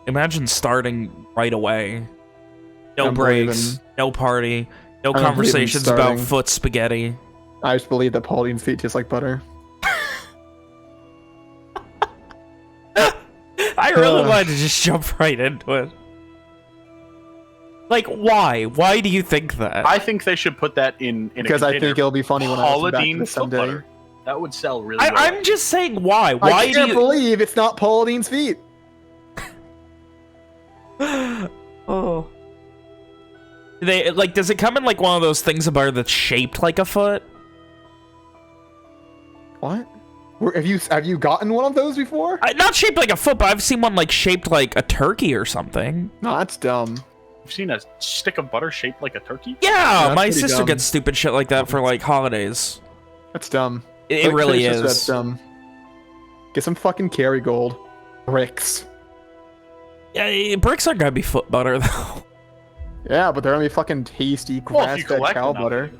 Imagine starting right away. No I'm breaks, believing- no party, no I don't believe in conversations about starting. foot spaghetti. I just believe that Pauline's feet taste like butter. I really wanted to just jump right into it. Like, why? Why do you think that? I think they should put that in Because a I container. think it'll be funny when I listen back to Pauladine this foot someday. butter. That would sell really well. I'm just saying why. Why I do can't you... believe it's not Pauline's feet. Oh. They like? Does it come in like one of those things about that's shaped like a foot? What? Have you gotten one of those before? Not shaped like a foot, but I've seen one like shaped like a turkey or something. No, that's dumb. You've seen a stick of butter shaped like a turkey? Yeah, that's my pretty sister dumb. gets stupid shit like that for like holidays. That's dumb. It Like, really pretty sure is. That's dumb. Get some fucking Kerrygold bricks. Yeah, bricks aren't gonna be foot butter though. Yeah, but they're gonna be fucking tasty Well, if you grass-fed collect cow enough. butter.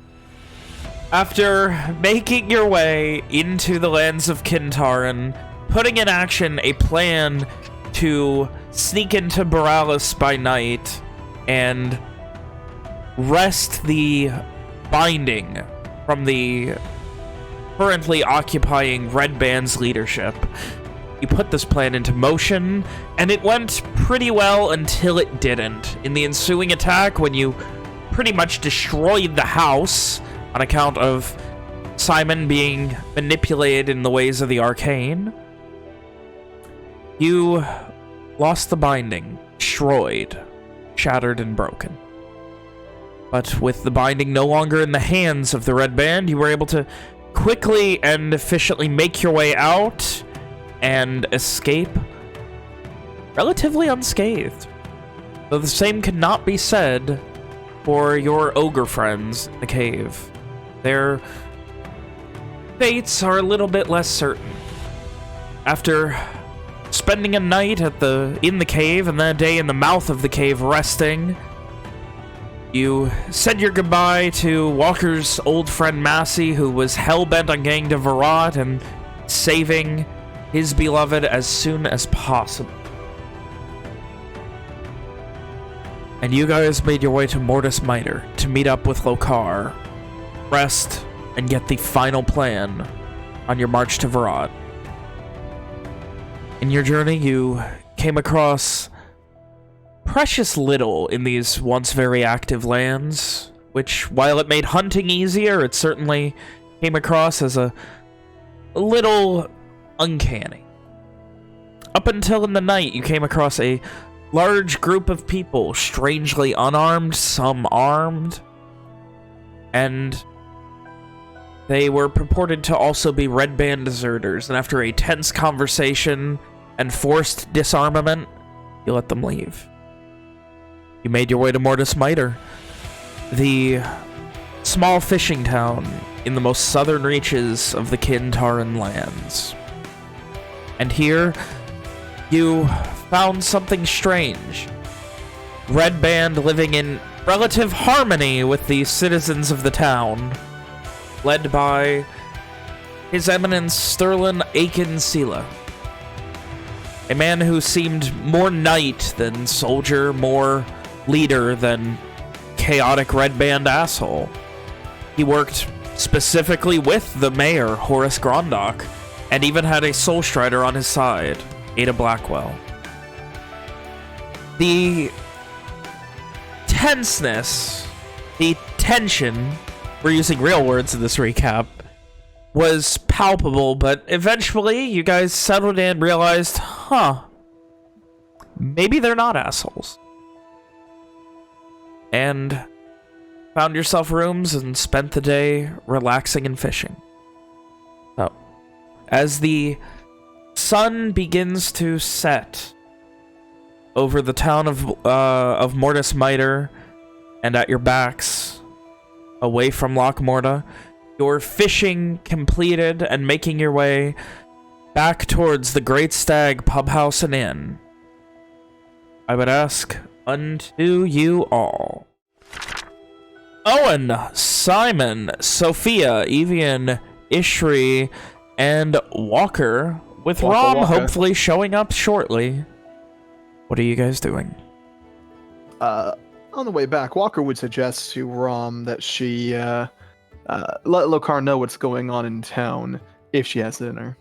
After making your way into the lands of Kintaran, putting in action a plan to sneak into Borealis by night and wrest the binding from the currently occupying Red Band's leadership, you put this plan into motion, and it went pretty well until it didn't. In the ensuing attack, when you pretty much destroyed the house on account of Simon being manipulated in the ways of the arcane, you lost the binding, destroyed, shattered, and broken. But with the binding no longer in the hands of the Red Band, you were able to quickly and efficiently make your way out and escape relatively unscathed. Though the same cannot be said for your ogre friends in the cave. Their fates are a little bit less certain. After spending a night in the cave and then a day in the mouth of the cave resting, you said your goodbye to Walker's old friend Massey, who was hell-bent on getting to Virat and saving his beloved as soon as possible. And you guys made your way to Mortis Minor to meet up with Lohkar, rest, and get the final plan on your march to Virat. In your journey, you came across precious little in these once very active lands, which, while it made hunting easier, it certainly came across as a little uncanny. Up until in the night, you came across a large group of people, strangely unarmed, some armed, and they were purported to also be Red Band deserters, and after a tense conversation and forced disarmament, you let them leave. You made your way to Mortis Miter, the small fishing town in the most southern reaches of the Kintaran lands. And here, you found something strange. Red Band living in relative harmony with the citizens of the town, led by His Eminence Sterling Aiken Sela. A man who seemed more knight than soldier, more leader than chaotic Red Band asshole. He worked specifically with the mayor, Horace Grondock, and even had a soul strider on his side, Ada Blackwell. The tenseness, the tension, we're using real words in this recap, was palpable, but eventually you guys settled in and realized, maybe they're not assholes. And found yourself rooms and spent the day relaxing and fishing. Oh. As the sun begins to set over the town of Mortis Miter and at your backs, away from Loch Morta, your fishing completed and making your way back towards the Great Stag Pub House and Inn, I would ask unto you all. Owen, Simon, Sophia, Evian, Ishri, and Walker, with Waka Rom waka. hopefully showing up shortly. What are you guys doing? On the way back, Walker would suggest to Rom that she let Lohkar know what's going on in town if she has dinner.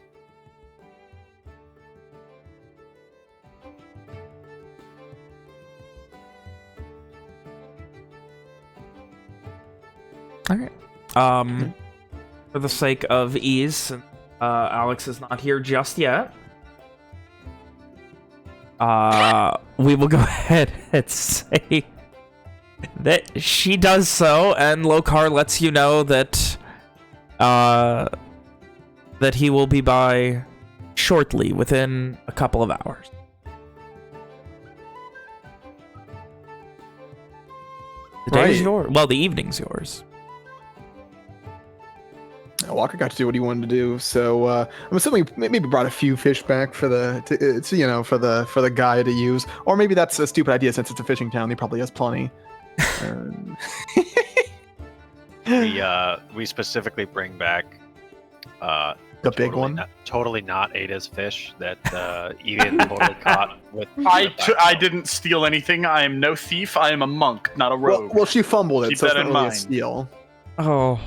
All right. For the sake of ease, Alex is not here just yet. We will go ahead and say that she does so, and Lohkar lets you know that that he will be by shortly, within a couple of hours. The day is yours. Well, the evening's yours. Walker got to do what he wanted to do, so I'm assuming maybe brought a few fish back for for the guy to use, or maybe that's a stupid idea since it's a fishing town. He probably has plenty. We specifically bring back the big one. Totally not Ada's fish that Ian totally caught with. I didn't steal anything. I am no thief. I am a monk, not a rogue. Well, she fumbled it, Keep so it's that not in really a mind. steal. Oh.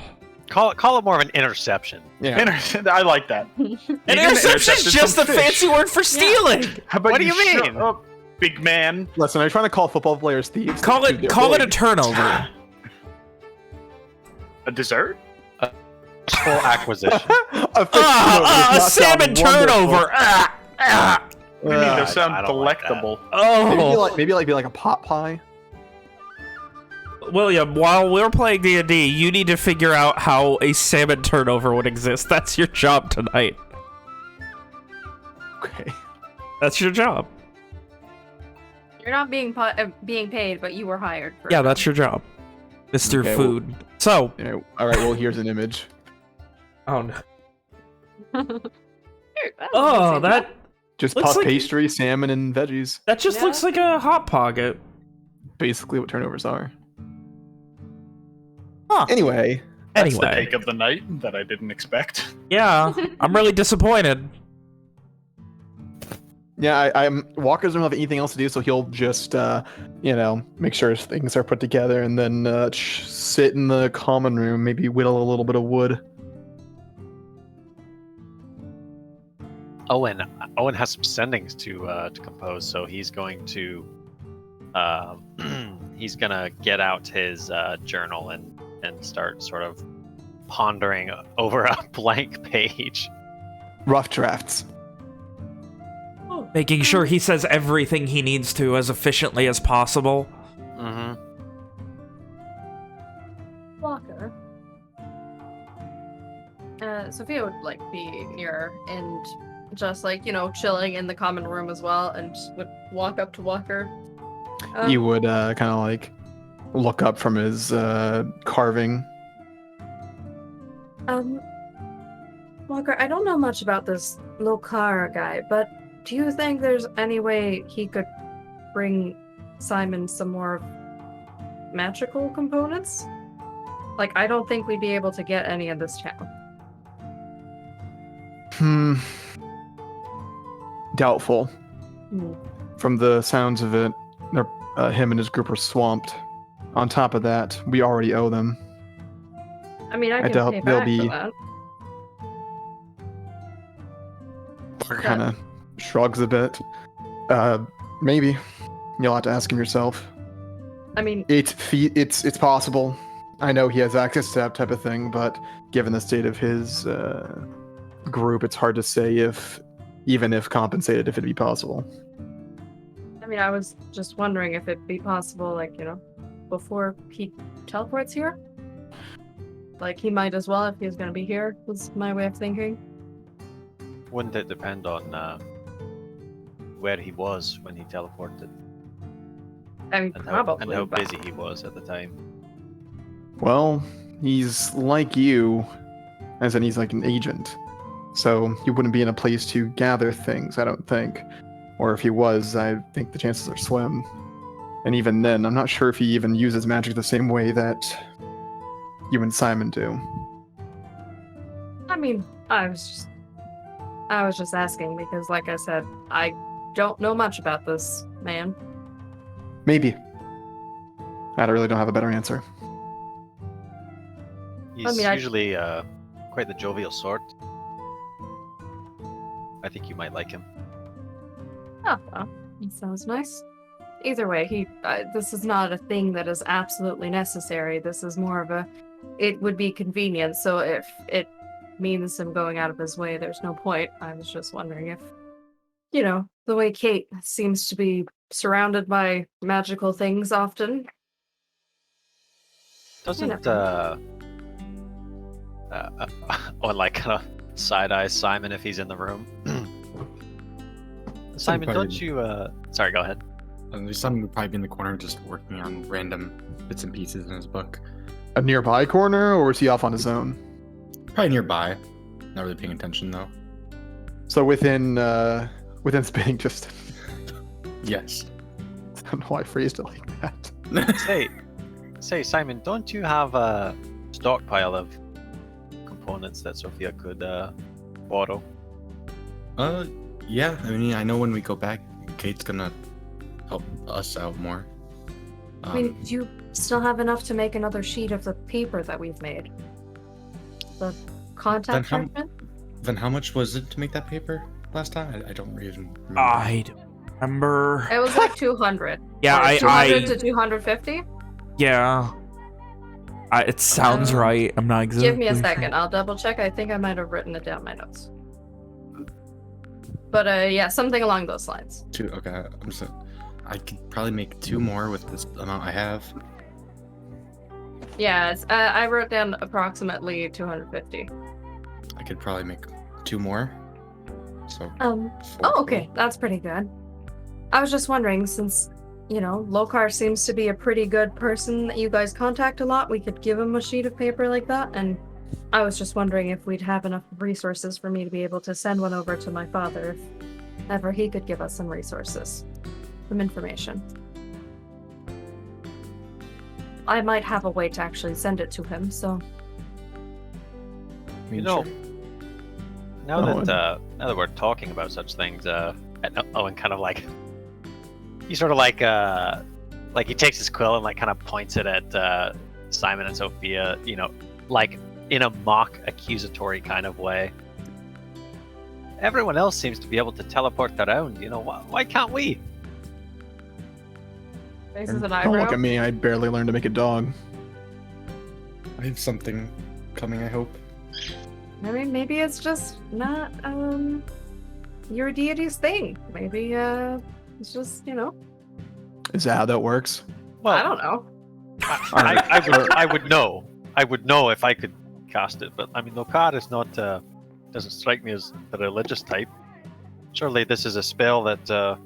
Call it more of an interception. Yeah. I like that. An interception's just a fancy word for stealing. How about What do you shut mean? up, big man? Listen, are you trying to call football players thieves? Call Dude, they're it a big. turnover. A dessert? Full acquisition. A fish turnover does A not salmon sound wonderful. turnover. We need I to sound don't like that. delectable. Oh. Maybe like a pot pie. William, while we're playing D&D, you need to figure out how a salmon turnover would exist. That's your job tonight. Okay. That's your job. You're not being paid, but you were hired for Yeah, it. that's your job. Mr. Okay, Food. So. Anyway, all right. Well, here's an image. Oh, no. Dude, that Oh, doesn't seem that Just Looks puff like- pastry, salmon, and veggies. that just Yeah. looks like a Hot Pocket. Basically, what turnovers are. Huh. Anyway, That's the Anyway. take of the night that I didn't expect. Yeah, I'm really disappointed. yeah, I'm Walker doesn't have anything else to do, so he'll just, make sure things are put together, and then sit in the common room, maybe whittle a little bit of wood. Owen has some sendings to compose, so he's going to he's gonna get out his journal and start sort of pondering over a blank page. Rough drafts. Making sure he says everything he needs to as efficiently as possible. Mm-hmm. Walker. Sophia would be near and just chilling in the common room as well, and would walk up to Walker. You would kind of look up from his carving. Walker, I don't know much about this Lohkar guy, but do you think there's any way he could bring Simon some more magical components? I don't think we'd be able to get any in this town. Doubtful. Hmm. From the sounds of it, him and his group are swamped. On top of that, we already owe them. I mean, I I can doubt pay they'll back be- for that. Walker kind of shrugs a bit. Maybe. You'll have to ask him yourself. I mean, It's possible. I know he has access to that type of thing, but given the state of his group, it's hard to say even if compensated, if it'd be possible. I was just wondering if it'd be possible, before he teleports here. He might as well if he's gonna be here, was my way of thinking. Wouldn't it depend on where he was when he teleported I mean, probably. and how but- busy he was at the time? Well, he's like you, as in he's like an agent. So he wouldn't be in a place to gather things, I don't think. Or if he was, I think the chances are slim. And even then, I'm not sure if he even uses magic the same way that you and Simon do. I mean, I was just asking because, like I said, I don't know much about this man. Maybe. I really don't have a better answer. He's I- usually quite the jovial sort. I think you might like him. Oh, well, that sounds nice. Either way, this is not a thing that is absolutely necessary. This is more of it would be convenient, so if it means him going out of his way, there's no point. I was just wondering if, the way Kate seems to be surrounded by magical things often. Doesn't or like kind of side eye Simon if he's in the room. Simon, probably- don't you? Sorry, go ahead. There's someone who'd probably be in the corner just working on random bits and pieces in his book. A nearby corner, or is he off on his own? Probably nearby. Not really paying attention though. So within spitting distance. Yes. I don't know why I phrased it like that. Say, Simon, don't you have a stockpile of components that Sophia could borrow? Yeah. I mean, I know when we go back, Kate's gonna help us out more. I mean, do you still have enough to make another sheet of the paper that we've made? The contact parchment? Then how much was it to make that paper last time? I don't even remember. I don't remember. It was like 200. Yeah, Like 200 to I 250? yeah. It sounds right. I'm not exactly Give me a sure. second. I'll double check. I think I might have written it down in my notes. But yeah, something along those lines. Okay. I could probably make 2 more with this amount I have. Yeah, I wrote down approximately 250. I could probably make 2 more. So. 4 Oh, okay. That's pretty good. I was just wondering, since, Lohkar seems to be a pretty good person that you guys contact a lot, we could give him a sheet of paper like that, and I was just wondering if we'd have enough resources for me to be able to send one over to my father, if ever he could give us some resources, some information. I might have a way to actually send it to him, so... You know, now that we're talking about such things, and Owen kind of like he sort of like he takes his quill and like kind of points it at Simon and Sophia, like in a mock accusatory kind of way. Everyone else seems to be able to teleport around. Why can't we? Raises an Don't eyebrow. look at me. I barely learned to make a dog. I have something coming, I hope. I mean, maybe it's just not your deity's thing. Maybe it's just Is that how that works? Well, I don't know. I would know. I would know if I could cast it, but I mean, Lohkar is not. Doesn't strike me as the religious type. Surely this is a spell that. I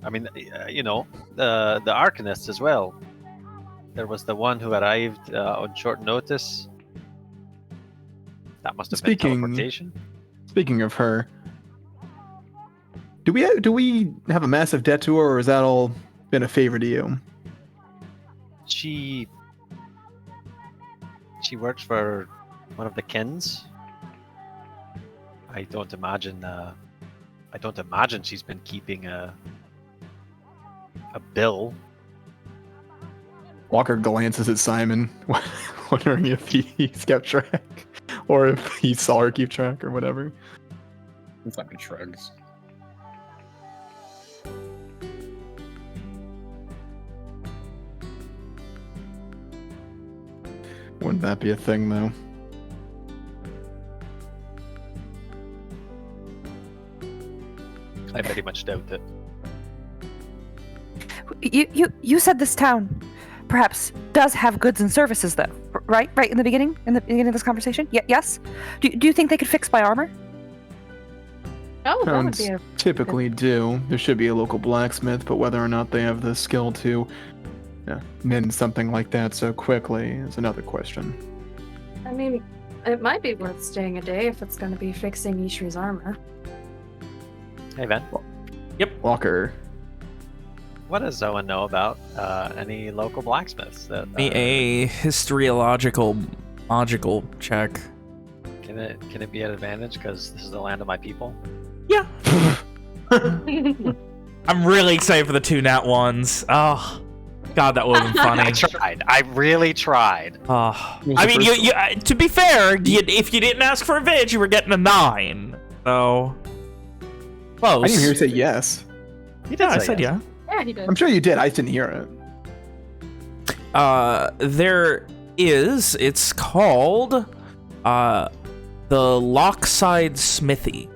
mean, the Arcanists as well. There was the one who arrived on short notice. That must have been teleportation. Speaking of her, do we have a massive debt to her, or has that all been a favor to you? She works for one of the kins. I don't imagine she's been keeping a bill. Walker glances at Simon, wondering if he's kept track, or if he saw her keep track, or whatever. He fucking shrugs. Wouldn't that be a thing, though? I very much doubt it. You said this town perhaps does have goods and services, though, right? Right in the beginning of this conversation. Yes. Do you think they could fix my armor? Oh, that would Towns be a typically do. There should be a local blacksmith, but whether or not they have the skill to mend something like that so quickly is another question. I mean, it might be worth staying a day if it's going to be fixing Ishri's armor. Hey, Ben. Walker, What does Owen know about any local blacksmiths? That Me a historiological check. can it be an advantage because this is the land of my people? Yeah. I'm really excited for the 2 nat ones. Oh, God, that would have been funny. I tried. I really tried. Oh. I mean, you to be fair, if you didn't ask for advantage, you were getting a 9. So, close. I didn't hear you say yes. You did I say said yes. Yeah, he did. I'm sure you did. I just didn't hear it. There is. It's called the Lockside Smithy.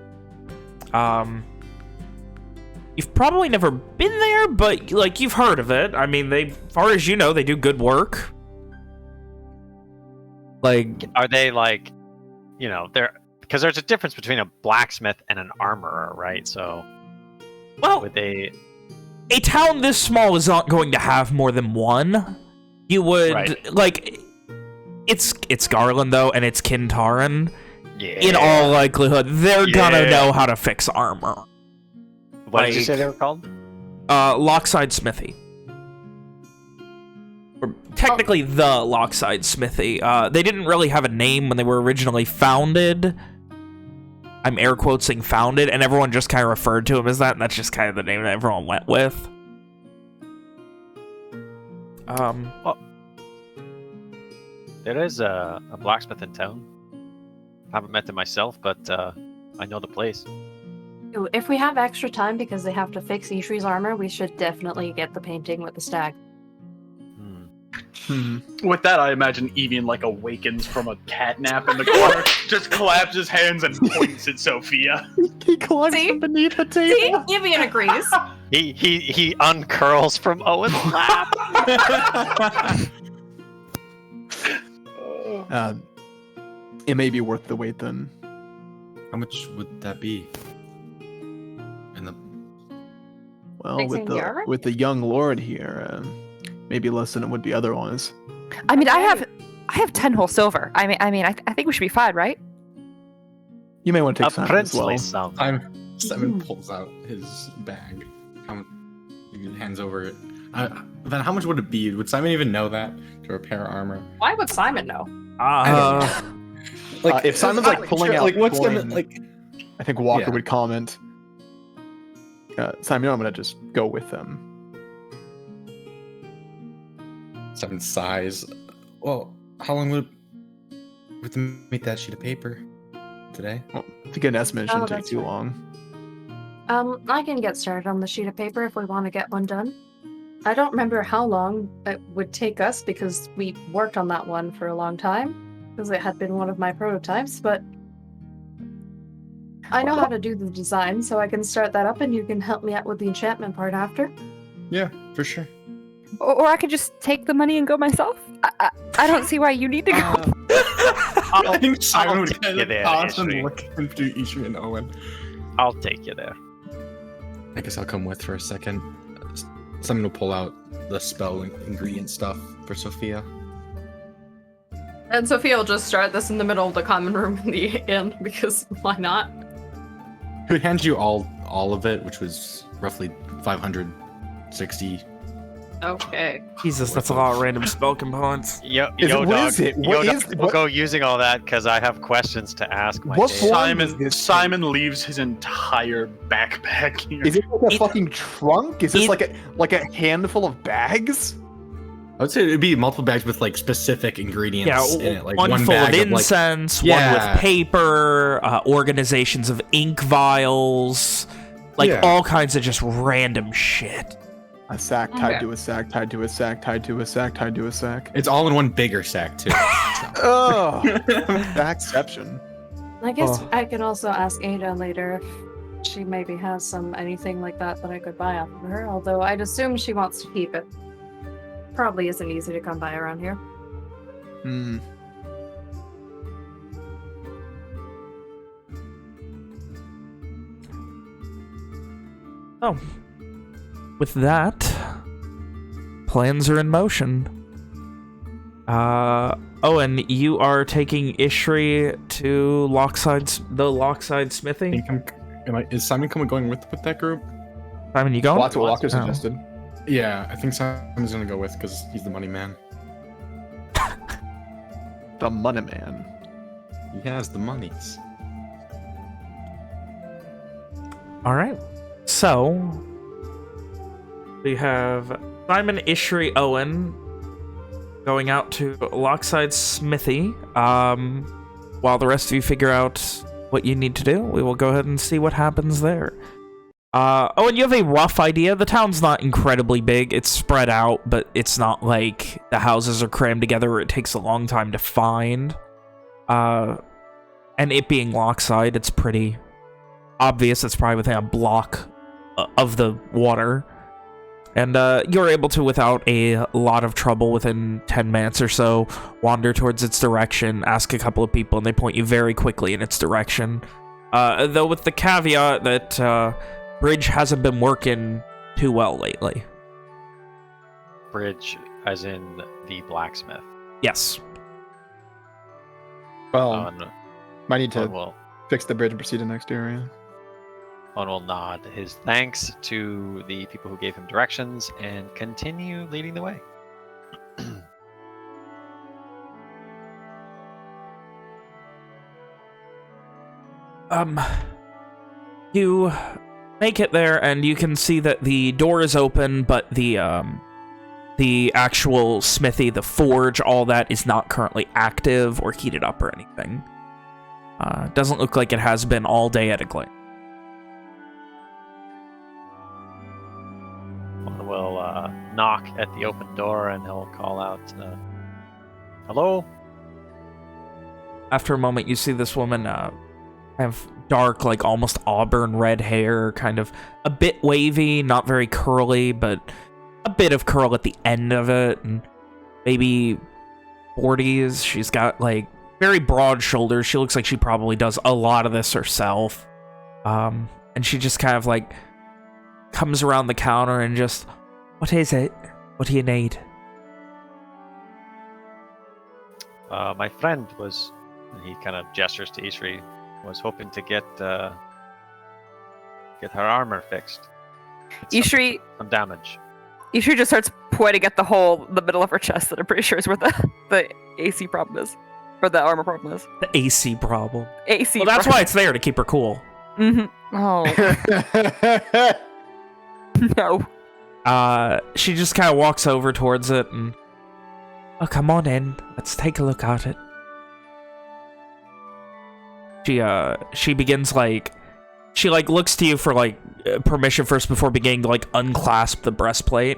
You've probably never been there, but like you've heard of it. I mean, as far as you know, they do good work. Like, Are they like, they're because there's a difference between a blacksmith and an armorer, right? So, well, would they? a town this small is not going to have more than one. You would like, it's Garland though, and it's Kintaran. Yeah. In all likelihood, they're gonna know how to fix armor. What did you say they were called? Lockside Smithy. Or technically the Lockside Smithy. They didn't really have a name when they were originally founded. I'm air quoting founded, and everyone just kind of referred to them as that, and that's just kind of the name that everyone went with. There is a blacksmith in town. Haven't met him myself, but I know the place. Ooh, if we have extra time because they have to fix Ishi's armor, we should definitely get the painting with the stag. With that, I imagine Evian like awakens from a cat nap in the corner, just claps his hands and points at Sophia. He climbs See? from beneath the See, table. Evian agrees. He uncurls from Owen's lap. It may be worth the wait then. How much would that be? And the Well, Fixing the armor? with the young lord here, maybe less than it would be otherwise. I mean, I Okay. have 10 whole silver. I think we should be fine, right? You may want to A take some as princely well. sum. Simon pulls out his bag. He hands over it. Then how much would it be? Would Simon even know that to repair armor? Why would Simon know? If Simon's like pulling out, what's coin, gonna like? I think Walker Yeah. would comment. Simon, I'm gonna just go with them. Simon sighs. Well, how long would we make that sheet of paper today? Well, to get an estimate, it shouldn't take that's too fine. long. I can get started on the sheet of paper if we want to get one done. I don't remember how long it would take us because we worked on that one for a long time because it had been one of my prototypes, but I know how to do the design, so I can start that up and you can help me out with the enchantment part after. Yeah, for sure. Or I could just take the money and go myself. I don't see why you need to go. I think Simon I'll would take kind you of there, pause and Ishri. look into Ishri and Owen. I'll take you there. I guess I'll come with for a second. Simon will pull out the spell ingredient stuff for Sophia. And Sophia will just start this in the middle of the common room in the inn because why not? He hands you all of it, which was roughly 560. Okay. Jesus, that's a lot of random spell components. What Dog, is it? Yo What Dog is- will what- go using all that because I have questions to ask. My What dame. form is this Simon leaves his entire backpack here. Is it like a It- fucking trunk? Is this like a handful of bags? I would say it'd be multiple bags with like specific ingredients Yeah, in it. Like one full bag of of, like, incense, one Yeah. with paper, organizations of ink vials, like Yeah. all kinds of just random shit. A sack tied Okay. to a sack, tied to a sack, tied to a sack, tied to a sack. It's all in one bigger sack too. Oh, exception. I guess Oh. I can also ask Ada later if she maybe has anything like that I could buy off of her, although I'd assume she wants to keep it. Probably isn't easy to come by around here. Hmm. Oh. With that, plans are in motion. Owen, you are taking Ishri to the Lockside Smithy? Is Simon going with that group? Simon, you going? Well, that's what Walker Oh. suggested. Yeah, I think Simon's gonna go with because he's the money man. The money man. He has the monies. All right. So, We have Simon, Ishri, Owen going out to Lockside Smithy. While the rest of you figure out what you need to do, we will go ahead and see what happens there. Owen, you have a rough idea. The town's not incredibly big. It's spread out, but it's not like the houses are crammed together or it takes a long time to find. And it being Lockside, it's pretty obvious. It's probably within a block of the water. And you're able to, without a lot of trouble, within 10 minutes or so, wander towards its direction, ask a couple of people, and they point you very quickly in its direction. Though with the caveat that Bridge hasn't been working too well lately. Bridge, as in the blacksmith. Yes. Well, might need to Will fix the bridge and proceed to the next area. will nod his thanks to the people who gave him directions and continue leading the way. You make it there, and you can see that the door is open, but the actual smithy, the forge, all that is not currently active or heated up or anything. Doesn't look like it has been all day at a glance. One will knock at the open door and he'll call out, hello? After a moment, you see this woman have dark, like almost auburn red hair, kind of a bit wavy, not very curly, but a bit of curl at the end of it, and maybe 40s. She's got like very broad shoulders. She looks like she probably does a lot of this herself. And she just kind of like comes around the counter and just, what is it? What do you need? My friend was, he kind of gestures to Ishri, was hoping to get her armor fixed. Ishri, some damage. Ishri just starts pointing at the hole in the middle of her chest that I'm pretty sure is where the AC problem is. Or the armor problem is. The AC problem. AC Well, that's why it's there, to keep her cool. Mm-hmm. Oh. No. She just kind of walks over towards it and... Oh, come on in. Let's take a look at it. She begins, like... She, like, looks to you for, like, permission first before beginning to, like, unclasp the breastplate.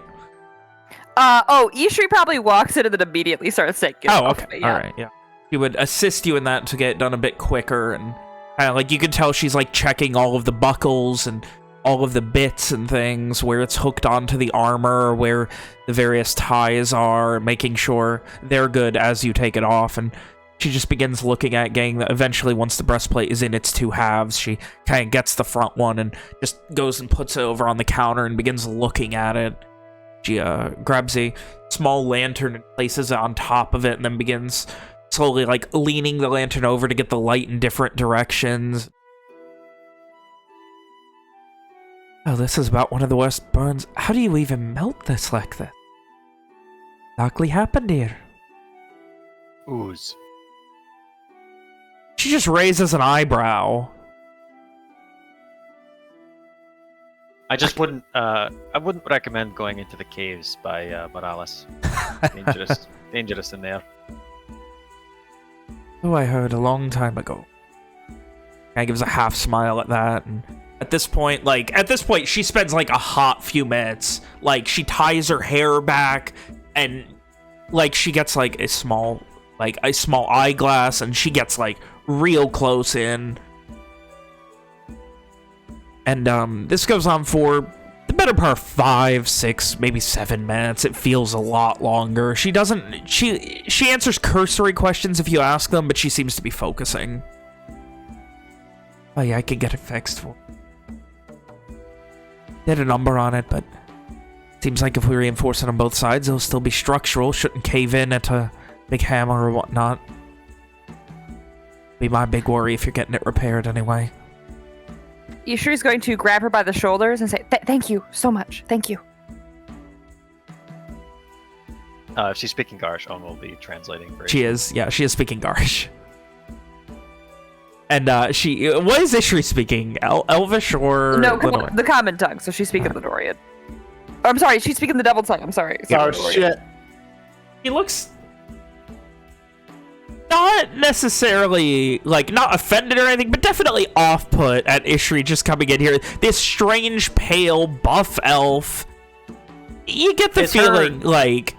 Ishri probably walks in and then immediately starts taking it off. Okay. Alright, yeah. She would assist you in that to get it done a bit quicker, and kind of, like, you can tell she's, like, checking all of the buckles and all of the bits and things, where it's hooked onto the armor, where the various ties are, making sure they're good as you take it off, and she just begins looking at getting that. Eventually, once the breastplate is in its two halves, she kind of gets the front one and just goes and puts it over on the counter and begins looking at it. She grabs a small lantern and places it on top of it, and then begins slowly, like, leaning the lantern over to get the light in different directions. Oh, this is about one of the worst burns. How do you even melt this like this? Exactly happened here. Ooze. She just raises an eyebrow. I just wouldn't. I wouldn't recommend going into the caves by Morales. Dangerous in there. Oh, I heard a long time ago. Kind of gives a half smile at that, and at this point, she spends like a hot few minutes. Like, she ties her hair back, and like she gets like a small eyeglass, and she gets like real close in. And this goes on for the better part of 5, 6, maybe 7 minutes. It feels a lot longer. She answers cursory questions if you ask them, but she seems to be focusing. Oh yeah, I could get it fixed for. Did a number on it, but seems like if we reinforce it on both sides, it'll still be structural. Shouldn't cave in at a big hammer or whatnot. Be my big worry if you're getting it repaired anyway. Ishri's going to grab her by the shoulders and say, thank you so much. Thank you. If she's speaking Garish, Owen will be translating for She is, yeah, she is speaking Garish. And what is Ishri speaking? Elvish or... No, the common tongue, so she's speaking the Dorian. I'm sorry, she's speaking the devil tongue. I'm sorry. Oh shit. He looks not necessarily, like, not offended or anything, but definitely off-put at Ishri just coming in here. This strange, pale, buff elf. You get the feeling, like,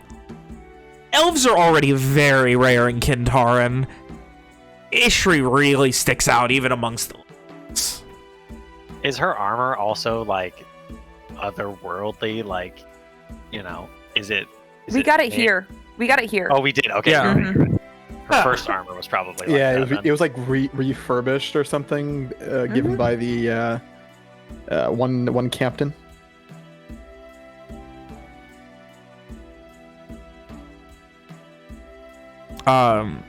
elves are already very rare in Kintaran. Ishri really sticks out, even amongst the elves. Is her armor also, like, otherworldly? Like, you know, is it... We got it here. We got it here. Oh, we did? Okay. Yeah. You're right. Her first armor was probably like Yeah, that, it was like refurbished or something, given by the one captain.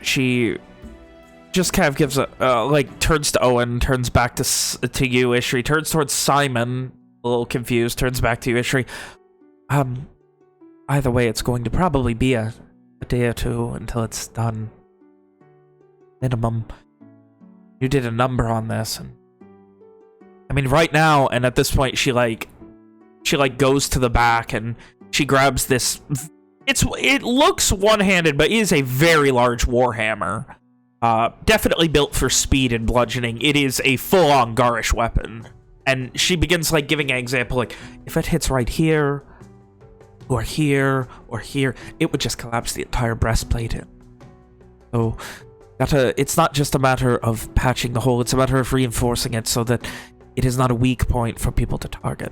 She just kind of gives a like, turns to Owen, turns back to you, Ishri, turns towards Simon, a little confused, turns back to you, Ishri. Either way, it's going to probably be a day or two until it's done. Minimum. You did a number on this, and I mean, right now, and at this point, she goes to the back and she grabs this. It looks one-handed, but it is a very large warhammer. Definitely built for speed and bludgeoning. It is a full-on garish weapon, and she begins like giving an example, like if it hits right here, or here, or here, it would just collapse the entire breastplate in. So. It's not just a matter of patching the hole, it's a matter of reinforcing it so that it is not a weak point for people to target.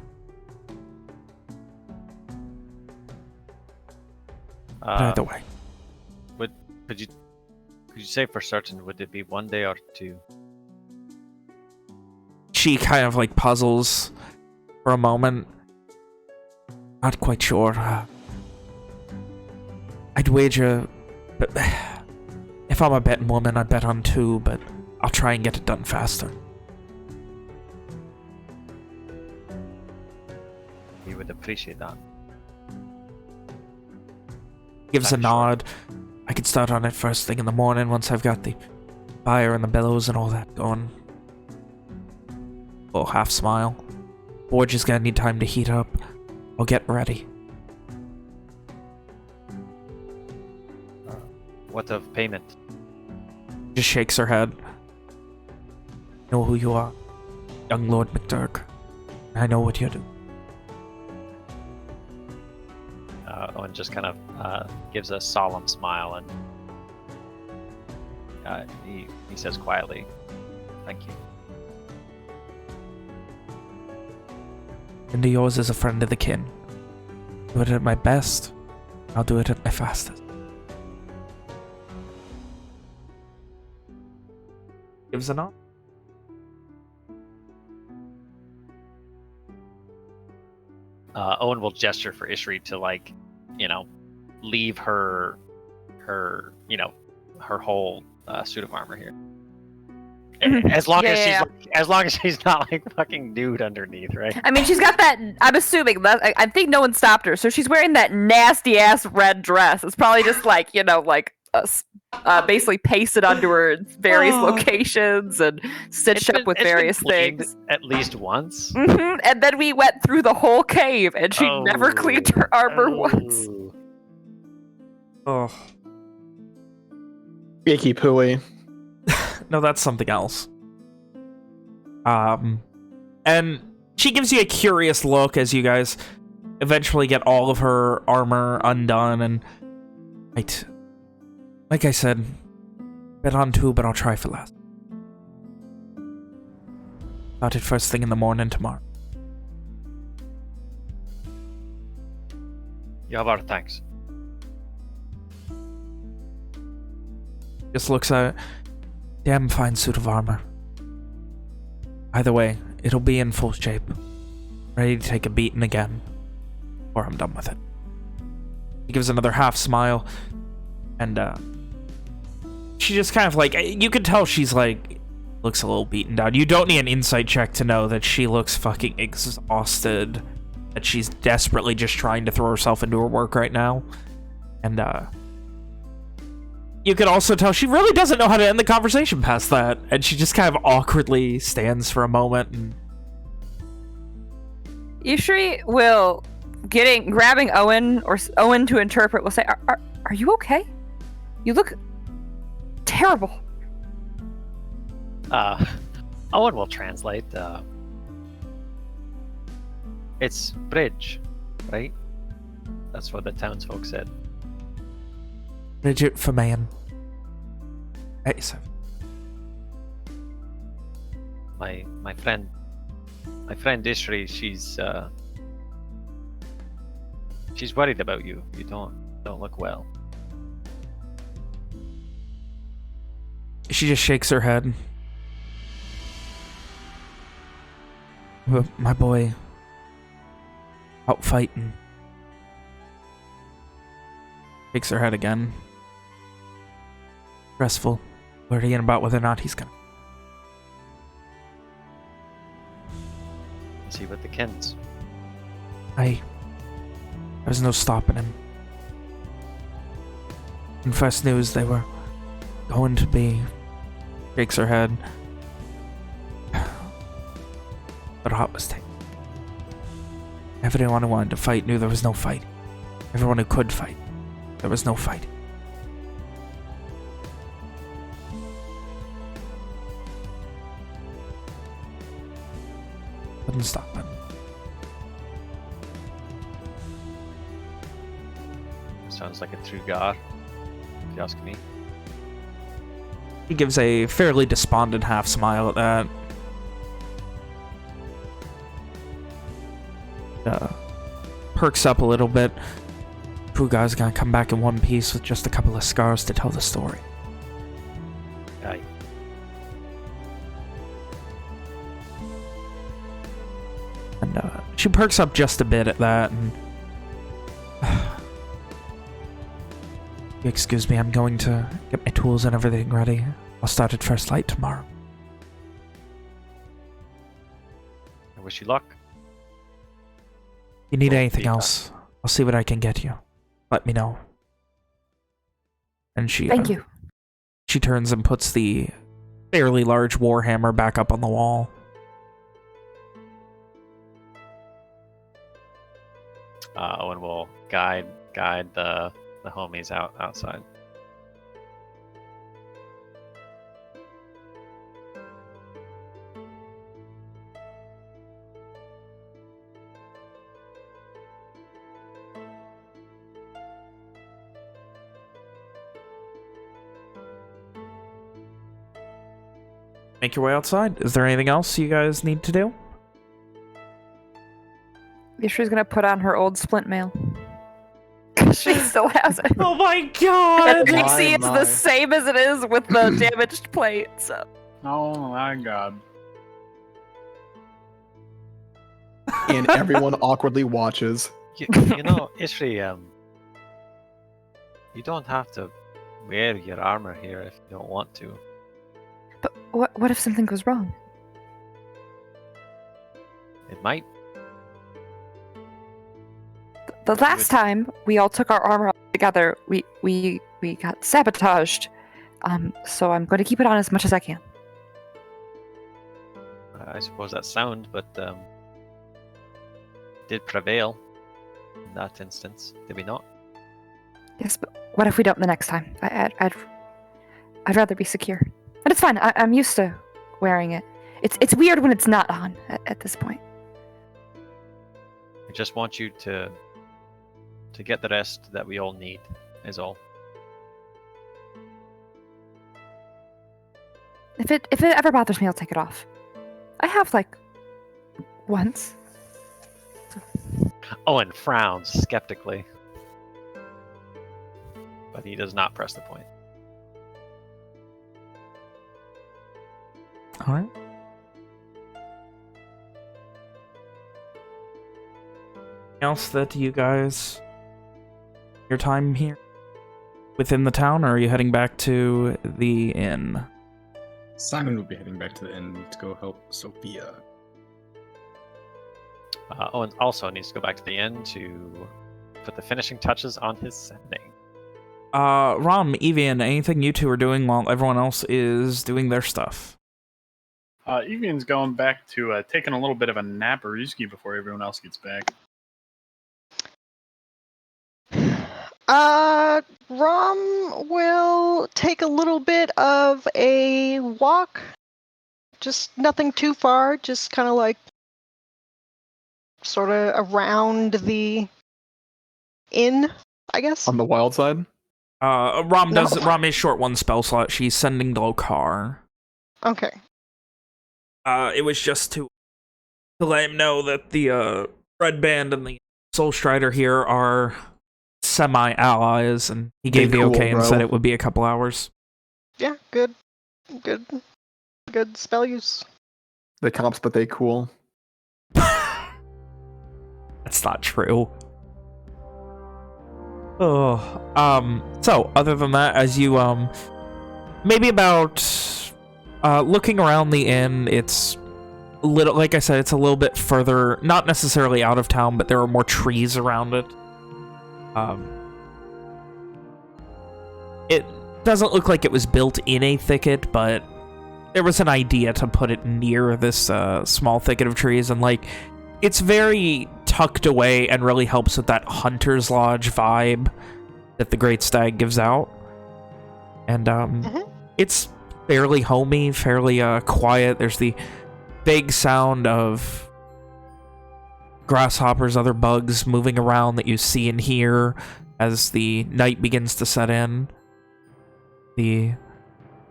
But either way. Could you say for certain, would it be 1 day or 2? She kind of like puzzles for a moment. Not quite sure. I'd wager... But, if I'm a betting woman, I'd bet on 2, but I'll try and get it done faster. You would appreciate that. Gives a nod. I could start on it first thing in the morning once I've got the fire and the bellows and all that going. Little half smile. Forge is gonna need time to heat up. I'll get ready. What of payment? Just shakes her head. I know who you are. Young Lord McDurk. I know what you do. Owen just kind of gives a solemn smile and he says quietly, "Thank you." And yours is a friend of the kin. Do it at my best. I'll do it at my fastest. Gives a nod. Owen will gesture for Ishri to, like, you know, leave her whole suit of armor here. As long as she's not like fucking nude underneath, right? I mean, she's got that. I'm assuming that. I think no one stopped her, so she's wearing that nasty ass red dress. It's probably just like, you know, like basically pasted onto her in various locations and stitched up with various things. At least once. And then we went through the whole cave, and she never cleaned her armor once. Oh. Icky pooey. No, that's something else. And she gives you a curious look as you guys eventually get all of her armor undone, and like I said, bet on 2, but I'll try for less. Start it first thing in the morning tomorrow. You have our thanks. Just looks at it. Damn fine suit of armor. Either way, it'll be in full shape. Ready to take a beating again. Or I'm done with it. He gives another half smile. And, she just kind of like, you can tell she's like, looks a little beaten down. You don't need an insight check to know that she looks fucking exhausted. That she's desperately just trying to throw herself into her work right now. And, you could also tell she really doesn't know how to end the conversation past that. And she just kind of awkwardly stands for a moment. And Ishri will grabbing Owen Owen to interpret, will say, "Are you okay? You look terrible." Owen will translate. It's bridge, right? That's what the townsfolk said. Bridget for man. 87. My friend Ishri, she's worried about you. You don't look well. She just shakes her head. But my boy, out fighting. Shakes her head again. Stressful. Worrying about whether or not he's gonna. See what the Kens. There's no stopping him. And first news, they were going to be. Shakes her head. But Hot was taken. Everyone who wanted to fight knew there was no fight. Everyone who could fight, there was no fight. Couldn't stop him. Sounds like a true god, if you ask me. He gives a fairly despondent half smile at that. Perks up a little bit. True guy's gonna come back in one piece with just a couple of scars to tell the story. Aye. And she perks up just a bit at that, and you excuse me, I'm going to get my tools and everything ready. I'll start at first light tomorrow. I wish you luck. You need Well, anything feedback. else, I'll see what I can get you. Let me know. And she Thank you. She turns and puts the fairly large warhammer back up on the wall. Owen will guide the homies outside. Make your way outside. Is there anything else you guys need to do? She's gonna put on her old splint mail. She still has it. Oh my And god! Pixie is my. the same as it is with the damaged plate, so. Oh my god. And everyone awkwardly watches. You know, Ishri, you don't have to wear your armor here if you don't want to. But what if something goes wrong? It might. The last time we all took our armor off together, we got sabotaged. So I'm going to keep it on as much as I can. I suppose that's sound, but did prevail in that instance, did we not? Yes, but what if we don't the next time? I'd rather be secure. But it's fine. I'm used to wearing it. It's weird when it's not on at this point. I just want you to get the rest that we all need, is all. If it ever bothers me, I'll take it off. I have like once. Owen frowns skeptically, but he does not press the point. All right. Anything else that you guys... Your time here? Within the town, or are you heading back to the inn? Simon will be heading back to the inn to go help Sophia. Owen also needs to go back to the inn to put the finishing touches on his sending. Rom, Evian, anything you two are doing while everyone else is doing their stuff? Evian's going back to taking a little bit of a naparooski before everyone else gets back. Rom will take a little bit of a walk. Just nothing too far, just kind of like sort of around the inn, I guess. On the wild side? Rom No. Rom is short one spell slot. She's sending Lohkar. Okay. It was just to let him know that the Red Band and the Soul Strider here are semi-allies, and he gave the Cool, okay and bro. said it would be a couple hours. Yeah, good spell use. They cops, but they cool. That's not true. Oh, so other than that, as you maybe about looking around the inn, it's little, like I said, it's a little bit further, not necessarily out of town, but there are more trees around it. It doesn't look like it was built in a thicket, but there was an idea to put it near this small thicket of trees, and like it's very tucked away and really helps with that hunter's lodge vibe that the Great Stag gives out. And it's fairly homey, fairly quiet. There's the vague sound of grasshoppers, other bugs moving around that you see and hear as the night begins to set in. The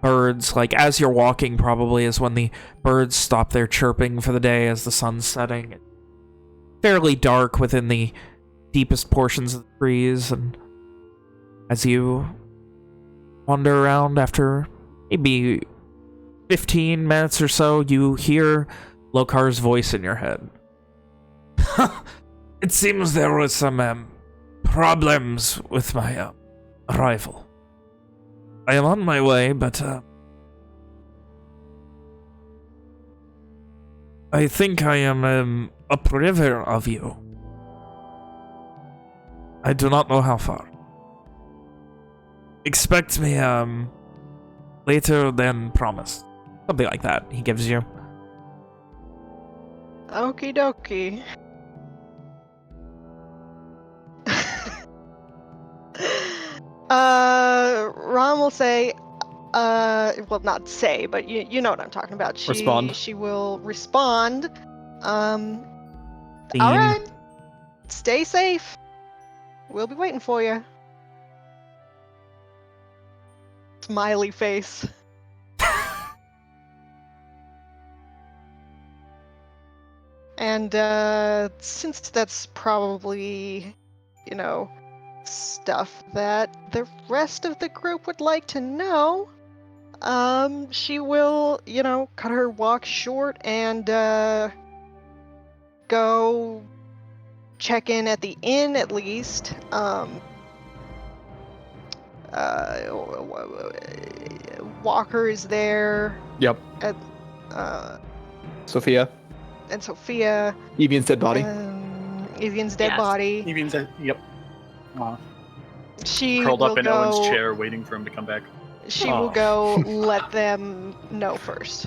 birds, like as you're walking probably is when the birds stop their chirping for the day as the sun's setting. Fairly dark within the deepest portions of the trees, and as you wander around after maybe 15 minutes or so, you hear Lohkar's voice in your head. It seems there was some problems with my arrival. I am on my way, but I think I am upriver of you. I do not know how far. Expect me later than promised. Something like that he gives you. Okie dokie. Ron will say, well, not say, but you know what I'm talking about. Respond. She will respond. All Theme. right. Stay safe. We'll be waiting for you. Smiley face. And since that's probably, you know, stuff that the rest of the group would like to know, she will, you know, cut her walk short and go check in at the inn at least. Walker is there. Yep. At, Sophia. and Sophia. Evian's dead body. Evian's dead Yes. body. Even said, yep. She Curled will up in go, Owen's chair, waiting for him to come back. She will go let them know first.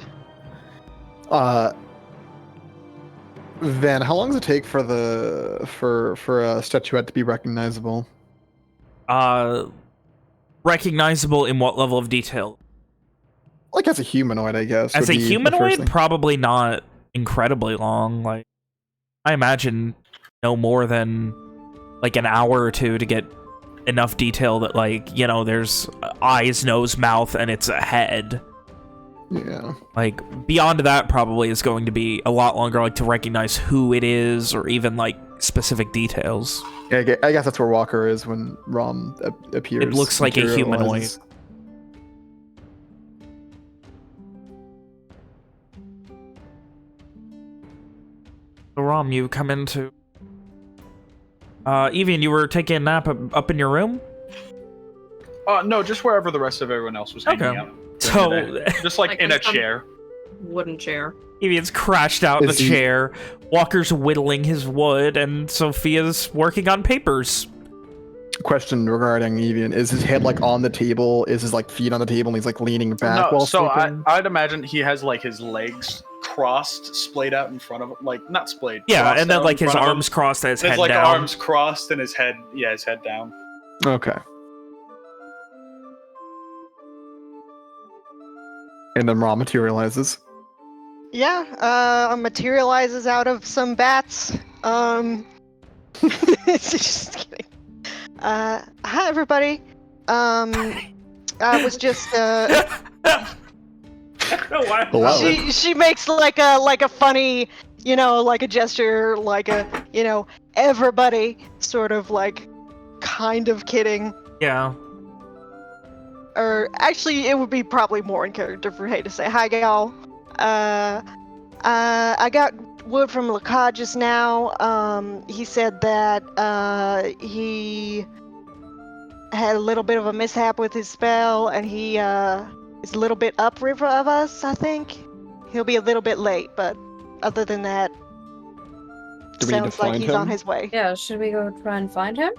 Van, how long does it take for the for a statuette to be recognizable? Recognizable in what level of detail? Like as a humanoid, I guess. As would a be the first humanoid, thing. probably not incredibly long. Like, I imagine no more than like an hour or two to get enough detail that, like, you know, there's eyes, nose, mouth, and it's a head. Yeah. Like, beyond that probably is going to be a lot longer, like, to recognize who it is or even, like, specific details. Yeah, I guess that's where Walker is when Rom appears. It looks like a humanoid. materializes. So, Rom, you come into... Evian, you were taking a nap up in your room? No, just wherever the rest of everyone else was hanging Okay. out. So, Just like in a some chair. Wooden chair. Evian's crashed out in the Is he- chair. Walker's whittling his wood, and Sophia's working on papers. Question regarding Evian: is his head like on the table? Is his like feet on the table, and he's like leaning back No, while so sleeping? I'd imagine he has like his legs crossed, splayed out in front of him, like not splayed. Yeah, crossed and then out like in his front of him. arms crossed and his His head like down. arms crossed and his head, his head down. Okay. And then Ra materializes. Yeah, materializes out of some bats. Just kidding. Hi everybody. I was just Hello. she makes like a funny, like a gesture, like a, everybody sort of like kind of kidding. Yeah. Or actually it would be probably more in character for Hay to say, "Hi y'all. I got word from Lohkar just now. He said that he had a little bit of a mishap with his spell, and he is a little bit upriver of us, I think. He'll be a little bit late, but other than that, Do we need to sounds like find he's on him? his way." Yeah, should we go try and find him?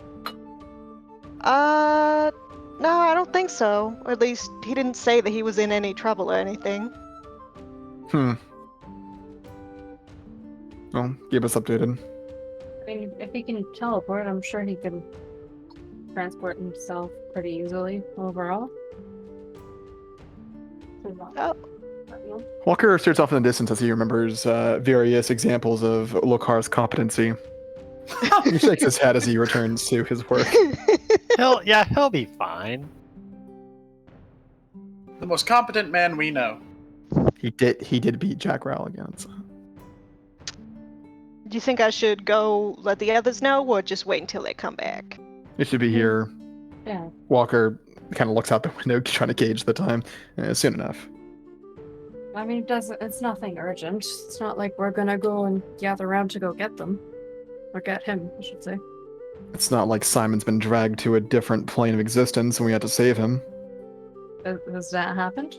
No, I don't think so. Or at least he didn't say that he was in any trouble or anything. Well, keep us updated. I mean, if he can teleport, I'm sure he can transport himself pretty easily overall. Oh. Walker stares off in the distance as he remembers various examples of Lohkar's competency. He shakes his head as he returns to his work. He'll be fine. The most competent man we know. He did beat Jack Ralligan. So. Do you think I should go let the others know, or just wait until they come back? It should be here. Yeah. Walker kind of looks out the window, trying to gauge the time. Soon enough. I mean, it's nothing urgent. It's not like we're gonna go and gather around to go get them. Or get him, I should say. It's not like Simon's been dragged to a different plane of existence and we had to save him. Has that happened?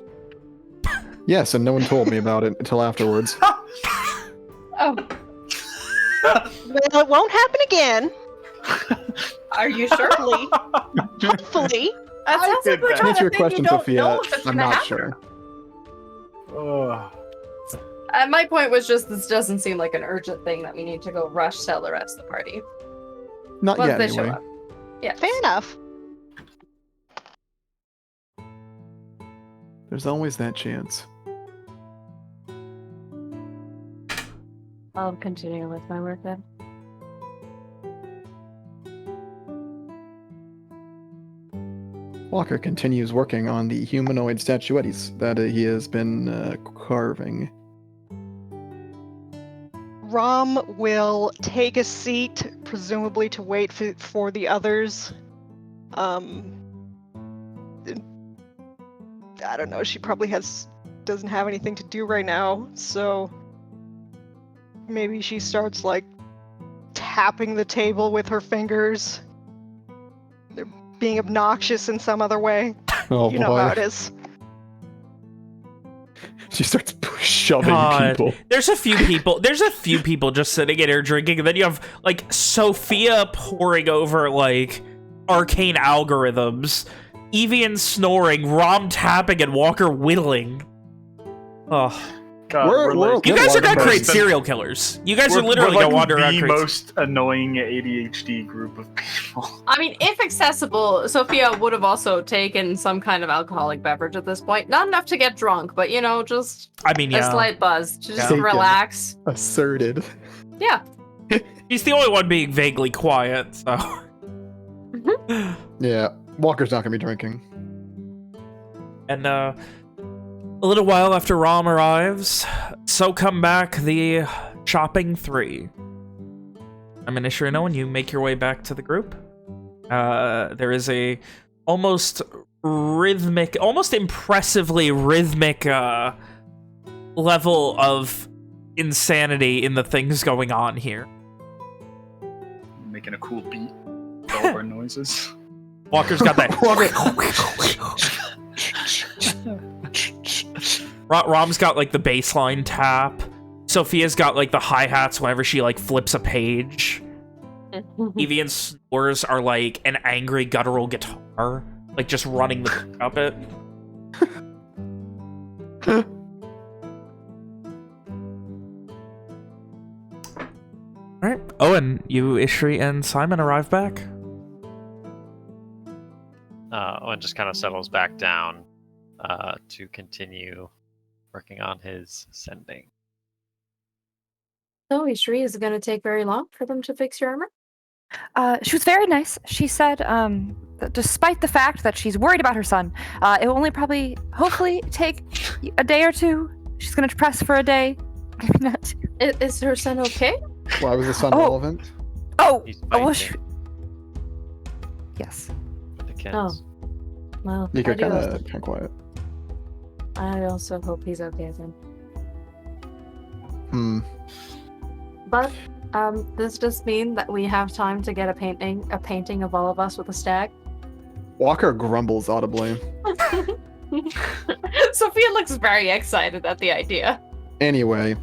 Yes, and no one told me about it until afterwards. Oh. Well, it won't happen again. Are you sure? Hopefully. Hopefully. That sounds like we're To trying answer to your think question, you don't Sophia, know if it's I'm gonna not happen. sure. My point was just this doesn't seem like an urgent thing that we need to go rush tell the rest of the party. Not Once yet, they show anyway. up. Yeah. Fair enough. There's always that chance. I'll continue with my work then. Walker continues working on the humanoid statuettes that he has been carving. Rom will take a seat, presumably to wait for the others. I don't know, she probably doesn't have anything to do right now, so maybe she starts like tapping the table with her fingers. They're being obnoxious in some other way. Oh You boy. know how it is. She starts shoving God. people. There's a few people just sitting in here drinking, and then you have like Sophia poring over like arcane algorithms, Evian snoring, Rom tapping, and Walker whittling. Oh, God, you guys are gonna create most- serial killers. You guys are we're literally like gonna wander around the creating. most annoying ADHD group of people. I mean, if accessible, Sophia would have also taken some kind of alcoholic beverage at this point. Not enough to get drunk, but just I mean, a yeah. slight buzz. Just Taken. relax. Asserted. Yeah. He's the only one being vaguely quiet, so. Yeah, Walker's not gonna be drinking. And a little while after Rom arrives, so come back the shopping three. I'm Inishirino, and you make your way back to the group. There is a almost impressively rhythmic level of insanity in the things going on here. Making a cool beat. All of our noises. Walker's got that. Rom's got like the baseline tap. Sophia's got like the hi-hats whenever she like flips a page. Evian's snores are like an angry guttural guitar, like just running the puppet. Alright. Oh, and you, Ishri, and Simon arrive back. Owen just kind of settles back down to continue working on his sending. So, Ishri, is it going to take very long for them to fix your armor? She was very nice. She said, that despite the fact that she's worried about her son, it will only hopefully take a day or two. She's going to press for a day. Maybe not two. Is her son okay? Why was the sun relevant? Oh, He's well, fighting yes. the kids. Oh. Well, You I, could do kind also, of quiet. I also hope he's okay then. But this just mean that we have time to get a painting of all of us with a stag. Walker grumbles audibly. Sophia looks very excited at the idea. Anyway,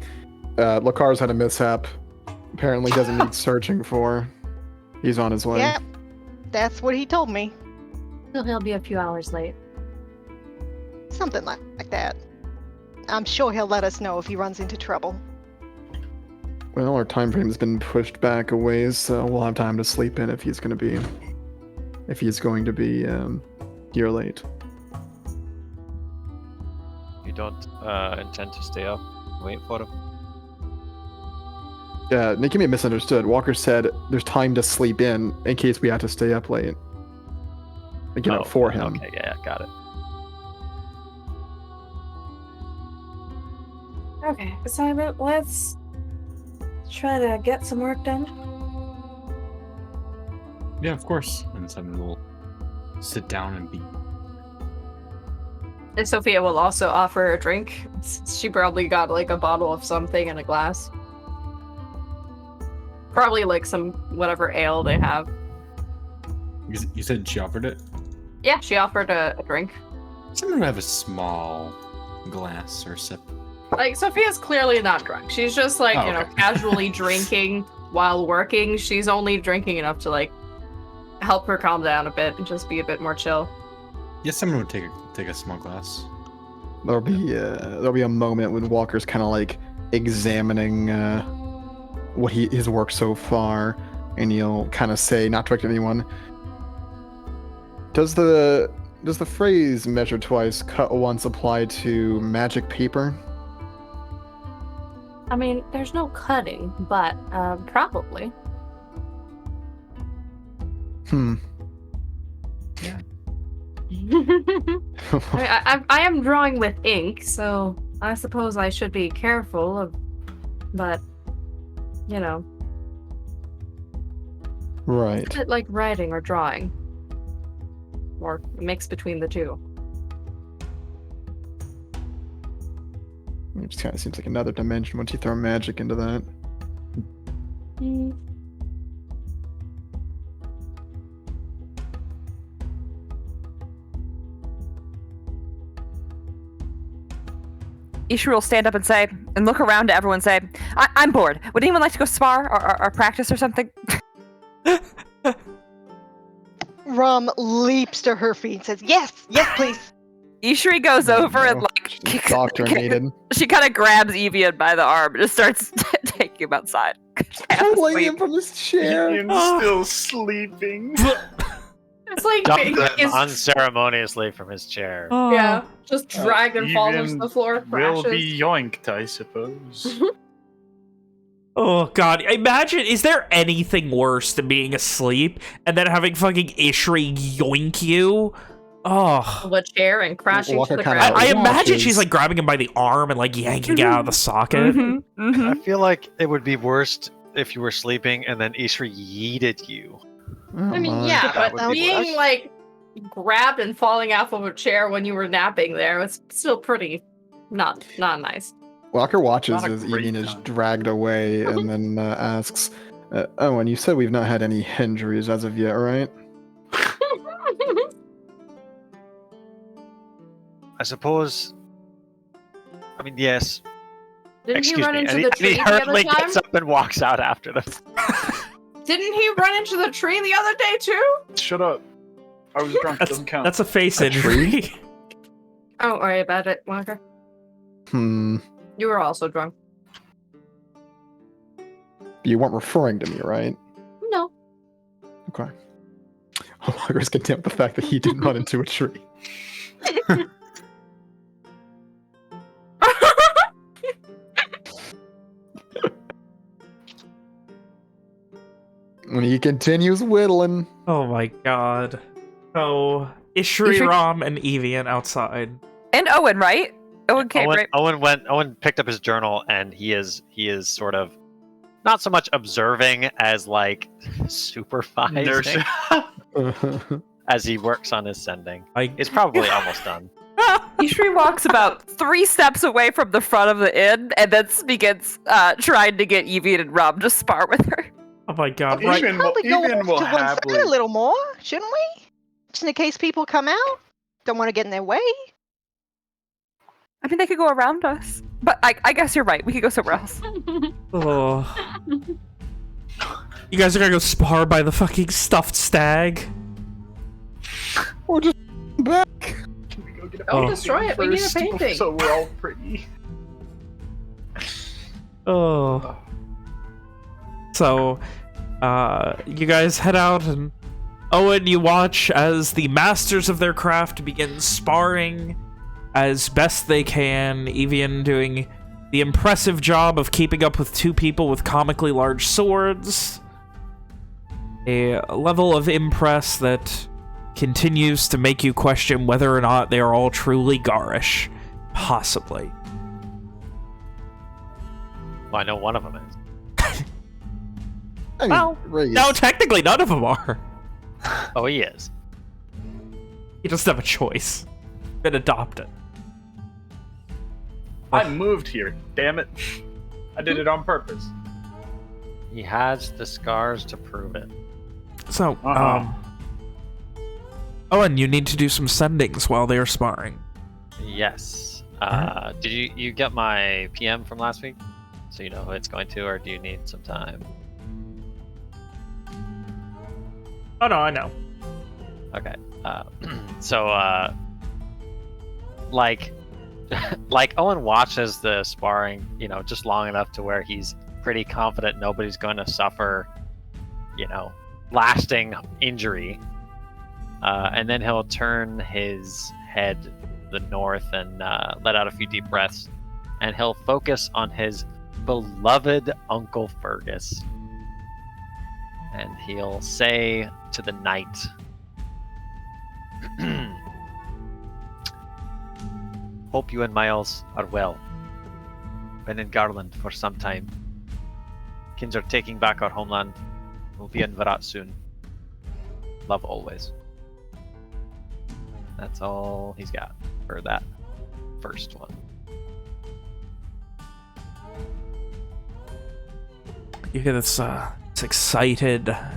Lohkar's had a mishap. Apparently doesn't need searching for. He's on his way. Yep, that's what he told me. So he'll be a few hours late. Something like that. I'm sure he'll let us know if he runs into trouble. Well, our time frame's been pushed back a ways, so we'll have time to sleep in if he's going to be here late. You don't intend to stay up and wait for him? Yeah, Nick may have misunderstood. Walker said there's time to sleep in case we have to stay up late. Like, for him. Okay, yeah, got it. Okay, Simon, let's try to get some work done. Yeah, of course. And Simon will sit down and be. And Sophia will also offer a drink. She probably got like a bottle of something and a glass. Probably like some whatever ale they have. You said she offered it? Yeah, she offered a drink. Someone would have a small glass or sip. Like, Sophia's clearly not drunk. She's just like, okay. Casually drinking while working. She's only drinking enough to like help her calm down a bit and just be a bit more chill. Yes, someone would take a small glass. There'll be a moment when Walker's kind of like examining his work so far, and he'll kind of say, not direct to anyone, does the phrase "measure twice, cut once" apply to magic paper? I mean, there's no cutting, but probably. Yeah. I am drawing with ink, so I suppose I should be careful of, but Right. it's a bit like writing or drawing, or a mix between the two. It just kind of seems like another dimension once you throw magic into that. Ishri will stand up and look around to everyone and say, I'm bored. Would anyone like to go spar or practice or something? Rum leaps to her feet and says, yes, please. Ishri goes over and She's indoctrinated. she kind of grabs Evian by the arm and just starts taking him outside. Pulling him from his chair. Ian's still sleeping. It's like Dumped Ink him is unceremoniously from his chair. yeah, just dragged and falls Even onto the floor. Will Crashes. be yoinked, I suppose. Oh god, imagine, is there anything worse than being asleep and then having fucking Ishri yoink you? Oh. The chair and crashing Walker to the kinda- ground. I imagine watches. she's like grabbing him by the arm and like yanking it out of the socket. I feel like it would be worst if you were sleeping and then Ishri yeeted you. I mean, my. yeah, That but would be being worse. like grabbed and falling off of a chair when you were napping there was still pretty not nice. Walker watches Not a as great Evian is time. dragged away and then asks, oh, and you said we've not had any injuries as of yet, right? I suppose. I mean, yes. Didn't Excuse he run me. into And he, the and tree he the other hurriedly time? gets up and walks out after them. Didn't he run into the tree the other day too? Shut up. I was drunk. It doesn't count. That's a face A injury. Don't worry about it, Walker. You You were also drunk. weren't referring to me, right? No. Okay. Walker's content with the fact that he didn't run into a tree. When he continues whittling. Oh my god. So, Ishri, Ram, and Evian outside. And Owen, right? Owen came, right? Owen picked up his journal, and he is sort of not so much observing as like supervising as he works on his sending. It's probably almost done. Ishri walks about 3 steps away from the front of the inn and then begins trying to get Evian and Ram to spar with her. Oh my god, We right. should probably go Evian off will to one side happily- a little more, shouldn't we? Just in case people come out. Don't want to get in their way. I mean, they could go around us. But I guess you're right. We could go somewhere else. Oh. You guys are gonna go spar by the fucking stuffed stag? Or just back. Can we go get a Don't Oh. destroy it. We need a first, painting. So we're all pretty. Oh. So, you guys head out, and Owen, you watch as the masters of their craft begin sparring as best they can. Evian doing the impressive job of keeping up with 2 people with comically large swords. A level of impress that continues to make you question whether or not they are all truly garish. Possibly. Well, I know one of them is. I mean, Well, Ray is- no, technically none of them are. Oh, he is. He doesn't have a choice. Been adopted. I moved here. Damn it! I did it on purpose. He has the scars to prove it. So, Owen, you need to do some sendings while they are sparring. Yes. Did you get my PM from last week? So you know who it's going to, or do you need some time? Oh no, I know. Okay. So, like Owen watches the sparring, you know, just long enough to where he's pretty confident nobody's going to suffer, you know, lasting injury. And then he'll turn his head to the north and let out a few deep breaths, and he'll focus on his beloved Uncle Fergus. And he'll say to the knight, "Hope you and Miles are well. Been in Garland for some time. Kins are taking back our homeland. We'll be in Varat soon. Love always." That's all he's got for that first one. You hear this, the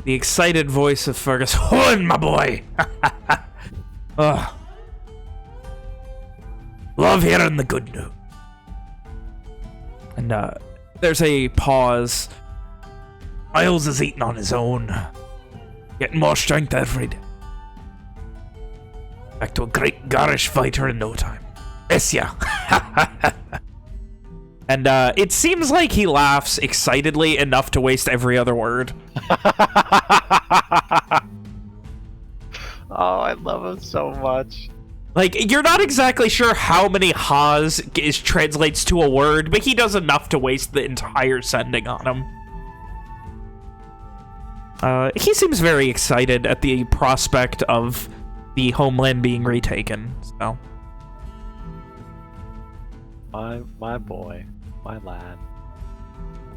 excited voice of Fergus. Owen, my boy! Love hearing the good news. And, there's a pause. Miles is eating on his own. Getting more strength every day. Back to a great garish fighter in no time. Yes, yeah. And it seems like he laughs excitedly enough to waste every other word. Oh, I love him so much. Like, you're not exactly sure how many ha's translates to a word, but he does enough to waste the entire sending on him. He seems very excited at the prospect of the homeland being retaken, so... My boy. My lad.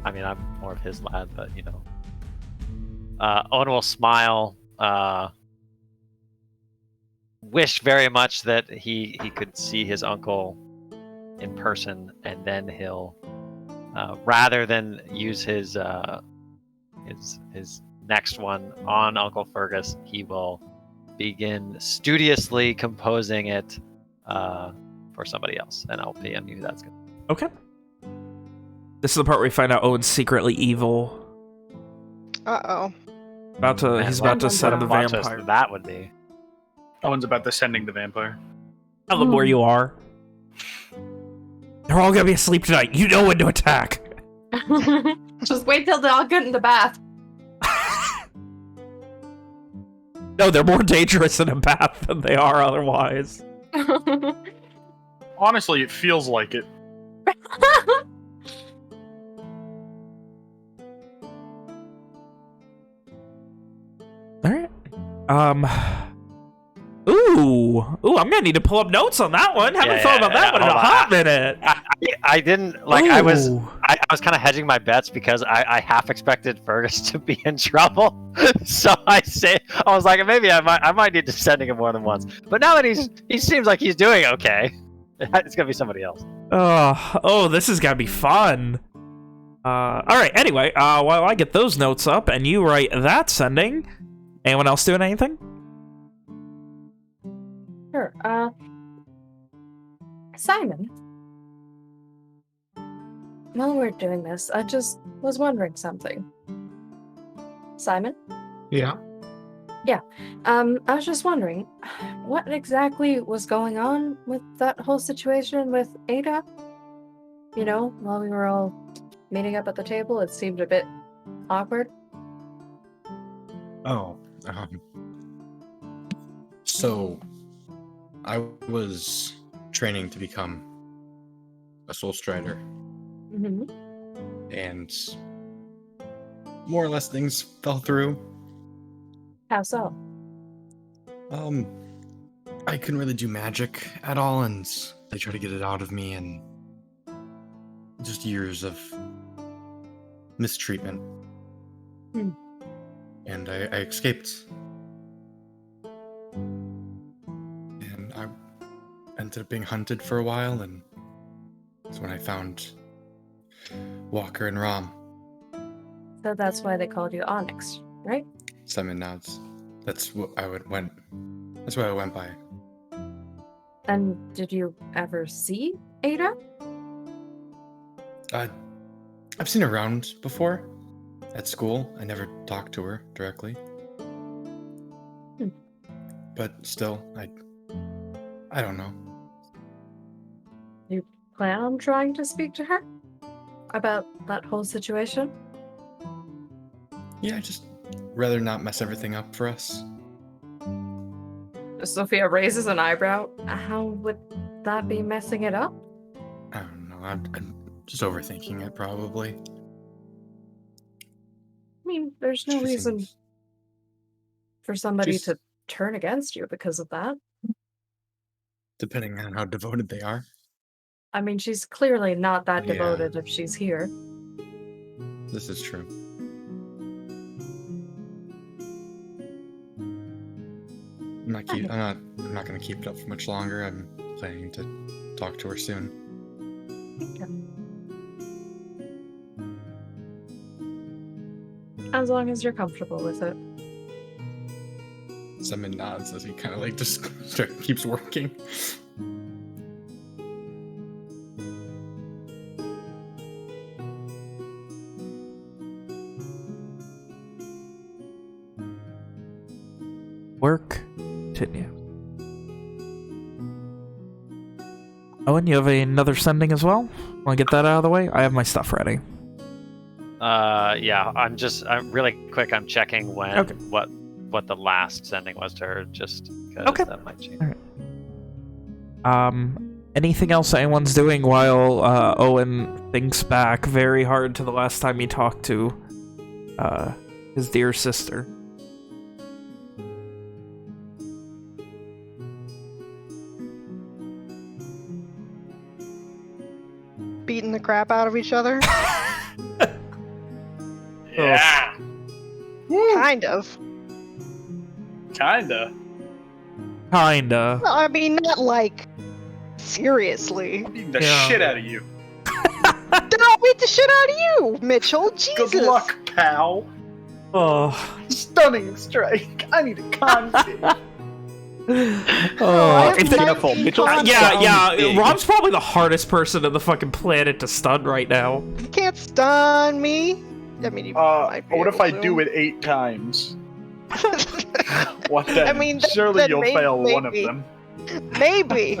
I mean, I'm more of his lad, but, you know. Owen will smile, wish very much that he could see his uncle in person, and then he'll, rather than use his next one on Uncle Fergus, he will begin studiously composing it for somebody else, and I'll PM you who that's good. Okay. This is the part where we find out Owen's secretly evil. Uh-oh. He's about to send the Watch vampire. us, that would be. Owen's about to sending the vampire. Tell them where you are. They're all gonna be asleep tonight. You know when to attack. Just wait till they all get in the bath. No, they're more dangerous in a bath than they are otherwise. Honestly, it feels like it. Alright. Ooh, I'm gonna need to pull up notes on that one. Haven't thought about that one in a hot minute. I didn't like. I was Ooh. kind of hedging my bets because I half expected Fergus to be in trouble. So I was like, maybe I might need to sending him more than once. But now that he seems like he's doing okay, it's gonna be somebody else. Oh, this is gonna be fun. All right. Anyway, while I get those notes up and you write that sending, anyone else doing anything? Sure. Simon. While we're doing this, I just was wondering something. Simon? Yeah. I was just wondering, what exactly was going on with that whole situation with Ada? You know, while we were all meeting up at the table, it seemed a bit awkward. Oh. So, I was training to become a soul strider, Mm-hmm. and more or less things fell through. How so? I couldn't really do magic at all, and they tried to get it out of me, and just years of mistreatment. Hmm. And I escaped. And I ended up being hunted for a while, and that's when I found Walker and Rom. So that's why they called you Onyx, right? Simon nods. That's what That's what I went by. And did you ever see Ada? I've seen her around before at school. I never talked to her directly. But still, I don't know. You plan on trying to speak to her about that whole situation? Yeah, I just rather not mess everything up for us. Sophia raises an eyebrow. How would that be messing it up? I don't know. I'm just overthinking it, probably. I mean, there's no She reason seems- for somebody she's- to turn against you because of that. Depending on how devoted they are. I mean, she's clearly not that Yeah. devoted if she's here. This is true. I'm not gonna keep it up for much longer. I'm planning to talk to her soon. As long as you're comfortable with it. Simon nods as he kind of like just keeps working. Work continues. Owen, you have another sending as well? Want to get that out of the way? I have my stuff ready. Yeah, I'm really quick. I'm checking when Okay. what the last sending was to her, just because Okay. that might change. Alright. Anything else anyone's doing while Owen thinks back very hard to the last time he talked to his dear sister? Beating the crap out of each other? Yeah, Kind of. kinda. Kinda. Well, I mean, not like seriously. I'm beating the Yeah. shit out of you. Then I'll beat the shit out of you, Mitchell. Jesus. Good luck, pal. Oh. Stunning strike. I need a con. Oh, I if they- might careful, be Mitchell. on yeah, big. Rob's probably the hardest person on the fucking planet to stun right now. You can't stun me. I mean, you might be What if able I to. do it 8 times? What then? I mean, surely then you'll fail one of maybe. them. Maybe.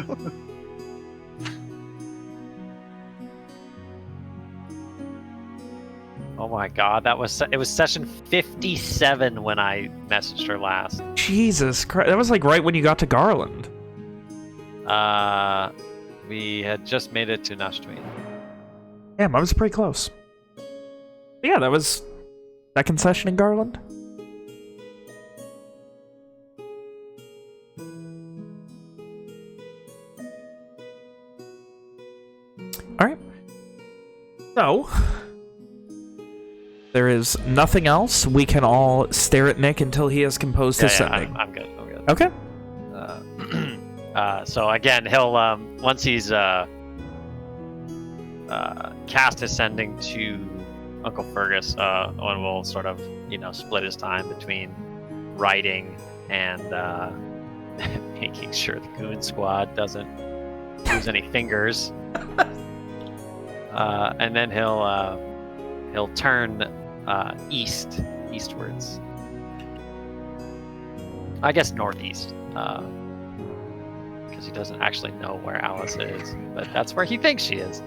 Oh my god, it was session 57 when I messaged her last. Jesus Christ. That was like right when you got to Garland. We had just made it to Nashtween. Damn, I was pretty close. But yeah, that was second session in Garland. Alright. So, there is nothing else. We can all stare at Nick until he has composed his sending. I'm good. I'm good. Okay. So again, he'll once he's cast his sending to Uncle Fergus, Owen will sort of split his time between writing and making sure the Goon Squad doesn't lose any fingers. And then he'll turn eastwards. I guess northeast, because he doesn't actually know where Alice is, but that's where he thinks she is.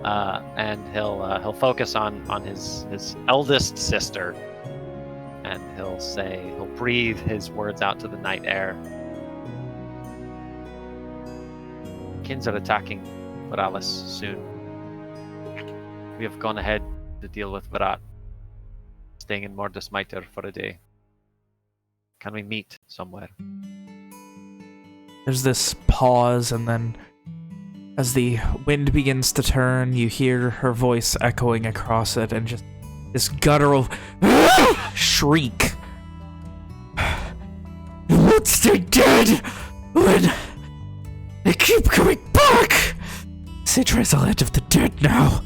And he'll focus on his eldest sister, and he'll breathe his words out to the night air. Kins are attacking Varalis soon. We have gone ahead to deal with Varat, staying in Mordus Mitre for a day. Can we meet somewhere? There's this pause, and then as the wind begins to turn, you hear her voice echoing across it, and just this guttural shriek. Won't stay dead when they keep coming back. Citra's the land of the dead now,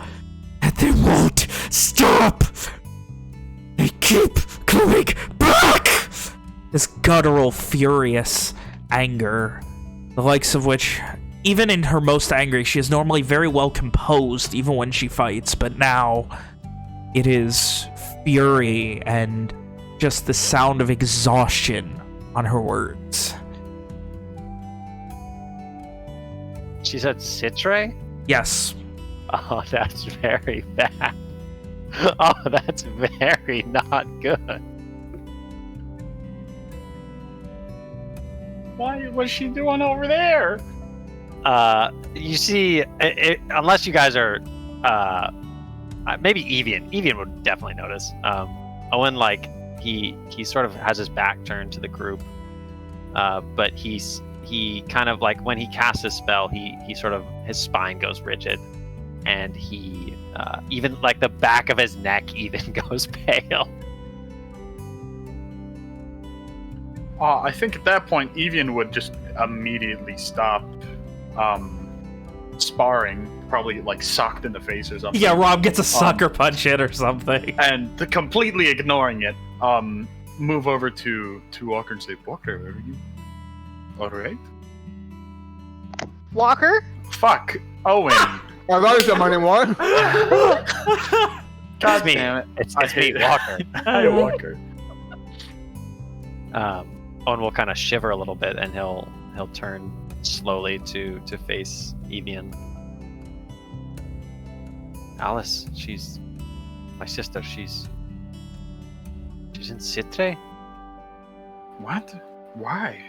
and they won't stop. They keep coming back. This guttural, furious anger, the likes of which, even in her most angry, she is normally very well composed, even when she fights, but now it is fury and just the sound of exhaustion on her words. She said Citre? Yes. Oh, that's very bad. Oh, that's very not good. What was she doing over there? You see, unless you guys are, maybe Evian would definitely notice. Owen, he sort of has his back turned to the group, but he kind of when he casts his spell, he sort of, his spine goes rigid, and he even the back of his neck even goes pale. I think at that point, Evian would just immediately stop sparring, probably socked in the face or something. Yeah, Rob gets a sucker punch in or something. And completely ignoring it, move over to Walker and say, Walker, are you alright? Walker? Fuck, Owen. I thought you said my name, what? God damn it. It's me, Walker. Hi, Walker. Owen will kind of shiver a little bit, and he'll turn slowly to face Evian. Alice, she's my sister. She's in Citre. What? Why?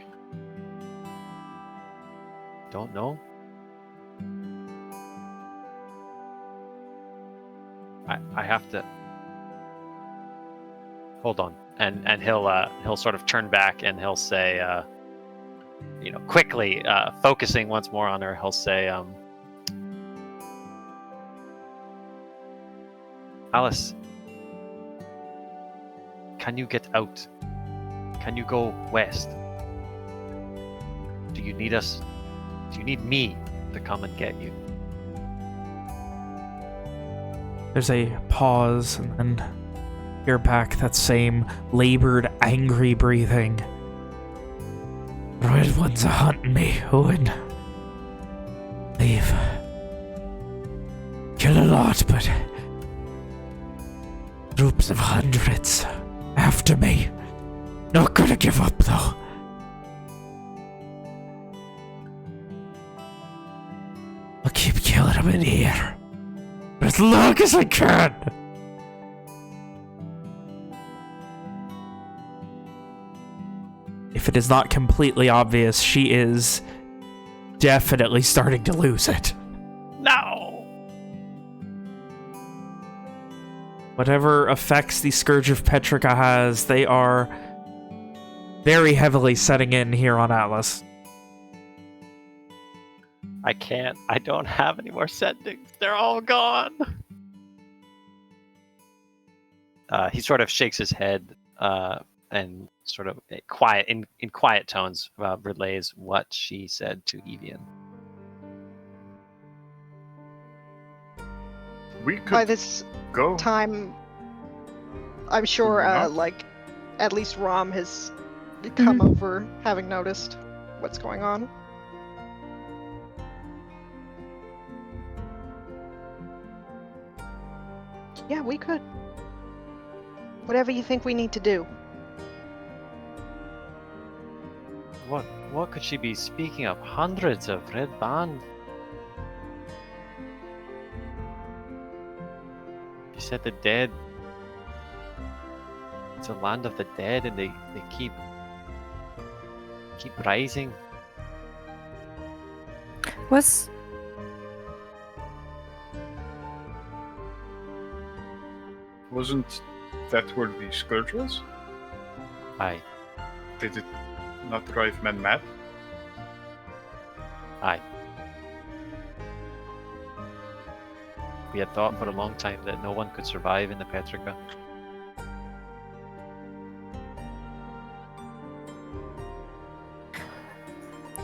Don't know. I have to hold on, and he'll sort of turn back, and he'll say, quickly, focusing once more on her, he'll say, Alice, can you get out? Can you go west? Do you need us? Do you need me to come and get you? There's a pause, and then you're back that same labored, angry breathing. Red ones are hunting me, Owen. Leave. Kill a lot, but groups of hundreds after me. Not gonna give up, though. I'll keep killing them in here. For as long as I can. if it is not completely obvious, she is definitely starting to lose it. No! Whatever effects the Scourge of Petrica has, they are very heavily setting in here on Atlas. I can't. I don't have any more sendings. They're all gone. He sort of shakes his head and sort of in quiet tones relays what she said to Evian. We By could this go. time, I'm sure, Not- like, at least Rom has come over, having noticed what's going on. Yeah, we could. Whatever you think we need to do. What could she be speaking of? Hundreds of red band. She said the dead. It's a land of the dead, and they keep rising. Was Wasn't that where the scourge was? Aye, Did it not drive men mad? aye. We had thought for a long time that no one could survive in the Petrica.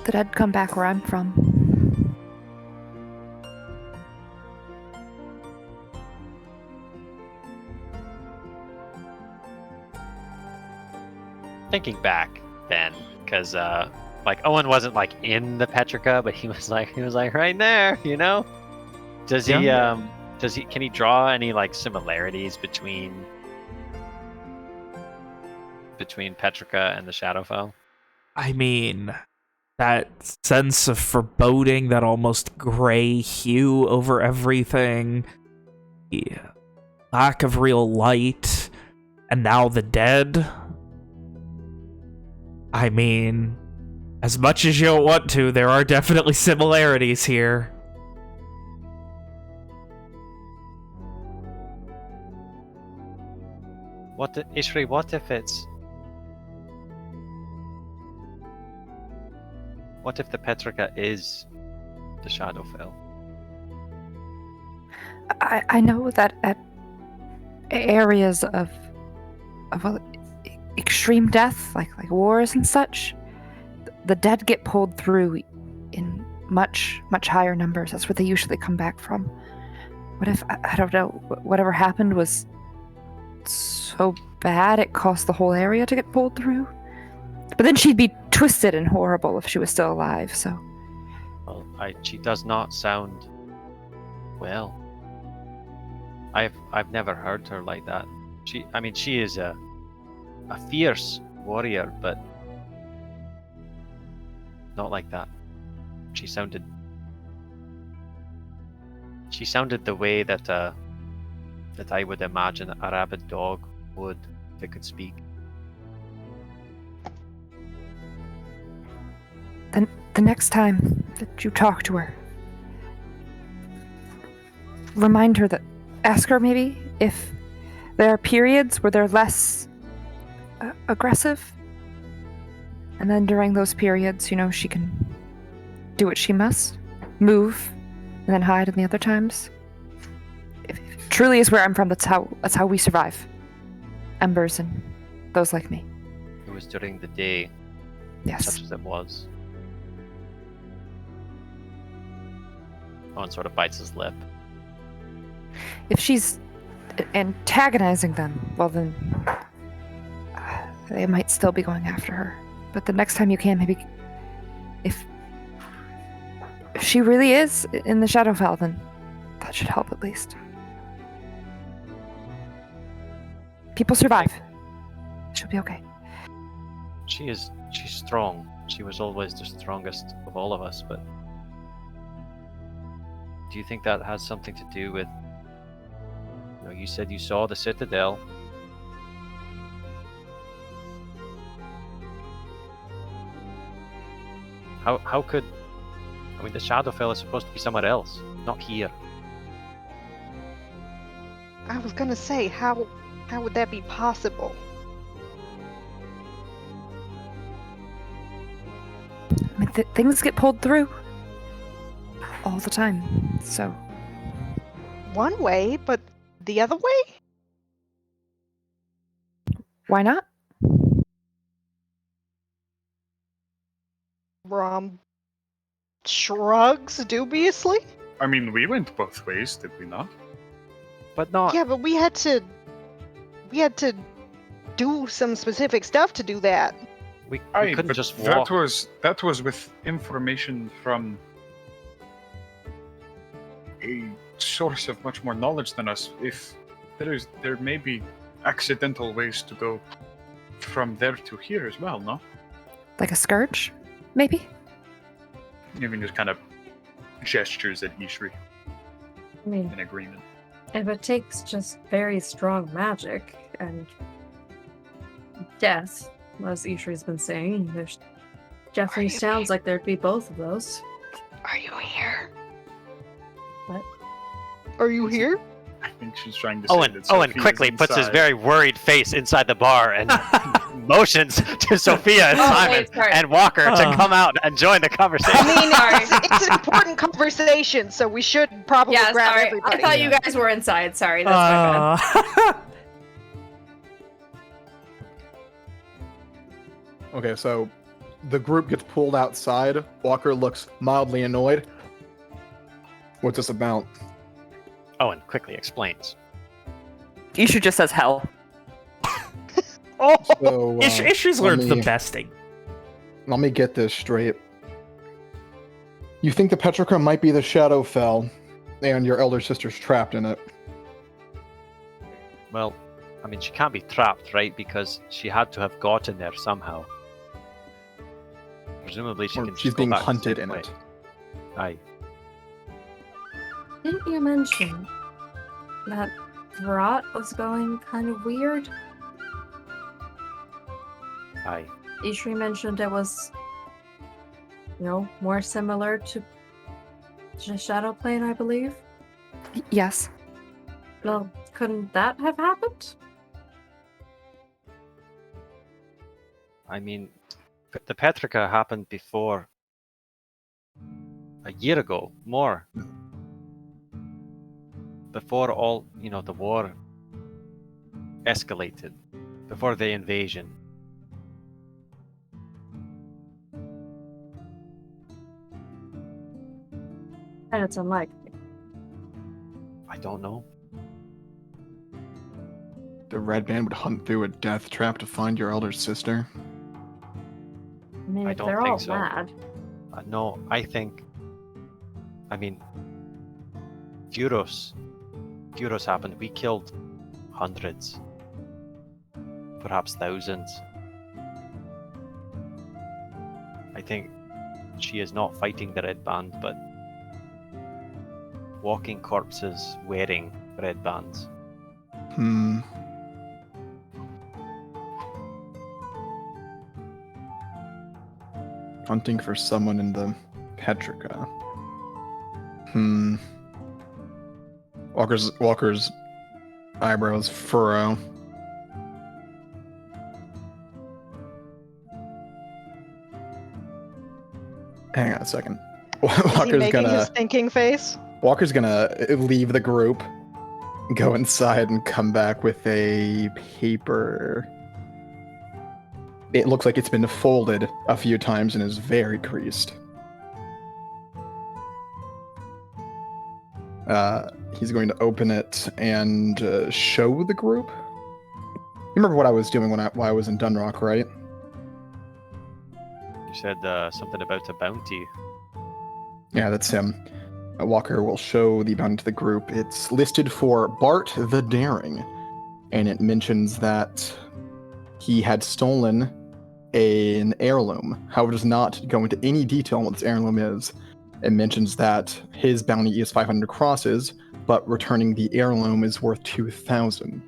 the dead come back where I'm from? Thinking back then, because like Owen wasn't like in the Petrica, but he was like right there, you know. Does he can he draw any like similarities between Petrica and the Shadowfell? I mean, that sense of foreboding, that almost gray hue over everything, the lack of real light, and now the dead. I mean, as much as you don't want to, there are definitely similarities here. Ishri, what if the Petrica is the Shadowfell? I know that at areas of extreme death, like wars and such, the dead get pulled through in much higher numbers. That's where they usually come back from. What if, I don't know, whatever happened was so bad it cost the whole area to get pulled through? But then she'd be twisted and horrible if she was still alive, so... Well, she does not sound well. I've never heard her like that. She is a fierce warrior, but not like that. She sounded the way that I would imagine a rabid dog would if it could speak. Then the next time that you talk to her, remind her that, ask her maybe if there are periods where they're less aggressive, and then during those periods, she can do what she must, move, and then hide in the other times. If it truly is where I'm from, that's how we survive. Embers and those like me. It was during the day, Yes. such as it was. Owen sort of bites his lip. If she's antagonizing them, well then they might still be going after her. But the next time you can, maybe if she really is in the Shadowfell, then that should help at least. People survive. She'll be okay. She's strong. She was always the strongest of all of us, but do you think that has something to do with, you said you saw the Citadel. How could... I mean, the Shadowfell is supposed to be somewhere else, not here. I was gonna say, how would that be possible? I mean, things get pulled through all the time, so... One way, but the other way? Why not? Rom shrugs dubiously. I mean, we went both ways, did we not? But not... Yeah, but we had to do some specific stuff to do that. We Aye, couldn't but just walk. that was with information from a source of much more knowledge than us. If there may be accidental ways to go from there to here as well, no? Like a scourge, maybe? Even just kind of gestures at Ishri I mean, in agreement. if it takes just very strong magic and death, as Ishri's been saying, there's definitely you sounds like there'd be both of those. Are you here? What? Are you here? I think she's trying to say Owen that Sophia's quickly puts his inside. very worried face inside the bar and motions to Sophia and Simon wait, sorry. and Walker to Oh. come out and join the conversation. I mean, Sorry. it's an important conversation, so we should probably Yeah, grab sorry. everybody. I thought you guys were inside. Sorry, that's my bad. Okay, so the group gets pulled outside. Walker looks mildly annoyed. What's this about? Owen quickly explains. Ishu just says hell. So, Issues let learns the me- besting. Let me get this straight. You think the Petrica might be the Shadowfell, and your elder sister's trapped in it. Well, I mean, she can't be trapped, right? Because she had to have gotten there somehow. Presumably, she Or can. she's just go being back the hunted same in way. it. Aye. Didn't you mention that Vrot was going kind of weird? Aye. Ishri mentioned it was, more similar to Shadow Plane, I believe. Yes. Well, couldn't that have happened? I mean, the Petrica happened before a year ago, more. Before all, the war escalated, before the invasion. And it's unlikely. I don't know. The Red Band would hunt through a death trap to find your elder sister. I mean, I if don't they're think all so. mad. No, I mean, Furos happened. We killed hundreds, perhaps thousands. I think she is not fighting the Red Band, but walking corpses wearing red bands. Hunting for someone in the Petrica. Walker's eyebrows furrow. Hang on a second. Is he Walker's making gonna his thinking face? Walker's gonna leave the group, go inside, and come back with a paper. It looks like it's been folded a few times and is very creased. He's going to open it and show the group. You remember what I was doing while I was in Dunrock, right? You said something about a bounty. Yeah, that's him. Walker will show the bounty to the group. It's listed for Bart the Daring, and it mentions that he had stolen an heirloom. However, does not go into any detail on what this heirloom is. It mentions that his bounty is 500 crosses, but returning the heirloom is worth 2,000.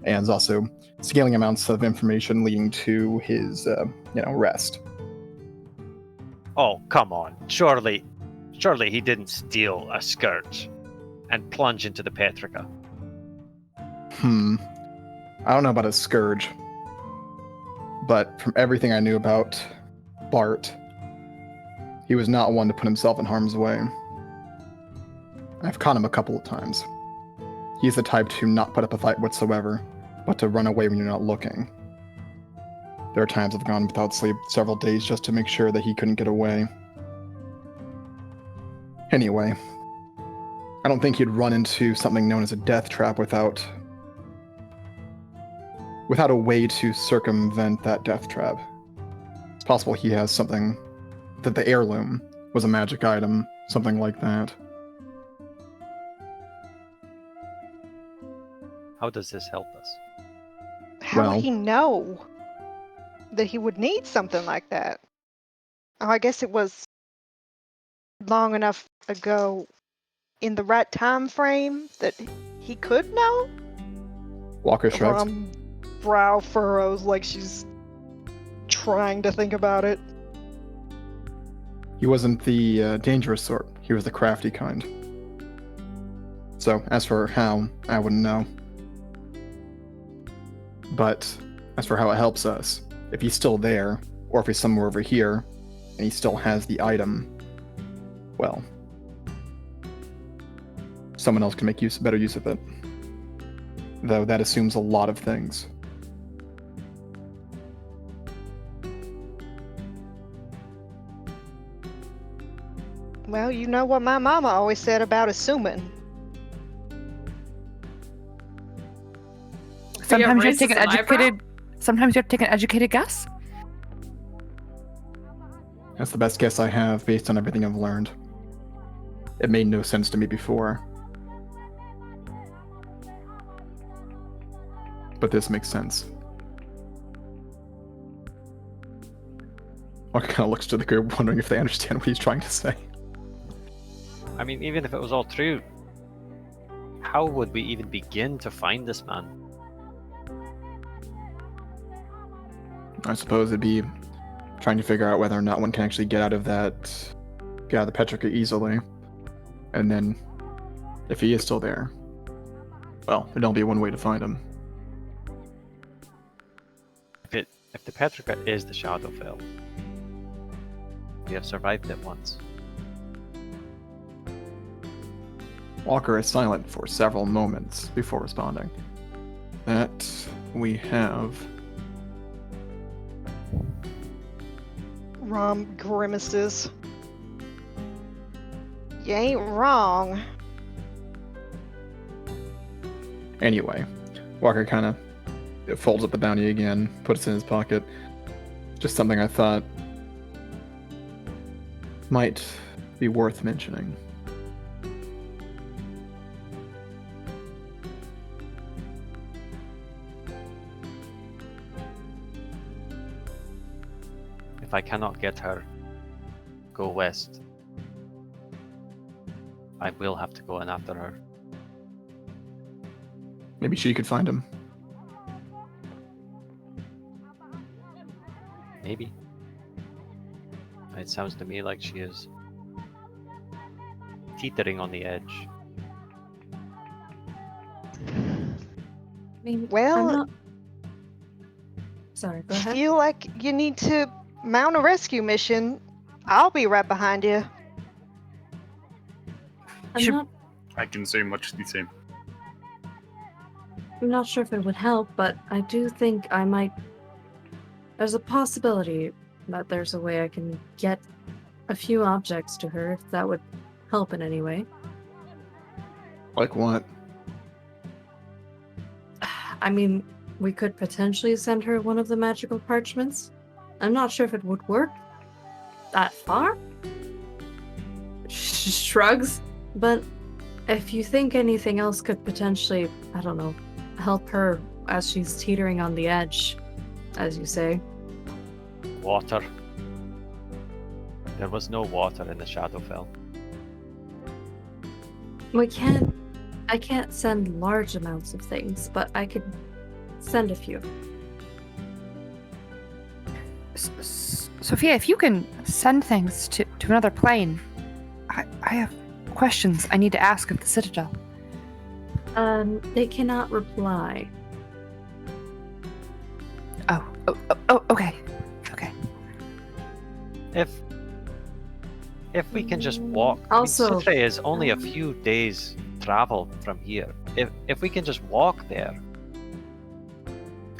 And is also scaling amounts of information leading to his, rest. Oh, come on. Surely he didn't steal a skirt and plunge into the Petrica. I don't know about a scourge, but from everything I knew about Bart, he was not one to put himself in harm's way. I've caught him a couple of times. He's the type to not put up a fight whatsoever, but to run away when you're not looking. There are times I've gone without sleep several days just to make sure that he couldn't get away. Anyway, I don't think he'd run into something known as a death trap without a way to circumvent that death trap. It's possible he has something, that the heirloom was a magic item, something like that. How does this help us? How Well- would he know that he would need something like that? Oh, I guess it was long enough ago in the right time frame that he could know? Walker shrugs. Brow furrows like she's trying to think about it. He wasn't the dangerous sort. He was the crafty kind. So, as for how, I wouldn't know. But, as for how it helps us, if he's still there, or if he's somewhere over here, and he still has the item, well, someone else can make better use of it. Though that assumes a lot of things. Well, you know what my mama always said about assuming. Sometimes you have to take an raises an eyebrow? educated. Sometimes you have to take an educated guess. That's the best guess I have based on everything I've learned. It made no sense to me before. But this makes sense. Walker kind of looks to the group, wondering if they understand what he's trying to say. I mean, even if it was all true, how would we even begin to find this man? I suppose it'd be trying to figure out whether or not one can actually get out of the Petrica easily. And then, if he is still there, well, there'd only be one way to find him. If the Petrica is the Shadowfell, we have survived it once. Walker is silent for several moments before responding. That we have. Rom grimaces. You ain't wrong. Anyway, Walker kind of folds up the bounty again, puts it in his pocket. Just something I thought might be worth mentioning. If I cannot get her, go west. I will have to go in after her. Maybe she could find him. Maybe. It sounds to me like she is teetering on the edge. I mean, Well, I'm not... Sorry, go ahead. Feel like you need to mount a rescue mission. I'll be right behind you. I'm I can say much the same. not sure if it would help, but I do think I might... There's a possibility that there's a way I can get a few objects to her, if that would help in any way. Like what? I mean, we could potentially send her one of the magical parchments. I'm not sure if it would work that far. Shrugs. But if you think anything else could potentially, I don't know, help her as she's teetering on the edge, as you say. Water. There was no water in the Shadowfell. I can't send large amounts of things, but I could send a few. So Sophia, if you can send things to another plane, I have questions I need to ask of the Citadel. They cannot reply. Oh, okay. Okay. If we can just walk. Also- Citray is only a few days travel from here. If we can just walk there.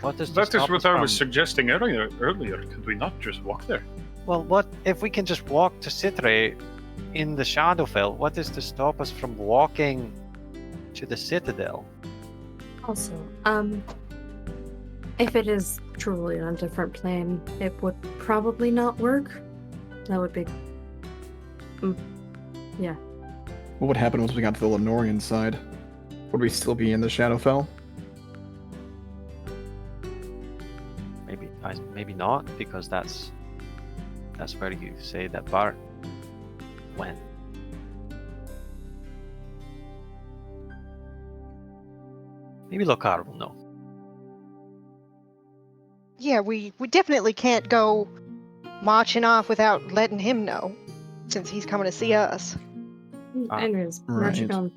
What is That is what I was suggesting earlier. Could we not just walk there? Well, what if we can just walk to Citray in the Shadowfell? What is to stop us from walking to the Citadel? Also, if it is truly on a different plane, it would probably not work. That would be... yeah. What would happen once we got to the Lenorian side? Would we still be in the Shadowfell? Maybe not, because that's where you say that Bart went. Maybe Lohkar will know. Yeah, we definitely can't go marching off without letting him know, since he's coming to see us. Anyways, right. marching on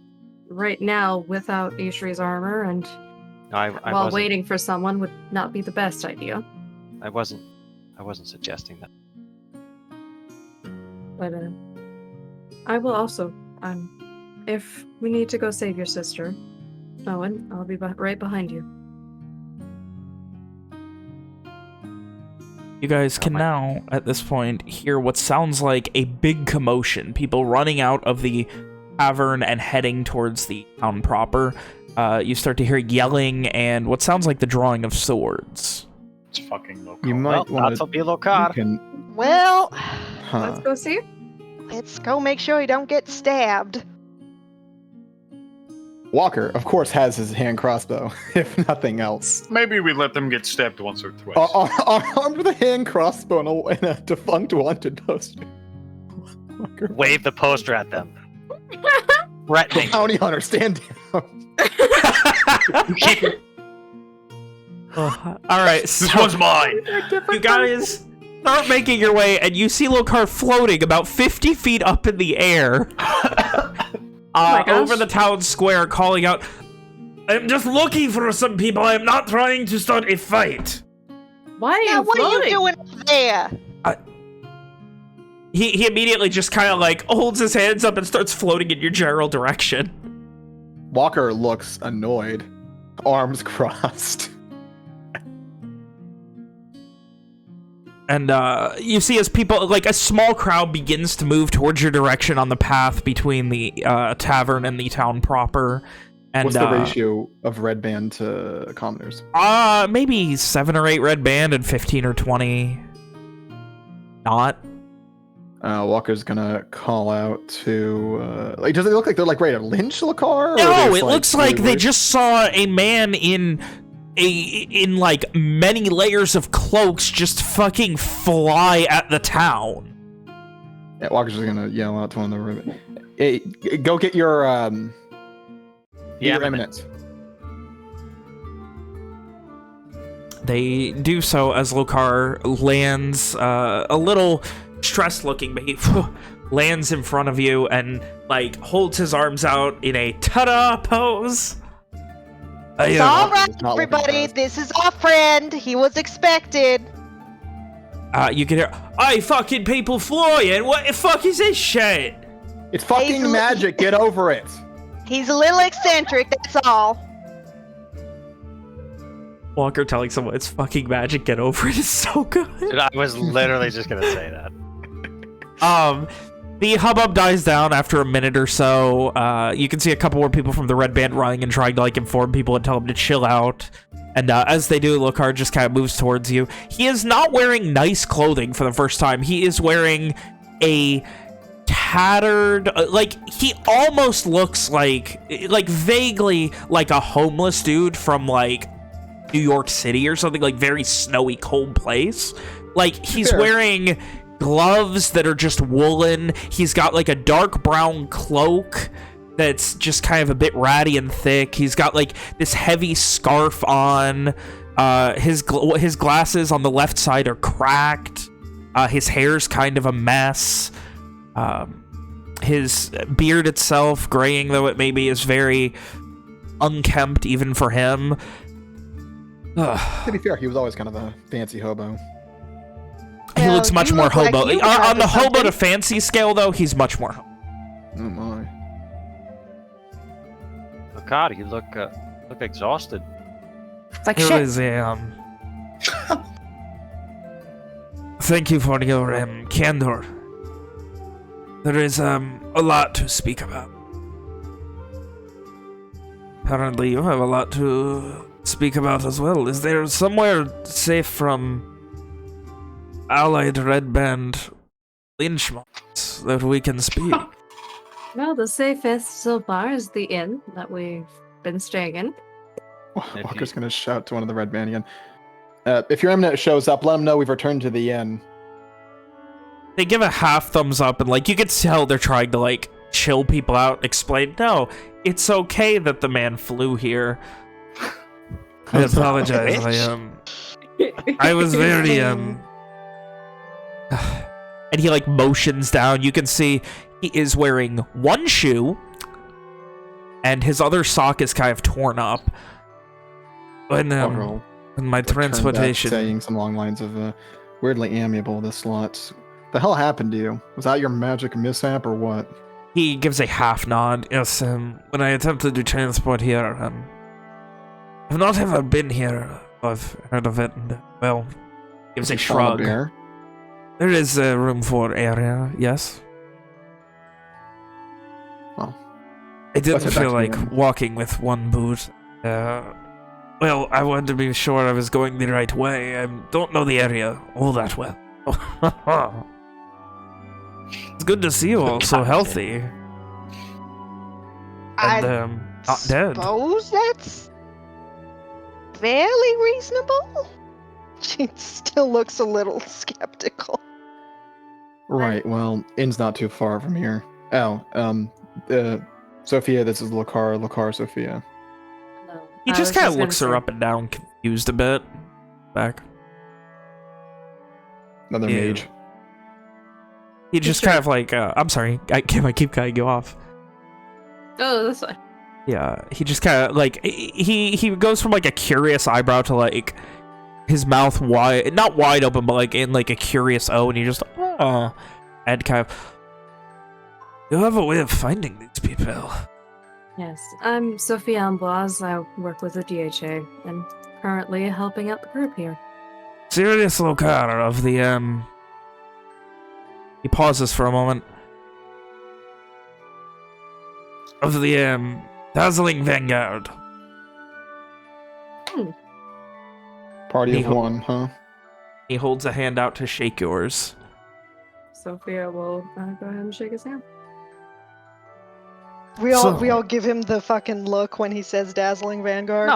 right now without Ishri's armor and I while wasn't, waiting for someone would not be the best idea. I wasn't suggesting that. But I will also, if we need to go save your sister, Owen, I'll be right behind you. You guys can now, at this point, hear what sounds like a big commotion. People running out of the tavern and heading towards the town proper. You start to hear yelling and what sounds like the drawing of swords. It's fucking local. You might Well, want that'll to... be Lohkar. Well, Let's go see. let's go make sure he don't get stabbed. Walker, of course, has his hand crossbow, if nothing else. Maybe we let them get stabbed once or twice. Armed with a hand crossbow and a defunct wanted poster. Walker. Wave the poster at them. Threatening. Bounty hunter, stand down. All right, This one's mine. you guys start making your way, and you see Lohkar floating about 50 feet up in the air over the town square, calling out, "I'm just looking for some people. I am not trying to start a fight." Why are Now, you what are floating? you doing up there? He immediately just kind of like holds his hands up and starts floating in your general direction. Walker looks annoyed, arms crossed. And you see as people, like a small crowd begins to move towards your direction on the path between the tavern and the town proper. And, What's the ratio of red band to commoners? Maybe 7 or 8 red band and 15 or 20 not. Walker's gonna call out to... like, does it look like they're like ready to lynch Lohkar? or No, there's, it looks like they just saw a man in like many layers of cloaks just fucking fly at the town. Yeah, Walker's just gonna yell out to one of the ribbon. Hey, go get your your eminence. They do so as Lohkar lands a little stressed looking, but he lands in front of you and like holds his arms out in a ta-da pose. It's all right, He's not looking everybody. fast. This is our friend. He was expected. You can hear, "I fucking people flying. What the fuck is this shit?" It's fucking He's- magic. Get over it. He's a little eccentric, that's all. Walker telling someone it's fucking magic, get over it is so good. Dude, I was literally just gonna say that. The hubbub dies down after a minute or so. You can see a couple more people from the red band running and trying to like inform people and tell them to chill out. And as they do, Lohkar just kind of moves towards you. He is not wearing nice clothing for the first time. He is wearing a tattered, like he almost looks like vaguely like a homeless dude from like New York City or something, like very snowy, cold place. Like he's Fair. wearing gloves that are just woolen. He's got like a dark brown cloak that's just kind of a bit ratty and thick. He's got like this heavy scarf on. His glasses on the left side are cracked. His hair's kind of a mess. His beard itself, graying though it may be, is very unkempt even for him. To be fair, he was always kind of a fancy hobo. He Well, looks much you more look like hobo. you On the have hobo to something. fancy scale, though, he's much more hobo. Oh my. God, you look exhausted. It's like Here shit. is a, Thank you for your candor. There is a lot to speak about. Apparently, you have a lot to speak about as well. Is there somewhere safe from allied red band lynchmobs that we can speak? No, the safest so far is the inn that we've been staying in. If Walker's you- gonna shout to one of the red band again. If your Eminent shows up, let him know we've returned to the inn. They give a half thumbs up, and like you could tell they're trying to like chill people out, explain, no, it's okay that the man flew here. I apologize. I was very and he like motions down. You can see he is wearing one shoe and his other sock is kind of torn up. When Walker will in my return back transportation, saying some long lines of weirdly amiable this lot. The hell happened to you? Was that your magic mishap or what? he gives a half nod. Yes, when I attempted to transport here, I've not ever been here. I've heard of it, and, well, gives a You found shrug. air? There is room for area, yes. Well, I didn't let's head back feel to the like inn. walking with one boot. Well, I wanted to be sure I was going the right way. I don't know the area all that well. It's good to see you all so healthy. And, I not dead. suppose that's fairly reasonable. She still looks a little skeptical. Right, well, inn's not too far from here. Oh, Sophia, this is Lohkar, Sophia. He I just was kind of gonna looks her say- up and down, confused a bit. Back. Another Ew. mage. He just Sure. kind of like, I'm sorry, I keep cutting you off. Oh, that's fine. Yeah, he just kind of like he goes from like a curious eyebrow to like his mouth wide, not wide open, but like in like a curious O, and he just and kind of. You have a way of finding these people. Yes, I'm Sophia Amboise. I work with the DHA and currently helping out the group here. Serious Lohkar of the He pauses for a moment. Of the Dazzling Vanguard. Party of Neho. one, huh? He holds a hand out to shake yours. Sophia will go ahead and shake his hand. We all So- give him the fucking look when he says Dazzling Vanguard.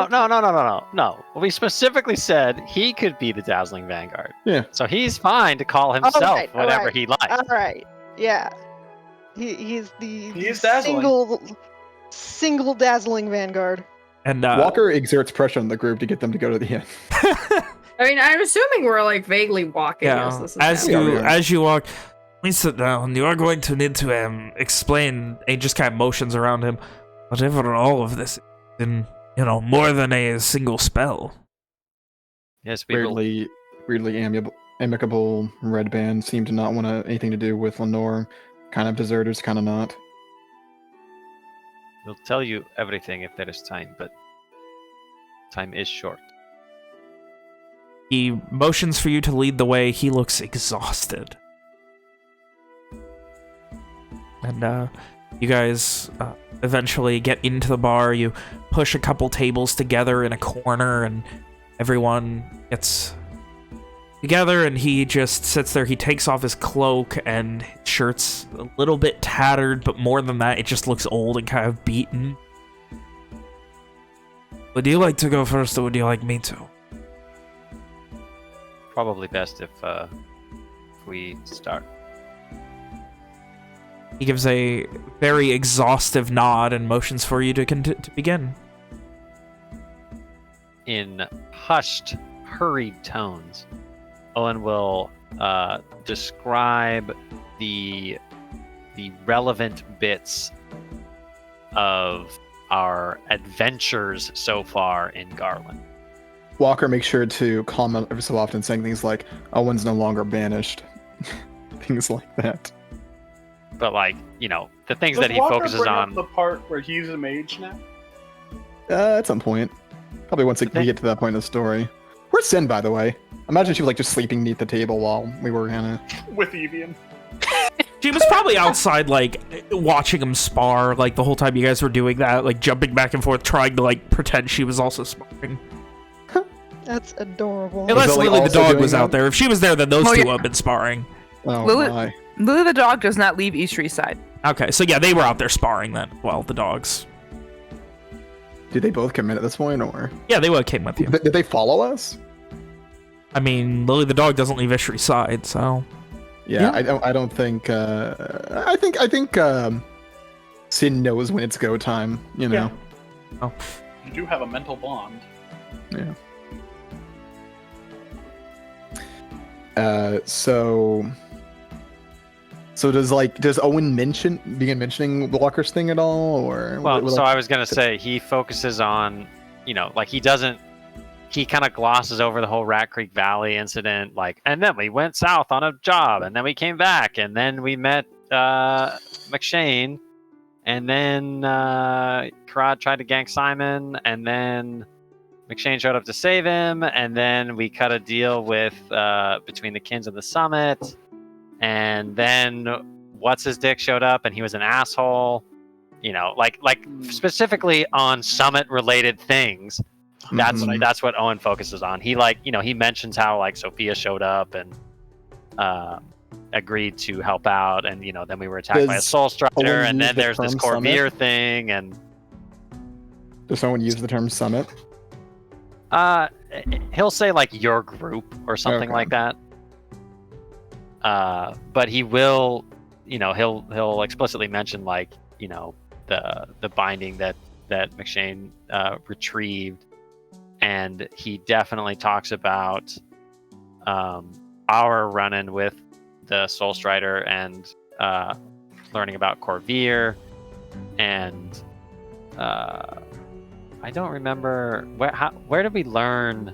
No. We specifically said he could be the Dazzling Vanguard. Yeah. So he's fine to call himself Alright, whatever alright. he likes. All right. Yeah. He's the He is dazzling. single Dazzling Vanguard. And Walker exerts pressure on the group to get them to go to the inn. I mean, I'm assuming we're like vaguely walking as yeah, this is as happening. Yeah. as you walk, please sit down. You are going to need to explain. He just kind of motions around him. Whatever all of this is, in more than a single spell. Yes, we will. Weirdly amicable red band seem to not want anything to do with Lenore. Kind of deserters, kind of not. We'll tell you everything if there is time, but time is short. He motions for you to lead the way. He looks exhausted. And you guys eventually get into the bar. You push a couple tables together in a corner, and everyone gets together, and he just sits there. He takes off his cloak, and his shirt's a little bit tattered, but more than that, it just looks old and kind of beaten. Would you like to go first, or would you like me to? Probably best if we start. He gives a very exhaustive nod and motions for you to begin. In hushed, hurried tones, Owen will describe the relevant bits of our adventures so far in Garland. Walker makes sure to comment every so often, saying things like, Owen's no longer banished. Things like that. But like, you know, the things Does that he Walker focuses bring up on. the part where he's a mage now? At some point. Probably once we get to that point in the story. Where's Sin, by the way? Imagine she was like just sleeping beneath the table while we were gonna... With Evian. She was probably outside, like, watching him spar, like, the whole time you guys were doing that, like, jumping back and forth, trying to, like, pretend she was also sparring. That's adorable. Unless Zoe Lily the also dog doing was out that? there. If she was there, then those Oh, two yeah. have been sparring. Oh Lily- my. Lily the dog does not leave Eastry's side. Okay, so yeah, they were out there sparring then. Well, the dogs. Did they both come in at this point, or...? Yeah, they would have came with you. Did they follow us? I mean, Lily the dog doesn't leave Ishri's side, so... Yeah, Yeah. I don't think, I think, Sin knows when it's go time, you know? Oh. You do have a mental bond. Yeah. So does Owen begin mentioning the Walker's thing at all, or? Well, so I was gonna say he focuses on, you know, like he kind of glosses over the whole Rat Creek Valley incident, like, and then we went south on a job, and then we came back, and then we met McShane, and then Karad tried to gank Simon, and then McShane showed up to save him, and then we cut a deal with between the Kins and the Summit, and then what's his dick showed up, and he was an asshole, you know, like specifically on Summit related things. That's what Owen focuses on. He he mentions how like Sophia showed up and agreed to help out, and then we were attacked by a Does Soul Strider, Owen and use then the there's this term Corvair Summit? thing, and Does someone use the term summit? he'll say like your group or something Okay. like that. But he will, he'll explicitly mention like the binding that McShane retrieved, and he definitely talks about our run-in with the Soul Strider and learning about Corvair, and I don't remember where did we learn.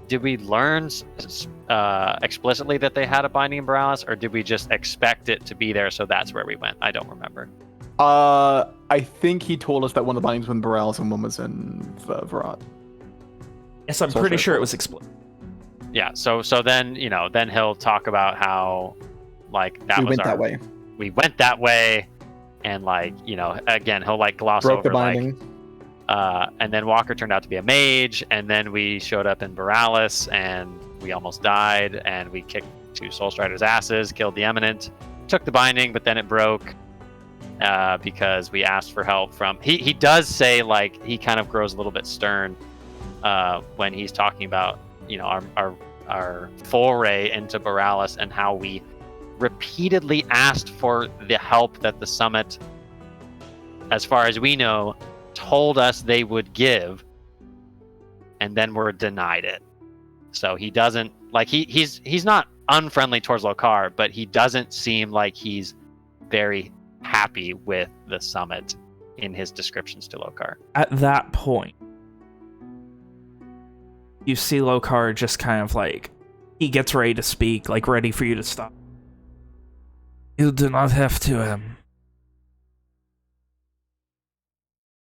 Did we learn explicitly that they had a binding in Borealis, or did we just expect it to be there, so that's where we went? I don't remember. I think he told us that one of the bindings was in Borealis and one was in Varat. Yes, I'm So pretty fair. sure it was explicit. Yeah, so then then he'll talk about how like that We was went that way. we went that way, and like again he'll like gloss Broke over the binding. and then Walker turned out to be a mage, and then we showed up in Borealis and we almost died, and we kicked two Soul Striders' asses, killed the Eminent, took the binding, but then it broke because we asked for help from. He does say like he kind of grows a little bit stern when he's talking about our foray into Borealis and how we repeatedly asked for the help that the Summit, as far as we know, told us they would give, and then we're denied it. So he doesn't like he's not unfriendly towards Lohkar, but he doesn't seem like he's very happy with the Summit in his descriptions to Lohkar. At that point, you see Lohkar just kind of like, he gets ready to speak, like ready for you to stop. You do not have to,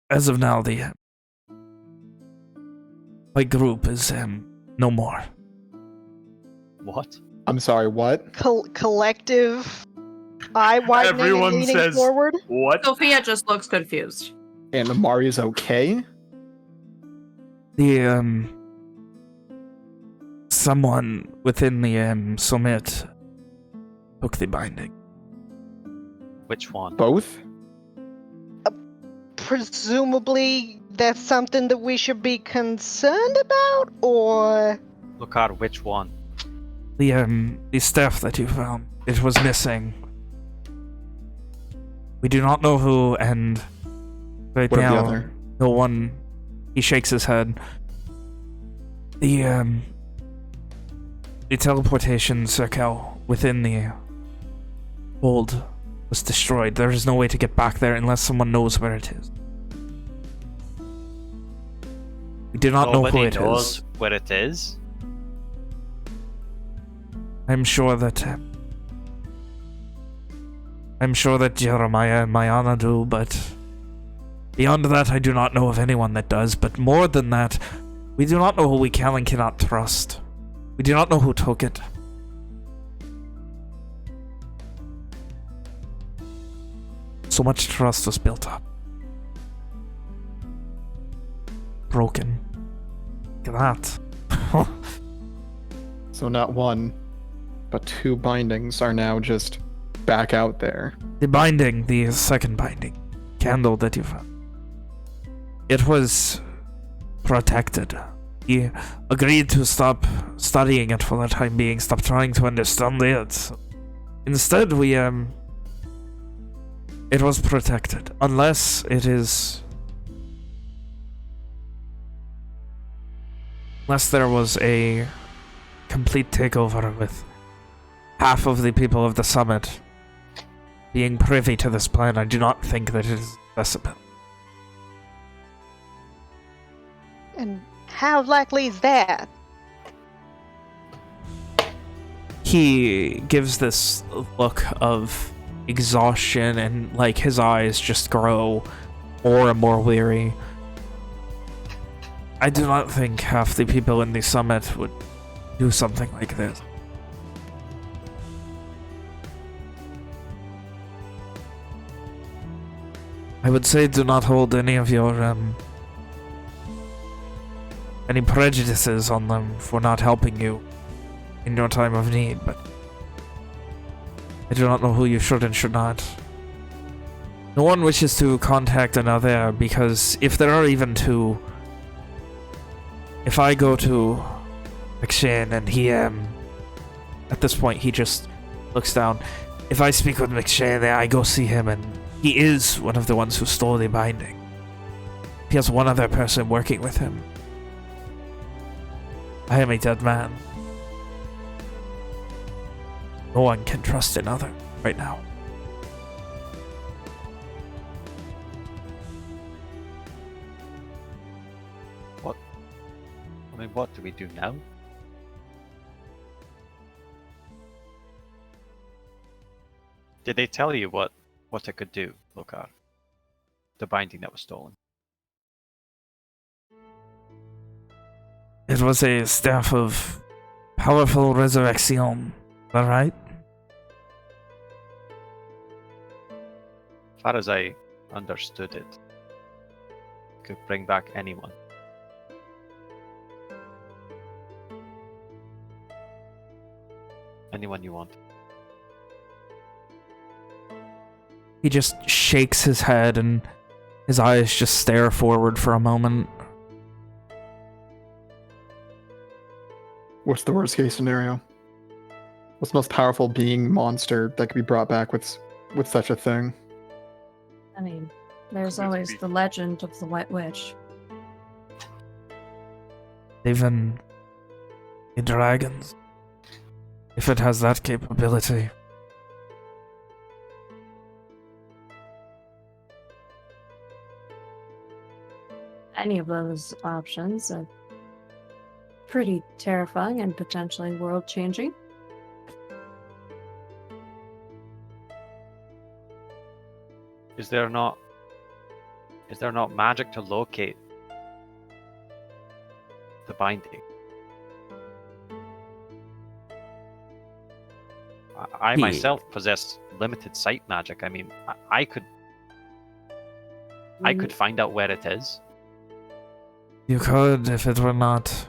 as of now, my group is, no more. What? I'm sorry, what? Collective eye widening Everyone and leaning says- forward. What? Sophia just looks confused. And Mari's okay? The, someone within the, summit took the binding. Which one? Both? Presumably, that's something that we should be concerned about, or Lohkar, which one? The staff that you found, it was missing. We do not know who, and right What of the now, other? no one. He shakes his head. The The teleportation circle within the hold was destroyed. There is no way to get back there unless someone knows where it is. We do not know who Nobody it knows is. where it is. I'm sure that Jeremiah and Mayana do, but beyond that, I do not know of anyone that does. But more than that, we do not know who we can and cannot trust. We do not know who took it. So much trust was built up. Broken. Look at that. So not one, but 2 bindings are now just back out there. The binding, the second binding, candle that you found. It was protected. He agreed to stop studying it for the time being, stop trying to understand it. Instead, it was protected. Unless it is... Unless there was a complete takeover with half of the people of the summit being privy to this plan, I do not think that it is accessible. And how likely is that? He gives this look of exhaustion and like his eyes just grow more and more weary. I do not think half the people in the summit would do something like this. I would say do not hold any of your any prejudices on them for not helping you in your time of need, but I do not know who you should and should not. No one wishes to contact another, because if there are even 2, if I go to McShane and he, at this point he just looks down. If I speak with McShane, I go see him, and he is one of the ones who stole the binding. He has one other person working with him. I am a dead man. No one can trust another right now. What? I mean, what do we do now? Did they tell you what it could do, Lohkar? The binding that was stolen. It was a staff of powerful resurrection, alright? As far as I understood it, could bring back anyone. Anyone you want. He just shakes his head and his eyes just stare forward for a moment. What's the worst case scenario? What's the most powerful being monster that could be brought back with such a thing? I mean, there's Could it always be- the legend of the White Witch. Even the dragons. If it has that capability. Any of those options are pretty terrifying and potentially world-changing. Is there not magic to locate the binding? I He- myself possess limited sight magic. I mean, I could find out where it is. You could if it were not.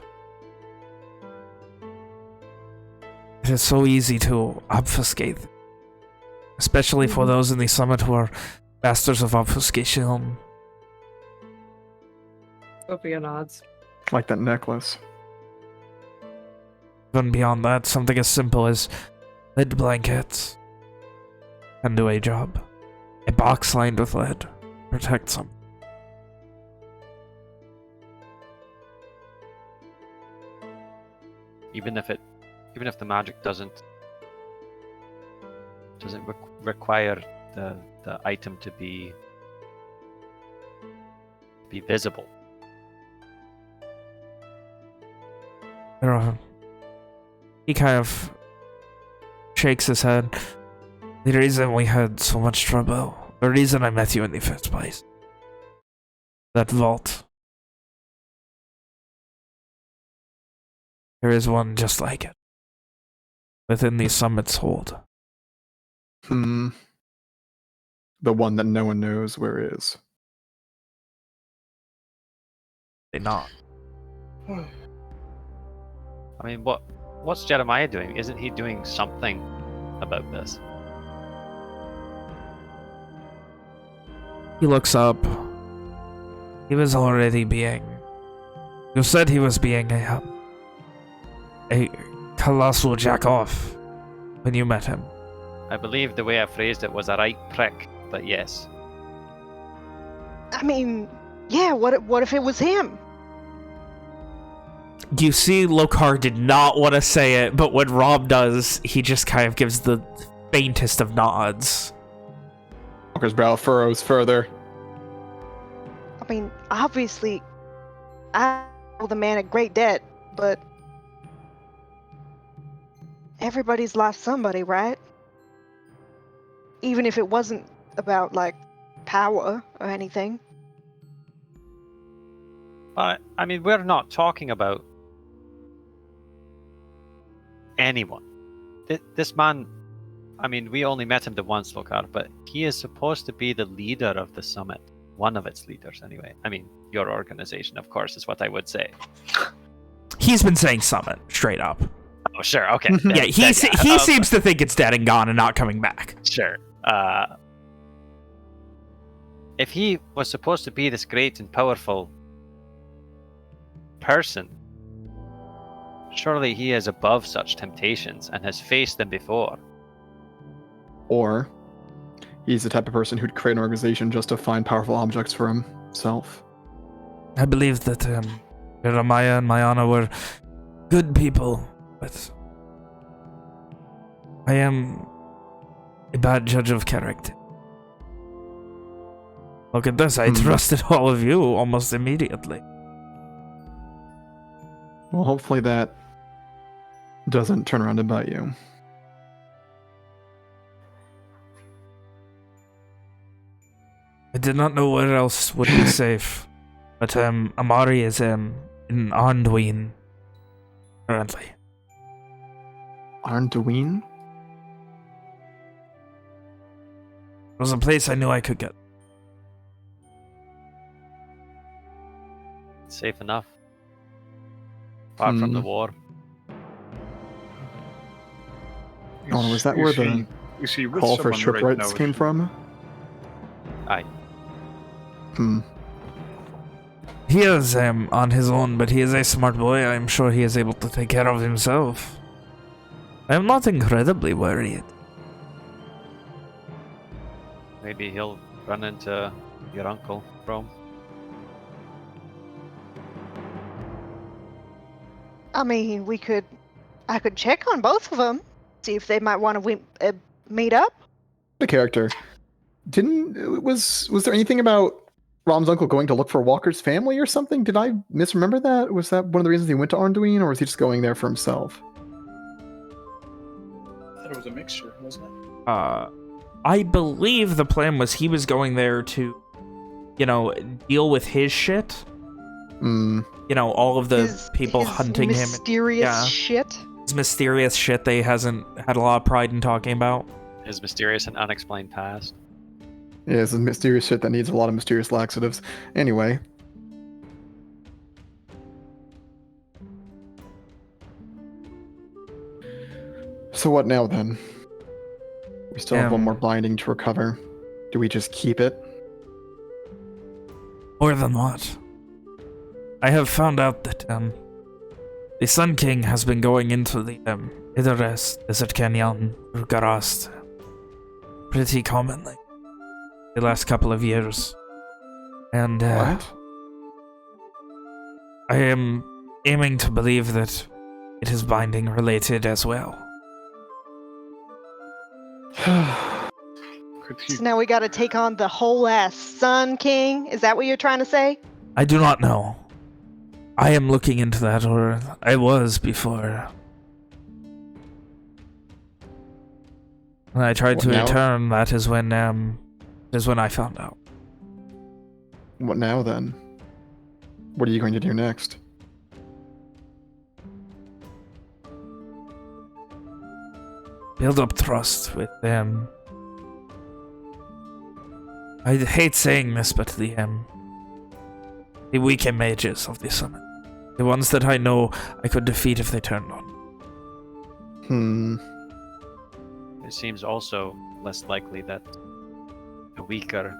It is so easy to obfuscate. Especially for those in the summit who are masters of obfuscation. Sophia nods. Like that necklace. Even beyond that, something as simple as lead blankets can do a job. A box lined with lead protects them. Even if it even if the magic doesn't require the item to be visible. He kind of shakes his head. The reason we had so much trouble, the reason I met you in the first place, that vault. There is one just like it, within the summit's hold. The one that no one knows where is. They not. I mean, what's Jeremiah doing? Isn't he doing something about this? He looks up. He was already being... You said he was being a colossal jack-off when you met him. I believe the way I phrased it was a right prick, but yes. I mean, yeah, what if it was him? You see, Lohkar did not want to say it, but when Rob does, he just kind of gives the faintest of nods. Walker's brow furrows further. I mean, obviously, I owe the man a great debt, but everybody's lost somebody, right? Even if it wasn't about, like, power or anything. I mean, we're not talking about anyone. This man, I mean, we only met him the once, Lohkar, but he is supposed to be the leader of the summit. One of its leaders, anyway. I mean, your organization, of course, is what I would say. He's been saying summit, straight up. Oh, sure, okay. Yeah, he seems to think it's dead and gone and not coming back. Sure. If he was supposed to be this great and powerful person, surely he is above such temptations and has faced them before. Or he's the type of person who'd create an organization just to find powerful objects for himself. I believe that Jeremiah and Mayana were good people, but I am a bad judge of character. Look at this, I trusted all of you almost immediately. Well, hopefully that doesn't turn around and bite you. I did not know where else would be safe, but Amari is in Arnduin currently. Arnduin? It was a place I knew I could get. Safe enough. Apart from the war. Oh, was that where the call for shipwrights came from? Aye. He is on his own, but he is a smart boy. I'm sure he is able to take care of himself. I am not incredibly worried. Maybe he'll run into your uncle, Rome. I mean, I could check on both of them, see if they might want to meet up. The character. Was there anything about Rom's uncle going to look for Walker's family or something? Did I misremember that? Was that one of the reasons he went to Arnduin, or was he just going there for himself? I thought it was a mixture, wasn't it? I believe the plan was he was going there to, deal with his shit. All of the people hunting him. Mysterious shit. His mysterious shit they hasn't had a lot of pride in talking about. His mysterious and unexplained past. Yeah, it's mysterious shit that needs a lot of mysterious laxatives. Anyway. So what now, then? We still have one more binding to recover. Do we just keep it? More than what? I have found out that the Sun King has been going into the Idris Desert Canyon, Garast, pretty commonly the last couple of years. And what? I am aiming to believe that it is binding related as well. Could he? So now we gotta take on the whole ass Sun King? Is that what you're trying to say? I do not know. I am looking into that, or I was before. When I tried What to now? return, that is when I found out. What now then? What are you going to do next? Build up trust with them. I hate saying this, but the weaker mages of the summit. The ones that I know I could defeat if they turned on. It seems also less likely that a weaker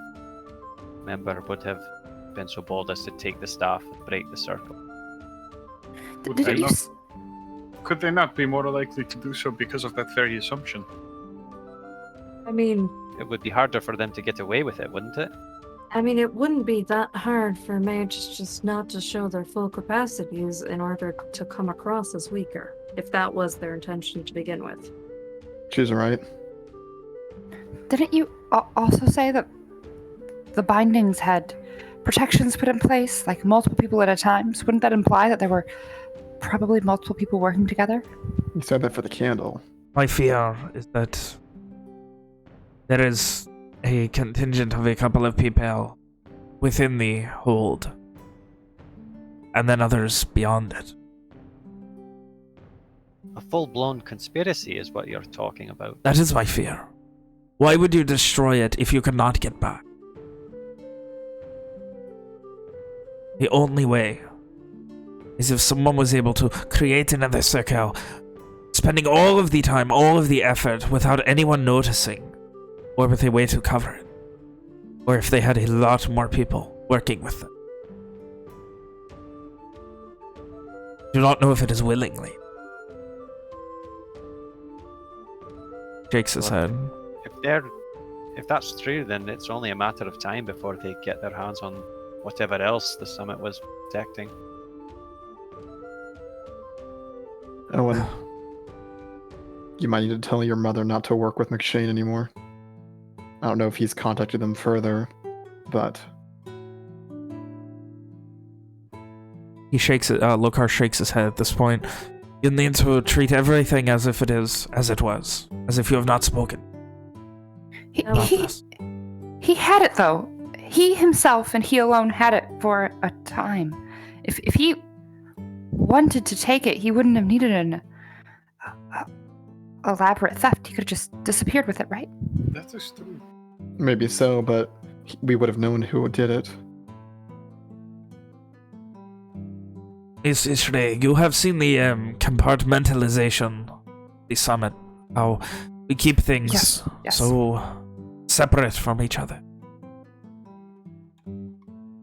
member would have been so bold as to take the staff and break the circle. Would Did they you not, s- could they not be more likely to do so because of that very assumption? I mean, It would be harder for them to get away with it, wouldn't it? it wouldn't be that hard for mages just not to show their full capacities in order to come across as weaker, if that was their intention to begin with. She's right. Didn't you also say that the bindings had protections put in place, like multiple people at a time? So wouldn't that imply that there were probably multiple people working together? You said that for the candle. My fear is that there is a contingent of a couple of people within the hold, and then others beyond it. A full-blown conspiracy is what you're talking about. That is my fear. Why would you destroy it if you cannot get back? The only way is if someone was able to create another circle, spending all of the time, all of the effort without anyone noticing, or with a way to cover it. Or if they had a lot more people working with them. Do not know if it is willingly. Shakes his head. If that's true, then it's only a matter of time before they get their hands on whatever else the summit was protecting. Owen, you might need to tell your mother not to work with McShane anymore. I don't know if he's contacted them further, but He shakes it. Lohkar shakes his head at this point. You need to treat everything as if it is as it was, as if you have not spoken. about this. He had it though. He himself and he alone had it for a time. If he wanted to take it, he wouldn't have needed an elaborate theft. He could have just disappeared with it, right? That is true. maybe so, but we would have known who did it. Ishrei, you have seen the compartmentalization, the summit, how we keep things Yes. so separate from each other.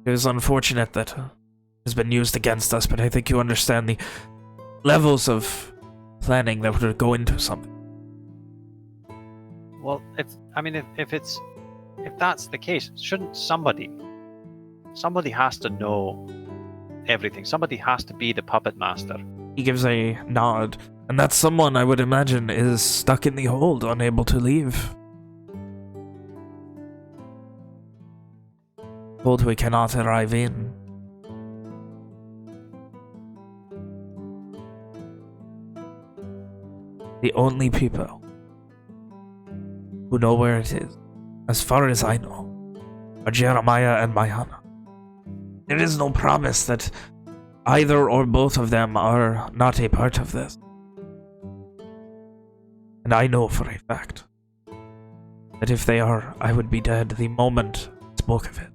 It is unfortunate that it has been used against us, but I think you understand the levels of planning that would go into something. Well, if that's the case, shouldn't somebody has to know everything. Somebody has to be the puppet master. He gives a nod, and that someone, I would imagine, is stuck in the hold, unable to leave. Hold we cannot arrive in. The only people who know where it is, as far as I know, are Jeremiah and Mayana. There is no promise that either or both of them are not a part of this. And I know for a fact that if they are, I would be dead the moment I spoke of it.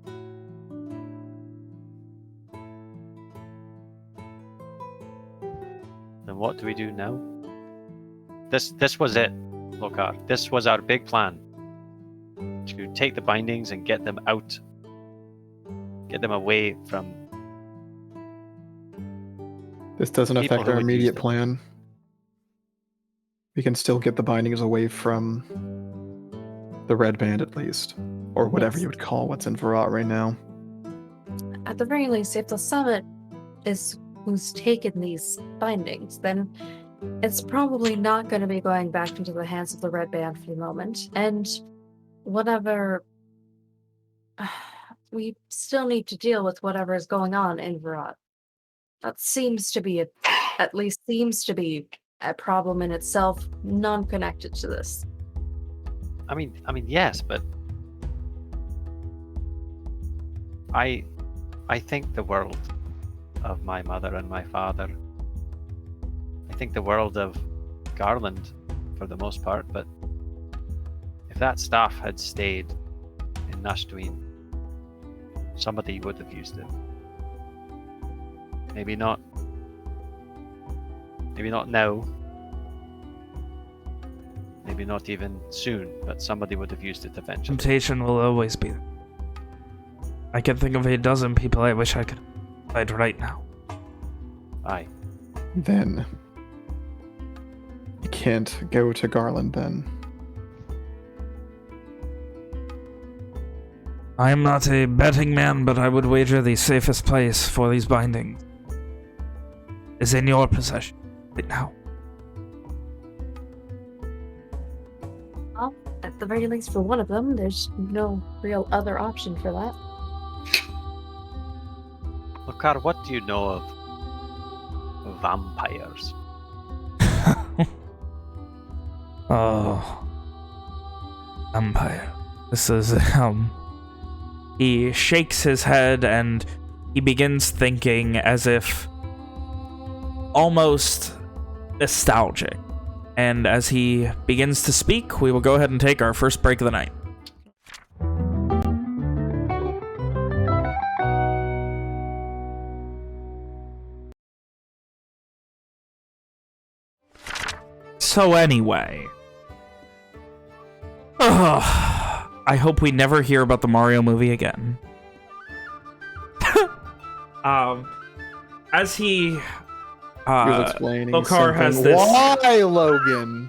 Then what do we do now? This was it, Lohkar. This was our big plan. To take the bindings and get them out. Get them away from... This doesn't People affect who our would use immediate them. plan. We can still get the bindings away from the Red Band, at least. Or whatever Yes. you would call what's in Virat right now. At the very least, if the summit is who's taken these bindings, then it's probably not going to be going back into the hands of the Red Band for the moment. And whatever... we still need to deal with whatever is going on in Virat. That seems to be at least seems to be a problem in itself, non-connected to this. I mean, yes, but I think the world of my mother and my father. I think the world of Garland, for the most part. But if that staff had stayed in Nashtuin, somebody would have used it. Maybe not. Maybe not now. Maybe not even soon, but somebody would have used it eventually. Temptation will always be there. I can think of a dozen people I wish I could find right now. Aye. Then you can't go to Garland then. I am not a betting man, but I would wager the safest place for these bindings is in your possession right now. Well, at the very least for one of them, there's no real other option for that. Lohkar, what do you know of vampires? Oh. Vampire. This is, He shakes his head and he begins thinking as if almost nostalgic. And as he begins to speak, we will go ahead and take our first break of the night. So anyway, I hope we never hear about the Mario movie again. As he Explaining Lohkar has something. this. Why, Logan?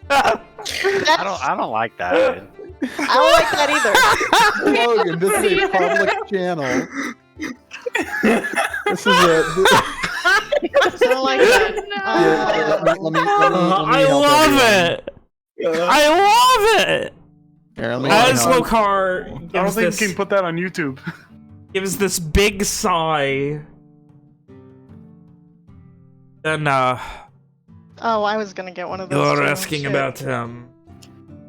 I don't like that. Man. I don't like that either. Logan, this is a public channel. This is I don't like that. let me I help love everyone. it. I love it. Here, let me As help. Lohkar I don't gives think this, you can put that on YouTube. gives this big sigh, then Oh, I was gonna get one of those. you're too. asking Shit. about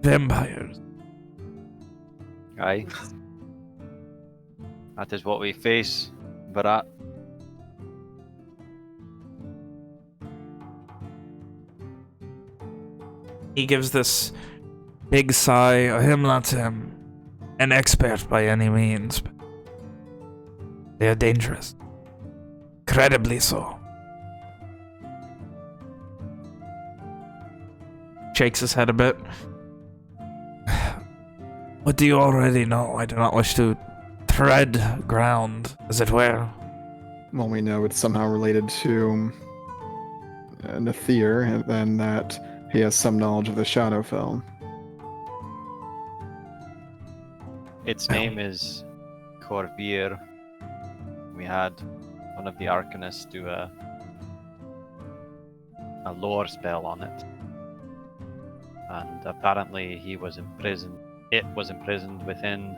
vampires. Aye. That is what we face, Virat. He gives this big sigh. I am not an expert by any means, but they are dangerous. Incredibly so. Shakes his head a bit. What do you already know? I do not wish to tread ground, as it were. Well, we know it's somehow related to Nathir, and then that he has some knowledge of the Shadowfell. Its name is Corvir. We had one of the Arcanists do a lore spell on it. And apparently he was imprisoned. It was imprisoned within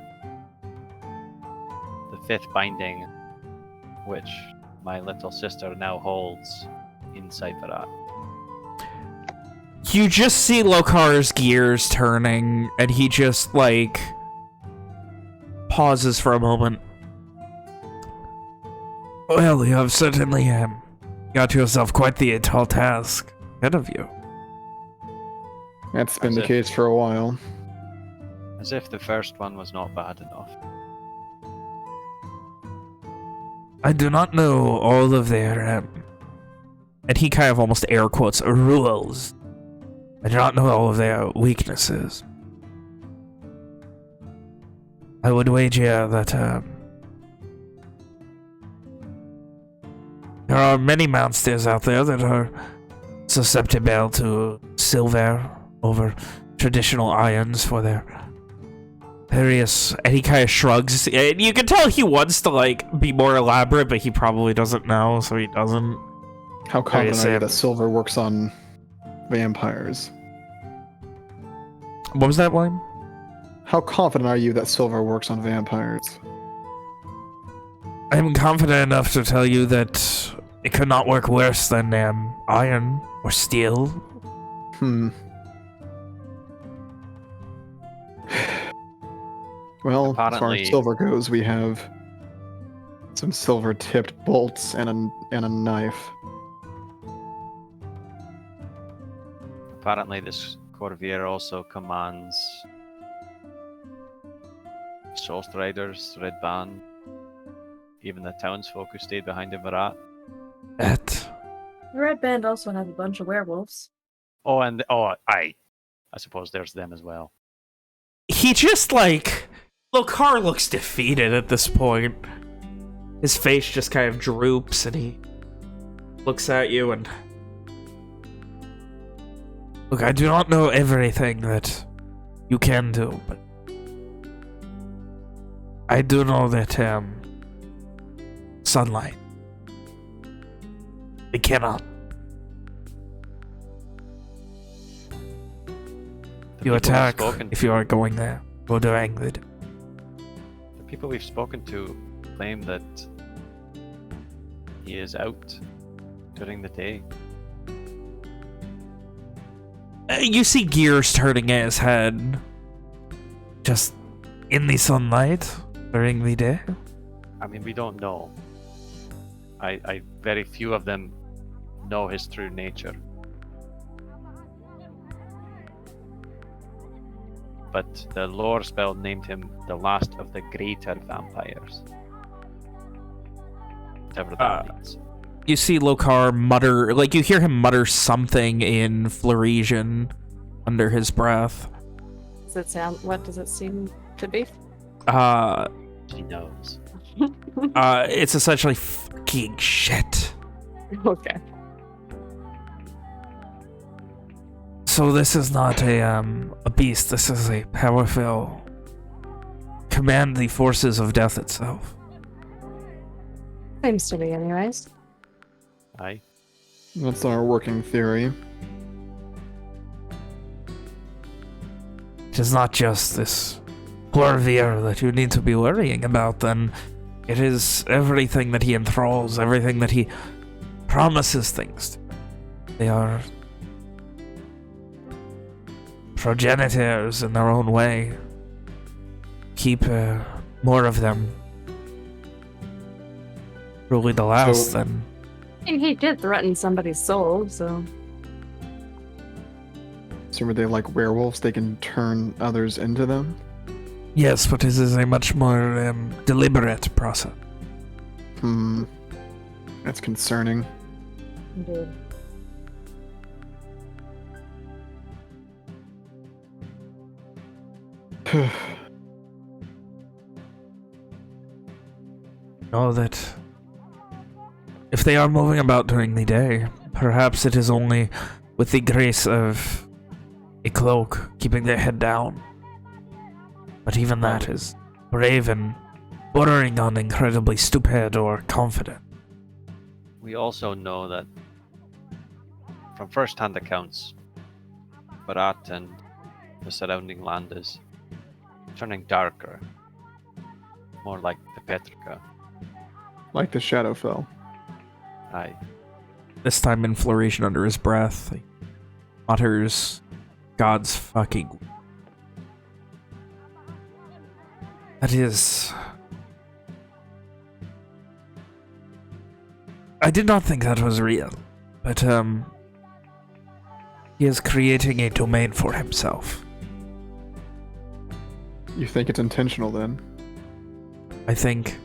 the fifth binding, which my little sister now holds inside Virat. You just see Lohkar's gears turning, and he just, like, pauses for a moment. Well, you have certainly got yourself quite the tall task ahead of you. That's been As the if- case for a while. As if the first one was not bad enough. I do not know all of their, and he kind of almost air quotes, rules. I do not know all of their weaknesses. I would wager that there are many monsters out there that are susceptible to silver over traditional irons for their And he kind of shrugs. And you can tell he wants to, like, be more elaborate, but he probably doesn't know, so he doesn't. How confident are you Sam. that Silver works on vampires? What was that, William? How confident are you that Silver works on vampires? I'm confident enough to tell you that it could not work worse than iron or steel. Well, as far Apparently- as silver goes, we have some silver-tipped bolts and a knife. Apparently, this Corvair also commands Source Riders, Red Band, even the townsfolk who stayed behind in Varat. That The Red Band also has a bunch of werewolves. Oh, and I suppose there's them as well. he just like Lohkar looks defeated at this point. His face just kind of droops and he looks at you and look, I do not know everything that you can do, but I do know that sunlight, it cannot. You attack if you are going there. Go during the day. The people we've spoken to claim that he is out during the day. You see gears turning at his head. Just in the sunlight during the day. I mean, we don't know. I very few of them know his true nature. But the lore spell named him the last of the greater vampires. Whatever that means. You see Lohkar mutter, like you hear him mutter something in Floresian under his breath. Does it sound? What does it seem to be? He knows. It's essentially fucking shit. Okay. So this is not a beast. This is a powerful command the forces of death itself. Seems to be, anyways. Aye. That's our working theory. It is not just this Corvair that you need to be worrying about, then. It is everything that he enthralls, everything that he promises things to. They are progenitors in their own way. Keep more of them. Really the last, So- then. I mean, he did threaten somebody's soul, so. So are they like werewolves? They can turn others into them? Yes, but this is a much more deliberate process. That's concerning. Indeed. Know that if they are moving about during the day, perhaps it is only with the grace of a cloak keeping their head down. But even that is brave and bordering on incredibly stupid or confident. We also know that from first-hand accounts, Barat and the surrounding land is turning darker, more like the Petrica. Like the Shadowfell. Aye. This time in Floresian under his breath, he mutters, God's fucking... That is... I did not think that was real, but he is creating a domain for himself. You think it's intentional then? I think...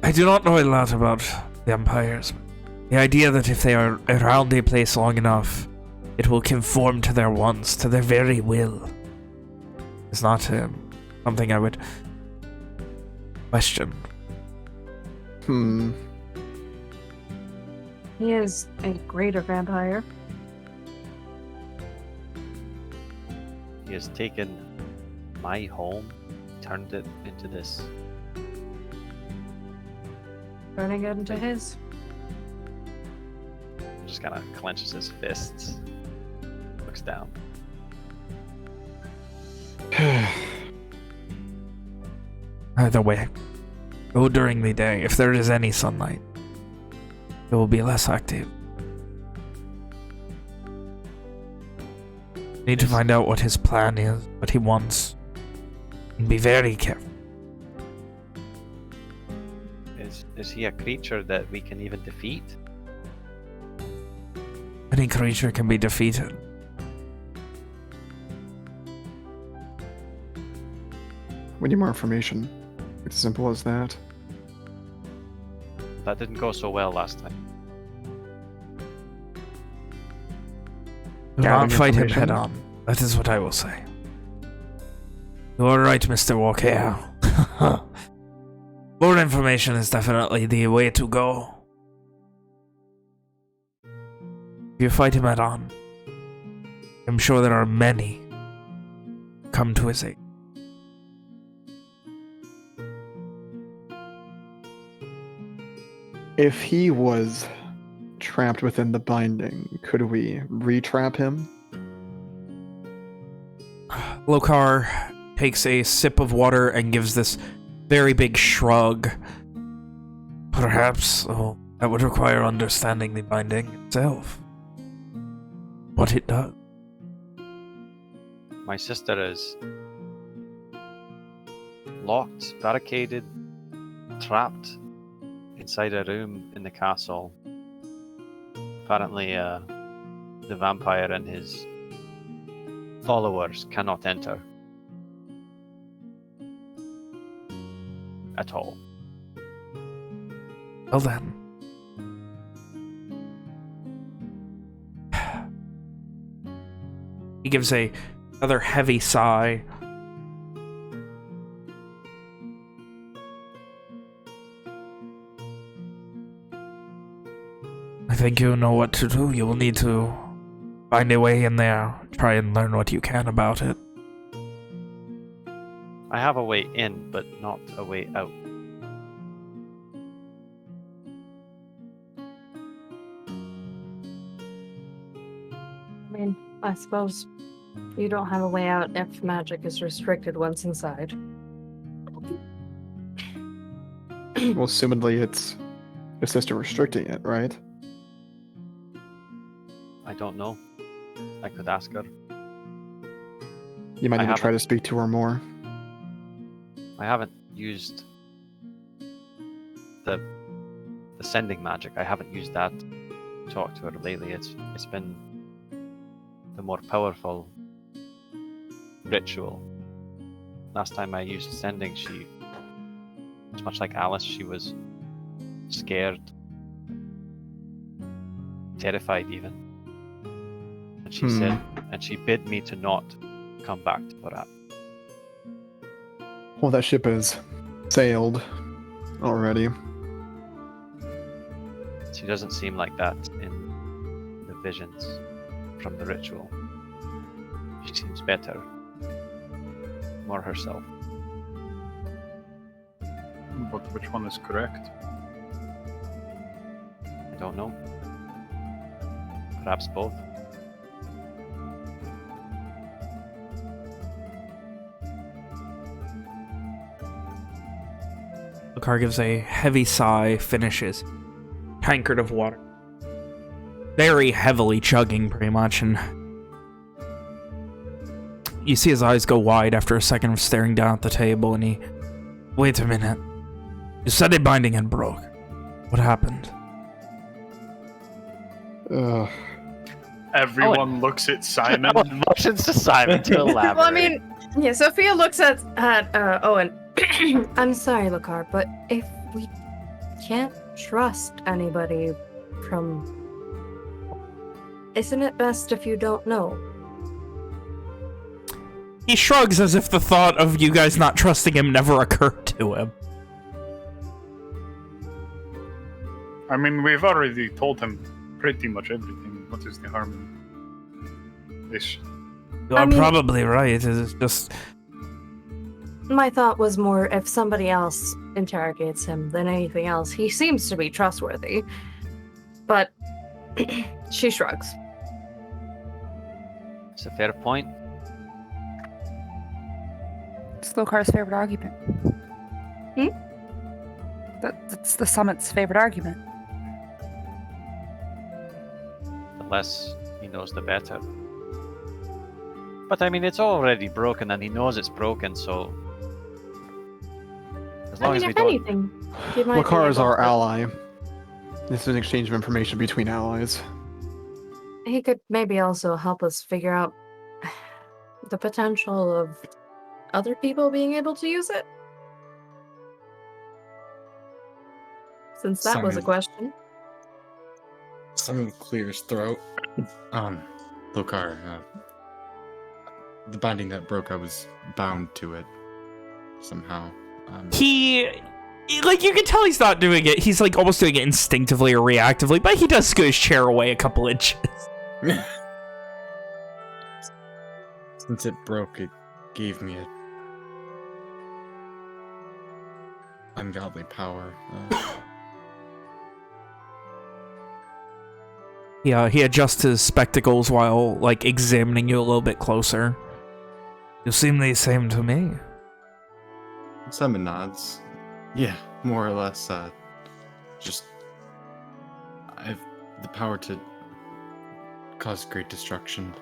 I do not know a lot about vampires. The idea that if they are around a place long enough, it will conform to their wants, to their very will, is not something I would question. He is a greater vampire. He has taken my home turned it into this. Turning it into his. Just kind of clenches his fists, looks down. Either way, go during the day. If there is any sunlight, it will be less active. Need to find out what his plan is, what he wants, and be very careful. Is he a creature that we can even defeat? Any creature can be defeated. We need more information. It's as simple as that. That didn't go so well last time. Do Gathering not fight him information. head on. That is what I will say. You are right, Mr. Walker. More information is definitely the way to go. If you fight him head on, I'm sure there are many who come to his aid. If he was trapped within the binding, could we re-trap him? Lohkar takes a sip of water and gives this very big shrug. Perhaps that would require understanding the binding itself. What it does. My sister is locked, barricaded, trapped inside a room in the castle. Apparently, the vampire and his followers cannot enter. At all. Well then. He gives another heavy sigh. I think you know what to do. You will need to find a way in there. Try and learn what you can about it. I have a way in, but not a way out. I mean, I suppose you don't have a way out if magic is restricted once inside. Well, assumedly it's your sister restricting it, right? I don't know. I could ask her. You might I need to try haven't. to speak to her more. I haven't used the sending magic. I haven't used that to talk to her lately. It's been the more powerful ritual. Last time I used sending, it's much like Alice. She was scared, terrified even, and she said, and she bid me to not come back to Barat. Well, that ship has sailed already. She doesn't seem like that in the visions from the ritual. She seems better, more herself. But which one is correct? I don't know. Perhaps both. Lohkar gives a heavy sigh, finishes. Tankard of water. Very heavily chugging, pretty much, and you see his eyes go wide after a second of staring down at the table, and he... Wait a minute. You said a binding had broke. What happened? Everyone looks at Simon. Motions to Simon to elaborate. Well, I mean, yeah, Sophia looks at Owen. I'm sorry, Lohkar, but if we can't trust anybody from... Isn't it best if you don't know? He shrugs as if the thought of you guys not trusting him never occurred to him. I mean, we've already told him pretty much everything. What is the harm in this? You are probably right. It's just... My thought was more if somebody else interrogates him than anything else. He seems to be trustworthy. But she shrugs. It's a fair point. It's Lohkar's favorite argument. That's the summit's favorite argument. The less he knows, the better. But I mean, it's already broken, and he knows it's broken, so as long as we if don't. anything, he might be Lohkar is able our to- ally. This is an exchange of information between allies. He could maybe also help us figure out the potential of other people being able to use it. Since that was a Simon. question. Simon clears his throat. Lohkar, the binding that broke, I was bound to it somehow. Like, you can tell he's not doing it. He's, like, almost doing it instinctively or reactively, but he does scoot his chair away a couple inches. Since it broke, it gave me a ungodly power. Yeah, he adjusts his spectacles while, like, examining you a little bit closer. You seem the same to me. Simon nods. Yeah, more or less. Just I have the power to cause great destruction.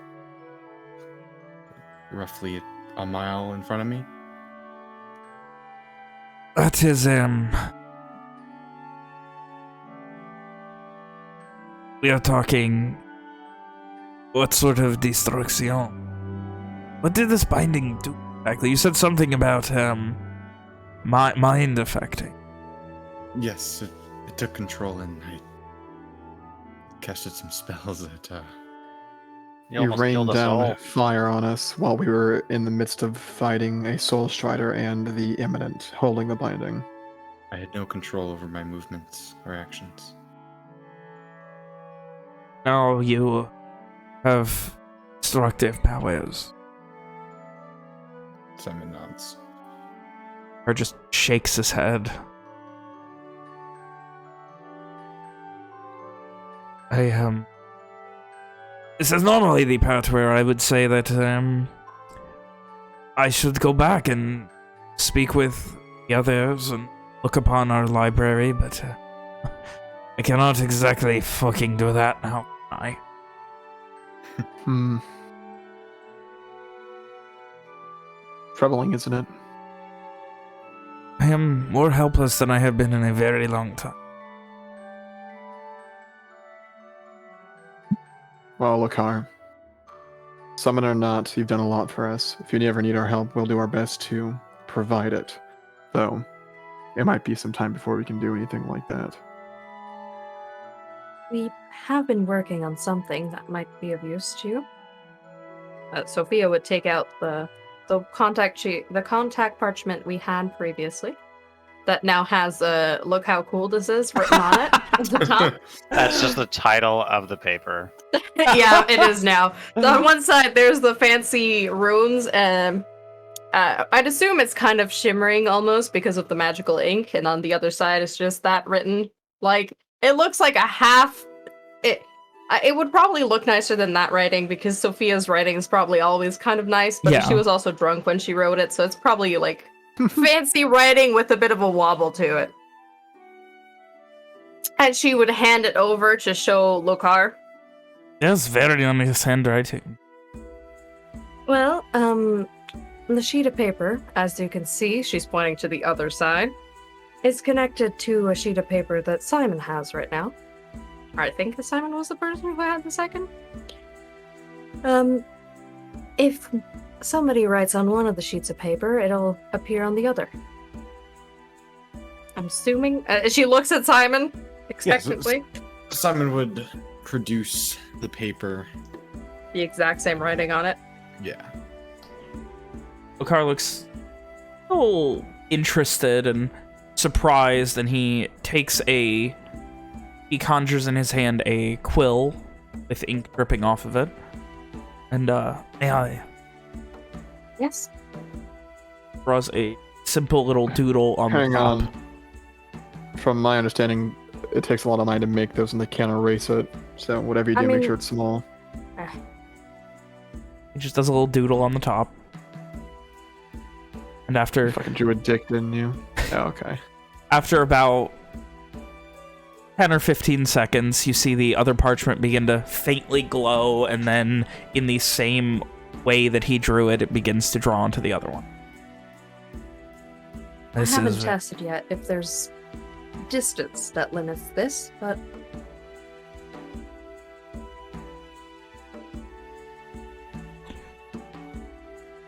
Roughly a mile in front of me. That is, we are talking... What sort of destruction? What did this binding do exactly? You said something about, mind affecting. Yes, it took control and I casted some spells that, You You almost rained killed us down all. fire on us while we were in the midst of fighting a Soul Strider and the Imminent, holding the binding. I had no control over my movements or actions. Now you have destructive powers. Simon nods. Or just shakes his head. This is normally the part where I would say that, I should go back and speak with the others and look upon our library, but, I cannot exactly fucking do that now, can I? Troubling, isn't it? I am more helpless than I have been in a very long time. Well, Lohkar, summon or not, you've done a lot for us. If you ever need our help, we'll do our best to provide it. Though, it might be some time before we can do anything like that. We have been working on something that might be of use to you. Sophia would take out the contact sheet, the contact parchment we had previously. That now has look how cool this is written on it at the top. That's just the title of the paper. Yeah, it is now. On one side, there's the fancy runes, and I'd assume it's kind of shimmering almost because of the magical ink, and on the other side, it's just that written. Like, it looks like a half... It would probably look nicer than that writing, because Sophia's writing is probably always kind of nice, but Yeah. she was also drunk when she wrote it, so it's probably, like, fancy writing with a bit of a wobble to it. And she would hand it over to show Lohkar. Yes, very nice handwriting. Well, the sheet of paper, as you can see, she's pointing to the other side, is connected to a sheet of paper that Simon has right now. I think that Simon was the person who had the second. If somebody writes on one of the sheets of paper, it'll appear on the other. I'm assuming... she looks at Simon expectantly. Simon would produce the paper. The exact same writing on it. Yeah. Lohkar looks a little interested and surprised, and he conjures in his hand a quill with ink dripping off of it. And, may I? Yes. draws a simple little doodle on Hang the top. on. From my understanding, it takes a lot of money to make those and they can't erase it. So whatever you do, make sure it's small. He just does a little doodle on the top. And after... You fucking drew a dick, didn't you? Oh, okay. After about 10 or 15 seconds, you see the other parchment begin to faintly glow, and then in the same way that he drew it, it begins to draw onto the other one. I haven't tested yet if there's distance that limits this, but...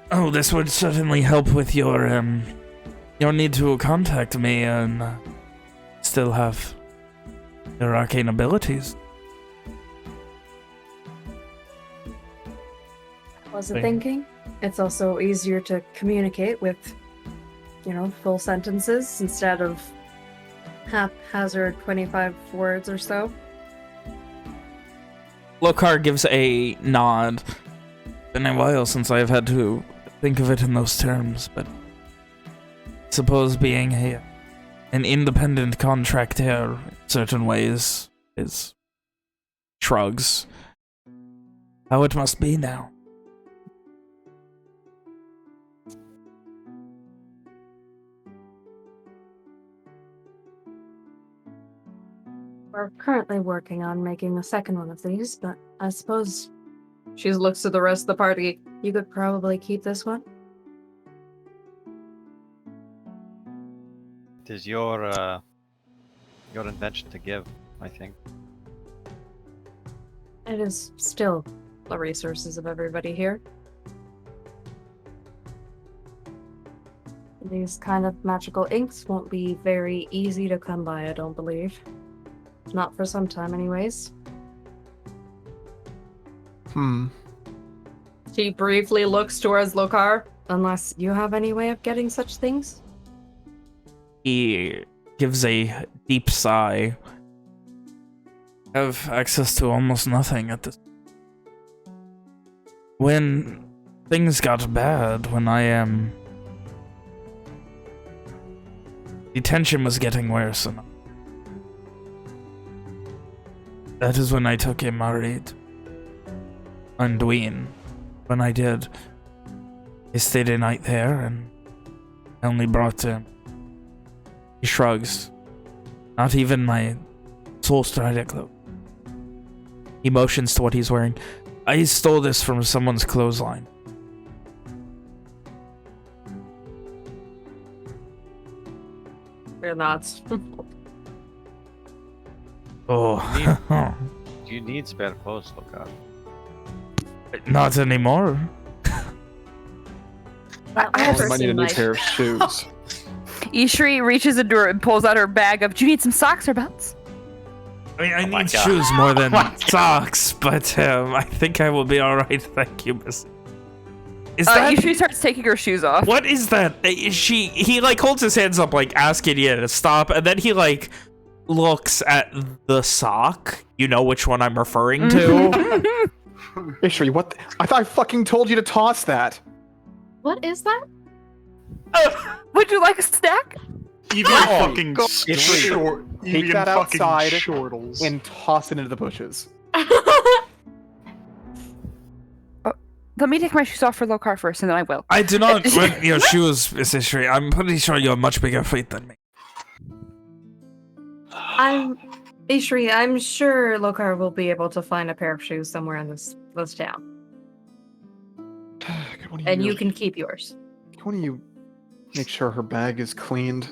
Oh, this would certainly help with your need to contact me and still have your arcane abilities. Wasn't thinking. It's also easier to communicate with, full sentences instead of haphazard 25 words or so. Lohkar gives a nod. Been a while since I've had to think of it in those terms, but I suppose being an independent contractor in certain ways is shrugs. How it must be now. We're currently working on making a second one of these, but I suppose she looks to the rest of the party. You could probably keep this one. It is your invention to give, I think. It is still the resources of everybody here. These kind of magical inks won't be very easy to come by, I don't believe. Not for some time, anyways. She briefly looks towards Lohkar, unless you have any way of getting such things. He gives a deep sigh. I have access to almost nothing at this. When things got bad, when the tension was getting worse, and that is when I took him Marit. Anduin. When I did, I stayed a night there and I only brought him. He shrugs. Not even my soul strider cloak. He motions to what he's wearing. I stole this from someone's clothesline. You're not. Oh. Do you need spare clothes, Lohkar? Not anymore. I might need a new pair of shoes. Ishri reaches into her and pulls out her bag of, do you need some socks or belts? I mean, I need shoes more than socks, but I think I will be alright, thank you, miss. Ishri starts taking her shoes off. What is that? He like holds his hands up like asking you to stop, and then he like looks at the sock. You know which one I'm referring to? Ishri, what? I thought I fucking told you to toss that. What is that? Would you like a snack? Even fucking Ishri, short. take Even that fucking outside shortles. and toss it into the bushes. Let me take my shoes off for Lohkar first, and then I will. I do not want your shoes, Miss Ishri. I'm pretty sure you have much bigger feet than me. Ishri, I'm sure Lohkar will be able to find a pair of shoes somewhere in this town. And you can keep yours. Can one of you make sure her bag is cleaned?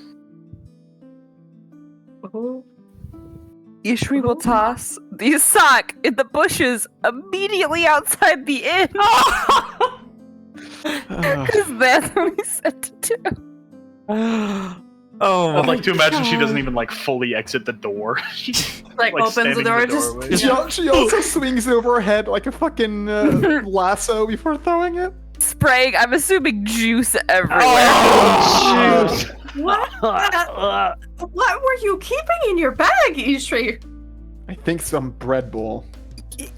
Ishri will toss the sock in the bushes immediately outside the inn. Because that's what we said to do. Oh, I'd like to imagine she doesn't even like fully exit the door. like opens the door, She also swings it over her head like a fucking lasso before throwing it. Spraying, I'm assuming juice everywhere. Oh, what were you keeping in your bag, Ishri? I think some bread bowl.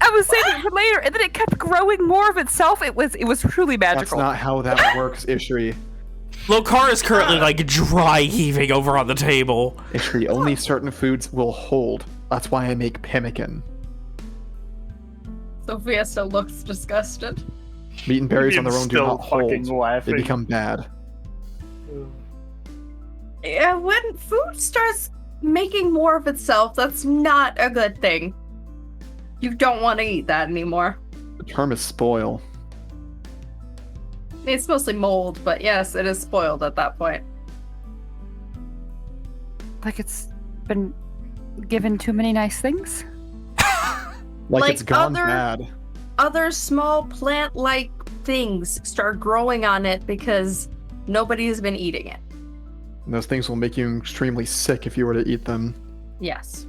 I was saving it for later, and then it kept growing more of itself. It was truly magical. That's not how that works, Ishri. Lohkar is currently like dry heaving over on the table. Actually, only certain foods will hold. That's why I make pemmican. Sophia still looks disgusted. Meat and berries on their Ian's own do still not hold. fucking They laughing. become bad. Yeah, when food starts making more of itself, that's not a good thing. You don't want to eat that anymore. The term is spoil. It's mostly mold, but yes, it is spoiled at that point. Like it's been given too many nice things? Like it's gone other- bad. Other small plant-like things start growing on it because nobody's been eating it. And those things will make you extremely sick if you were to eat them. Yes.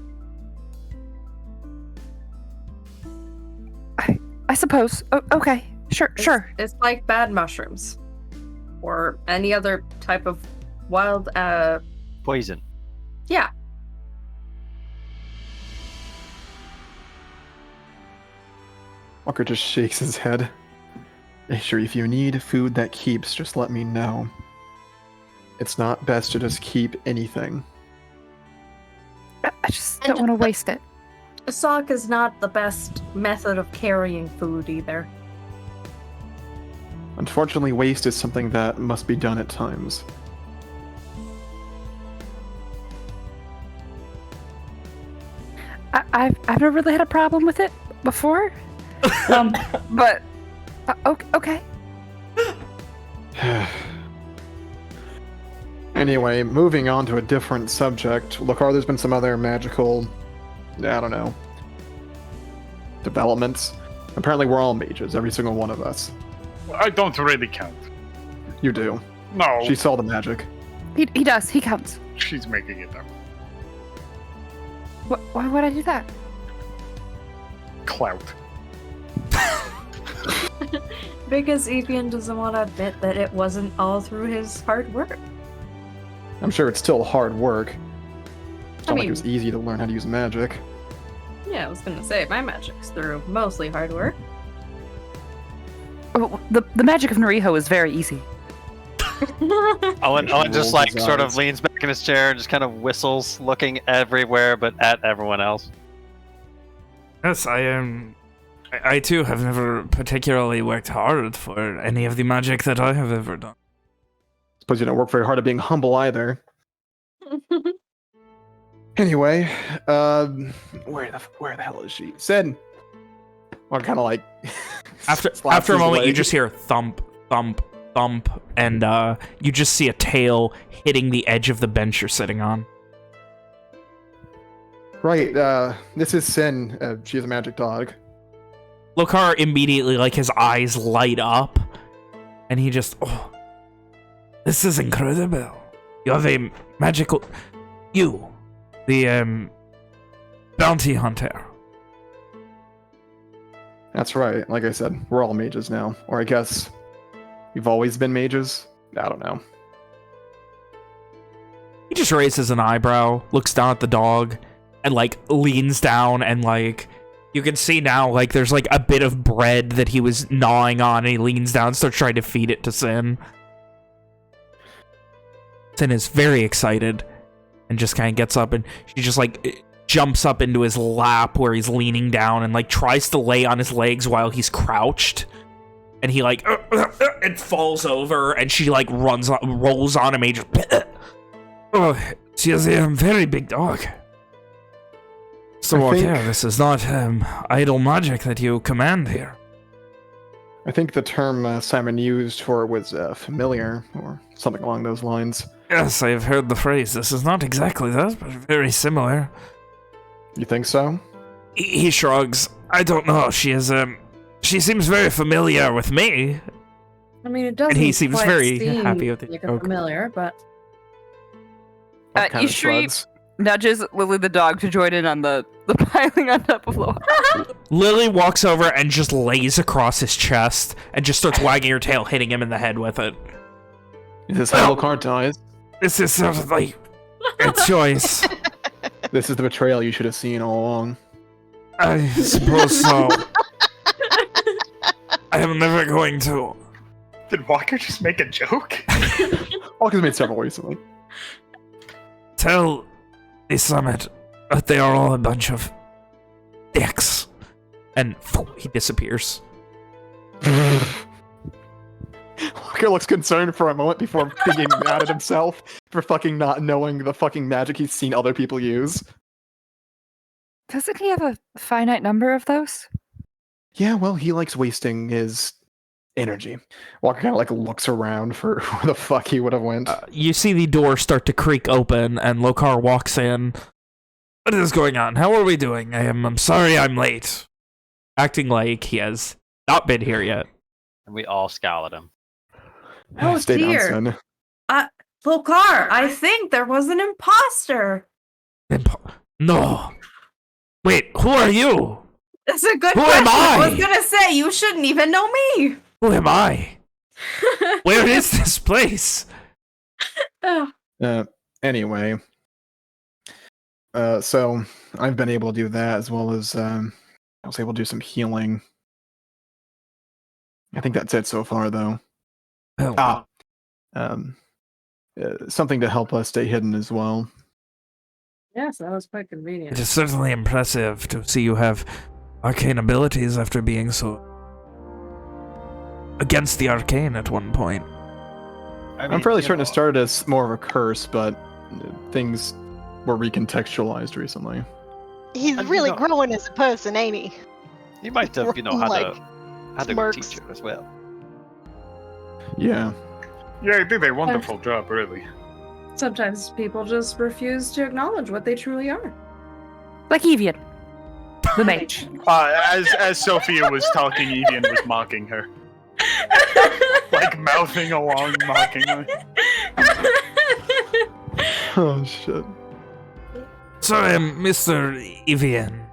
I suppose. Okay. Sure. It's like bad mushrooms. Or any other type of wild, Poison. yeah. Walker just shakes his head. Hey, sure, if you need food that keeps, just let me know. It's not best to just keep anything. I just don't want to waste it. A sock is not the best method of carrying food either. Unfortunately, waste is something that must be done at times. I've never really had a problem with it before. But okay. Anyway, moving on to a different subject. Lohkar, there's been some other magical, I don't know, developments. Apparently we're all mages, every single one of us. I don't really count. You do. No, She saw the magic. He does. He counts. she's making it up. Why would I do that? Clout. Because Evian doesn't want to admit that it wasn't all through his hard work. I'm sure it's still hard work. It's not like mean- it was easy to learn how to use magic. Yeah, I was gonna say, my magic's through mostly hard work. Oh, the magic of Nariho is very easy. Owen just Rolls like his sort of eyes. leans back in his chair and just kind of whistles, looking everywhere but at everyone else. Yes, I too have never particularly worked hard for any of the magic that I have ever done. Suppose you don't work very hard at being humble either. Anyway, where the hell is she? Sid. Well, kind of like After slaps a his moment, you leg. just hear thump, thump, thump, and you just see a tail hitting the edge of the bench you're sitting on. Right. This is Sin. She has a magic dog. Lohkar immediately, like, his eyes light up, and he just, oh, this is incredible. You have a magical, the bounty hunter. That's right. Like I said, we're all mages now. Or I guess we've always been mages. I don't know. He just raises an eyebrow, looks down at the dog, and, like, leans down, and, like, you can see now, like, there's, like, a bit of bread that he was gnawing on, and he leans down, starts trying to feed it to Sin. Sin is very excited, and just kind of gets up, and she just, like, jumps up into his lap where he's leaning down, and, like, tries to lay on his legs while he's crouched. And he, like, it falls over, and she, like, rolls on him, and he just... Oh, she is a very big dog. So, I think- yeah, this is not idle magic that you command here. I think the term Simon used for it was familiar, or something along those lines. Yes, I have heard the phrase. This is not exactly that, but very similar. You think so? He shrugs. I don't know. She is, she seems very familiar with me. I mean, it doesn't he seems quite very seem happy with the like a joke. familiar, but... What kind of Ishri shrugs? nudges Lily the dog to join in on the piling on top of Lohkar. Lily walks over and just lays across his chest and just starts wagging her tail, hitting him in the head with it. Is this how Lohkar dies? This is sort of like a choice. This is the betrayal you should have seen all along. I suppose so. I am never going to Did Walker just make a joke? Walker's made several recently. Tell the summit that they are all a bunch of dicks. And he disappears. Walker looks concerned for a moment before being mad at himself for fucking not knowing the fucking magic he's seen other people use. Doesn't he have a finite number of those? Yeah, well, he likes wasting his energy. Walker kind of like looks around for where the fuck he would have went. You see the door start to creak open, and Lohkar walks in. What is going on? How are we doing? I'm sorry I'm late. Acting like he has not been here yet. And we all scowl at him. Oh, Stay dear. down, son. Lohkar, I think there was an imposter. No. Wait, who are you? That's a good Who question. am I? I was gonna say, you shouldn't even know me. Who am I? Where is this place? Anyway. So, I've been able to do that as well as, I was able to do some healing. I think that's it so far, though. Oh. Something to help us stay hidden as well. Yes, that was quite convenient. It is certainly impressive to see you have arcane abilities after being so against the arcane at one point. I'm fairly certain it started as more of a curse, but things were recontextualized recently. He's really growing as a person, ain't he? He might have, had a smirks. teacher as well. Yeah. Yeah, he did a wonderful job, really. Sometimes people just refuse to acknowledge what they truly are. Like Evian, the mage. As Sophia was talking, Evian was mocking her. Like mouthing along mockingly. Oh, shit. Sorry, Mr. Evian.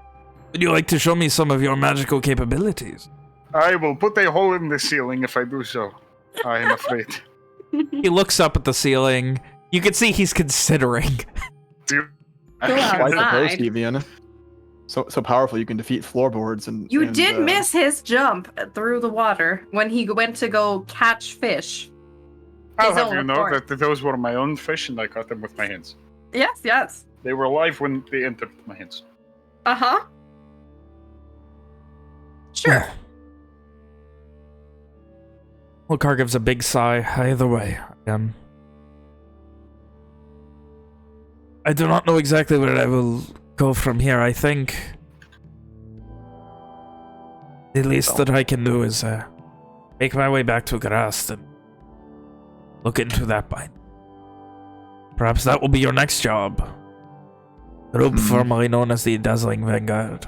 Would you like to show me some of your magical capabilities? I will put a hole in the ceiling if I do so. I am afraid. He looks up at the ceiling. You can see he's considering. Quite the post, Evian. So powerful you can defeat floorboards and... You did miss his jump through the water when he went to go catch fish. I'll have you know that those were my own fish and I caught them with my hands. Yes, yes. They were alive when they entered my hands. Uh-huh. Sure. Lohkar gives a big sigh. Either way, I do not know exactly where I will go from here. I think the least that I can do is make my way back to Grast and look into that bind. Perhaps that will be your next job. Group formerly known as the Dazzling Vanguard.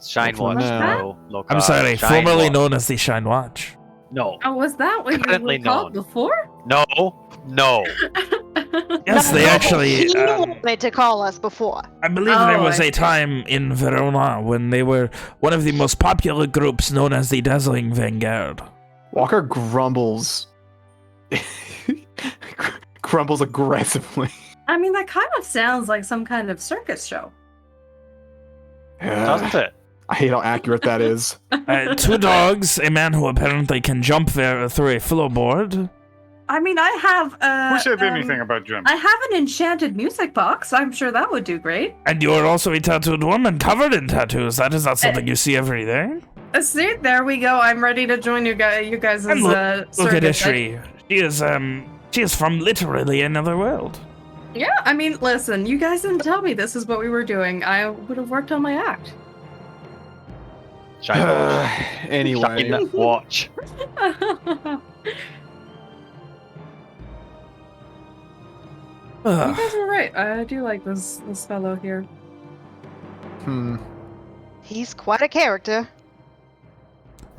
Shynwatch. No, Lohkar. I'm sorry, formerly known as the Shynwatch. No. Oh, was that what Currently you were called known. before? No. Yes, they actually... He wanted to call us before. I believe there was a time in Verona when they were one of the most popular groups known as the Dazzling Vanguard. Walker grumbles. Grumbles aggressively. I mean, that kind of sounds like some kind of circus show. Doesn't it? I hate how accurate that is. 2 dogs, a man who apparently can jump through a floorboard. I mean, I have Who said anything about jumping? I have an enchanted music box. I'm sure that would do great. And you are also a tattooed woman covered in tattoos. That is not something you see every day. See, there we go. I'm ready to join you guys' And look at circus. Ishri. She is from literally another world. Yeah, I mean, listen, you guys didn't tell me this is what we were doing. I would have worked on my act. Anyway. Shynwatch. You guys were right. I do like this fellow here. He's quite a character.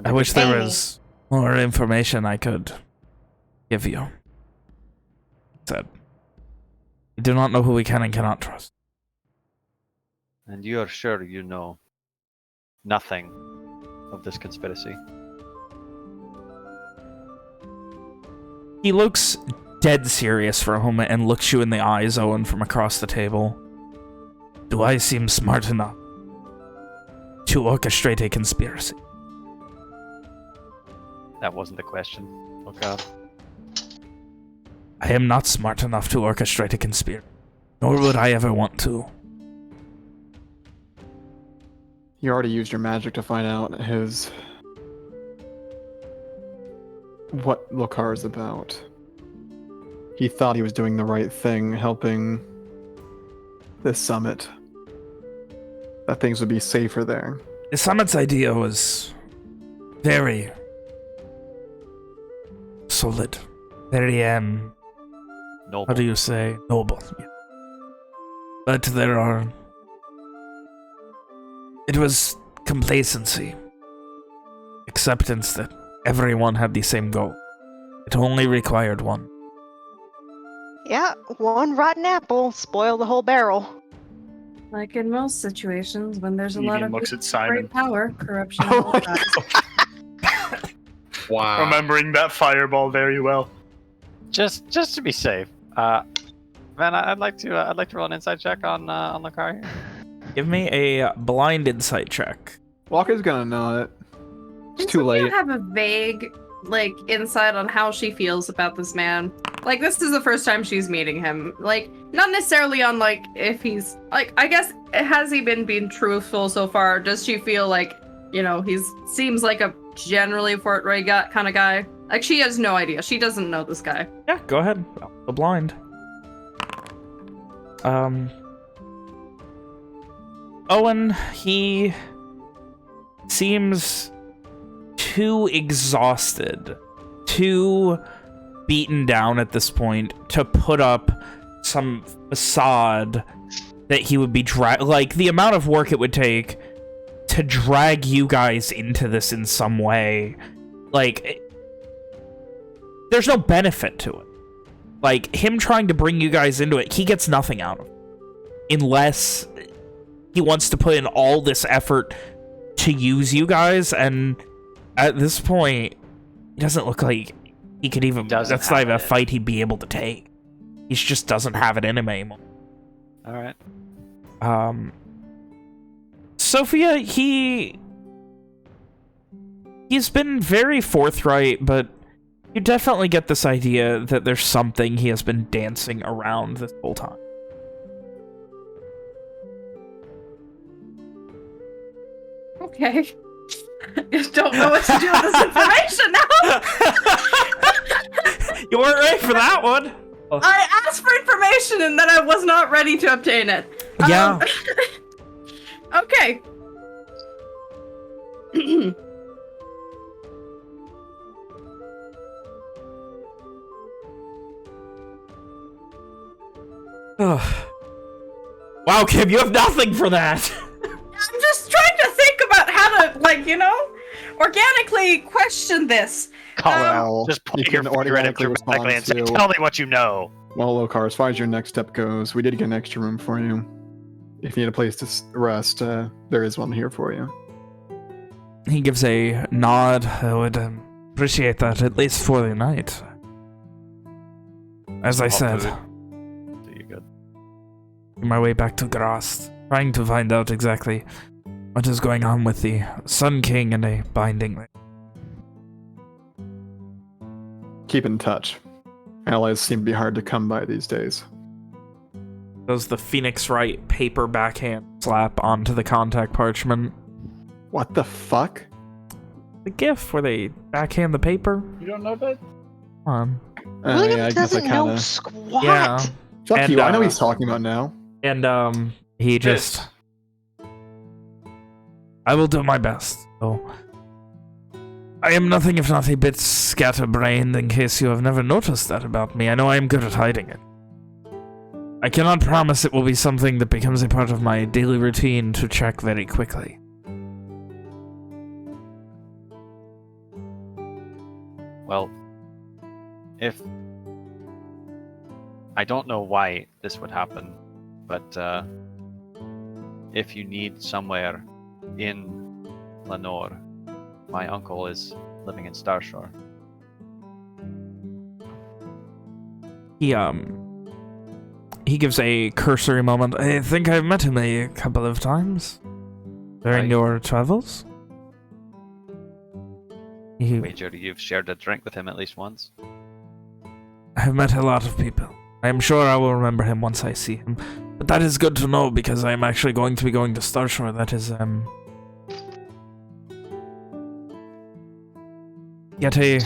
I wish there was more information I could give you. Said, we do not know who we can and cannot trust. And you are sure you know nothing of this conspiracy? He looks dead serious for a moment and looks you in the eyes, Owen, from across the table. Do I seem smart enough to orchestrate a conspiracy? That wasn't the question. Oh god. I am not smart enough to orchestrate a conspiracy, nor would I ever want to. You already used your magic to find out what Lohkar is about. He thought he was doing the right thing, helping this summit. That things would be safer there. The summit's idea was very solid, very Noble. how do you say, noble. Yeah. But it was complacency, acceptance that everyone had the same goal. It only required one. Yeah, one rotten apple spoiled the whole barrel. Like in most situations, when there's a Evian lot of looks at great Simon. power, corruption. Oh my God. Wow. Remembering that fireball very well. Just to be safe, man, I'd like to roll an insight check on Lohkar here. Give me a blind insight check. Walker's gonna know it. It's too Doesn't late. you have a vague, like, insight on how she feels about this man? Like, this is the first time she's meeting him. Like, not necessarily on, like, if he's, like, I guess, has he been being truthful so far? Does she feel like, you know, seems like a generally forthright kind of guy? Like, she has no idea. She doesn't know this guy. Yeah, go ahead. The blind. Owen, he seems too exhausted, too beaten down at this point to put up some facade that he would be like the amount of work it would take to drag you guys into this in some way, like there's no benefit to it. Like him trying to bring you guys into it, he gets nothing out of it unless he wants to put in all this effort to use you guys, and at this point it doesn't look like he could even, that's not even a fight he'd be able to take. He just doesn't have it in him anymore. All right. Sophia, he's been very forthright, but you definitely get this idea that there's something he has been dancing around this whole time. Okay. I just don't know what to do with this information now. You weren't ready for that one. I asked for information and then I was not ready to obtain it. Yeah. Okay. Wow, Kim, you have nothing for that. I'm just trying to think about how to, like, you know, organically question this. Well, Just you point your can finger at him automatically respond dramatically and say, to... "Tell me what you know." Well, Lohkar, as far as your next step goes, we did get an extra room for you. If you need a place to rest, there is one here for you. He gives a nod. I would appreciate that, at least for the night. As I said, Do you good? on my way back to Grast, trying to find out exactly what is going on with the Sun King and a binding. Keep in touch. Allies seem to be hard to come by these days. Does the Phoenix Wright paper backhand slap onto the contact parchment? What the fuck? The GIF where they backhand the paper? You don't know that? Come on. William yeah, I guess I doesn't know kinda... squat. Yeah. Fuck And, you, I know what uh, he's talking about now. And, he just... I will do my best, though. I am nothing if not a bit scatterbrained, in case you have never noticed that about me. I know I am good at hiding it. I cannot promise it will be something that becomes a part of my daily routine to check very quickly. Well, if I don't know why this would happen, but if you need somewhere in Lenore, my uncle is living in Starshore. He gives a cursory moment. I think I've met him a couple of times during Right. your travels. Wager you've shared a drink with him at least once. I have met a lot of people. I am sure I will remember him once I see him. But that is good to know because I am actually going to be going to Starshore. That is, get a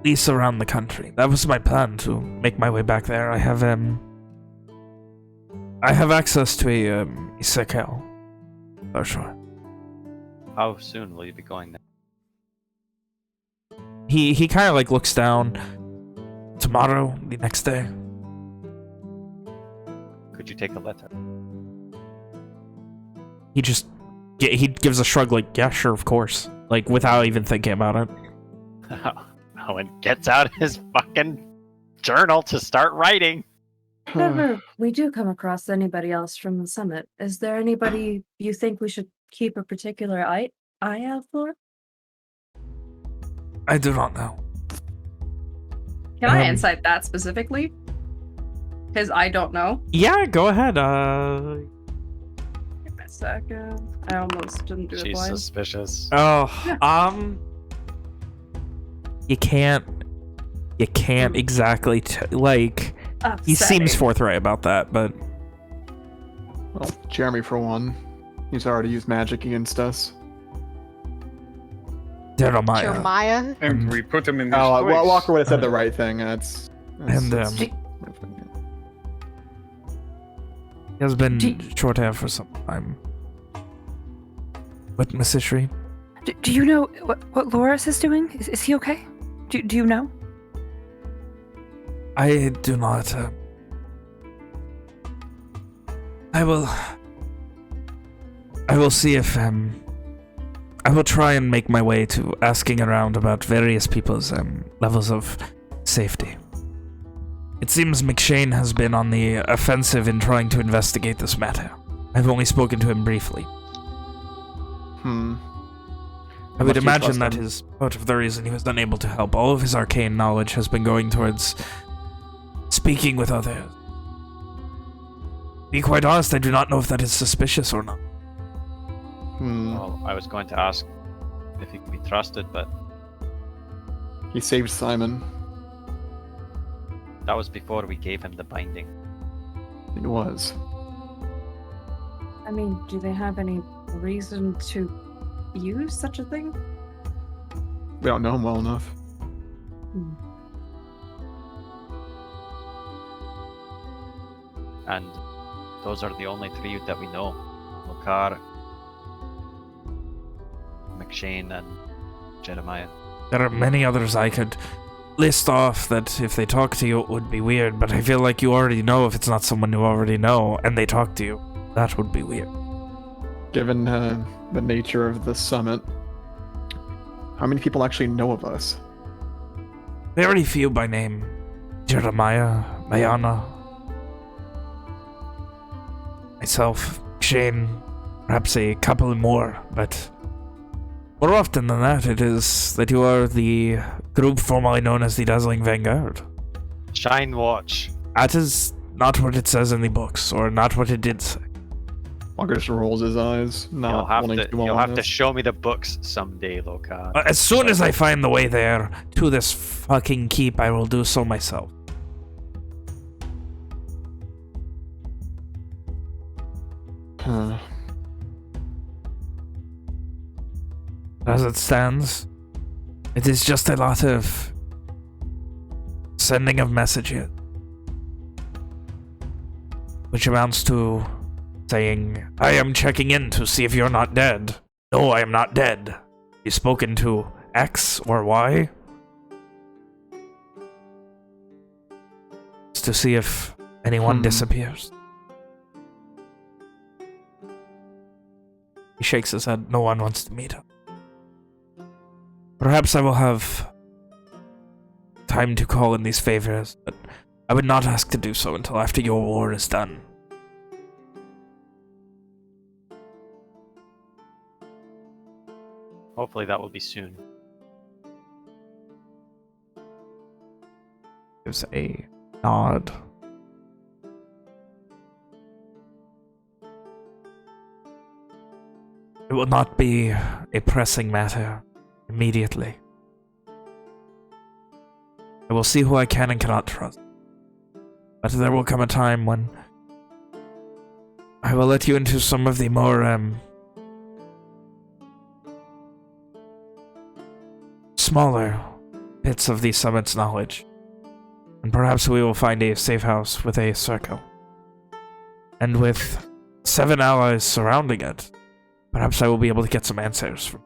lease around the country. That was my plan, to make my way back there. I have access to a Isekai. Starshore. How soon will you be going there? He kind of like looks down. Tomorrow, the next day. Could you take a letter? He gives a shrug like, yeah, sure, of course. Like, without even thinking about it. Owen gets out his fucking journal to start writing. If ever we do come across anybody else from the summit, is there anybody you think we should keep a particular eye out for? I do not know. Can I insight that specifically? Because I don't know. Yeah, go ahead. Give me a second. I almost didn't do it She's blind. suspicious. Oh, you can't exactly like. He seems forthright about that, but Well, Jeremy, for one, he's already used magic against us. Jeremiah. Jeremiah? And we put him in this Oh, place. well, Walker would have said the right thing. That's And he has been short hair for some time. What, Miss Ishri? Do you know what Loris is doing? Is he okay? Do you know? I do not. I will see if I will try and make my way to asking around about various people's levels of safety. It seems McShane has been on the offensive in trying to investigate this matter. I've only spoken to him briefly. I would imagine that is part of the reason he was unable to help. All of his arcane knowledge has been going towards speaking with others. To be quite honest, I do not know if that is suspicious or not. Well, I was going to ask if he could be trusted, but He saved Simon. that was before we gave him the binding. It was. I mean, do they have any reason to use such a thing? We don't know him well enough. And those are the only three that we know. Lohkar, McShane, and Jeremiah. There are many others I could list off that if they talk to you it would be weird, but I feel like you already know if it's not someone you already know and they talk to you. That would be weird. Given the nature of the summit, how many people actually know of us? Very few by name. Jeremiah, Mayana, myself, Shane, perhaps a couple more, but more often than that, it is that you are the group formerly known as the Dazzling Vanguard. Shynwatch. That is not what it says in the books, or not what it did say. Walker just rolls his eyes, not wanting to dwell You'll on have to this. show me the books someday, Lohkar. As soon as I find the way there to this fucking keep, I will do so myself. As it stands, it is just a lot of sending of messages, which amounts to saying, I am checking in to see if you're not dead. No, I am not dead. You spoken to X or Y? Just to see if anyone disappears. He shakes his head. No one wants to meet him. Perhaps I will have time to call in these favors, but I would not ask to do so until after your war is done. Hopefully that will be soon. Gives a nod. It will not be a pressing matter immediately. I will see who I can and cannot trust. But there will come a time when I will let you into some of the more, smaller bits of the summit's knowledge. And perhaps we will find a safe house with a circle. And with 7 allies surrounding it, perhaps I will be able to get some answers from.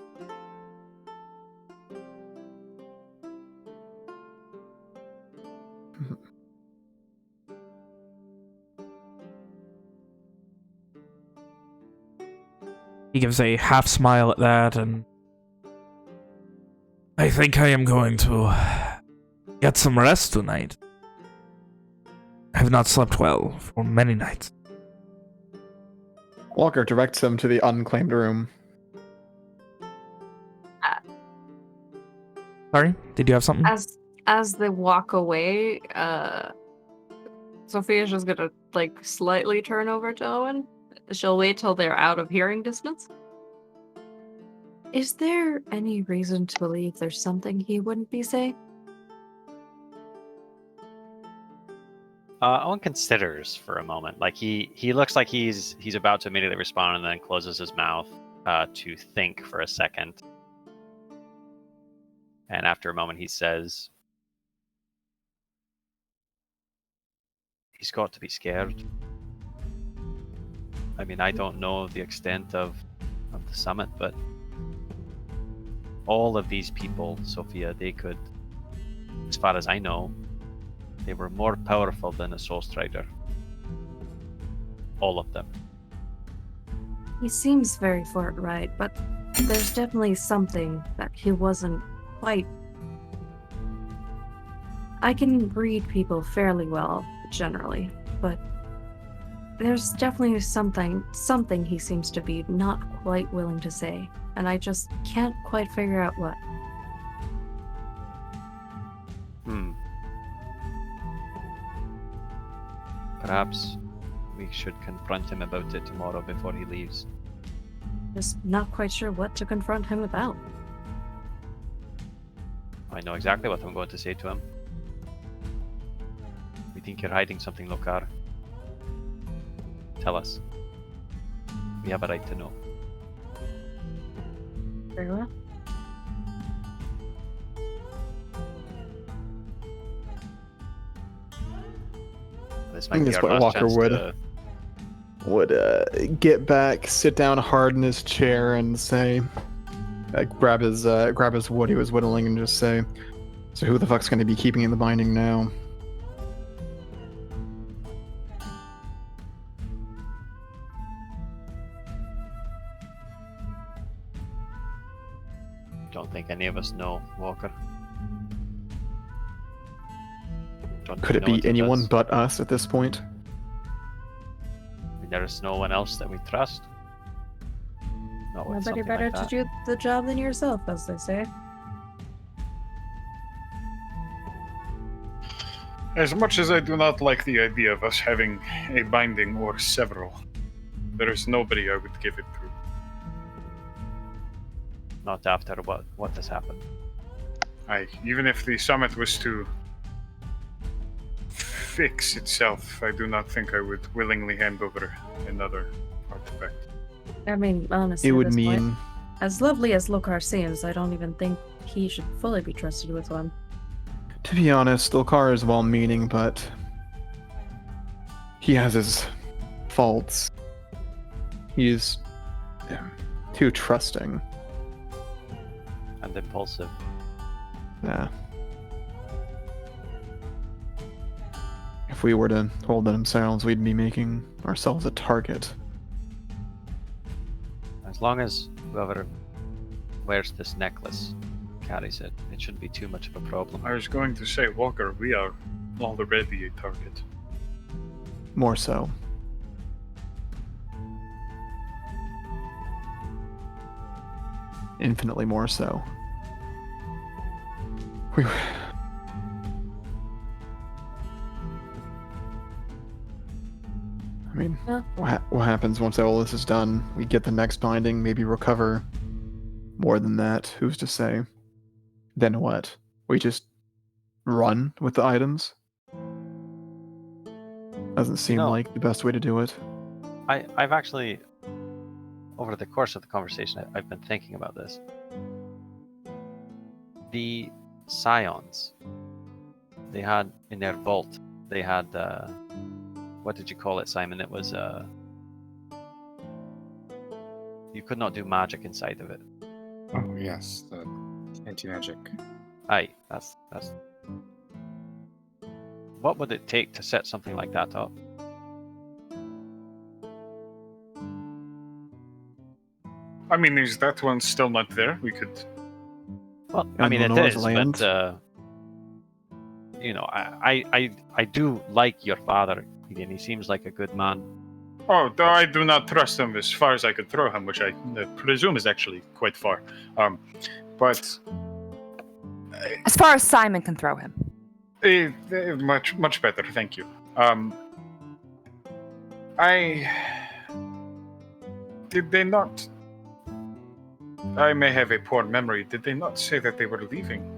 He gives a half smile at that, and I think I am going to get some rest tonight. I have not slept well for many nights. Walker directs him to the unclaimed room. Sorry, did you have something? As they walk away, Sophia's just gonna like slightly turn over to Owen. She'll wait till they're out of hearing distance. Is there any reason to believe there's something he wouldn't be saying? Owen considers for a moment. Like he looks like he's about to immediately respond, and then closes his mouth to think for a second. And after a moment, he says, "He's got to be scared. I mean, I don't know the extent of the summit, but all of these people, Sophia, they could, as far as I know, they were more powerful than a Soul Strider. All of them." He seems very forthright, but there's definitely something that he wasn't quite. I can read people fairly well, generally, but there's definitely something he seems to be not quite willing to say, and I just can't quite figure out what. Perhaps we should confront him about it tomorrow before he leaves. Just not quite sure what to confront him about. I know exactly what I'm going to say to him. We think you're hiding something, Lohkar. Tell us. We have a right to know. Very well. This I might think be that's our what last Walker chance would get back, sit down hard in his chair, and say, grab his wood he was whittling, and just say, "So who the fuck's going to be keeping in the binding now?" Don't think any of us know, Walker. Don't Could it know be what anyone does. but us at this point? There is no one else that we trust. Not with Nobody something better like to that. do the job than yourself, as they say. As much as I do not like the idea of us having a binding or several, there is nobody I would give it to. Not after what has happened. Even if the summit was to fix itself, I do not think I would willingly hand over another artifact. I mean, honestly, It at would this point, mean as lovely as Lohkar seems, I don't even think he should fully be trusted with one. To be honest, Lohkar is well-meaning, but he has his faults. He's too trusting. And impulsive. Yeah. If we were to hold it themselves, we'd be making ourselves a target. As long as whoever wears this necklace carries it, it shouldn't be too much of a problem. I was going to say, Walker, we are already a target. More so. Infinitely more so. We... I mean, Yeah. what happens once all this is done? We get the next binding, maybe recover more than that. Who's to say? Then what? We just run with the items. Doesn't seem No. like the best way to do it. I've actually, over the course of the conversation, I've been thinking about this. The Scions, they had in their vault, they had, what did you call it, Simon? It was, you could not do magic inside of it. Oh yes, the anti-magic. Aye, that's. What would it take to set something like that up? I mean, is that one still not there? We could. Well, On I mean, it Lenore's is, land? but I do like your father, and he seems like a good man. Oh, though I do not trust him as far as I could throw him, which I presume is actually quite far. But As far as Simon can throw him. much better, thank you. Did they not? I may have a poor memory. Did they not say that they were leaving?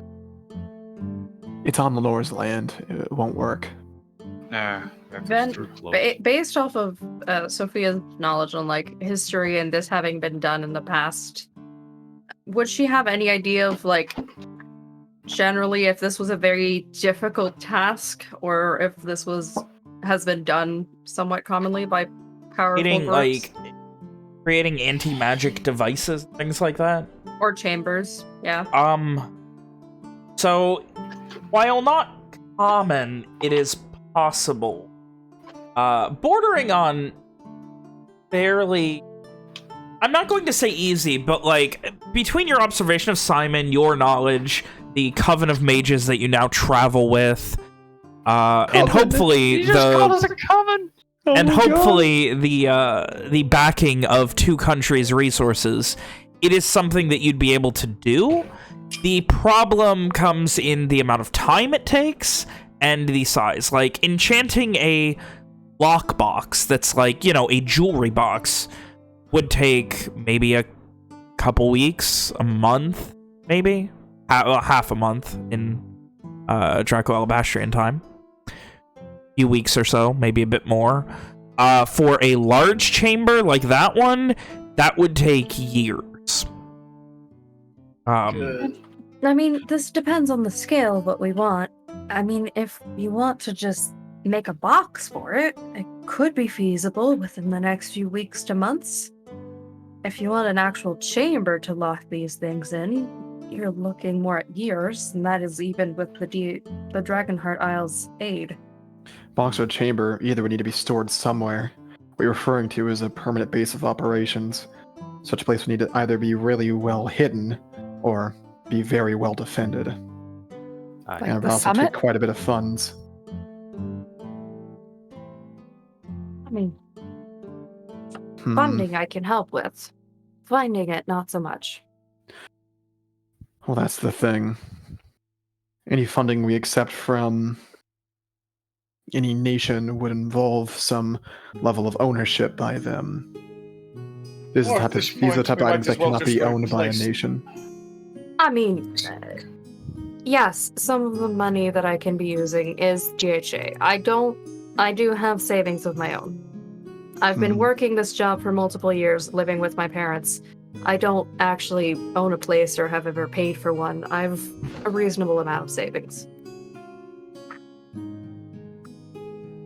It's on Lenore's land. It won't work. That's Then, true. based off of Sophia's knowledge on like history and this having been done in the past, would she have any idea of like generally if this was a very difficult task or if this has been done somewhat commonly by powerful groups? Creating anti-magic devices, things like that. Or chambers, yeah. So, while not common, it is possible. Bordering on fairly... I'm not going to say easy, but, like, between your observation of Simon, your knowledge, the coven of mages that you now travel with, and hopefully You just called us a coven! and hopefully the backing of two countries' resources, it is something that you'd be able to do. The problem comes in the amount of time it takes and the size. Like, enchanting a lockbox that's like, you know, a jewelry box would take maybe a couple weeks, a month, maybe? Half a month in Draco-Alabastrian time. Few weeks or so, maybe a bit more. For a large chamber like that one, that would take years. Good. I mean, this depends on the scale of what we want. I mean, if you want to just make a box for it, it could be feasible within the next few weeks to months. If you want an actual chamber to lock these things in, you're looking more at years, and that is even with the Dragonheart Isle's aid. Box or chamber either would need to be stored somewhere. What you're referring to is a permanent base of operations. Such a place would need to either be really well hidden or be very well defended. Like And it would the also summit? take quite a bit of funds. I mean, funding I can help with. Finding it, not so much. Well, that's the thing. Any funding we accept from any nation would involve some level of ownership by them. These Or are at the this type point, of we might items as that well cannot just be go owned by a place. nation. I mean, yes, some of the money that I can be using is GHA. I do have savings of my own. I've been working this job for multiple years, living with my parents. I don't actually own a place or have ever paid for one. I've a reasonable amount of savings.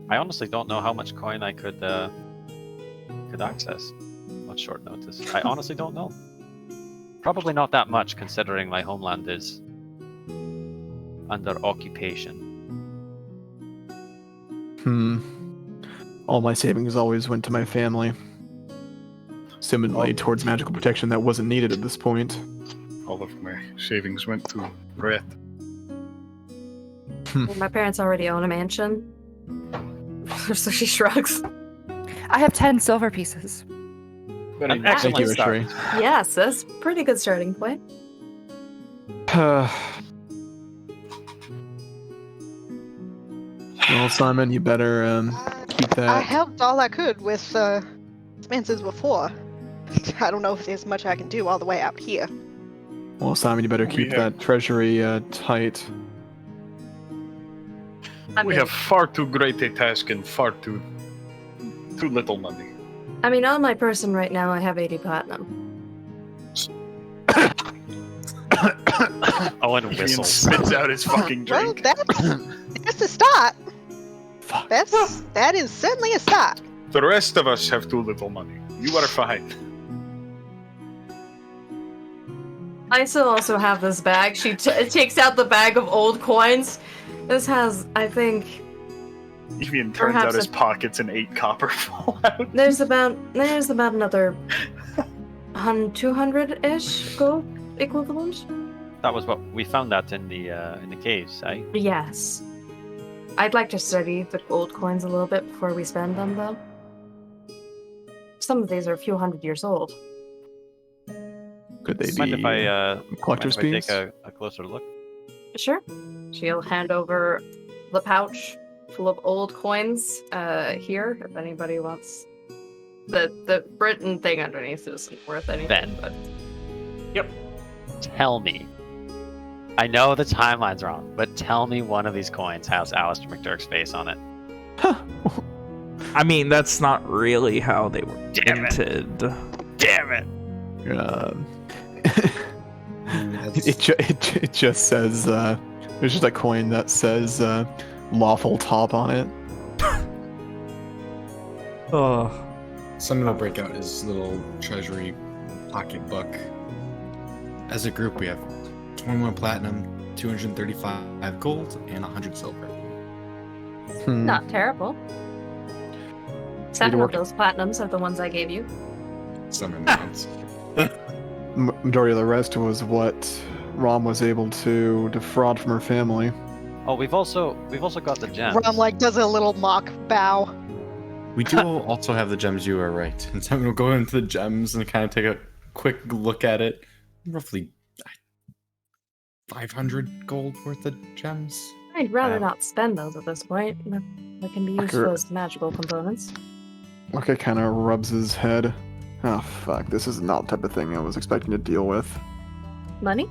I honestly don't know how much coin I could access on short notice. I honestly don't know. Probably not that much, considering my homeland is under occupation. All my savings always went to my family. Seemingly towards magical protection that wasn't needed at this point. All of my savings went to Red. My parents already own a mansion. So she shrugs. I have 10 silver pieces. Very An nice. Thank you, excellent start. Ishri. Yes, that's a pretty good starting point. Well, Simon, you better keep that. I helped all I could with expenses before. I don't know if there's much I can do all the way out here. Well, Simon, you better We keep have- that treasury tight. We have far too great a task and far too little money. I mean, on my person right now, I have 80 platinum. Owen Ian whistles. spits out his fucking Well, drink. that's a start. Fuck. That is certainly a start. The rest of us have too little money. You are fine. I still also have this bag. She takes out the bag of old coins. This has, I think, Ian turns Perhaps out his a- pockets and 8 copper fall out. there's about another 200-ish gold equivalent. That was what we found that in the caves, eh? Yes. I'd like to study the gold coins a little bit before we spend them, though. Some of these are a few hundred years old. Could they Mind be if I collector's mind if beans? I take a closer look? Sure. She'll hand over the pouch full of old coins here, if anybody wants. The Britain thing underneath isn't worth anything, Ben. but Tell me. I know the timeline's wrong, but tell me one of these coins has Alistair McDurk's face on it. I mean, that's not really how they were Damn it. minted. Damn it! It just says there's just a coin that says lawful top on it. Oh, Simon will break out his little treasury pocketbook. As a group, we have 21 platinum, 235 gold, and 100 silver. not terrible. Need 7 to of work- those platinums are the ones I gave you. Some amounts. Majority of the rest was what Rom was able to defraud from her family. Oh, we've also got the gems. Rom does a little mock bow. We do also have the gems, you are right. And Simon will go into the gems and kind of take a quick look at it. Roughly 500 gold worth of gems. I'd rather Wow. not spend those at this point. They can be used Okay. as magical components. Okay, kind of rubs his head. Oh fuck, this is not the type of thing I was expecting to deal with. Money?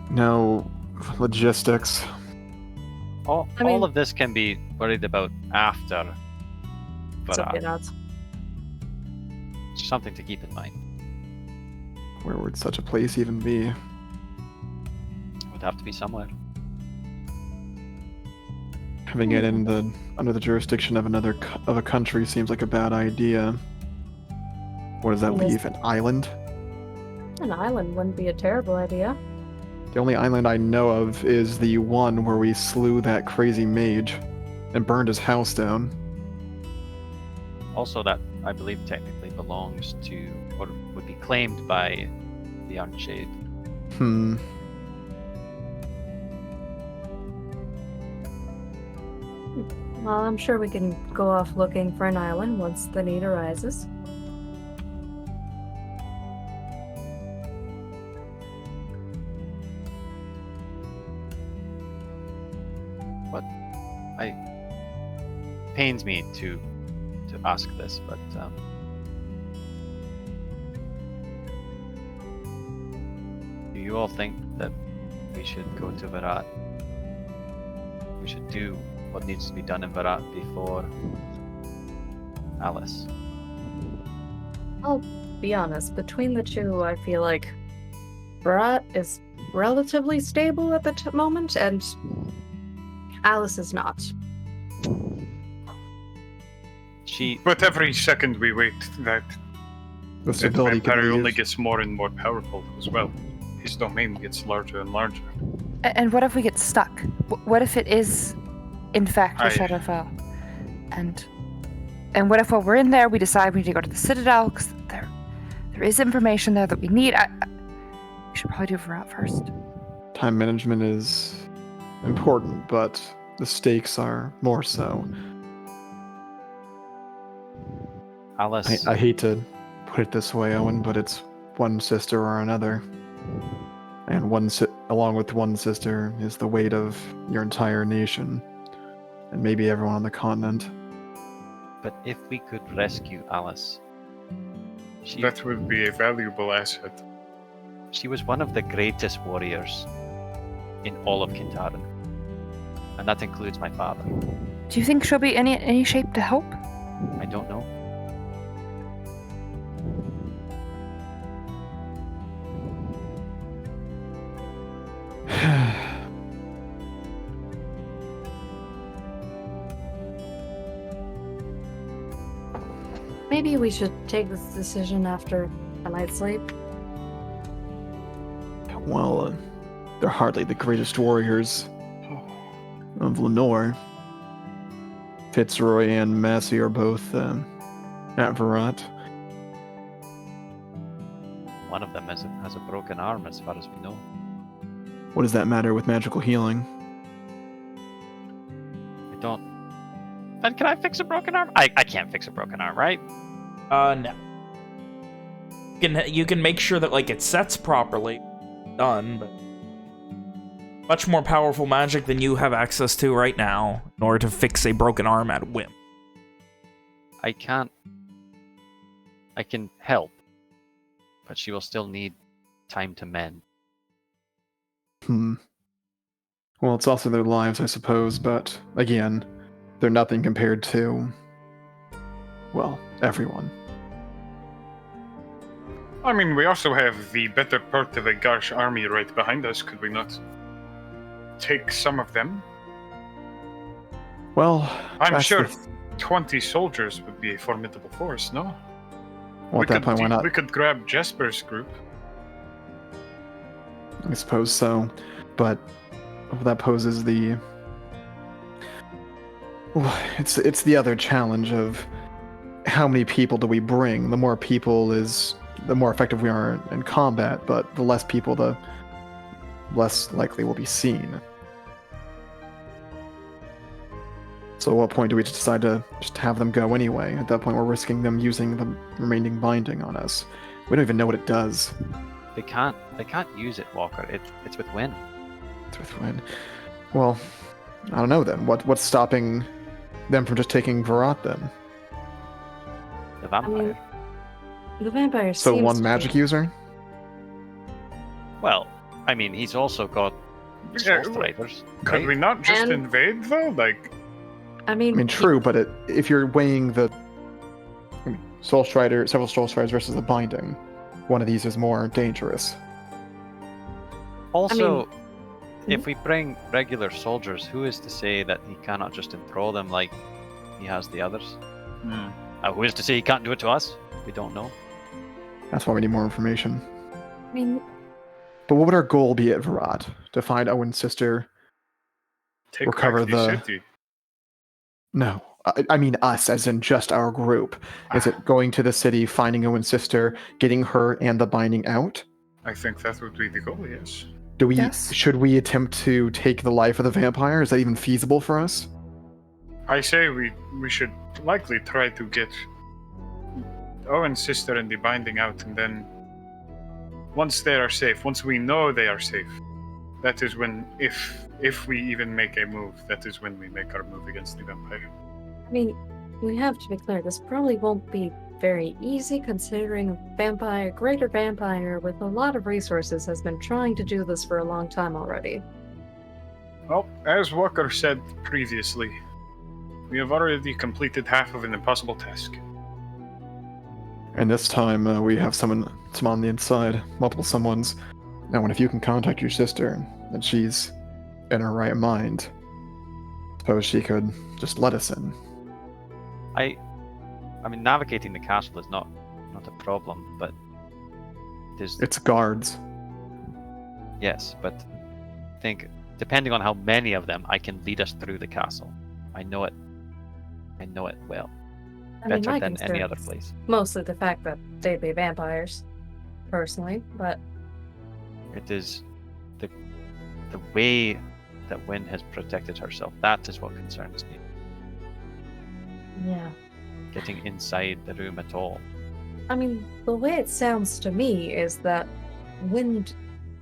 No logistics. All I mean- of this can be worried about after, but Something else. something to keep in mind. Where would such a place even be? It would have to be somewhere. Having it under the jurisdiction of of a country seems like a bad idea. What does that Yes. leave? An island? An island wouldn't be a terrible idea. The only island I know of is the one where we slew that crazy mage and burned his house down. Also, that I believe technically belongs to, or would be claimed by, the Unshade. Well, I'm sure we can go off looking for an island once the need arises. Pains me to ask this, but do you all think that we should go to Virat? We should do what needs to be done in Virat before Alice. I'll be honest, between the two, I feel like Bharat is relatively stable at the moment, and Alice is not. But every second we wait, that The the stability can vampire be only used. gets more and more powerful as well. His domain gets larger and larger. And what if we get stuck? What if it is, in fact, a I- Shadowfell? And what if while we're in there, we decide we need to go to the Citadel because there is information there that we need? We should probably do Virat first. Time management is important, but the stakes are more so. Alice, I hate to put it this way, Owen, but it's one sister or another. And along with one sister is the weight of your entire nation. And maybe everyone on the continent. but if we could rescue Alice, That would be a valuable asset. she was one of the greatest warriors in all of Kintaran. And that includes my father. Do you think she'll be in any shape to help? I don't know. Maybe we should take this decision after a night's sleep. Well, they're hardly the greatest warriors of Lenore. Fitzroy and Massey are both at Virat. One of them has a broken arm, as far as we know. What does that matter with magical healing? I don't. Then can I fix a broken arm? I can't fix a broken arm, right? No. You can make sure that, like, it sets properly. Done, but... much more powerful magic than you have access to right now in order to fix a broken arm at whim. I can't. I can help, but she will still need time to mend. Well, it's also their lives, I suppose, but again, they're nothing compared to, well, everyone. I mean, we also have the better part of a Garsh army right behind us. Could we not take some of them? Well, I'm sure 20 soldiers would be a formidable force, no? Well, at that point, why not? We could grab Jesper's group. I suppose so, but that poses the... It's the other challenge of how many people do we bring? The more people is the more effective we are in combat, but the less people, the less likely we'll be seen. So at what point do we decide to just have them go anyway? At that point, we're risking them using the remaining binding on us. We don't even know what it does. They can't use it, Walker. It's with Wynn. It's with Wynn. Well, I don't know then. What's stopping them from just taking Virat then? The vampire. The vampire So seems one to magic be... user? Well, I mean, he's also got Yeah, Soul Striders. Could right? we not just And- invade, though? Like, I I mean, mean, true, but if you're weighing the Soul Strider, several Soul Striders versus the binding, one of these is more dangerous. Also, if we bring regular soldiers, who is to say that he cannot just enthrall them like he has the others? Who is to say he can't do it to us? We don't know. That's why we need more information. I mean, But what would our goal be at Virat? To find Owen's sister? take Recover back the the- city. No. I mean us, as in just our group. Is it going to the city, finding Owen's sister, getting her and the binding out? I think that would be the goal, yes. Yes. Should we attempt to take the life of the vampire? Is that even feasible for us? I say we should likely try to get Owen's sister and the binding out, and then once they are safe, once we know they are safe, that is when, if we even make a move, that is when we make our move against the vampire. I mean, we have to be clear. This probably won't be very easy, considering a greater vampire with a lot of resources has been trying to do this for a long time already. Well, as Walker said previously, we have already completed half of an impossible task. And this time we have someone on the inside, multiple someones. Now, if you can contact your sister and she's in her right mind, suppose she could just let us in. I mean, navigating the castle is not a problem, but It's guards. yes, but I think depending on how many of them, I can lead us through the castle. I know it well, I mean, better my than any concern other is place. mostly the fact that they'd be vampires, personally, but It is the way that Wynn has protected herself. That is what concerns me. yeah. Getting inside the room at all. I mean, the way it sounds to me is that Wind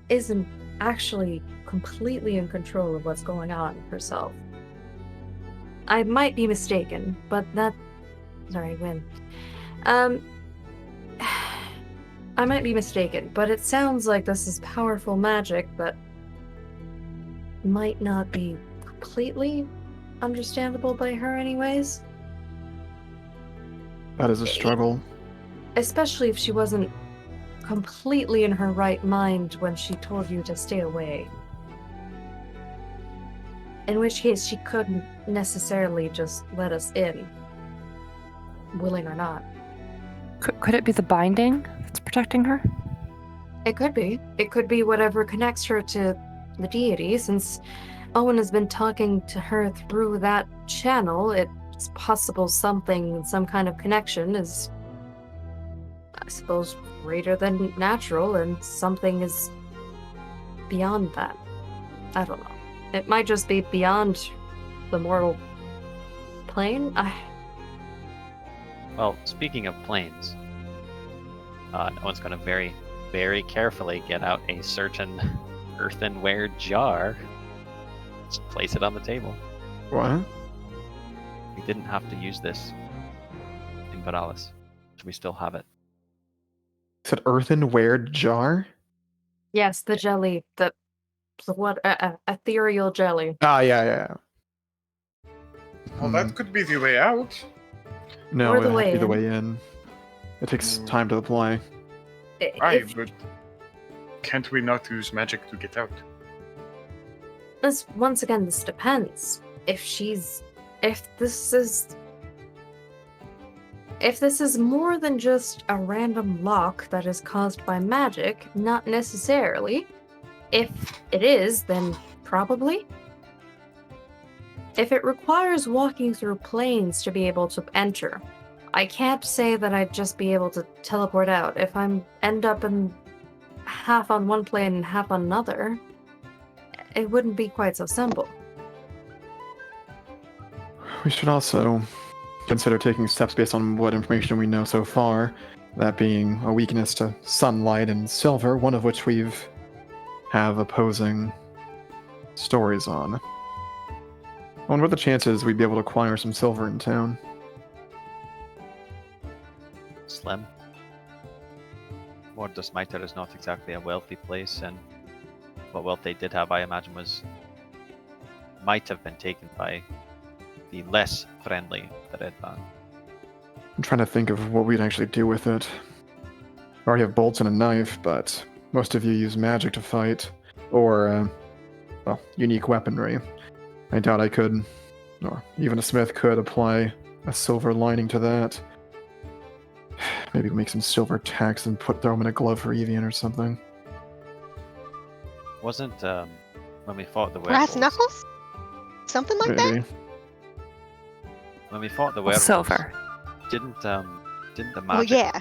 isn't actually completely in control of what's going on herself. I might be mistaken, but Sorry, Wind. I might be mistaken, but it sounds like this is powerful magic that might not be completely understandable by her anyways. That is a struggle. Especially if she wasn't completely in her right mind when she told you to stay away. In which case, she couldn't necessarily just let us in, willing or not. Could it be the binding that's protecting her? It could be. It could be whatever connects her to the deity, since Owen has been talking to her through that channel. It's possible something, some kind of connection is, I suppose, greater than natural, and something is beyond that. I don't know. It might just be beyond the mortal plane. Well, speaking of planes, no one's going to very, very carefully get out a certain earthenware jar. Just place it on the table. What? We didn't have to use this in Veralis, so we still have it. It's an earthenware jar? Yes, the jelly, the what? Ethereal jelly. Ah, yeah. Well, that could be the way out. No, Or it the has to way be the in. way in. It takes time to apply. Right, If but can't we not use magic to get out? this once again, this depends. If this is more than just a random lock that is caused by magic, not necessarily. If it is, then probably. If it requires walking through planes to be able to enter, I can't say that I'd just be able to teleport out. If I'm end up in half on one plane and half on another, it wouldn't be quite so simple. We should also consider taking steps based on what information we know so far, that being a weakness to sunlight and silver, one of which have opposing stories on. I wonder what the chances we'd be able to acquire some silver in town. Slim. Mordor Smiter is not exactly a wealthy place, and what wealth they did have, I imagine, might have been taken by the less friendly the Red Band. I'm trying to think of what we'd actually do with it. I already have bolts and a knife, but most of you use magic to fight, or, unique weaponry. I doubt I could, or even a smith could, apply a silver lining to that. Maybe make some silver tacks and throw them in a glove for Evian or something. Wasn't when we fought the Brass werewolves? knuckles? Something like that? Maybe. When we fought the werewolves, Silver. didn't the magic? Well, yeah.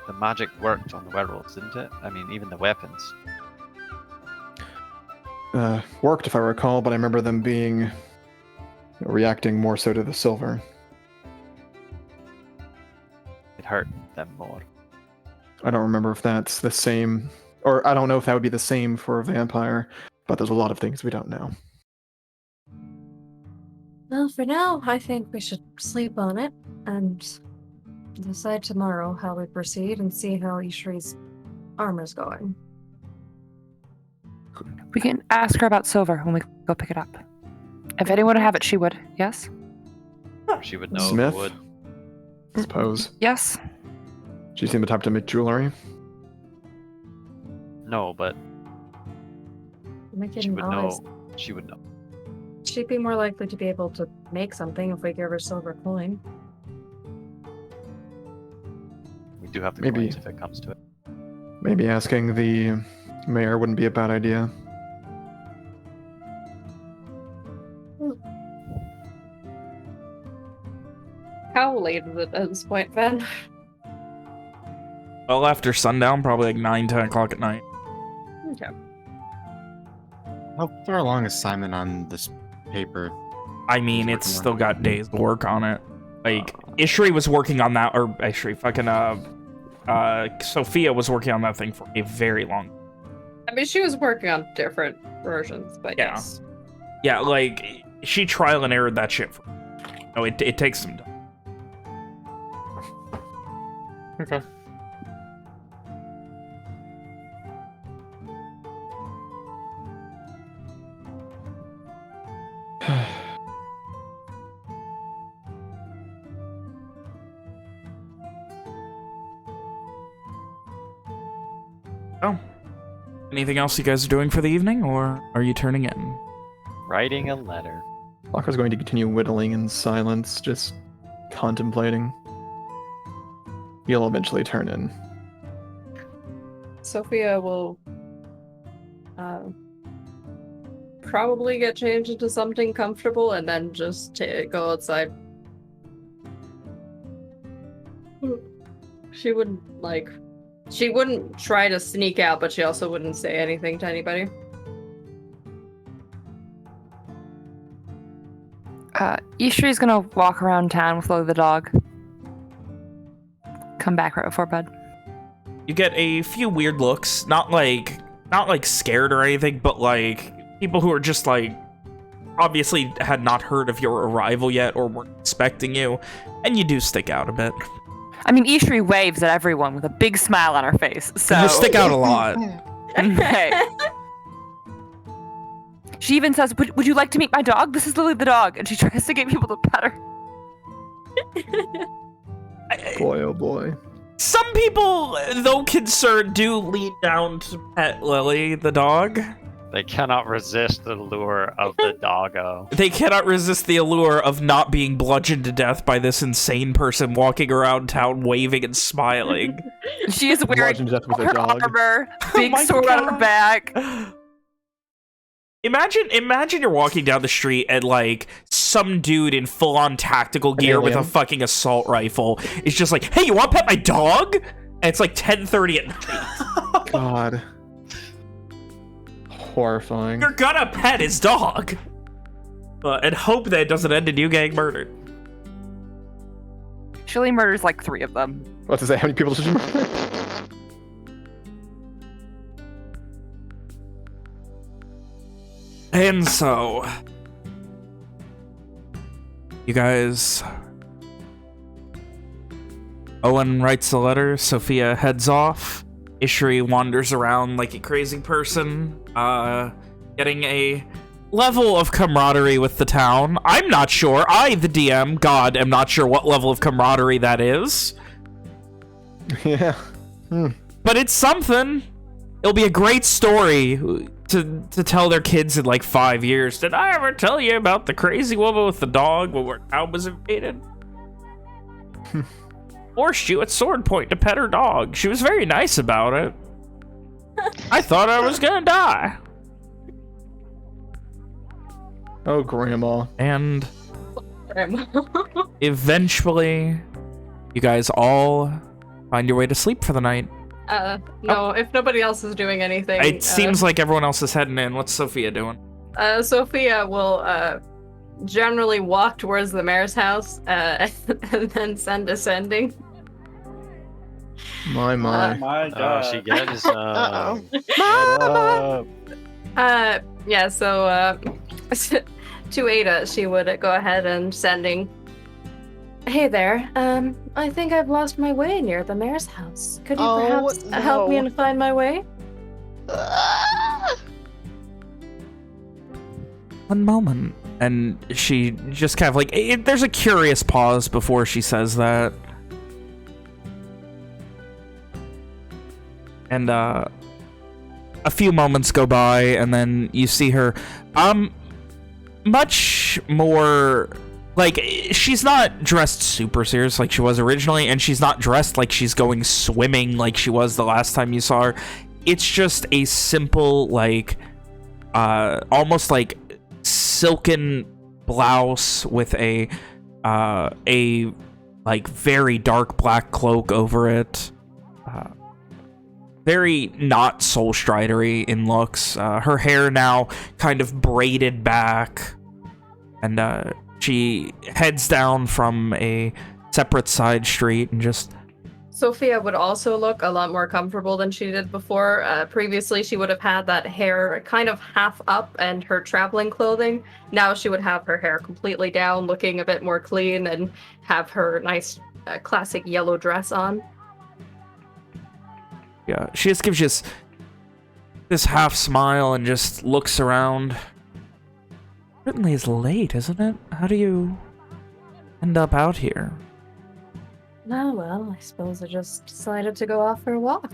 The magic worked on the werewolves, didn't it? I mean, even the weapons. Worked if I recall, but I remember them reacting more so to the silver. It hurt them more. I don't remember if that's the same, or I don't know if that would be the same for a vampire, but there's a lot of things we don't know. Well, for now, I think we should sleep on it and decide tomorrow how we proceed and see how Ishri's armor's going. We can ask her about silver when we go pick it up. If anyone would have it, she would. Yes? She would know. Smith? Would. I suppose. Yes? She seemed the type to make jewelry. No, but Make it she an would honest- know. She would know. She'd be more likely to be able to make something if we give her silver coin. We do have the Maybe. coins if it comes to it. Maybe asking the mayor wouldn't be a bad idea. How late is it at this point, Ben? Well, after sundown, probably like 9, 10 o'clock at night. Okay. How far along is Simon on this paper? I mean, He's it's working still got days to work on it. Like, Ishri was working on that, or Ishri, Sophia was working on that thing for a very long. I mean, she was working on different versions, but Yeah. yes. Yeah, like, she trial and errored that shit. It takes some time. Okay. Anything else you guys are doing for the evening, or are you turning in? Writing a letter. Locker's going to continue whittling in silence, just contemplating. He'll eventually turn in. Sophia will probably get changed into something comfortable and then just go outside. She wouldn't try to sneak out, but she also wouldn't say anything to anybody. Ishri's gonna walk around town with Lily the dog. Come back right before bed. You get a few weird looks, not like scared or anything, but like people who are just like obviously had not heard of your arrival yet or weren't expecting you, and you do stick out a bit. I mean, Ishri waves at everyone with a big smile on her face, so... You stick out a lot. Okay. She even says, would you like to meet my dog? This is Lily the dog. And she tries to get people to pet her. Boy, oh boy. Some people, though concerned, do lean down to pet Lily the dog. They cannot resist the lure of the doggo. They cannot resist the allure of not being bludgeoned to death by this insane person walking around town waving and smiling. She is wearing Bludgeoned to death with a her dog. armor, big my sword on her God. back. Imagine you're walking down the street and like some dude in full-on tactical gear with a alien. fucking assault rifle is just like, hey, you want to pet my dog? And it's like 10:30 at night. God. Horrifying. You're gonna pet his dog. And hope that it doesn't end in you getting murdered. Shirley murders like 3 of them. What to say? How many people should you murder? And so, you guys, Owen writes a letter, Sophia heads off, Ishri wanders around like a crazy person, getting a level of camaraderie with the town. I'm not sure. I, the DM, God, am not sure what level of camaraderie that is. Yeah. But it's something. It'll be a great story to tell their kids in like 5 years. Did I ever tell you about the crazy woman with the dog when our town was invaded? Forced you at sword point to pet her dog. She was very nice about it. I thought I was gonna die. Oh, Grandma. And eventually, you guys all find your way to sleep for the night. No, if nobody else is doing anything. It seems like everyone else is heading in. What's Sophia doing? Sophia will generally walk towards the mayor's house and then send a sending. My. My God. Oh, she gets. Uh-oh. Yeah, so to Ada, she would go ahead and sending. Hey there, I think I've lost my way near the mayor's house. Could you perhaps help me no. and find my way? One moment. And she just kind of like, there's a curious pause before she says that. And a few moments go by, and then you see her much more, like, she's not dressed super serious like she was originally, and she's not dressed like she's going swimming like she was the last time you saw her. It's just a simple, like, almost like silken blouse with a like very dark black cloak over it. Very not Soul Stridery in looks. Her hair now kind of braided back, and she heads down from a separate side street and just... Sophia would also look a lot more comfortable than she did before. Previously, she would have had that hair kind of half up and her traveling clothing. Now she would have her hair completely down, looking a bit more clean, and have her nice classic yellow dress on. Yeah, she just gives you this half smile and just looks around. Certainly is late, isn't it? How do you end up out here? Oh, well, I suppose I just decided to go off for a walk.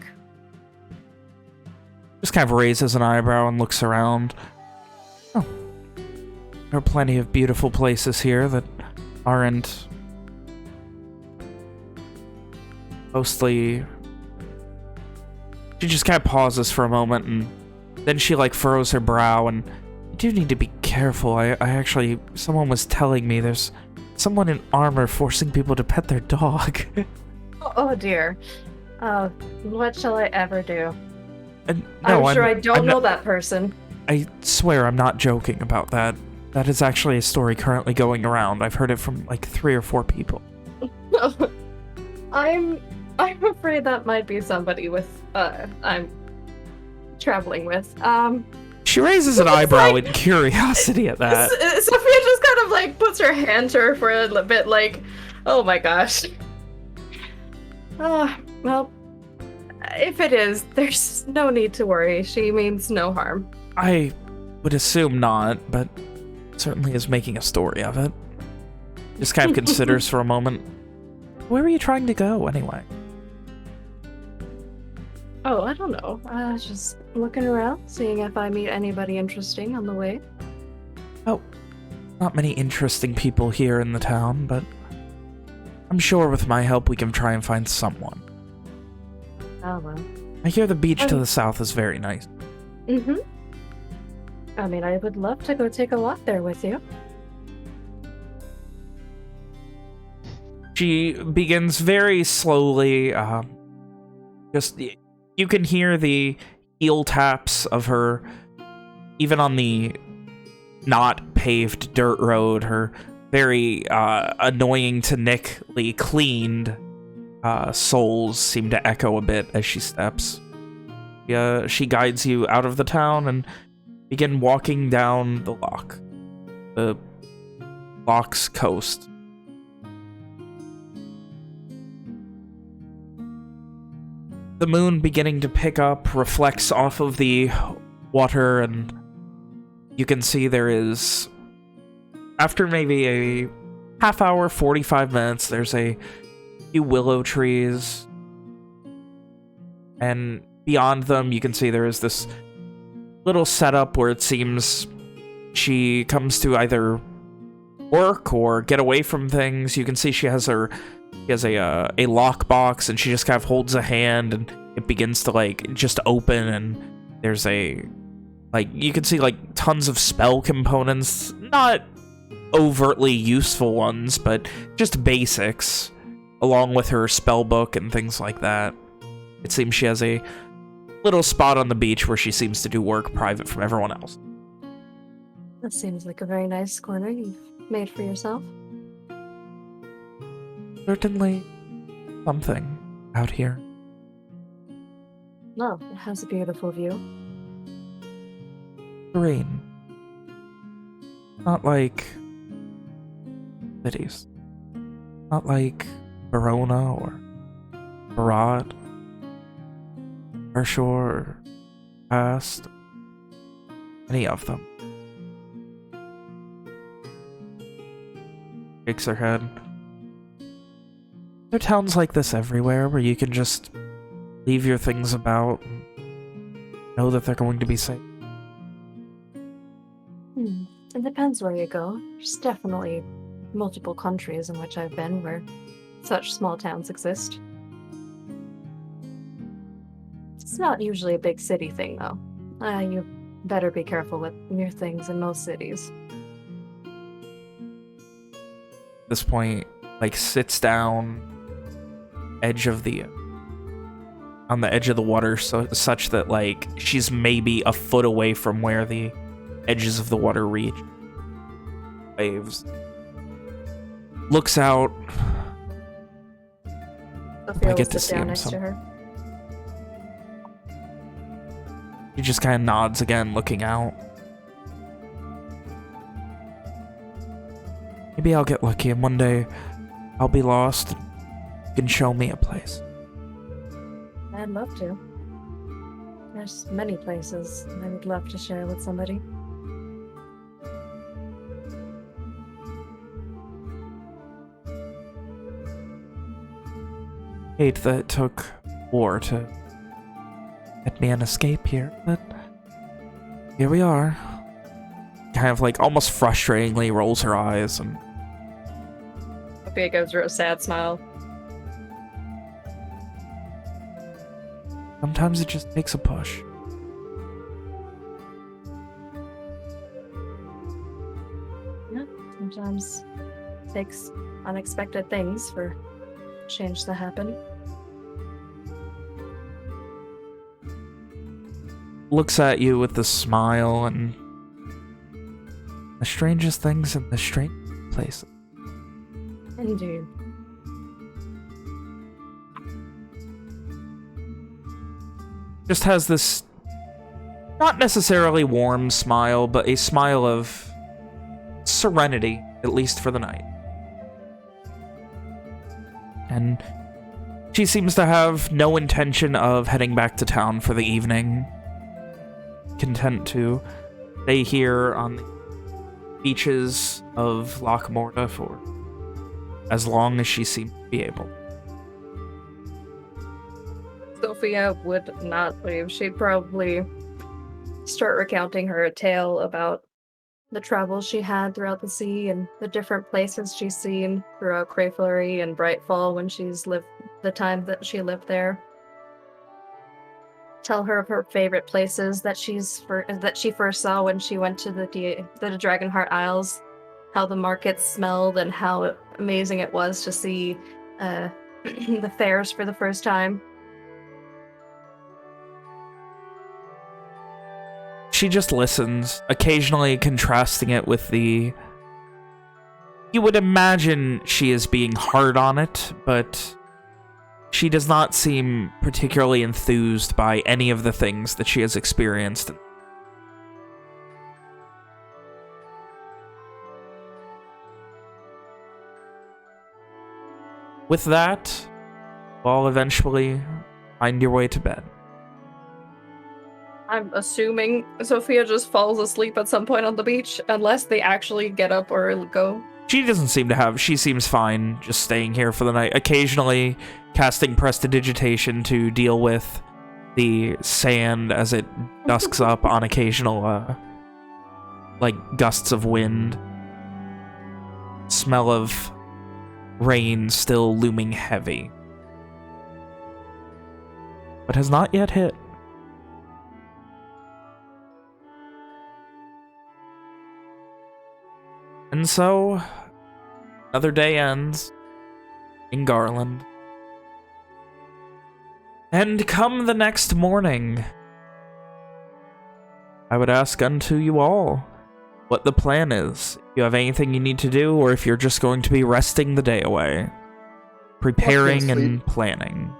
just kind of raises an eyebrow and looks around. Oh, there are plenty of beautiful places here that aren't mostly... She just kind of pauses for a moment, and then she, like, furrows her brow, and you do need to be careful. I actually... Someone was telling me there's someone in armor forcing people to pet their dog. Oh dear. What shall I ever do? No, I'm sure I don't I'm know not, that person. I swear I'm not joking about that. That is actually a story currently going around. I've heard it from, like, 3 or 4 people. I'm afraid that might be somebody with I'm traveling with. She raises an eyebrow in curiosity at that. Sophia just kind of like puts her hand to her for a little bit, like, oh my gosh. Well, if it is, there's no need to worry. She means no harm. I would assume not, but certainly is making a story of it. Just kind of considers for a moment. Where are you trying to go, anyway? Oh, I don't know. Just looking around, seeing if I meet anybody interesting on the way. Oh, not many interesting people here in the town, but I'm sure with my help we can try and find someone. Oh, well. I hear the beach to the south is very nice. Mm-hmm. I mean, I would love to go take a walk there with you. She begins very slowly, just... You can hear the heel taps of her, even on the not paved dirt road, her very annoying to nickly cleaned soles seem to echo a bit as she steps. She guides you out of the town and begin walking down the loch's coast. The moon beginning to pick up reflects off of the water, and you can see there is, after maybe a half hour, 45 minutes, there's a few willow trees, and beyond them you can see there is this little setup where it seems she comes to either work or get away from things. You can see she has a lockbox, and she just kind of holds a hand and it begins to like just open, and there's you can see like tons of spell components, not overtly useful ones, but just basics, along with her spell book and things like that. It seems she has a little spot on the beach where she seems to do work private from everyone else. That seems like a very nice corner you've made for yourself. Certainly something out here. No, it has a beautiful view. Serene. Not like cities. Not like Verona or Barat, Arshore, or Past. Any of them. Shakes her head. There are towns like this everywhere where you can just leave your things about and know that they're going to be safe. It depends where you go. There's definitely multiple countries in which I've been where such small towns exist. It's not usually a big city thing, though. You better be careful with your things in most cities. At this point, like, sits down on the edge of the water, such that like she's maybe a foot away from where the edges of the water reach. Waves. Looks out. Sophia I will get to sit see down him next to her. He just kind of nods again, looking out. Maybe I'll get lucky and one day I'll be lost and you can show me a place. I'd love to. There's many places I would love to share with somebody. Hate that it took war to get me an escape here, but here we are. Kind of like almost frustratingly rolls her eyes and Sophia gives her a sad smile. sometimes it just takes a push. Sometimes it takes unexpected things for change to happen. Looks at you with a smile and the strangest things in the strange places. Indeed. Just has this not necessarily warm smile, but a smile of serenity, at least for the night. And she seems to have no intention of heading back to town for the evening. Content to stay here on the beaches of Lohkar for as long as she seems to be able. Sophia would not leave. She'd probably start recounting her a tale about the travels she had throughout the sea and the different places she's seen throughout Crayflurry and Brightfall when she's lived the time that she lived there. Tell her of her favorite places that she first saw when she went to the Dragonheart Isles, how the markets smelled and how amazing it was to see the fairs for the first time. She just listens, occasionally contrasting it with the... You would imagine she is being hard on it, but she does not seem particularly enthused by any of the things that she has experienced. With that, you all eventually find your way to bed. I'm assuming Sophia just falls asleep at some point on the beach, unless they actually get up or go. She doesn't seem to have... She seems fine just staying here for the night. Occasionally casting prestidigitation to deal with the sand as it dusks up on occasional, like, gusts of wind. Smell of rain still looming heavy. But has not yet hit. And so, another day ends in Garland. And come the next morning, I would ask unto you all what the plan is. If you have anything you need to do, or if you're just going to be resting the day away. Preparing and planning.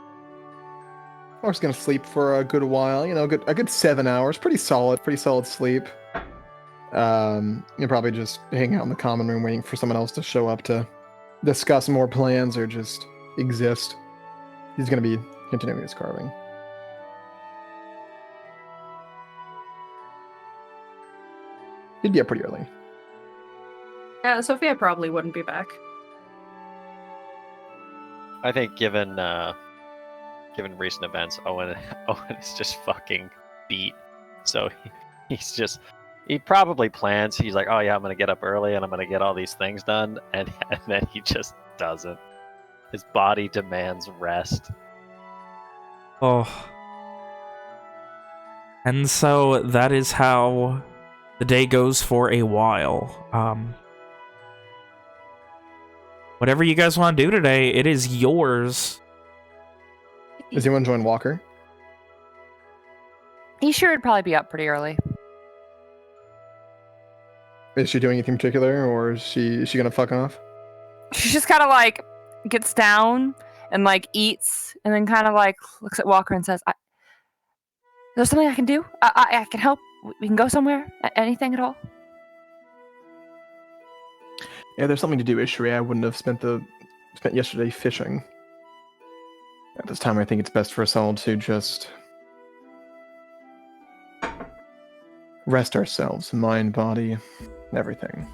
I was gonna sleep for a good while, you know, a good 7 hours. Pretty solid sleep. You'll probably just hang out in the common room waiting for someone else to show up to discuss more plans or just exist. He's going to be continuing his carving. He'd be up pretty early. Yeah, Sophia probably wouldn't be back. I think given recent events, Owen is just fucking beat. So he probably plans. He's like, oh yeah, I'm gonna get up early and I'm gonna get all these things done, and then he just doesn't. His body demands rest. Oh. And so that is how the day goes for a while. Whatever you guys want to do today, it is yours. Does anyone join Walker? He sure would probably be up pretty early. Is she doing anything particular, or is she gonna fuck off? She just kind of like gets down and like eats, and then kind of like looks at Walker and says, "Is there something I can do? I can help. We can go somewhere. Anything at all?" Yeah, there's something to do, Ishri. I wouldn't have spent yesterday fishing. At this time, I think it's best for us all to just rest ourselves, mind, body, everything.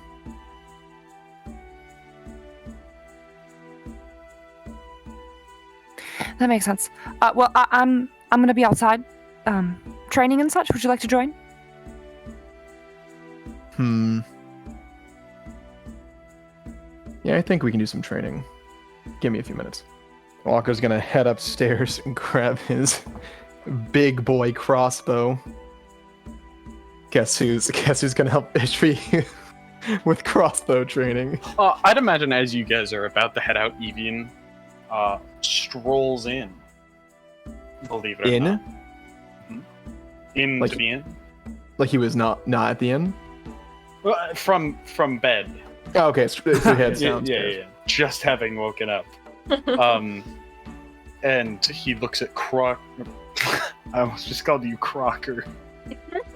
That makes sense. Well, I'm gonna be outside training and such. Would you like to join? Yeah, I think we can do some training. Give me a few minutes. Walker's gonna head upstairs and grab his big boy crossbow. Guess who's gonna help Ishri with crossbow training? I'd imagine as you guys are about to head out, Evian strolls in. Believe it or In? not. Into Like- the inn. Like he was not at the inn? Well, from bed. Oh, okay, so he heads Yeah, downstairs. yeah. Just having woken up. And he looks at Croc. I almost just called you Crocker.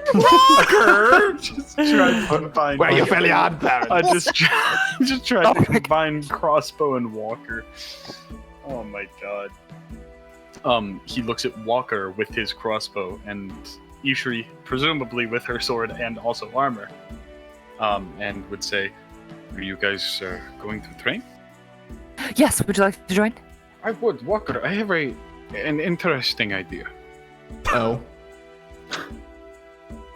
Crocker! Just trying to combine. Where you fairly odd, parents? I just tried to combine crossbow and Walker. Oh my god. He looks at Walker with his crossbow and Ishri, presumably with her sword and also armor, and would say, "Are you guys going to train?" Yes. Would you like to join? I would, Walker. I have an interesting idea. Oh.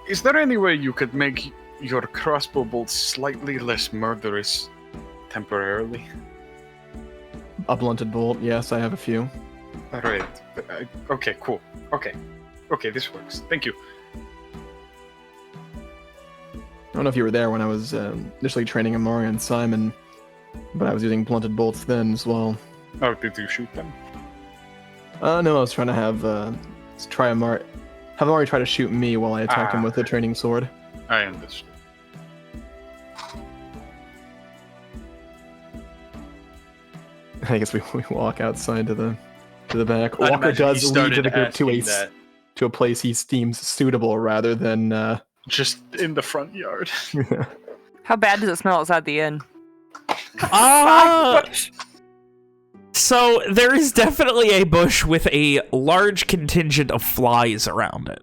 Is there any way you could make your crossbow bolts slightly less murderous temporarily? A blunted bolt, yes, I have a few. Alright. Okay, cool. Okay, this works. Thank you. I don't know if you were there when I was initially training Amari and Simon, but I was using blunted bolts then as well. Oh, did you shoot them? No, I was trying to have Amari try to shoot me while I attacked him with the training sword. I understood. I guess we walk outside to the back. I'd Walker imagine he does lead started the group asking that to a place he deems suitable rather than just in the front yard. How bad does it smell outside the inn? So there is definitely a bush with a large contingent of flies around it.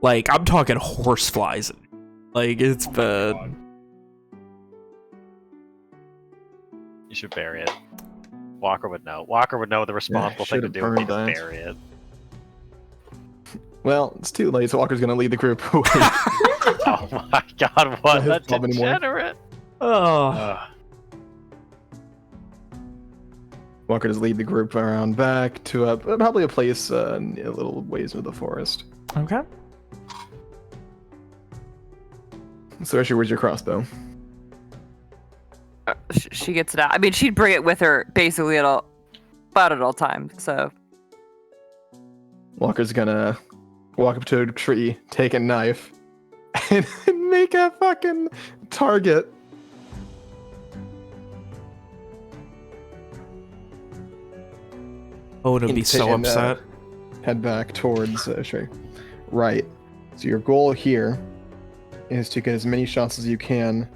Like, I'm talking horse flies. Like, it's bad. You should bury it. Walker would know. Walker would know the responsible thing to should've do would be to burned that. bury it. Well, it's too late, so Walker's gonna lead the group away. Oh my god, what Not a his job anymore. degenerate! Oh. Walker just lead the group around back to probably a place a little ways into the forest. Okay. So actually, where's your crossbow? She gets it out. I mean, she'd bring it with her basically at all times. So Walker's gonna walk up to a tree, take a knife, and make a fucking target. Owen would be so And, upset. Head back towards Shay. Right. So your goal here is to get as many shots as you can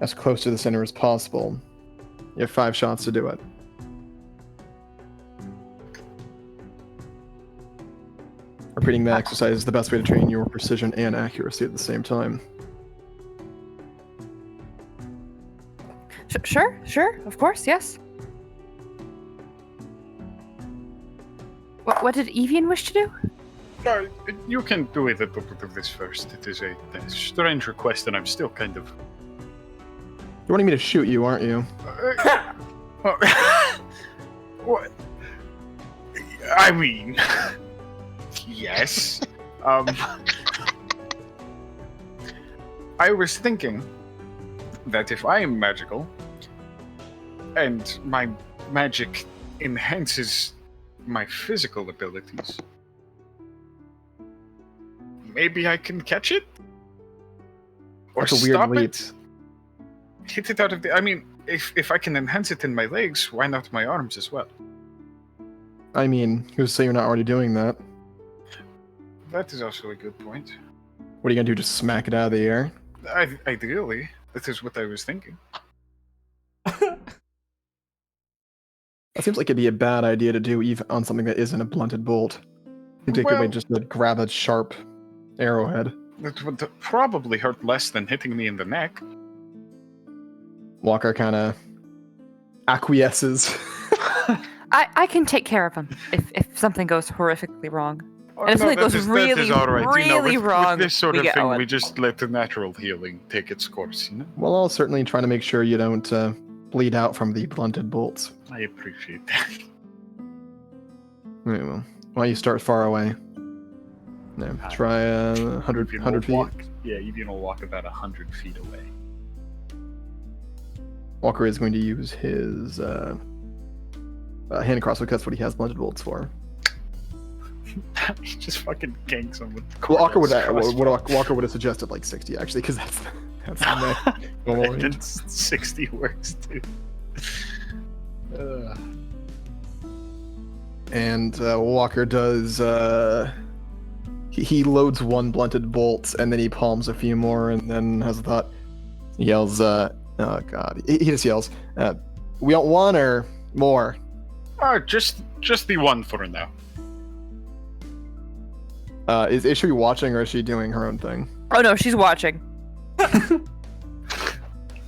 as close to the center as possible. You have 5 shots to do it. Repeating that exercise is the best way to train your precision and accuracy at the same time. Sure, of course, yes. What did Evian wish to do? No, you can do it do this first. It is a strange request, and I'm still kind of. You're wanting me to shoot you, aren't you? What? I mean, yes. I was thinking that if I am magical, and my magic enhances my physical abilities, maybe I can catch it? Or That's a weird stop leap. it? Hit it out of the... I mean, if I can enhance it in my legs, why not my arms as well? I mean, who's to say you're not already doing that? That is also a good point. What are you gonna do, just smack it out of the air? Ideally, that is what I was thinking. That seems like it'd be a bad idea to do even on something that isn't a blunted bolt. You take away Well- just to grab a sharp arrowhead. That would probably hurt less than hitting me in the neck. Walker kind of acquiesces. I can take care of him if something goes horrifically wrong. And if something goes that really, is all right. really wrong, with this sort we of get thing, Owen. we just let the natural healing take its course, you know? Well, I'll certainly try to make sure you don't bleed out from the blunted bolts. I appreciate that. Right, well, why don't you start far away? No, try 100 Evian 100 feet. will walk, yeah, Evian will walk about 100 feet away. Walker is going to use his hand crossbow. That's what he has blunted bolts for. He just fucking ganks him with the Walker would crossbow. Walker would have suggested like 60 actually, because that's the normal And range. then 60 works too. And Walker does. He loads one blunted bolt, and then he palms a few more, and then has a thought. He yells, "Oh God!" He just yells, "We want one or more?" Just the one for now. Is Ishri watching, or is she doing her own thing? Oh no, she's watching.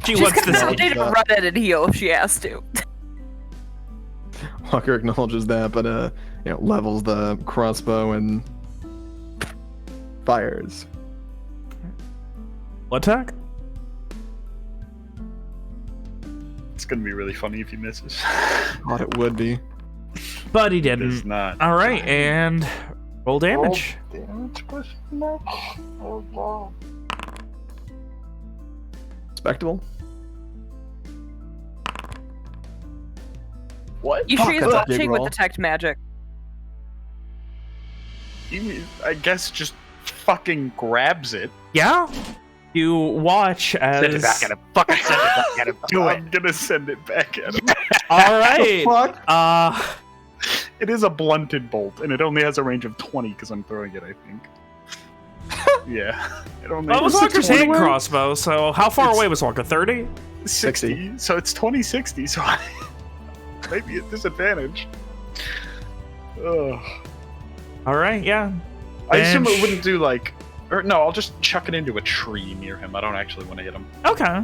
She's She's to ready to run in and heal if she has to. Walker acknowledges that, but levels the crossbow and fires. Attack? It's gonna be really funny if he misses. Thought it would be. But he It didn't. is not. All right, and roll damage. Respectable. What? You sure he's that's a big watching with roll. detect magic? I guess just fucking grabs it. Yeah. You watch as. Send it back at him. Fucking send it back at him. Do it. I'm gonna send it back at him. All right. Fuck. It is a blunted bolt, and it only has a range of 20 because I'm throwing it, I think. Yeah. It only That was has Walker's 20. hand crossbow, so how far It's- away was Walker? 30? 60. So it's 20-60, so maybe at disadvantage. Ugh. All right, yeah. I assume Bench. it wouldn't do like... Or no, I'll just chuck it into a tree near him. I don't actually want to hit him. Okay.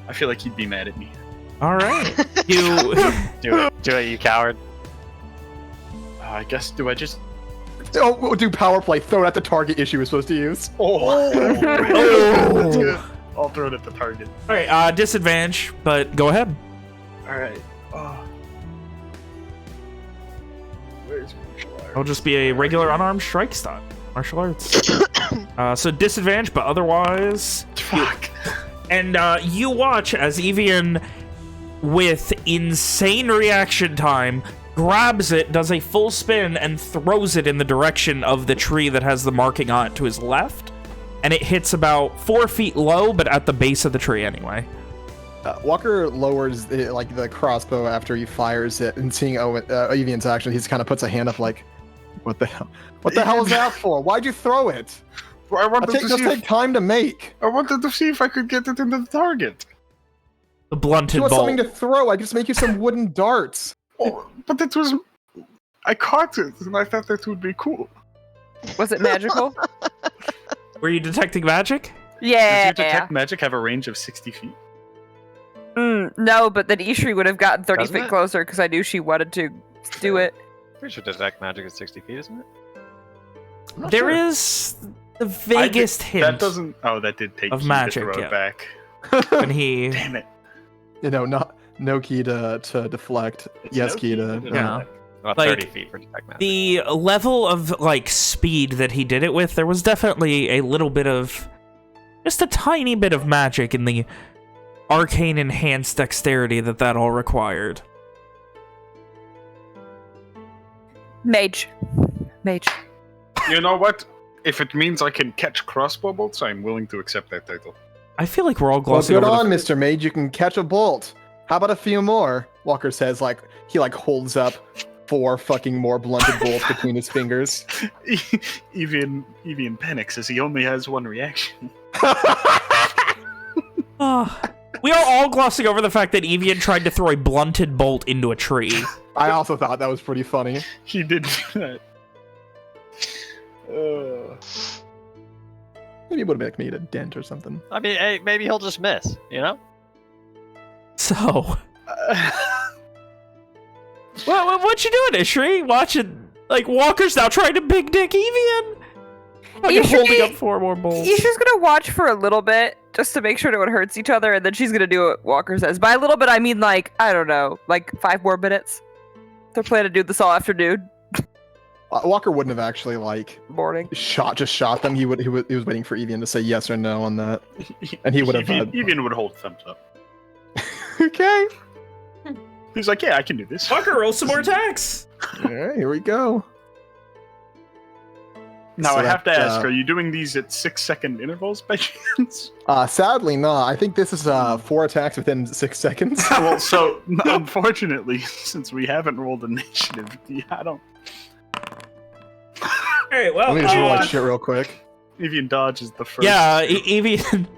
I feel like he'd be mad at me. All right. You. Do it, you coward. I guess, do I just... Oh, we'll do power play. Throw it at the target issue was supposed to use. Oh! Oh. That's good. I'll throw it at the target. All right, disadvantage, but go ahead. Alright. Oh. Where's martial arts? It'll just be a regular unarmed strike style. Martial arts. So disadvantage, but otherwise. Fuck. And you watch as Evian, with insane reaction time, grabs it, does a full spin, and throws it in the direction of the tree that has the marking on it to his left. And it hits about 4 feet low, but at the base of the tree anyway. Walker lowers the crossbow after he fires it, and seeing Evian's action, he just kind of puts a hand up like, "What the hell? What the hell is that for? Why'd you throw it? I wanted to It'll see take time to make. I wanted to see if I could get it into the target. The If blunted you want bolt. something to throw, I just make you some wooden darts." Oh, but it was... I caught it, and I thought that would be cool. Was it magical? Were you detecting magic? Yeah. Does your detect magic have a range of 60 feet? No, but then Ishri would have gotten 30 Doesn't feet it? closer because I knew she wanted to do it. Pretty sure detect magic is 60 feet, isn't it? I'm not There sure. is the vaguest hint That doesn't... Oh, that did take of key magic, to throw yeah. it back. when he. Damn it. No key to deflect. It's Yes no key to. Yeah. About Like, 30 feet for detect magic. The level of like speed that he did it with, there was definitely a little bit of, just a tiny bit of magic in the arcane enhanced dexterity that all required. Mage. You know what? If it means I can catch crossbow bolts, I'm willing to accept that title. I feel like we're all Well, glossing good over on, Mr. Mage. You can catch a bolt. How about a few more? Walker says, he holds up 4 fucking more blunted bolts between his fingers. Evian panics as he only has one reaction. We are all glossing over the fact that Evian tried to throw a blunted bolt into a tree. I also thought that was pretty funny. He did do that. Maybe it would have made a dent or something. I mean, hey, maybe he'll just miss, you know? So, what you doing, Ishri? Watching Like, Walker's now trying to big dick Evian. Like, holding up 4 more bolts. Isha's gonna watch for a little bit, just to make sure no one hurts each other, and then she's gonna do what Walker says. By a little bit, I mean, like, I don't know, like 5 more minutes. They're planning to do this all afternoon. Walker wouldn't have actually, like, Morning. shot them. He was waiting for Evian to say yes or no on that. And he would have... Evian would hold thumbs up. Okay. He's like, yeah, I can do this. Walker, roll some more attacks. Alright, here we go. Now, So I have to that, ask, are you doing these at 6-second intervals by chance? Sadly, not. I think this is 4 attacks within 6 seconds. Well, so, unfortunately, since we haven't rolled initiative, I don't... Alright, well, Let me just roll that shit real quick. Evian Dodge is the first. Yeah, Evian...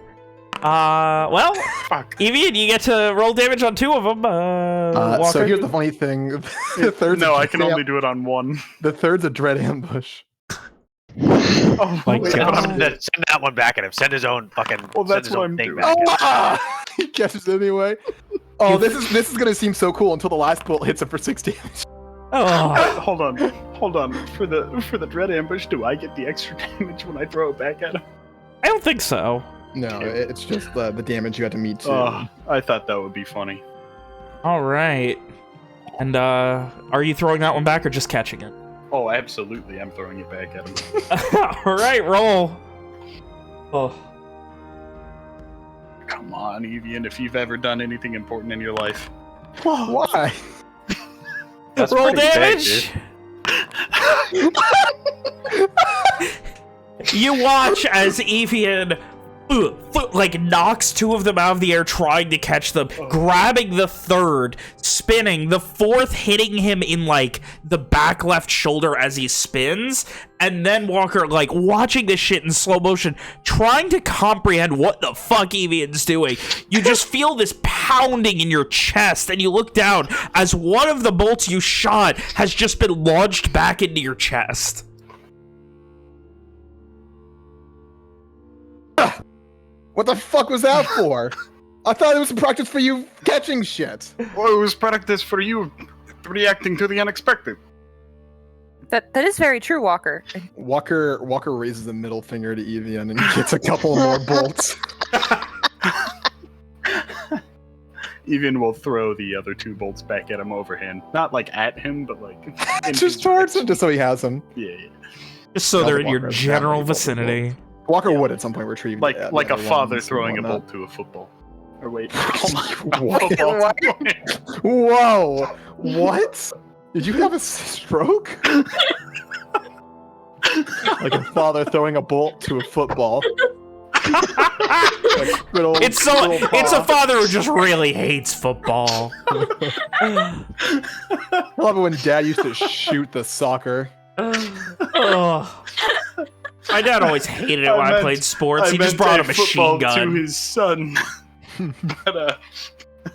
well, Fuck. Evian, you get to roll damage on 2 of them. Walker. So here's the funny thing. The third's No, a I can dread only do it on 1. The third's a dread ambush. Oh my wait, God. but Send that one back at him. Send his own fucking. Well, send that's his what own I'm thing doing. back at him. He catches anyway. Oh, this is gonna seem so cool until the last bolt hits him for 6 damage. Oh. Hold on. For the dread ambush, do I get the extra damage when I throw it back at him? I don't think so. No, it's just the damage you had to meet too. I thought that would be funny. All right. And are you throwing that one back or just catching it? Oh, absolutely, I'm throwing it back at him. All right, roll. Oh. Come on, Evian, if you've ever done anything important in your life. Why? That's Roll pretty big, damage. You watch as Evian like knocks 2 of them out of the air trying to catch them, grabbing the 3rd, spinning, the 4th hitting him in like the back left shoulder as he spins, and then Walker like watching this shit in slow motion, trying to comprehend what the fuck Evian's doing. You just feel this pounding in your chest, and you look down as one of the bolts you shot has just been launched back into your chest. What the fuck was that for? I thought it was practice for you catching shit. Well, it was practice for you reacting to the unexpected. That is very true, Walker. Walker raises the middle finger to Evian and gets a couple more bolts. Evian will throw the other 2 bolts back at him overhand. Not like at him, but like... in Just his towards him, direction. just so he has them. Yeah. Just so they're in your Walker has general that many vicinity. Walker would at some point retrieve Like the a other father ones and throwing a whatnot. bolt to a football. Or wait. Oh my What? Whoa! What? Did you have a stroke? Like a father throwing a bolt to a football. It's a father who just really hates football. I love it when Dad used to shoot the soccer. Oh. My dad always hated it when I played sports. He just meant brought a football machine gun. to his son. But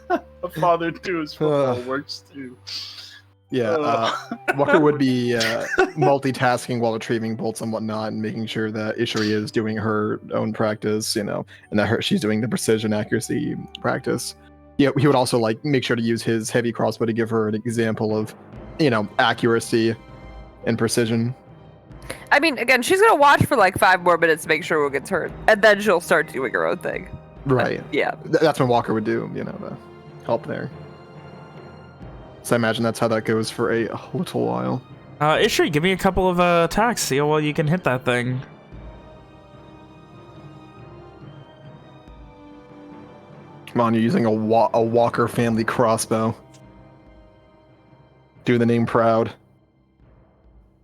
a father to his football works too. Yeah, Walker would be multitasking while retrieving bolts and whatnot, and making sure that Ishiri is doing her own practice, and that she's doing the precision accuracy practice. Yeah, he would also like make sure to use his heavy crossbow to give her an example of, accuracy and precision. I mean, again, she's gonna watch for like 5 more minutes to make sure no one gets hurt, and then she'll start doing her own thing. Right. Yeah. That's when Walker would do, the help there. So I imagine that's how that goes for a little while. Ishri, give me a couple of attacks. See how well you can hit that thing. Come on, you're using a Walker family crossbow. Do the name proud.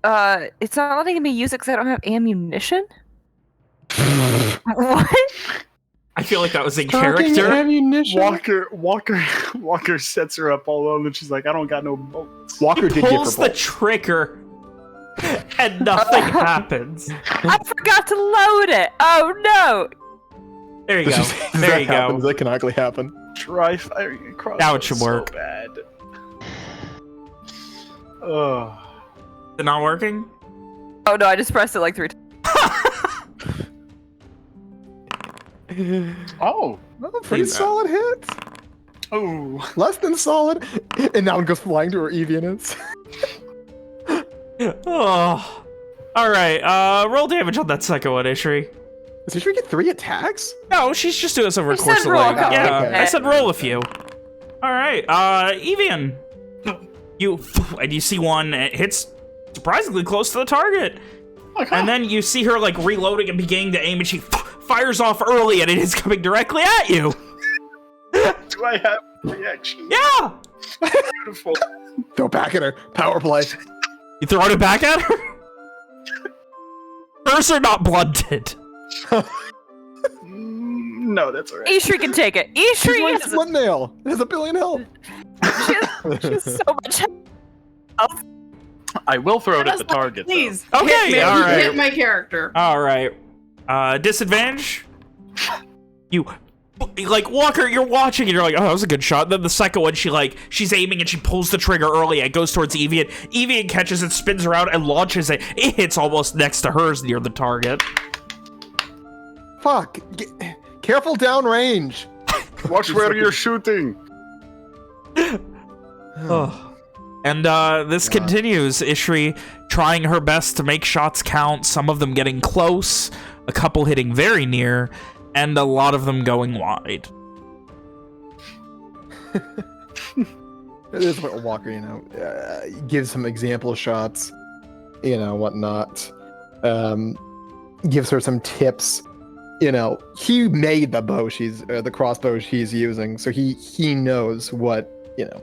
It's not letting me use it because I don't have ammunition? What? I feel like that was in Talking character. ammunition. Walker sets her up all alone, and she's like, "I don't got no bolts." Walker did get Pulls for the bolts. trigger, and nothing happens. I forgot to load it! Oh no! There you go. Does There that you happen? go. That can actually happen. Try firing across. Now it should so work. bad. Ugh. Is it not working? Oh no, I just pressed it like 3 times. Oh. Pretty solid hit. Oh. Less than solid. And now it goes flying to where Evian is. Oh. All right. Roll damage on that second one, Ishri. Does Ishri get 3 attacks? No, she's just doing some You course said of roll a like, couple. yeah. Okay. I said roll a few. All right. Evian, you see one hits surprisingly close to the target. And then you see her like reloading and beginning to aim, and she fires off early, and it is coming directly at you. Do I have reaction? Yeah. Beautiful. Throw back at her. Power play. You throwing it back at her? Hers are not blunted. No, that's alright. Ishri can take it. She's Ishri like has, split nail. It has a billion health. she has so much health. I will throw it at Just the target. though. Please. Okay, hit me. all right. Hit my character. All right. Disadvantage. You, like, Walker, you're watching and you're like, oh, that was a good shot. Then the second one, she's aiming and she pulls the trigger early. It goes towards Evian. Evian catches it, spins around, and launches it. It hits almost next to hers near the target. Fuck. Careful downrange. Watch where you're shooting. Oh. And this continues. Ishri trying her best to make shots count, some of them getting close, a couple hitting very near, and a lot of them going wide. This is what Walker, gives some example shots, whatnot. Gives her some tips. He made the bow the crossbow she's using, so he knows what,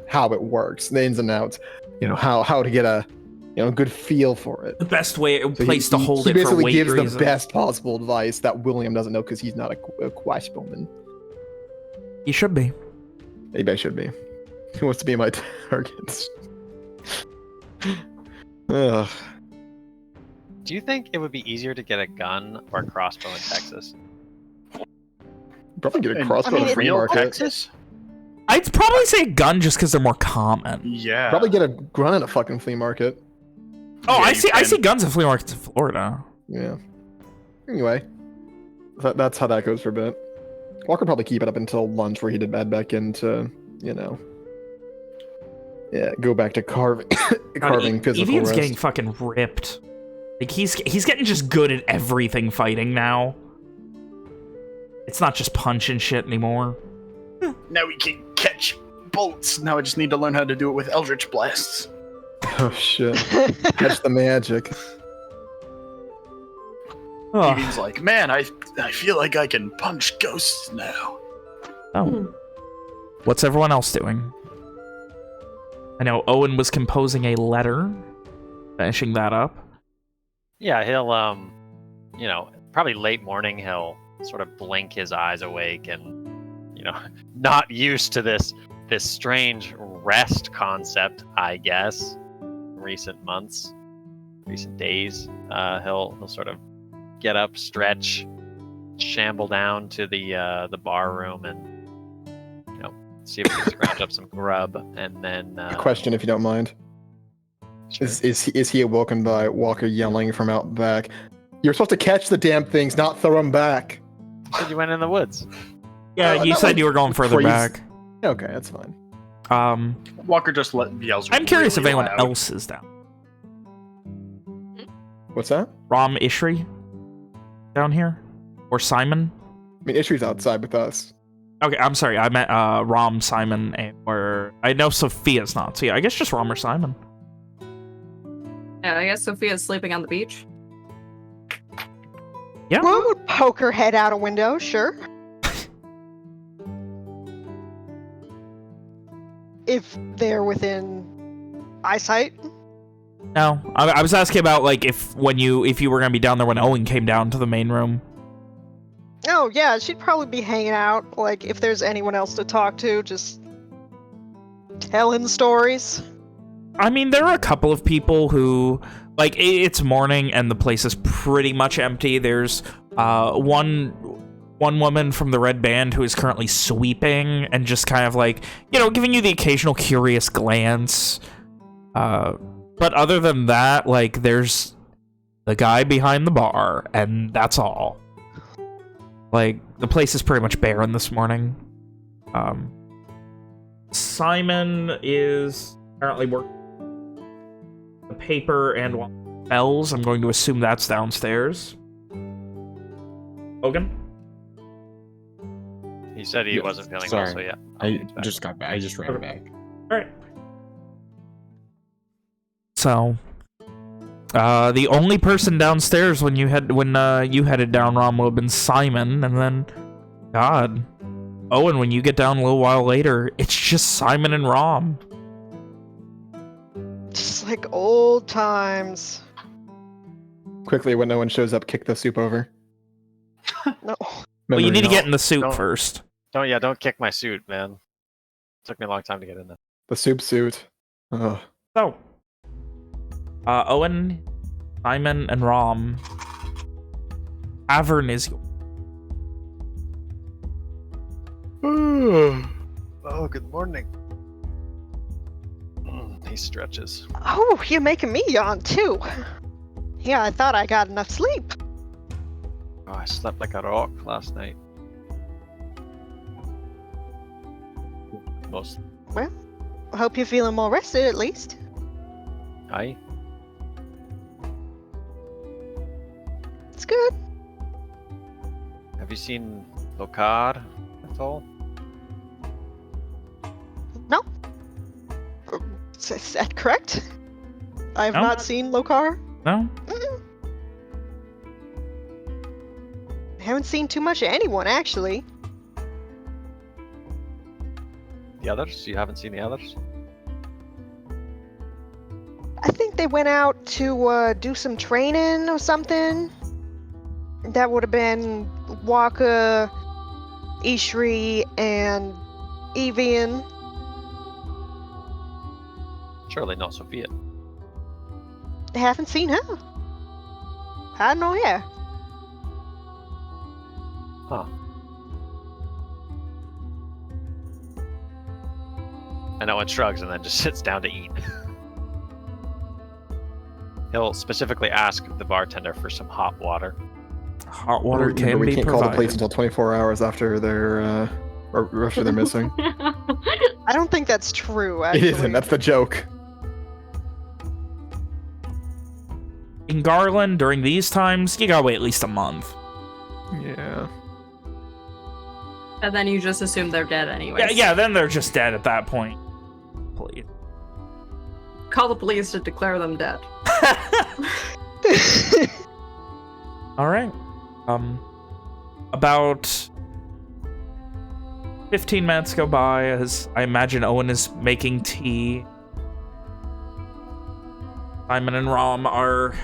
how it works, the ins and outs, how to get a, good feel for it. The best place to hold he it for basically weight gives reasons. the best possible advice that William doesn't know because he's not a crossbowman. He should be. Maybe I should be. Who wants to be my target? Ugh. Do you think it would be easier to get a gun or a crossbow in Texas? Probably get a And- crossbow I mean, in a flea market. Texas? I'd probably say a gun just because they're more common. Yeah. Probably get a gun at a fucking flea market. Oh, Yeah, I you see. I can. see guns at flea markets in Florida. Yeah. Anyway, that's how that goes for a bit. Walker probably keep it up until lunch, where he did head back into, go back to carving physical Evian's rest. getting fucking ripped. Like he's getting just good at everything fighting now. It's not just punch and shit anymore. Now we can catch bolts. Now I just need to learn how to do it with Eldritch Blasts. Oh shit! Catch the magic. Oh. Evian's like, man, I feel like I can punch ghosts now. Oh. What's everyone else doing? I know Owen was composing a letter, finishing that up. Yeah, he'll probably late morning he'll sort of blink his eyes awake and not used to this strange rest concept, I guess. Recent months, recent days, he'll sort of get up, stretch, shamble down to the bar room and see if he can scrounge up some grub, and then Question, if you don't mind. sure. Is he awoken by Walker yelling from out back? You're supposed to catch the damn things, not throw them back. Said you went in the woods. Yeah, you not said like you were going further crazy. back. Okay, that's fine. Walker just yells. I'm curious if really anyone loud. else is down. What's that? Rom Ishri down here? Or Simon? I mean, Ishri's outside with us. Okay, I'm sorry. I meant Rom, Simon, or I know Sophia's not. So yeah, I guess just Rom or Simon. Yeah, I guess Sophia's sleeping on the beach. Yeah. One would poke her head out a window, sure. If they're within eyesight. No, I was asking about like if you were gonna be down there when Owen came down to the main room. Oh yeah, she'd probably be hanging out. Like if there's anyone else to talk to, just telling stories. I mean, there are a couple of people who, like, it's morning and the place is pretty much empty. There's one woman from the red band who is currently sweeping and just kind of like, giving you the occasional curious glance. But other than that, like, there's the guy behind the bar, and that's all. Like, the place is pretty much barren this morning. Simon is apparently working paper and spells. I'm going to assume that's downstairs. Hogan? He said he wasn't feeling well, so yeah. I just got back. I just ran back. All right. So, the only person downstairs when you headed down, Rom, would have been Simon, and then, God, Owen. When you get down a little while later, it's just Simon and Rom. Just like old times. Quickly, when no one shows up, kick the soup over. No. Well, you need to get in the suit Don't- first. Don't kick my suit, man. Took me a long time to get in there. The soup suit. Ugh. So, Owen, Simon, and Rom. Tavern is. Oh, good morning. He stretches. Oh, you're making me yawn too. Yeah, I thought I got enough sleep. Oh, I slept like a rock last night. Most. Well, I hope you're feeling more rested at least. Aye. It's good. Have you seen Lohkar at all? No. Is that correct? I have No. not seen Lohkar. No? Mm-mm. I haven't seen too much of anyone, actually. The others? You haven't seen the others? I think they went out to do some training or something. That would have been Walker, Ishri, and Evian. Surely not Sophia. I haven't seen her. I don't know her. Huh. And Owen shrugs and then just sits down to eat. He'll specifically ask the bartender for some hot water. Hot water Remember, can we be can't call the police provided. until 24 hours after they're or after they're missing. I don't think that's true, It actually. isn't. That's the joke. In Garland, during these times, you gotta wait at least a month. Yeah. And then you just assume they're dead anyway. Yeah, then they're just dead at that point. Please. Call the police to declare them dead. All right. About 15 minutes go by as I imagine Owen is making tea. Simon and Rom are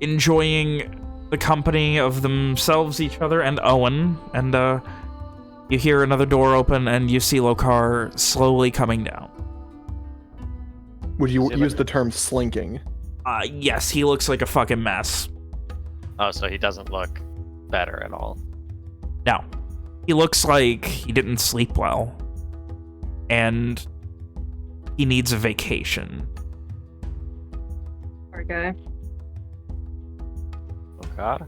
enjoying the company of themselves, each other, and Owen. And you hear another door open and you see Lohkar slowly coming down. Would you See, use like- the term slinking? Yes, he looks like a fucking mess. Oh, so he doesn't look better at all. No. He looks like he didn't sleep well. And he needs a vacation. Okay. Oh god.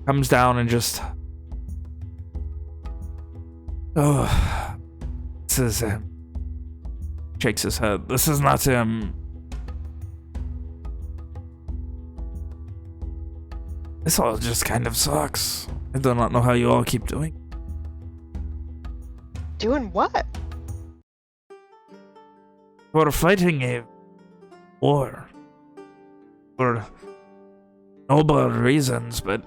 Comes down and just... Oh, this is him. Shakes his head. This is not him. This all just kind of sucks. I do not know how you all keep doing. Doing what? We're fighting a war. For noble reasons, but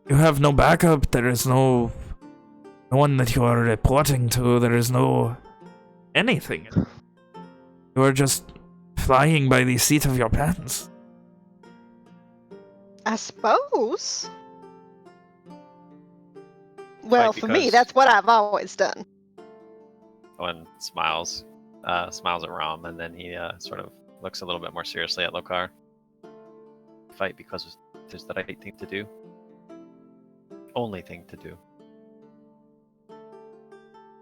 you have no backup. There is no one that you are reporting to. There is no anything. You are just flying by the seat of your pants. I suppose. Well, Right, for me, because- that's what I've always done. Owen smiles at Rom, and then he sort of looks a little bit more seriously at Lohkar. Fight because it is the right thing to do. Only thing to do.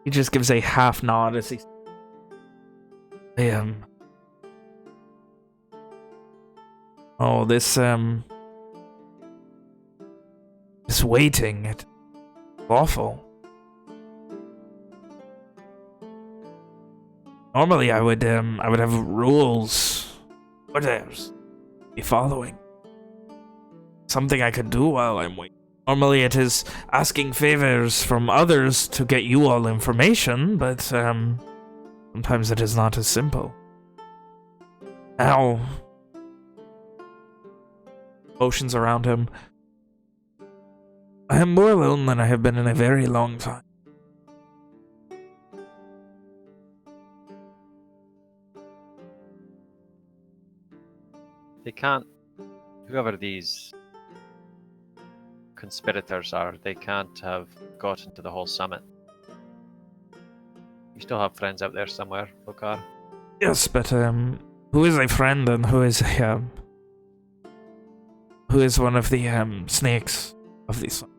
He just gives a half nod as he... Oh, this waiting, it's awful. Normally I would have rules orders. Be following. Something I could do while I'm waiting. Normally it is asking favors from others to get you all information, but sometimes it is not as simple. Now, motions around him. I am more alone than I have been in a very long time. They can't. Whoever these conspirators are, they can't have got into the whole summit. You still have friends out there somewhere, Lohkar? Yes, but who is a friend and who is one of the snakes of the sun?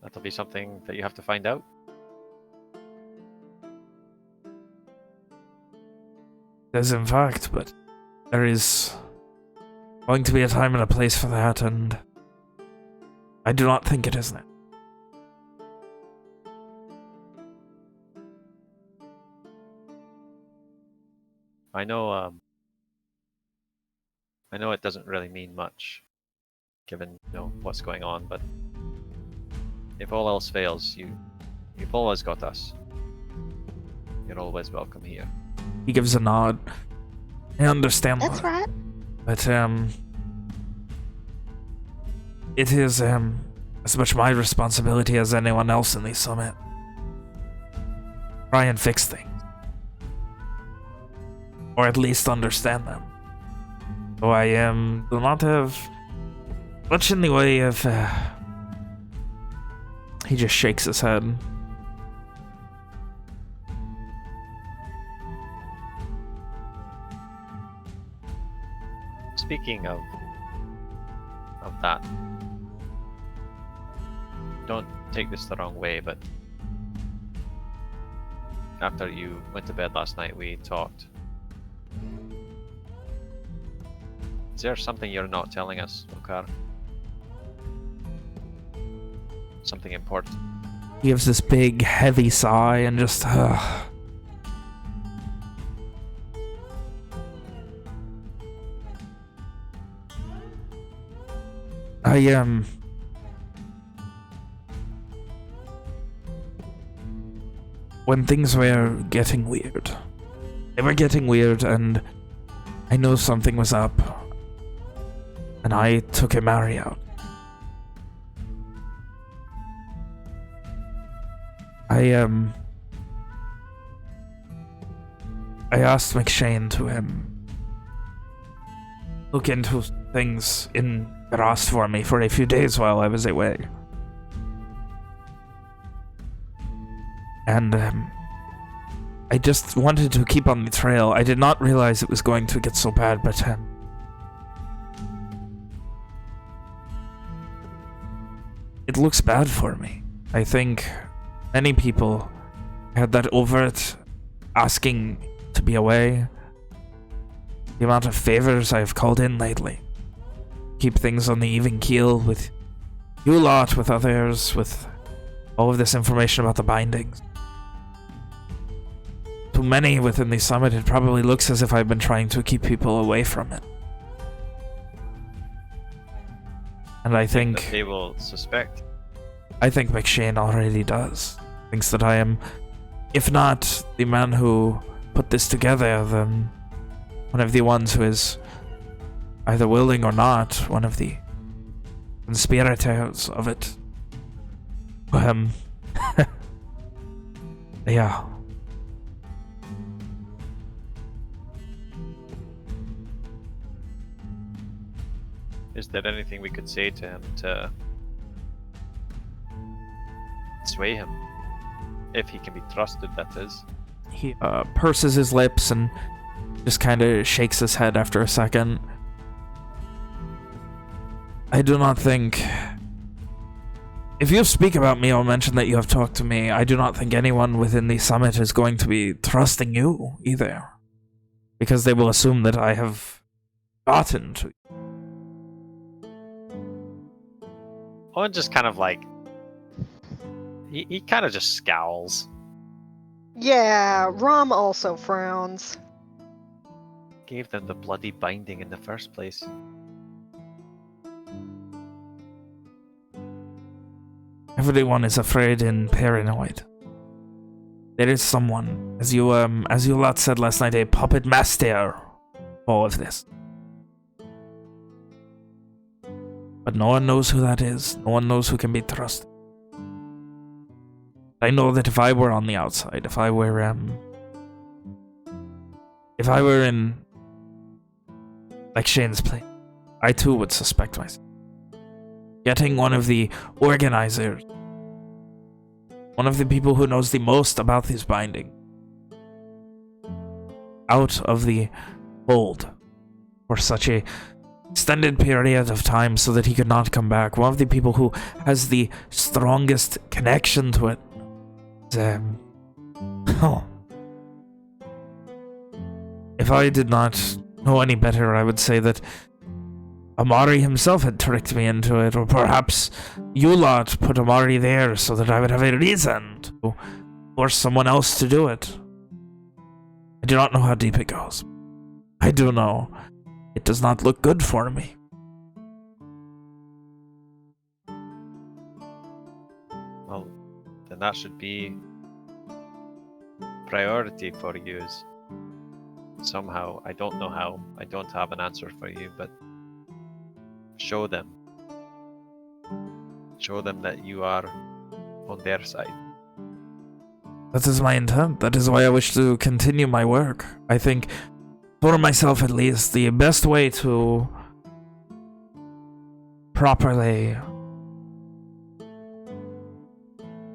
That'll be something that you have to find out. Yes, in fact, but there is going to be a time and a place for that, and I do not think it is now. I know it doesn't really mean much, given what's going on, but if all else fails, you've always got us. You're always welcome here. He gives a nod. I understand That's that. right. But it is as much my responsibility as anyone else in the summit. Try and fix things. Or at least understand them. So I do not have much in the way of he just shakes his head. Speaking of that, don't take this the wrong way, but after you went to bed last night, we talked. Is there something you're not telling us, Lohkar? Something important? He gives this big, heavy sigh and just, when things were getting weird. They were getting weird, and I knew something was up. And I took a Mary out. I asked McShane to look into things in Grast for me for a few days while I was away. And I just wanted to keep on the trail. I did not realize it was going to get so bad, but it looks bad for me. I think many people had that overt asking to be away. The amount of favors I've called in lately. Keep things on the even keel with you lot, with others, with all of this information about the bindings. To many within the summit, it probably looks as if I've been trying to keep people away from it. And I think that they will suspect. I think McShane already does. Thinks that I am, if not the man who put this together, then one of the ones who is either willing or not, one of the conspirators of it. Yeah. Is there anything we could say to him to sway him? If he can be trusted, that is. He purses his lips and just kind of shakes his head after a second. I do not think... If you speak about me or mention that you have talked to me, I do not think anyone within the summit is going to be trusting you either. Because they will assume that I have gotten to you. Owen just kind of like... He kind of just scowls. Yeah, Rom also frowns. gave them the bloody binding in the first place? Everyone is afraid and paranoid. There is someone, as you lot said last night, a puppet master for all of this. But no one knows who that is. No one knows who can be trusted. I know that if I were on the outside, if I were in, like Shane's place, I too would suspect myself. Getting one of the organizers, one of the people who knows the most about this binding, out of the hold for such a extended period of time so that he could not come back. One of the people who has the strongest connection to it. If I did not know any better, I would say that Amari himself had tricked me into it, or perhaps you lot put Amari there so that I would have a reason to force someone else to do it. I do not know how deep it goes. I do know it does not look good for me. Well, then that should be priority for you. Somehow, I don't know how, I don't have an answer for you, but show them that you are on their side. That is my intent. That is why I wish to continue my work. I think, for myself at least, the best way to properly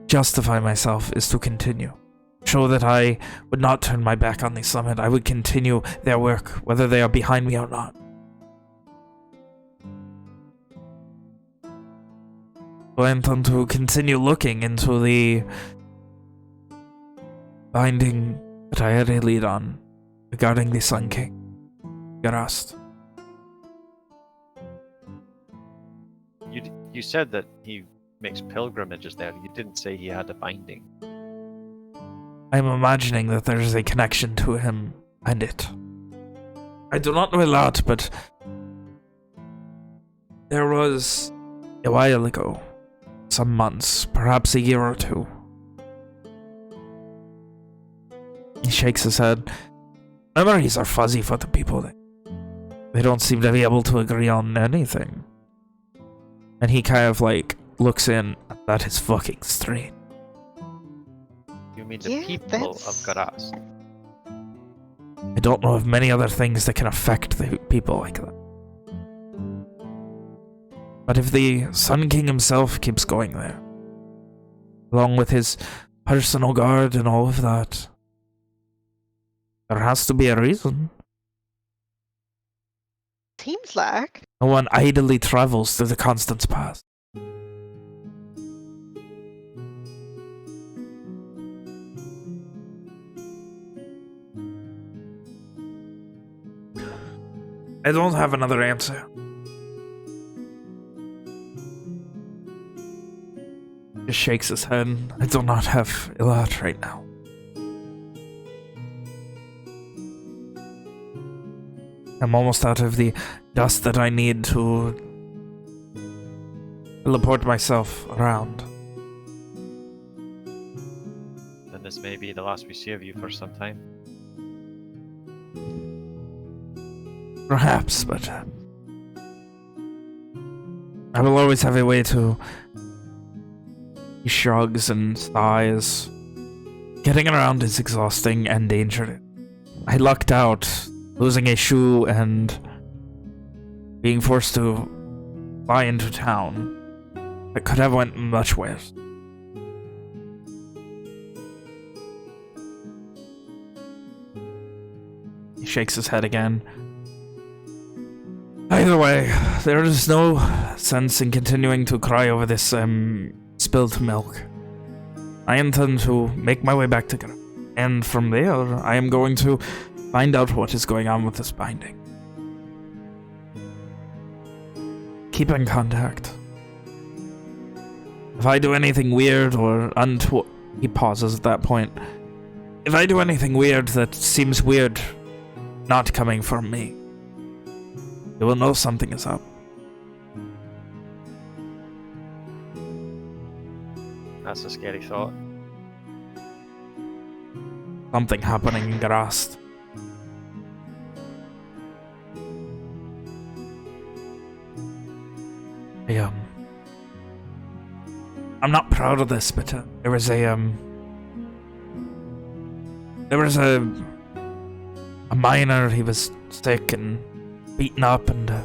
justify myself is to continue. Show that I would not turn my back on the summit. I would continue their work, whether they are behind me or not. So I intend to continue looking into the binding that I had a lead on regarding the Sun King, Garast. You said that he makes pilgrimages there. You didn't say he had a binding. I'm imagining that there is a connection to him and it. I do not know a lot, but there was a while ago, some months, perhaps a year or two. He shakes his head. Memories are fuzzy for the people. They don't seem to be able to agree on anything. And he kind of like looks in. That is fucking strange. You mean the people of Garas? I don't know of many other things that can affect the people like that. But if the Sun King himself keeps going there, along with his personal guard and all of that, there has to be a reason. Seems like. No one idly travels through the Constance Pass. I don't have another answer. Just shakes his head. I do not have a lot right now. I'm almost out of the dust that I need to teleport myself around. Then this may be the last we see of you for some time. Perhaps, but I will always have a way to... He shrugs and sighs. Getting around is exhausting and dangerous. I lucked out, losing a shoe and being forced to fly into town. It could have went much worse. He shakes his head again. Either way, there is no sense in continuing to cry over this, spilled milk. I intend to make my way back to Gra, and from there, I am going to find out what is going on with this binding. Keep in contact. If I do anything weird or he pauses at that point. If I do anything weird that seems weird not coming from me. You will know something is up. That's a scary thought. Something happening in Garast. I'm not proud of this, but there was a miner. He was sick and beaten up, and I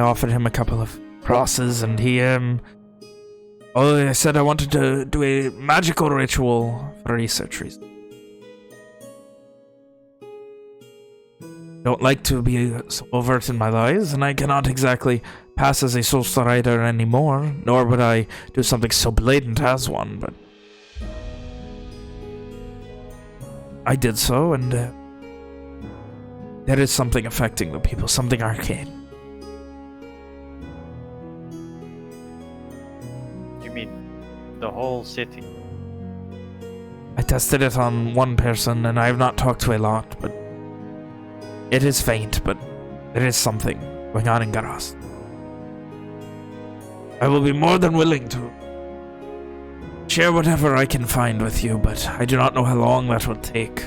offered him a couple of crosses, and he I said I wanted to do a magical ritual for research reasons. Don't like to be so overt in my lies, and I cannot exactly pass as a social rider anymore, nor would I do something so blatant as one, but I did so, and there is something affecting the people, something arcane. You mean the whole city? I tested it on one person, and I have not talked to a lot, but it is faint, but there is something going on in Garast. I will be more than willing to share whatever I can find with you, but I do not know how long that will take.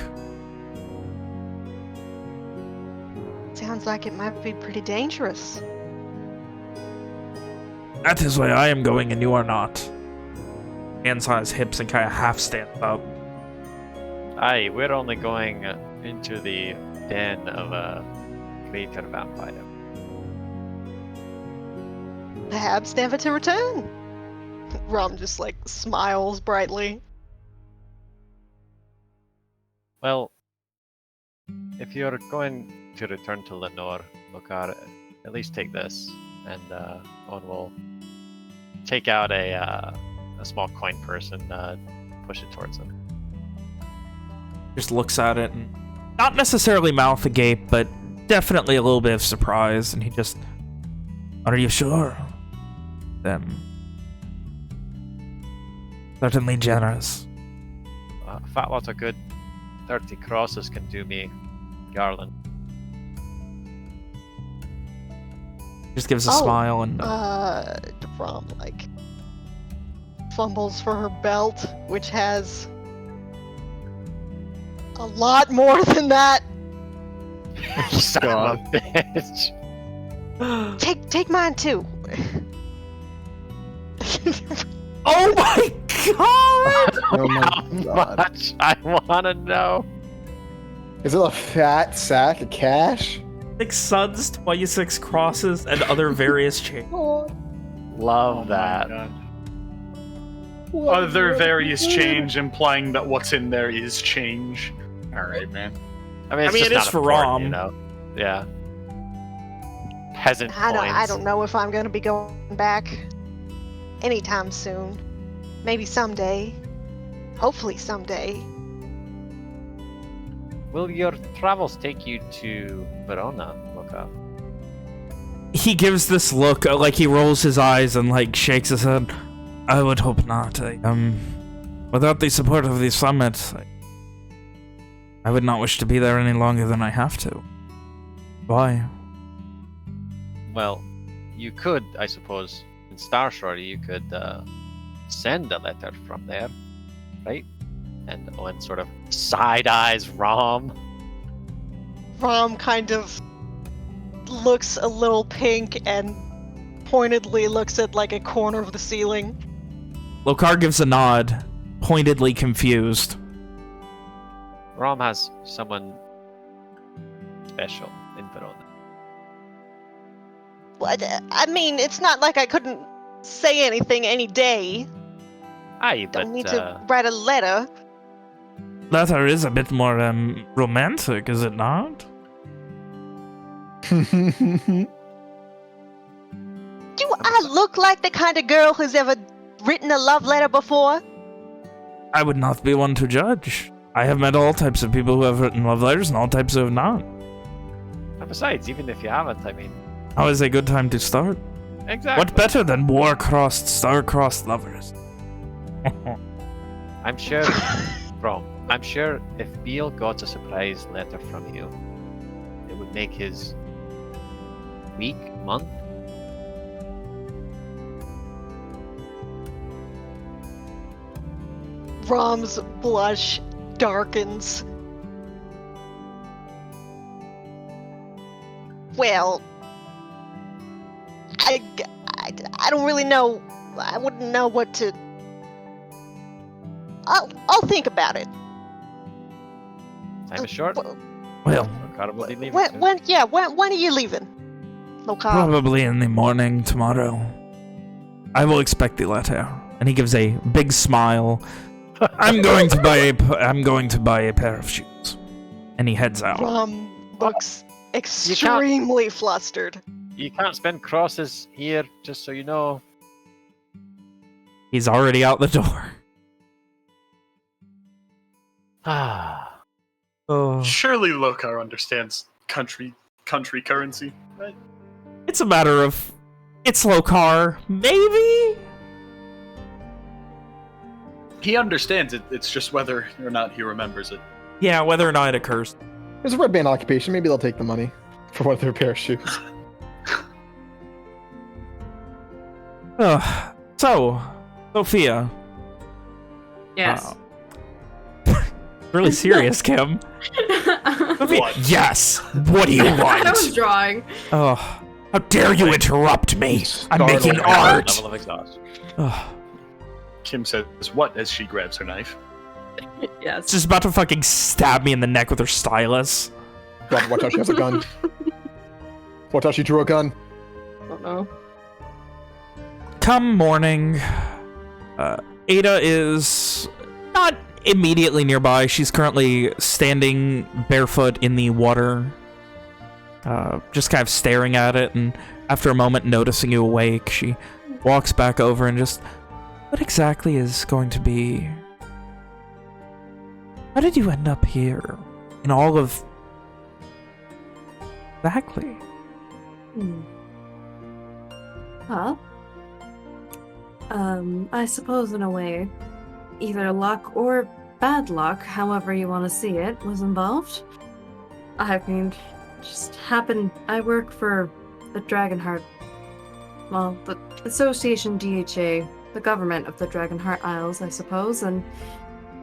Sounds like it might be pretty dangerous. That is why I am going and you are not. Hands on his hips and kind of half stands up. Aye, we're only going into the den of a greater vampire. Perhaps never to return. Rom just like smiles brightly. Well, if you're going to return to Lenore, Lohkar, at least take this, and Owen will take out a small coin purse and push it towards him. Just looks at it and not necessarily mouth agape, but definitely a little bit of surprise, and he just, are you sure? Then certainly generous. A fat lot of good 30 crosses can do me, Garland. Just gives a smile and Rom like fumbles for her belt, which has a lot more than that. Son of a bitch. Take mine too. Oh my god! Oh my How god. much? I want to know. Is it a fat sack of cash? 6 suns, 26 crosses, and other various change. Love that. Other various change, implying that what's in there is change. Alright, man. I mean, it's just it is not for important, Rom. you know? Yeah. Peasant I coins. don't know if I'm gonna be going back anytime soon. Maybe someday. Hopefully someday. Will your travels take you to Verona, Lohkar? He gives this look, like he rolls his eyes and like shakes his head. I would hope not. Without the support of the summit, I would not wish to be there any longer than I have to. Why? Well, you could, I suppose, in Star Shore, you could send a letter from there, right? And Owen sort of side-eyes Rom. Rom kind of looks a little pink and pointedly looks at like a corner of the ceiling. Lohkar gives a nod, pointedly confused. Rom has someone special in Verona. What? I mean, it's not like I couldn't say anything any day. Aye, but Don't need to write a letter. Letter is a bit more romantic, is it not? Do I look like the kind of girl who's ever written a love letter before? I would not be one to judge. I have met all types of people who have written love letters and all types who have not. and besides, even if you haven't, I mean, How is a good time to start? exactly. What better than war-crossed, star-crossed lovers? I'm sure, Rom, I'm sure if Beale got a surprise letter from you, make his week, month. Rom's blush darkens. Well, I don't really know. I wouldn't know what to. I'll think about it. Time is short. Well, Lohkar will be leaving soon. When are you leaving? Lohkar. probably in the morning tomorrow. I will expect the letter. And he gives a big smile. I'm going to buy a pair of shoes. And he heads out. Rom looks extremely flustered. You can't spend crosses here, just so you know. He's already out the door. Ah. Oh. Surely Lohkar understands country currency, right? It's a matter of... It's Lohkar, maybe? He understands it. It's just whether or not he remembers it. Yeah, whether or not it occurs. There's a red band occupation. Maybe they'll take the money for one of their pair of shoes. So, Sophia. Yes. Really serious, Kim. Sophia, What? yes. What do you want? I was drawing. Oh, how dare you interrupt me? I'm making art. Level of exhaustion. Oh, Kim says, "What?" as she grabs her knife. Yes. she's about to fucking stab me in the neck with her stylus. God, watch out, she has a gun. Watch out, she drew a gun. Oh no. Come morning, Ada is not immediately nearby. She's currently standing barefoot in the water, just kind of staring at it, and after a moment noticing you awake, she walks back over and just, what exactly is going to be... How did you end up here? In all of... Exactly. Well, I suppose in a way, either luck or bad luck, however you want to see it, was involved. I mean, just happened. I work for the Dragonheart. Well, the Association DHA, the government of the Dragonheart Isles, I suppose, and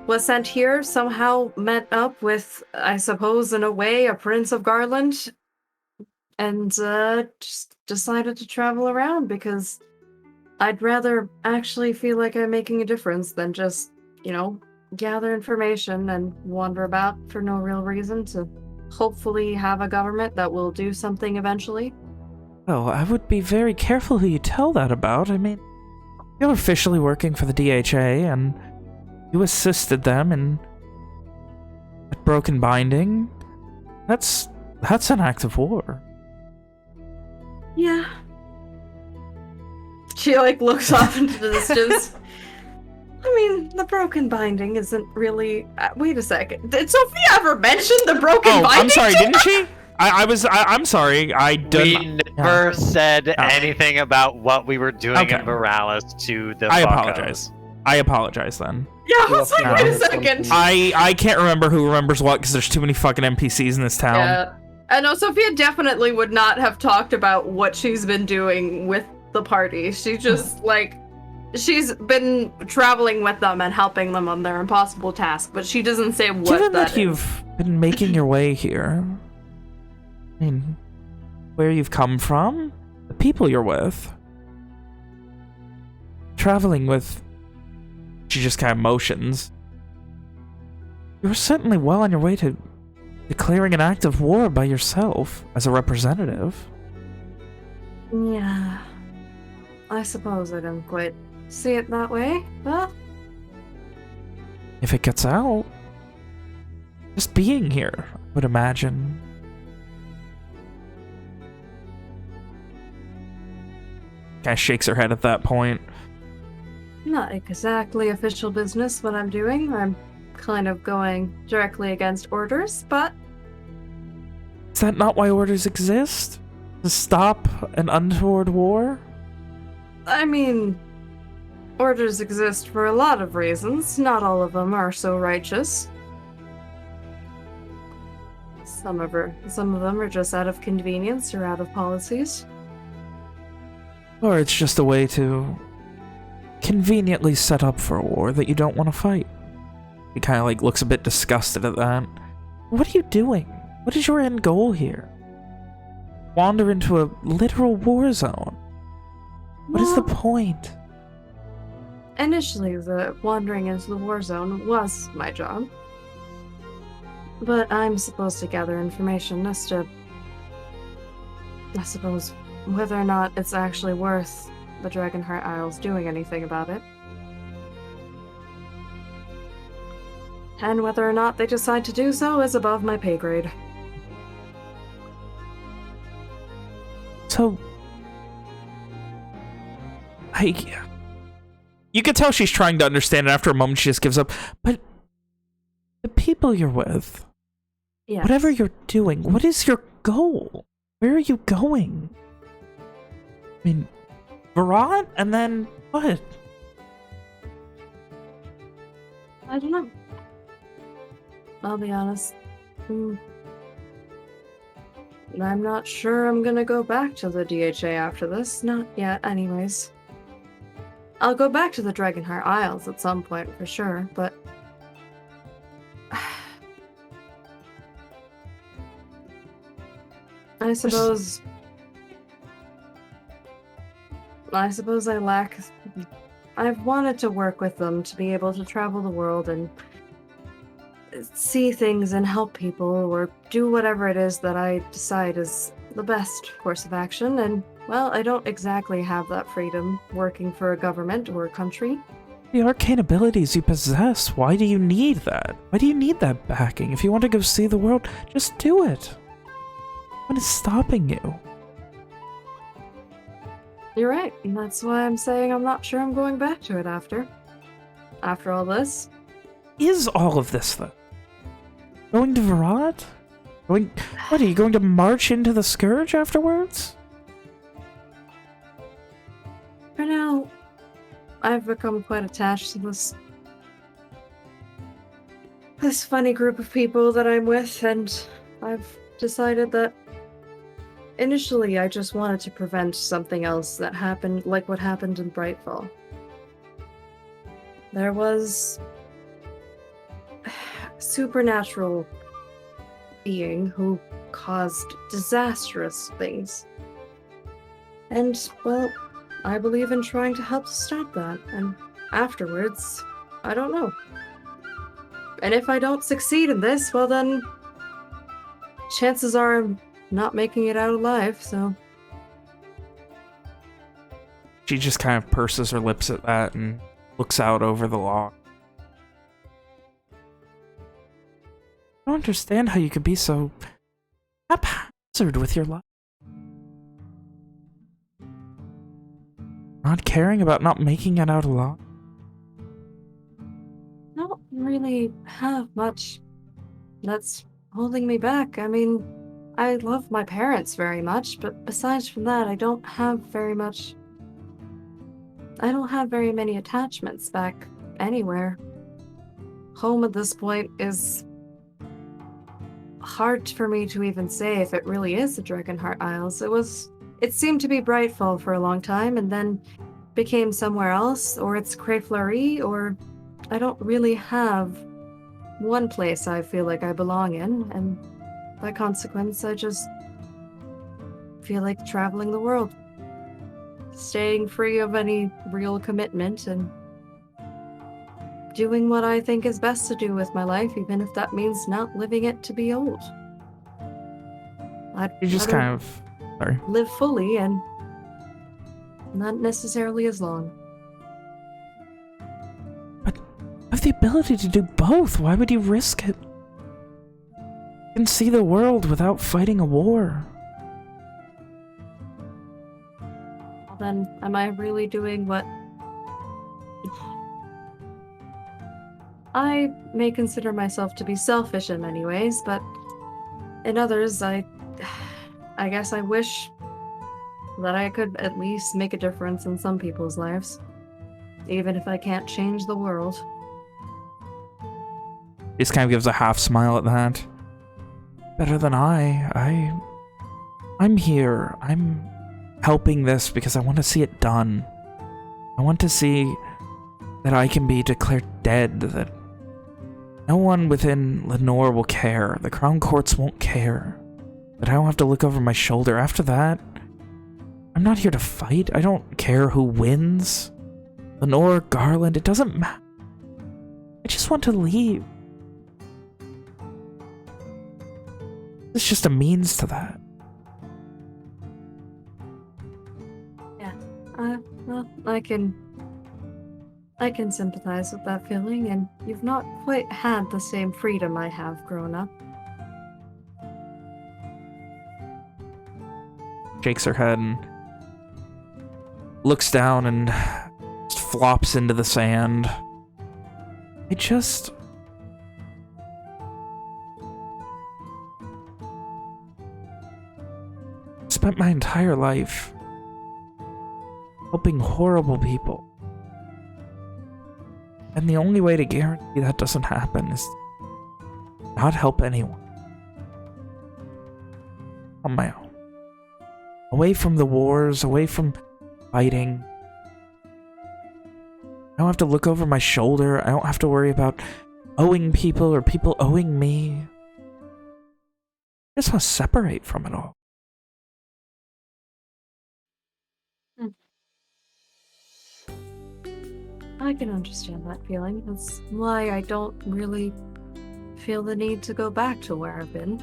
was sent here, somehow met up with, I suppose, in a way, a Prince of Garland, and just decided to travel around because I'd rather actually feel like I'm making a difference than just, gather information and wander about for no real reason to hopefully have a government that will do something eventually. Well, I would be very careful who you tell that about. I mean, you're officially working for the DHA, and you assisted them in that broken binding. That's an act of war. Yeah. She, looks off into the distance. I mean, the broken binding isn't really... wait a second. Did Sophia ever mention the broken binding? I'm sorry, didn't she? I'm sorry. I We didn't... never said anything about what we were doing in Morales to the I fuckos. apologize. I apologize then. Yeah, I was like, wait a second. I can't remember who remembers what because there's too many fucking NPCs in this town. Yeah. I know Sophia definitely would not have talked about what she's been doing with the party. She just, she's been traveling with them and helping them on their impossible task, but she doesn't say what Given that that you've been making your way here, I mean, where you've come from, the people you're with, traveling with, she just kind of motions. You're certainly well on your way to declaring an act of war by yourself as a representative. Yeah. I suppose I didn't quite see it that way, but... If it gets out, just being here, I would imagine. Kind of shakes her head at that point. Not exactly official business what I'm doing. I'm kind of going directly against orders, but... Is that not why orders exist? To stop an untoward war? I mean... Orders exist for a lot of reasons. Not all of them are so righteous. Some of them are just out of convenience or out of policies. Or it's just a way to conveniently set up for a war that you don't want to fight. He kind of like looks a bit disgusted at that. What are you doing? What is your end goal here? Wander into a literal war zone. What is the point? Initially, the wandering into the war zone was my job. But I'm supposed to gather information as to, I suppose, whether or not it's actually worth the Dragonheart Isles doing anything about it. And whether or not they decide to do so is above my pay grade. So, you can tell she's trying to understand, and after a moment she just gives up. But the people you're with, Yes. whatever you're doing, what is your goal? Where are you going? I mean, Virat, and then what? I don't know. I'll be honest. I'm not sure I'm gonna go back to the DHA after this. Not yet, anyways. I'll go back to the Dragonheart Isles at some point for sure, but I suppose I lack. I've wanted to work with them to be able to travel the world and see things and help people or do whatever it is that I decide is the best course of action, and well, I don't exactly have that freedom working for a government or a country. The arcane abilities you possess, why do you need that? Why do you need that backing? If you want to go see the world, just do it. What is stopping you? You're right, and that's why I'm saying I'm not sure I'm going back to it after all this. Is all of this, though? Going to Virat? What, are you going to march into the Scourge afterwards? For now, I've become quite attached to this funny group of people that I'm with, and I've decided that initially I just wanted to prevent something else that happened, like what happened in Brightfall. There was a supernatural being who caused disastrous things. And, well, I believe in trying to help stop that, and afterwards, I don't know. And if I don't succeed in this, well then, chances are I'm not making it out alive, so... She just kind of purses her lips at that and looks out over the lawn. I don't understand how you could be so haphazard with your life. Not caring about not making it out alive. I don't really have much that's holding me back. I mean, I love my parents very much, but besides from that, I don't have very many attachments back anywhere. Home at this point is hard for me to even say if it really is the Dragonheart Isles. It seemed to be Brightfall for a long time, and then became somewhere else, or it's Crayfleury, or I don't really have one place I feel like I belong in, and by consequence, I just feel like traveling the world. Staying free of any real commitment, and doing what I think is best to do with my life, even if that means not living it to be old. You just kind of... Sorry. Live fully and not necessarily as long. But you have the ability to do both. Why would you risk it? You can see the world without fighting a war. Well, then, am I really doing what... I may consider myself to be selfish in many ways, but in others, I guess I wish that I could at least make a difference in some people's lives, even if I can't change the world. He just kind of gives a half smile at that. better than I'm here. I'm helping this because I want to see it done. I want to see that I can be declared dead, that no one within Lenore will care. The Crown Courts won't care. That I don't have to look over my shoulder. After that, I'm not here to fight. I don't care who wins. Lenore, Garland, it doesn't matter. I just want to leave. It's just a means to that. Yeah. Well, I can sympathize with that feeling, and you've not quite had the same freedom I have grown up. Shakes her head and looks down and just flops into the sand. I just... spent my entire life helping horrible people. And the only way to guarantee that doesn't happen is not help anyone. On my own. Away from the wars, away from fighting. I don't have to look over my shoulder. I don't have to worry about owing people or people owing me. I just want to separate from it all. I can understand that feeling. That's why I don't really feel the need to go back to where I've been.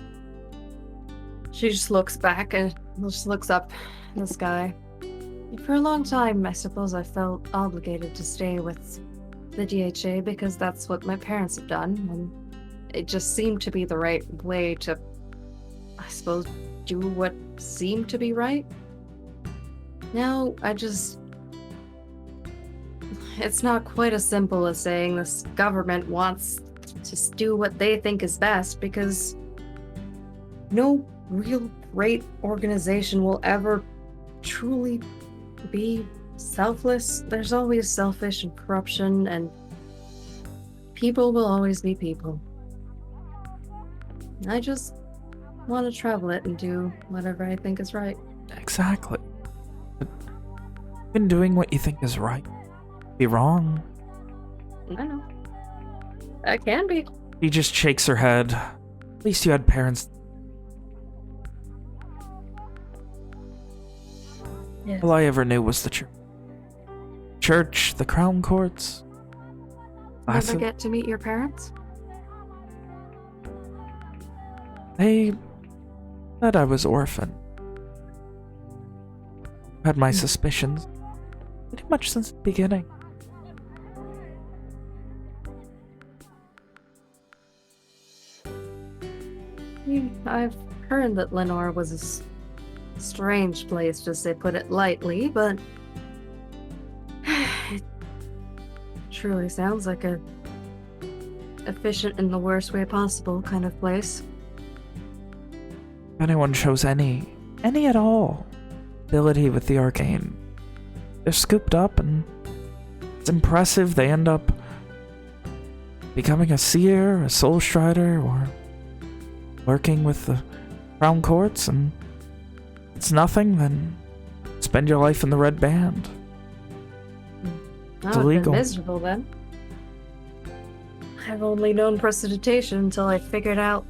She just looks back and just looks up in the sky. For a long time, I suppose I felt obligated to stay with the DHA because that's what my parents have done, and it just seemed to be the right way to, I suppose, do what seemed to be right. Now, it's not quite as simple as saying this government wants to do what they think is best, because no real great organization will ever truly be selfless. There's always selfish and corruption, and people will always be people. I just want to travel it and do whatever I think is right. Exactly. You've been doing what you think is right. Be wrong. I know. I can be. She just shakes her head. At least you had parents. Yes. All I ever knew was the church. Church, the Crown Courts. Never get to meet your parents? They said I was orphaned. Had my suspicions. Pretty much since the beginning. I've heard that Lenore was a strange place, to say put it lightly, but it truly sounds like a efficient in the worst way possible kind of place. If anyone shows any at all ability with the arcane, they're scooped up, and it's impressive. They end up becoming a seer, a soul strider, or working with the Crown Courts, and it's nothing, then spend your life in the Red Band. I've been miserable then. I've only known prestidigitation until I figured out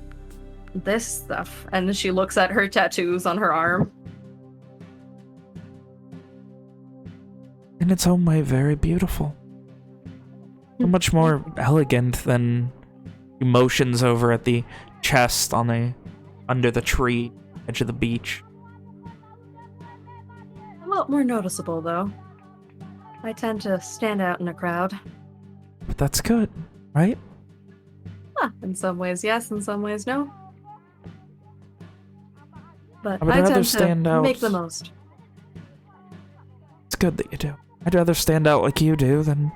this stuff. And she looks at her tattoos on her arm. In its own way, very beautiful. So much more elegant than emotions over at the chest under the tree, edge of the beach. A lot more noticeable, though. I tend to stand out in a crowd. But that's good, right? In some ways, yes. In some ways, no. But I would I rather tend stand to out. make the most. It's good that you do. I'd rather stand out like you do than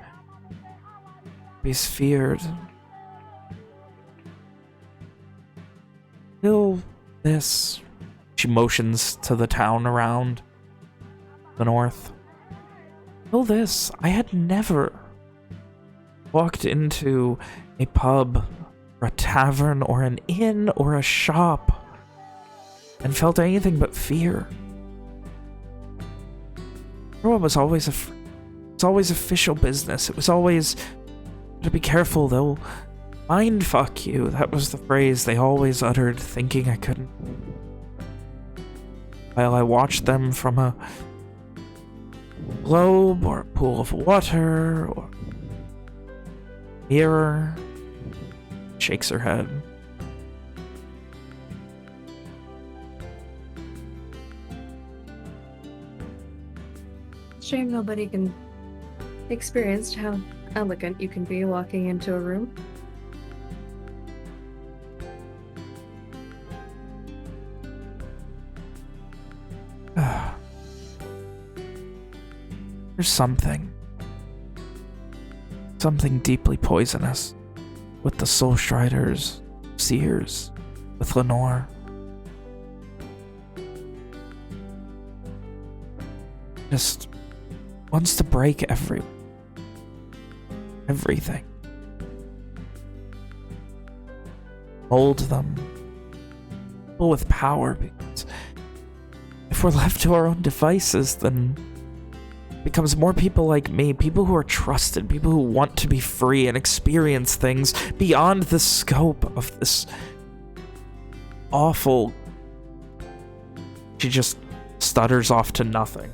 be feared. Till this. She motions to the town around the north. Till this, I had never walked into a pub, or a tavern, or an inn, or a shop and felt anything but fear. Everyone was always it's always official business. It was always to be careful, they'll mind fuck you. That was the phrase they always uttered, thinking I couldn't. While I watched them from a globe or a pool of water or mirror. Shakes her head. Shame nobody can experience how elegant you can be walking into a room. There's something deeply poisonous with the Soul Striders, Seers, with Lenore. Just wants to break everything. Mold them. People with power, because if we're left to our own devices, then it becomes more people like me, people who are trusted, people who want to be free and experience things beyond the scope of this awful... She just stutters off to nothing.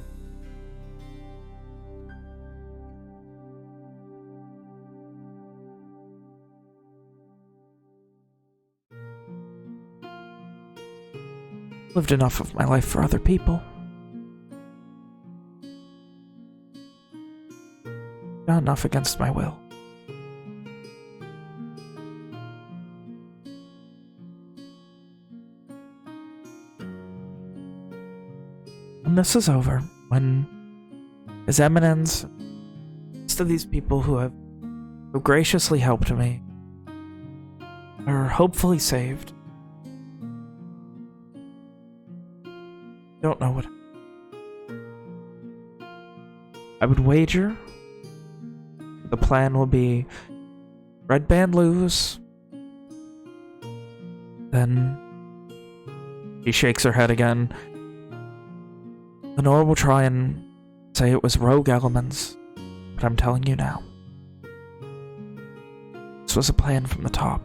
Lived enough of my life for other people. Not enough against my will. When this is over, when His Eminence, most of these people who have so graciously helped me are hopefully saved. Don't know what. I would wager the plan will be Red Band lose, then she shakes her head again. Lenore will try and say it was rogue elements, but I'm telling you now, this was a plan from the top.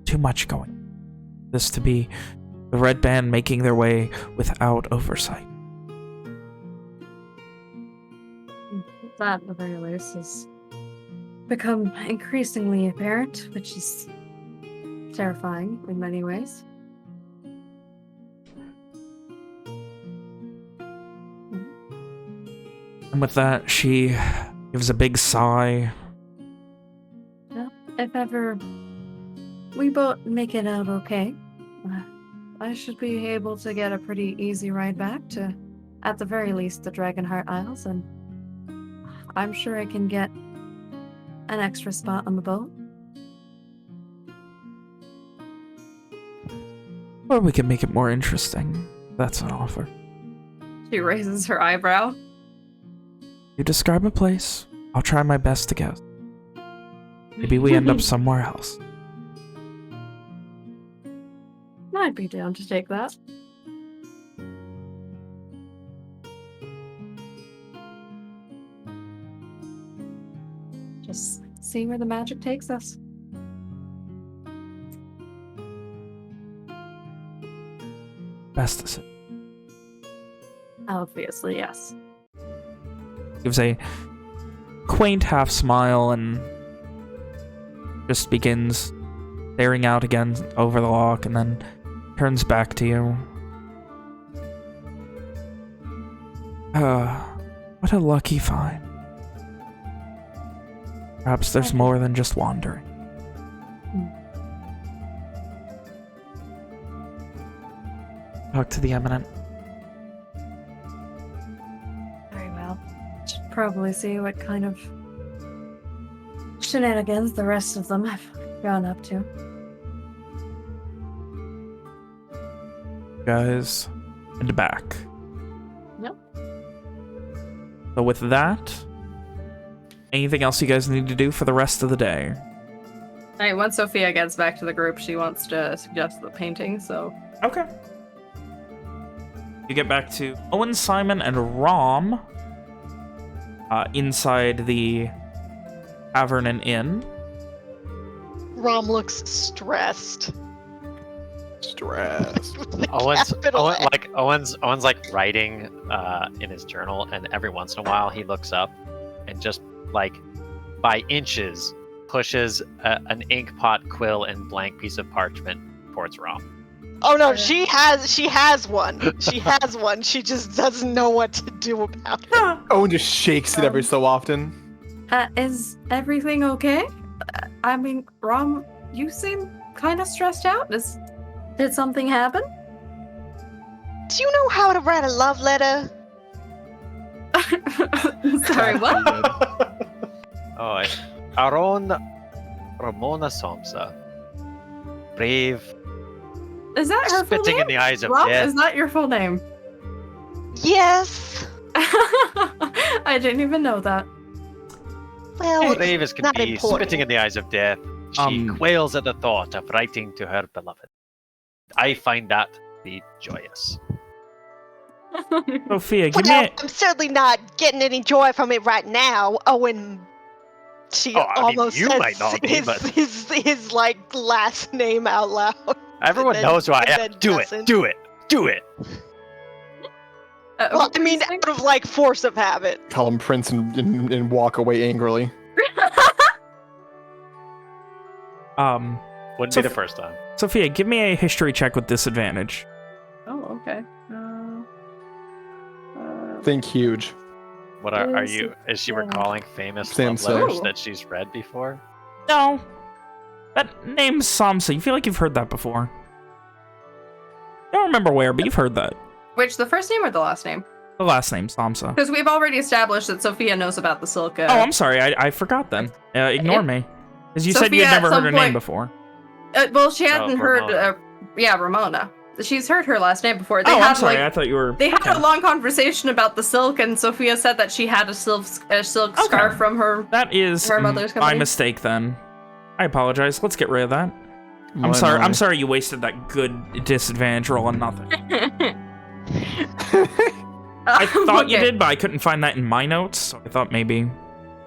Too much going. This to be the Red Band making their way without oversight. That, at the very least, has become increasingly apparent, which is terrifying in many ways. And with that, she gives a big sigh. Well, if ever we both make it out okay, I should be able to get a pretty easy ride back to, at the very least, the Dragonheart Isles, and I'm sure I can get an extra spot on the boat. Or we can make it more interesting. That's an offer. She raises her eyebrow. You describe a place, I'll try my best to guess. Maybe we end up somewhere else. I'd be down to take that. Just see where the magic takes us. Best decision. Obviously, yes. Gives a quaint half smile and just begins staring out again over the lock and then turns back to you. What a lucky find. Perhaps there's more than just wandering. Talk to the Eminent. Very well. Should probably see what kind of shenanigans the rest of them have gone up to. Guys, and back. Yep. So with that, anything else you guys need to do for the rest of the day? Alright, once Sophia gets back to the group, she wants to suggest the painting, so... Okay. You get back to Owen, Simon, and Rom inside the tavern and inn. Rom looks stressed. Stress. Owen's Capital S. Owen's like writing in his journal, and every once in a while he looks up and just like by inches pushes an ink pot, quill, and blank piece of parchment towards Rom. Oh no, she has one. She has one. She just doesn't know what to do about it. Owen just shakes it every so often. Is everything okay? I mean, Rom, you seem kind of stressed out. Did something happen? Do you know how to write a love letter? Sorry, what? Oh, Aron Ramona Somsa. Brave. Is that her full Spitting name? in the eyes of Rom, death. is that your full name? Yes. I didn't even know that. Well, Brave as can not be, important. spitting in the eyes of death. She quails at the thought of writing to her beloved. I find that to be joyous. Sophia, give Well, me I'm certainly not getting any joy from it right now. Owen, she Oh, I mean, almost you says might not be, his, but- his like last name out loud. Everyone then- knows who I and am. then Do it. doesn't. Do it. Do it. Well, I mean, out of like force of habit. Call him Prince and walk away angrily. Wouldn't So be the first time. Sophia, give me a history check with disadvantage. Oh, okay. Think huge. What are Is you? Is she recalling famous Same love letters thing. that she's read before? No. That name's Samsa. You feel like you've heard that before. I don't remember where, but you've heard that. Which, the first name or the last name? The last name, Samsa. Because we've already established that Sophia knows about the silk. Oh, I'm sorry. I forgot then. Ignore me. Because you said you Sophia, had never at heard some her name point- before. Well, she hadn't heard. Ramona. Yeah, Ramona. She's heard her last name before. They Oh, had, I'm sorry. like, I thought you were... They had okay. a long conversation about the silk, and Sophia said that she had a silk scarf from her. That is her mother's my company. mistake then. I apologize. Let's get rid of that. Why I'm sorry. not? I'm sorry you wasted that good disadvantage roll on nothing. I thought you Okay. did, but I couldn't find that in my notes. So I thought maybe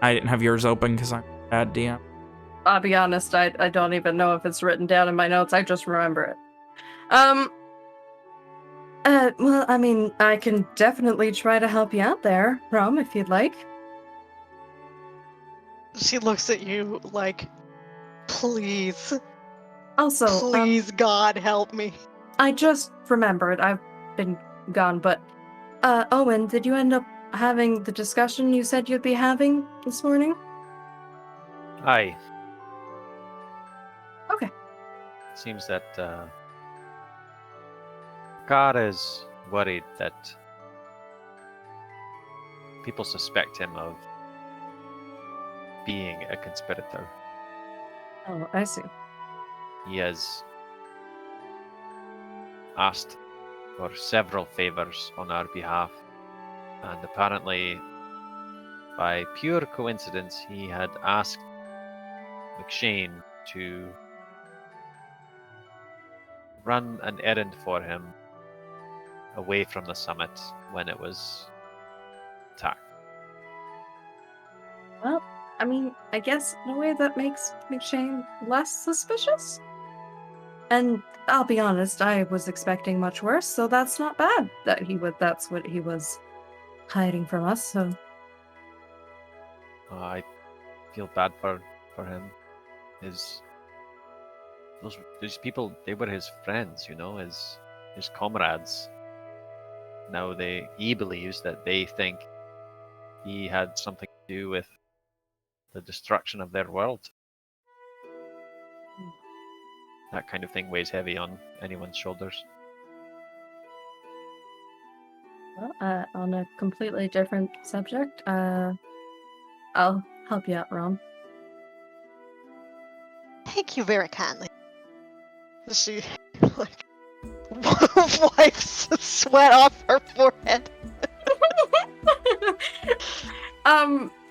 I didn't have yours open because I'm a bad DM. I'll be honest, I don't even know if it's written down in my notes. I just remember it. Well, I mean, I can definitely try to help you out there, Rom, if you'd like. She looks at you like, please, Also, please, God help me. I just remembered, I've been gone, but, Owen, did you end up having the discussion you said you'd be having this morning? Aye. Okay. Seems that God is worried that people suspect him of being a conspirator. Oh, I see. He has asked for several favors on our behalf, and apparently, by pure coincidence, he had asked McShane to run an errand for him away from the summit when it was attacked. Well, I mean, I guess in a way that makes McShane less suspicious. And I'll be honest, I was expecting much worse, so that's not bad that that's what he was hiding from us, so. I feel bad for him. Those people, they were his friends, you know, his comrades. Now he believes that they think he had something to do with the destruction of their world. That kind of thing weighs heavy on anyone's shoulders. Well, on a completely different subject, I'll help you out, Rom. Thank you very kindly. She, like, wipes the sweat off her forehead.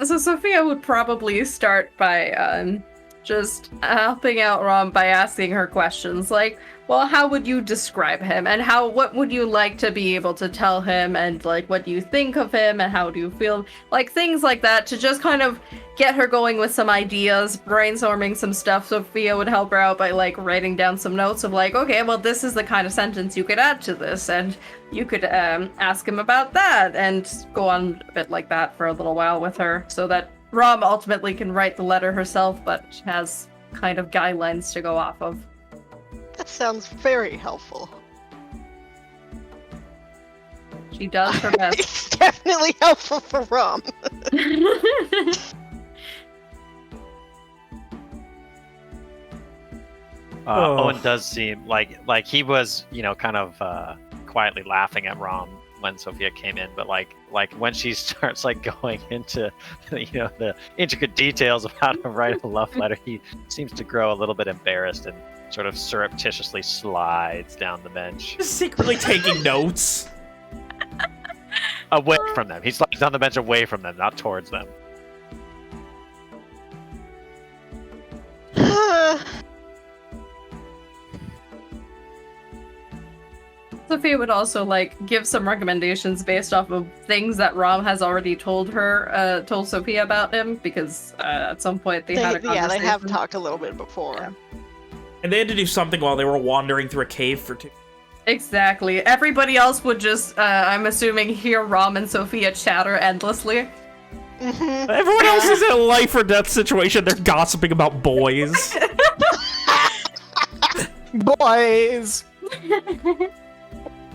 So Sophia would probably start by just helping out Rom by asking her questions like, well, how would you describe him, and what would you like to be able to tell him, and like what do you think of him, and how do you feel, like things like that, to just kind of get her going with some ideas, brainstorming some stuff. Sophia would help her out by like writing down some notes of like, okay, well, this is the kind of sentence you could add to this, and you could ask him about that, and go on a bit like that for a little while with her, so that Rom ultimately can write the letter herself, but has kind of guidelines to go off of. That sounds very helpful. She does her best. It's definitely helpful for Rom. Owen does seem like he was, kind of quietly laughing at Rom when Sophia came in, but like when she starts like going into the intricate details of how to write a love letter, he seems to grow a little bit embarrassed and sort of surreptitiously slides down the bench. Just secretly taking notes. Away from them. He slides down the bench away from them, not towards them. Sophia would also like give some recommendations based off of things that Rom has already told Sophia about him, because at some point they had a conversation. Yeah, they have talked a little bit before. Yeah. And they had to do something while they were wandering through a cave for 2. Exactly. Everybody else would just, I'm assuming, hear Rom and Sophia chatter endlessly. Mm-hmm. Everyone else is in a life or death situation. They're gossiping about boys. Boys!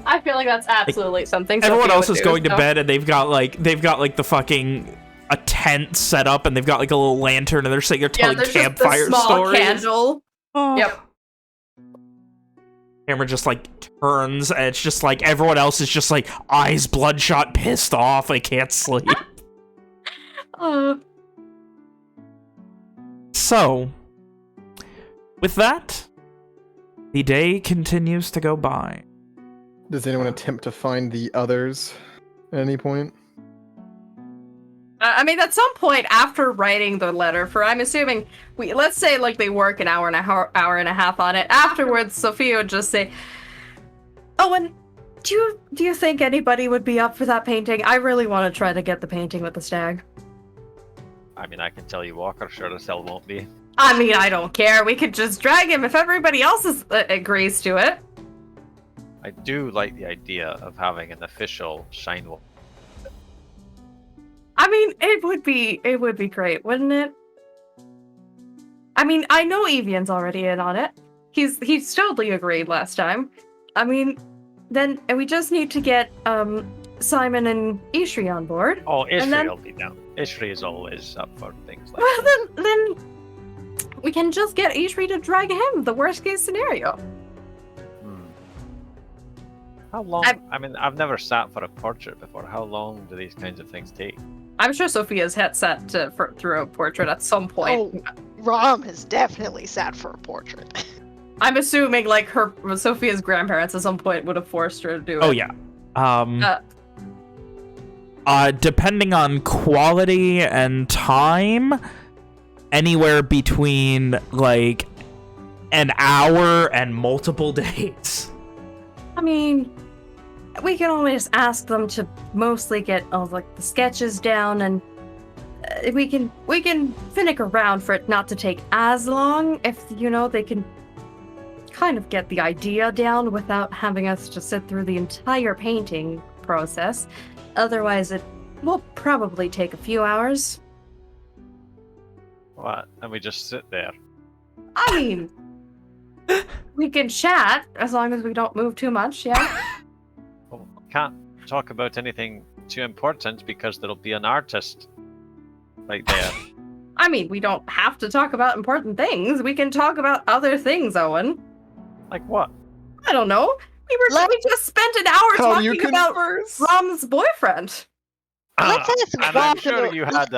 I feel like that's absolutely something Everyone Sophia else would is do, going to so. bed, and they've got like the fucking a tent set up, and they've got like a little lantern, and they're sitting there telling campfire just the small stories. Candle. Oh. Yep. Camera just like turns, and it's just like everyone else is just like eyes bloodshot, pissed off. They can't sleep. So, with that, the day continues to go by. Does anyone attempt to find the others at any point? I mean, at some point after writing the letter, I'm assuming let's say like they work an hour and a half on it. Afterwards, Sophia would just say, "Owen, do you think anybody would be up for that painting? I really want to try to get the painting with the stag." I mean, I can tell you, Walker sure as hell won't be. I mean, I don't care. We could just drag him if everybody else agrees to it. I do like the idea of having an official Shynwatch. I mean, it would be great, wouldn't it? I mean, I know Evian's already in on it. He's totally agreed last time. I mean, then we just need to get Simon and Ishri on board. Oh, Ishri will be down. Ishri is always up for things like Well, that. then we can just get Ishri to drag him. The worst case scenario. How long? I mean, I've never sat for a portrait before. How long do these kinds of things take? I'm sure Sophia's sat through a portrait at some point. Oh, Rom has definitely sat for a portrait. I'm assuming like Sophia's grandparents at some point would have forced her to do it. Oh yeah. Depending on quality and time, anywhere between like an hour and multiple days. I mean, we can always ask them to mostly get all like the sketches down, and we can finick around for it not to take as long if they can kind of get the idea down without having us to sit through the entire painting process. Otherwise, it will probably take a few hours. What? And we just sit there? I mean, we can chat as long as we don't move too much, yeah? Well, can't talk about anything too important because there'll be an artist right there. I mean, we don't have to talk about important things. We can talk about other things, Owen. Like what? I don't know. We just spent an hour talking about Rom's boyfriend. Let's ask and Walker. I'm sure you had.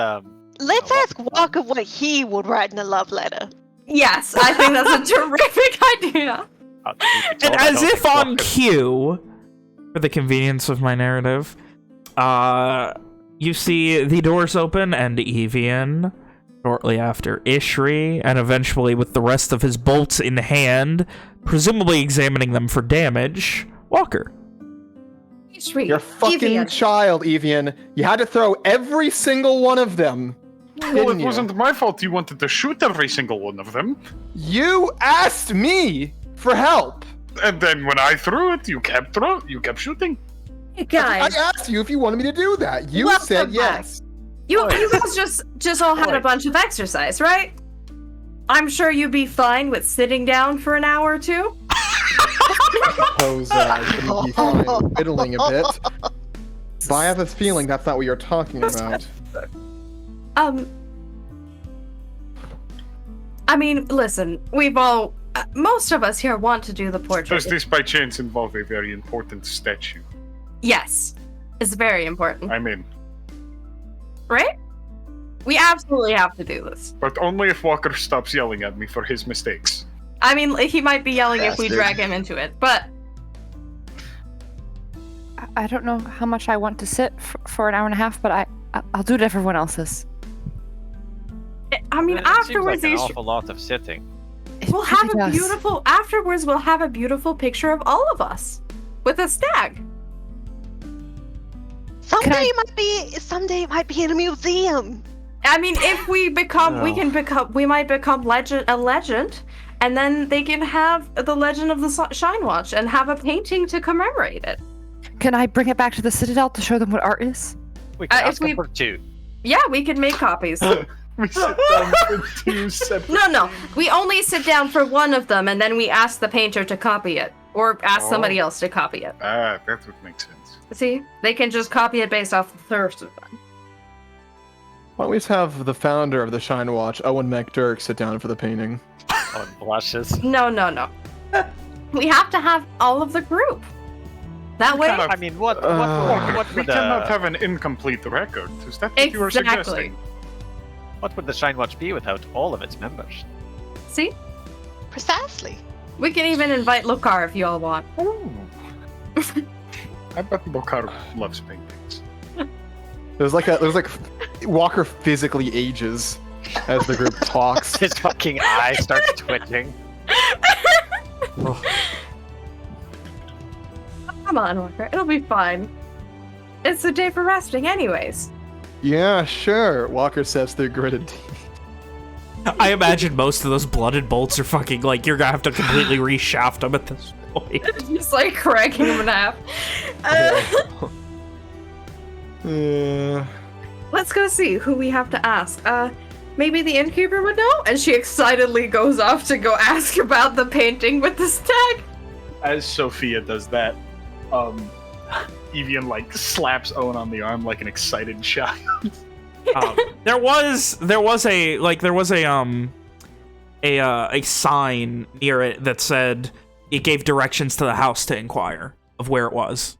Let's ask Walker what he would write in a love letter. Yes, I think that's a terrific idea. And as if on cue, for the convenience of my narrative, you see the doors open and Evian shortly after Ishri, and eventually with the rest of his bolts in hand, presumably examining them for damage, Walker. You're a fucking Evian. child, Evian. You had to throw every single one of them. Well, Didn't it you? wasn't my fault you wanted to shoot every single one of them. You asked me for help. And then when I threw it, you kept shooting. Hey guys, I asked you if you wanted me to do that. You Welcome said back. yes. you guys just all had a bunch of exercise, right? I'm sure you'd be fine with sitting down for an hour or two. Suppose I shouldn't be fine whittling a bit. But I have a feeling that's not what you're talking about. I mean, listen, we've all, most of us here want to do the portrait. Does this by chance involve a very important statue? Yes, it's very important, I'm in. right? We absolutely have to do this. But only if Walker stops yelling at me for his mistakes. I mean, he might be yelling if we Bastard. drag him into it, but I don't know how much I want to sit for an hour and a half, but I'll do it if everyone else is. I mean, It seems afterwards, like an awful lot of sitting. we'll have a beautiful. Afterwards, we'll have a beautiful picture of all of us with a stag. Someday it might be in a museum. I mean, if we become, we might become a legend, and then they can have the legend of the Shynwatch and have a painting to commemorate it. Can I bring it back to the Citadel to show them what art is? We can if ask them we- for 2. Yeah, we can make copies. We sit down for 2 separate. No, we only sit down for one of them, and then we ask the painter to copy it, or ask somebody else to copy it. Ah, that would make sense. See, they can just copy it based off the thirst of them. Why don't we just have the founder of the Shynwatch, Owen McDurk, sit down for the painting? On blushes. No. We have to have all of the group. That way, cannot- I mean, what We would cannot have an incomplete record. Is that what you are exactly. suggesting? what would the Shynwatch be without all of its members? See, Precisely. we can even invite Lohkar if you all want. I bet Lohkar loves paintings. There's like Walker physically ages as the group talks. His fucking eye starts twitching. Come on, Walker, it'll be fine. It's the day for resting, anyways. Yeah, sure. Walker says through gritted teeth. I imagine most of those blooded bolts are fucking, like, you're gonna have to completely reshaft them at this point. Just like cracking him in half. Let's go see who we have to ask. Maybe the innkeeper would know? And she excitedly goes off to go ask about the painting with the stag. As Sophia does that, Evian like slaps Owen on the arm like an excited child. There was a sign near it that said it gave directions to the house to inquire of where it was.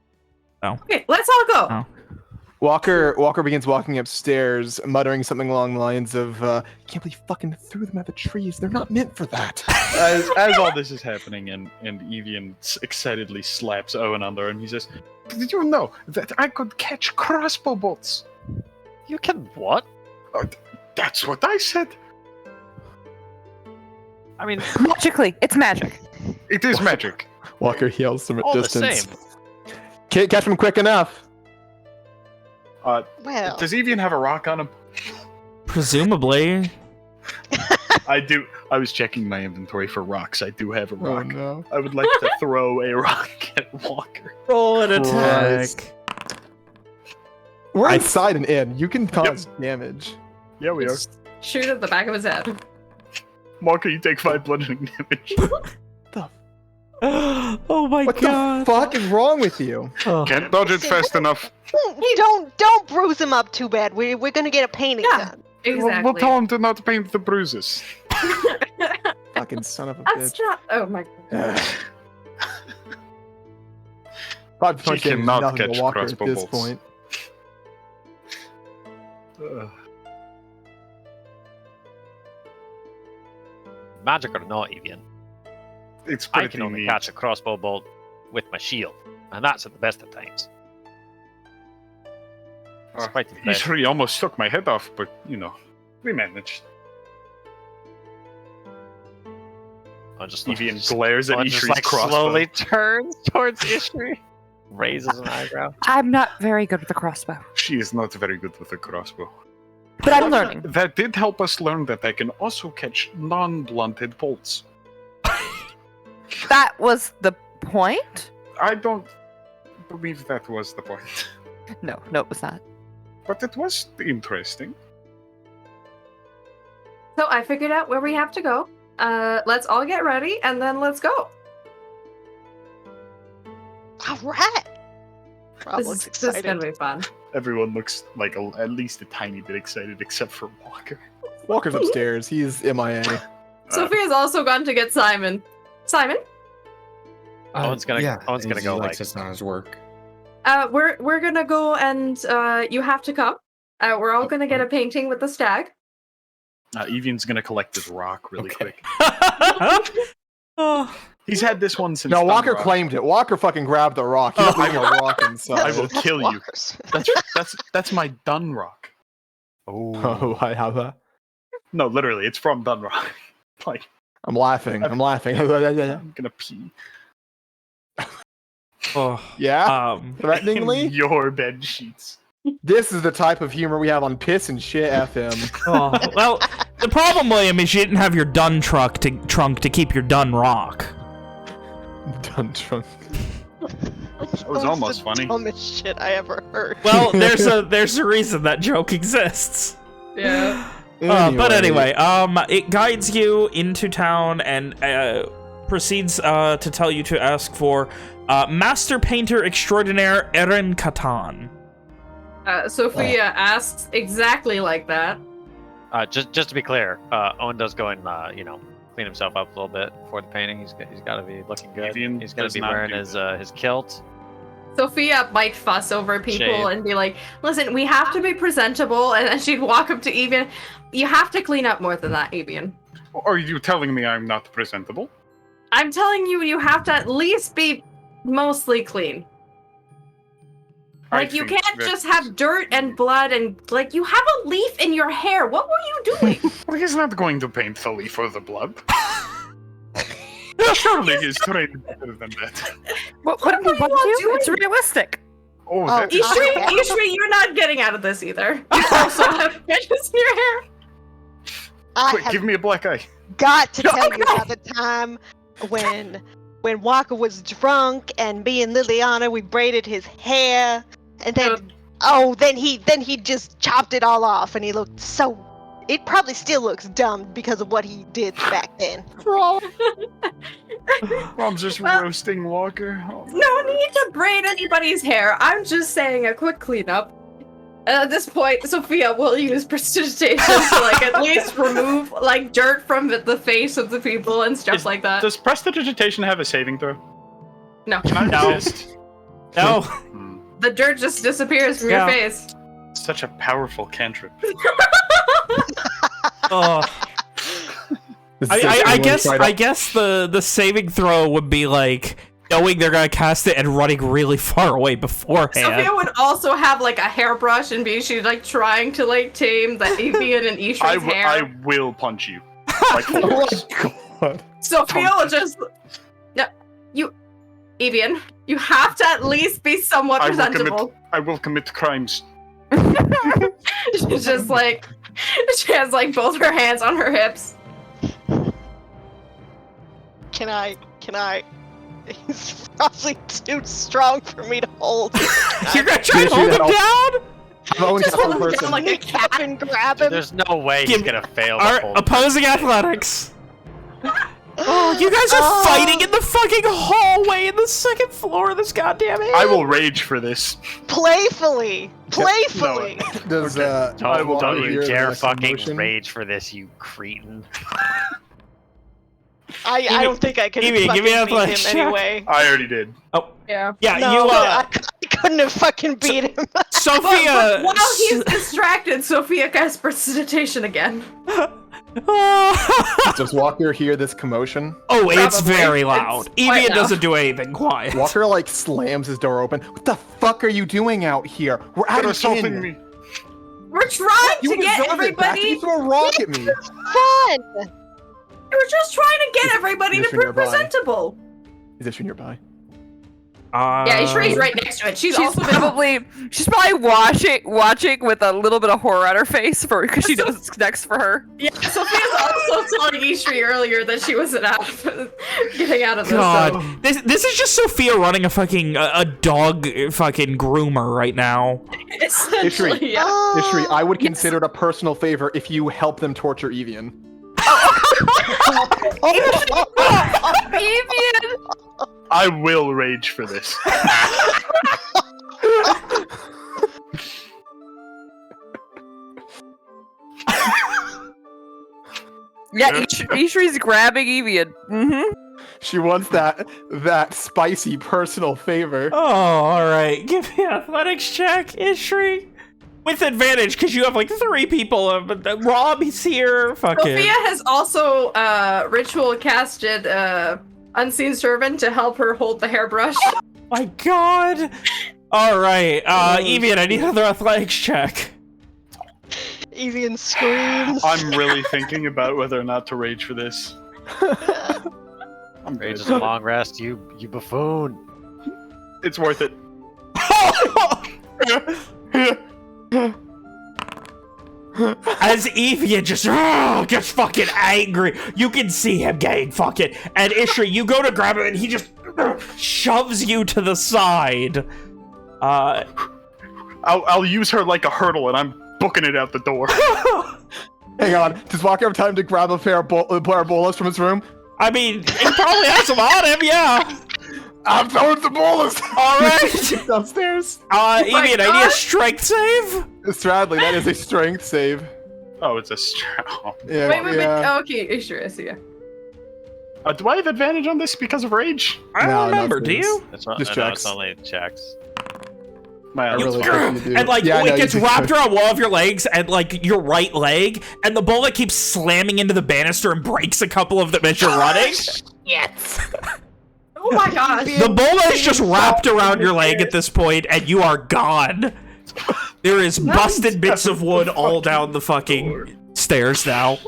Okay, let's all go. Oh. Walker begins walking upstairs, muttering something along the lines of, "Can't believe you fucking threw them at the trees. They're not meant for that." As all this is happening, and Evian excitedly slaps Owen on the arm, he says, "Did you know that I could catch crossbow bolts?" You can what? That's what I said. I mean, Magically, it's magic. It is magic. Walker yells from a all the distance. same. Can't catch them quick enough. Well, Does Evian have a rock on him? Presumably. I do. I was checking my inventory for rocks. I do have a Oh rock. no. I would like to throw a rock at Walker. Roll an Christ. We're I- inside an inn. You can cause damage. Yeah, we are. Just shoot at the back of his head. Walker, you take 5 bludgeoning damage. Oh my What god. the fuck is wrong with you? Can't dodge it fast enough. don't bruise him up too bad. We're gonna get a painting Yeah. done. Exactly. We'll tell him to not paint the bruises. Fucking son of a That's bitch. not. Oh my god. 5 He punch damage is cannot nothing to catch Walker at crossbow this bolts. point. Magic or not, Evian, It's I pretty can only neat. catch a crossbow bolt with my shield, and that's at the best of times. It's quite the best. He almost took my head off, but, we managed. I'll just Evian glares at I'll just, Ishri's like, crossbow. slowly turns towards Ishri, raises an eyebrow. I'm not very good with the crossbow. She is not very good with a crossbow. But I'm learning. That did help us learn that they can also catch non-blunted bolts. That was the point? I don't believe that was the point. No, it was not. But it was interesting. So I figured out where we have to go. Let's all get ready and then let's go. All right. Rob This looks is going excited. to be fun. Everyone looks like at least a tiny bit excited, except for Walker. Walker's upstairs. He's MIA. Sophia's also gone to get Simon. Simon? Owen's gonna go, like- it's on his work. We're gonna go and you have to come. We're all gonna get a painting with the stag. Evian's gonna collect his rock really Okay. quick. Oh. He's had this one since. No, Walker Thunderrock. claimed it. Walker fucking grabbed the rock. He doesn't have a rock inside. I will That's kill you. Walker's. That's my Dun rock. Oh, I have that. No, literally, it's from Dunrock. Like, I'm laughing. I'm laughing. I'm gonna pee. Oh. Yeah? Threateningly? In your bed sheets. This is the type of humor we have on Piss and Shit FM. Oh. Well, the problem, William, is you didn't have your Dun trunk to keep your Dun rock. Dun trunk. That was almost the funny. dumbest shit I ever heard. Well, there's a reason that joke exists. Yeah. But anyway, it guides you into town and proceeds to tell you to ask for Master Painter Extraordinaire Eren Katan. Sophia asks exactly like that. Just to be clear, Owen does go and clean himself up a little bit before the painting. He's got to be looking good. Evian He's going does to be not wearing do his kilt. Sophia might fuss over people Shave. and be like, listen, we have to be presentable, and then she'd walk up to Evian. You have to clean up more than that, Evian. Are you telling me I'm not presentable? I'm telling you, you have to at least be mostly clean. Like, you think can't that- just have dirt and blood and, like, you have a leaf in your hair. What were you doing? Well, he's not going to paint the leaf or the blood. Surely he's trained better than that. What do you want to do? It's realistic. Oh, that is... Ishri, you're not getting out of this either. You also have edges in your hair. I Quick, have give me a black eye. got to tell you about the time when Walker was drunk and me and Liliana, we braided his hair, and then then he just chopped it all off, and he looked so. It probably still looks dumb because of what he did back then. Mom's just Well- roasting Walker. Oh. No need to braid anybody's hair. I'm just saying a quick cleanup. At this point, Sophia will use prestidigitation to like at least remove like dirt from the face of the people and stuff like that. Does prestidigitation have a saving throw? No, Can I No. resist? No. Hmm. the dirt just disappears from Yeah. your face. Such a powerful cantrip. Oh. I guess the saving throw would be like knowing they're gonna cast it and running really far away beforehand. Sophia would also have like a hairbrush and she's like trying to like tame the Evian and Ishri's hair. I will punch you. Like, Oh force. my god. Sophia will just Evian, you have to at least be somewhat presentable. I will commit crimes. She's just like she has like both her hands on her hips. Can I? He's probably too strong for me to hold. You're gonna try to hold him down? Owen Just Castle hold him person. down like a cat. And grab him. There's no way he's Give- going to fail. Our the whole opposing athletics. Oh, you guys are fighting in the fucking hallway in the second floor of this goddamn inn. I will rage for this. Playfully. No. Does I will Don't do you hear dare the fucking commotion? rage for this, you cretin. I don't think I could Evie, fucking give me an beat him athletics check. anyway. I already did. Yeah. Yeah, No, you I couldn't have fucking beat him. Sophia. But while he's distracted, Sophia casts prestidigitation again. Does Walker hear this commotion? Oh, it's Probably. very It's loud. quite Evian loud. doesn't do anything quiet. Walker like slams his door open. What the fuck are you doing out here? We're out They're of assaulting me. We're trying You to get deserve it, bastard. everybody. You threw a rock at me. Fun. We're just trying to get everybody to Ishri be nearby? presentable. Is Ishri nearby? Yeah, Ishri's right next to it. She's also probably watching with a little bit of horror on her face because she knows it's next for her. Yeah, Sophia's also telling Ishri earlier that she wasn't getting out of this. God, So. this is just Sophia running a fucking a dog fucking groomer right now. Essentially, Ishri, yeah. Ishri, I would consider it a personal favor if you help them torture Evian. Evian! I will rage for this. Yeah, Ishri's grabbing Evian. She wants that spicy personal favor. Oh, all right. Give me an athletics check, Ishri. With advantage, because you have like 3 people. But Rob is here. Fucking. Sophia has also ritual casted Unseen Servant to help her hold the hairbrush. Oh my God. All right, Evian, I need another athletics check. Evian screams. I'm really thinking about whether or not to rage for this. I'm Rage is a long rest, you buffoon. It's worth it. As Evian just gets fucking angry, you can see him getting fucking. And Ishri, you go to grab him, and he just shoves you to the side. I'll use her like a hurdle, and I'm booking it out the door. Hang on, does Walker have time to grab a pair of bolas from his room? I mean, he probably has them on him, yeah. I'm throwing some bolas. All right. Downstairs. Evian, I need a strength save. Stradley, that is a strength save. Oh, it's a strap. Yeah, Wait. Oh, okay, Ishri, I see you. Do I have advantage on this because of rage? I don't remember. Do you? That's not, Just I know checks. it's only checks. My I other really one. think you do. And like, Yeah, I know, it gets you wrapped do. around one of your legs and like your right leg, and the bullet keeps slamming into the banister and breaks a couple of them as you're running. Yes. Oh my gosh. The bullet is just wrapped around your leg at this point, and you are gone. There is busted bits of wood all down the fucking stairs now.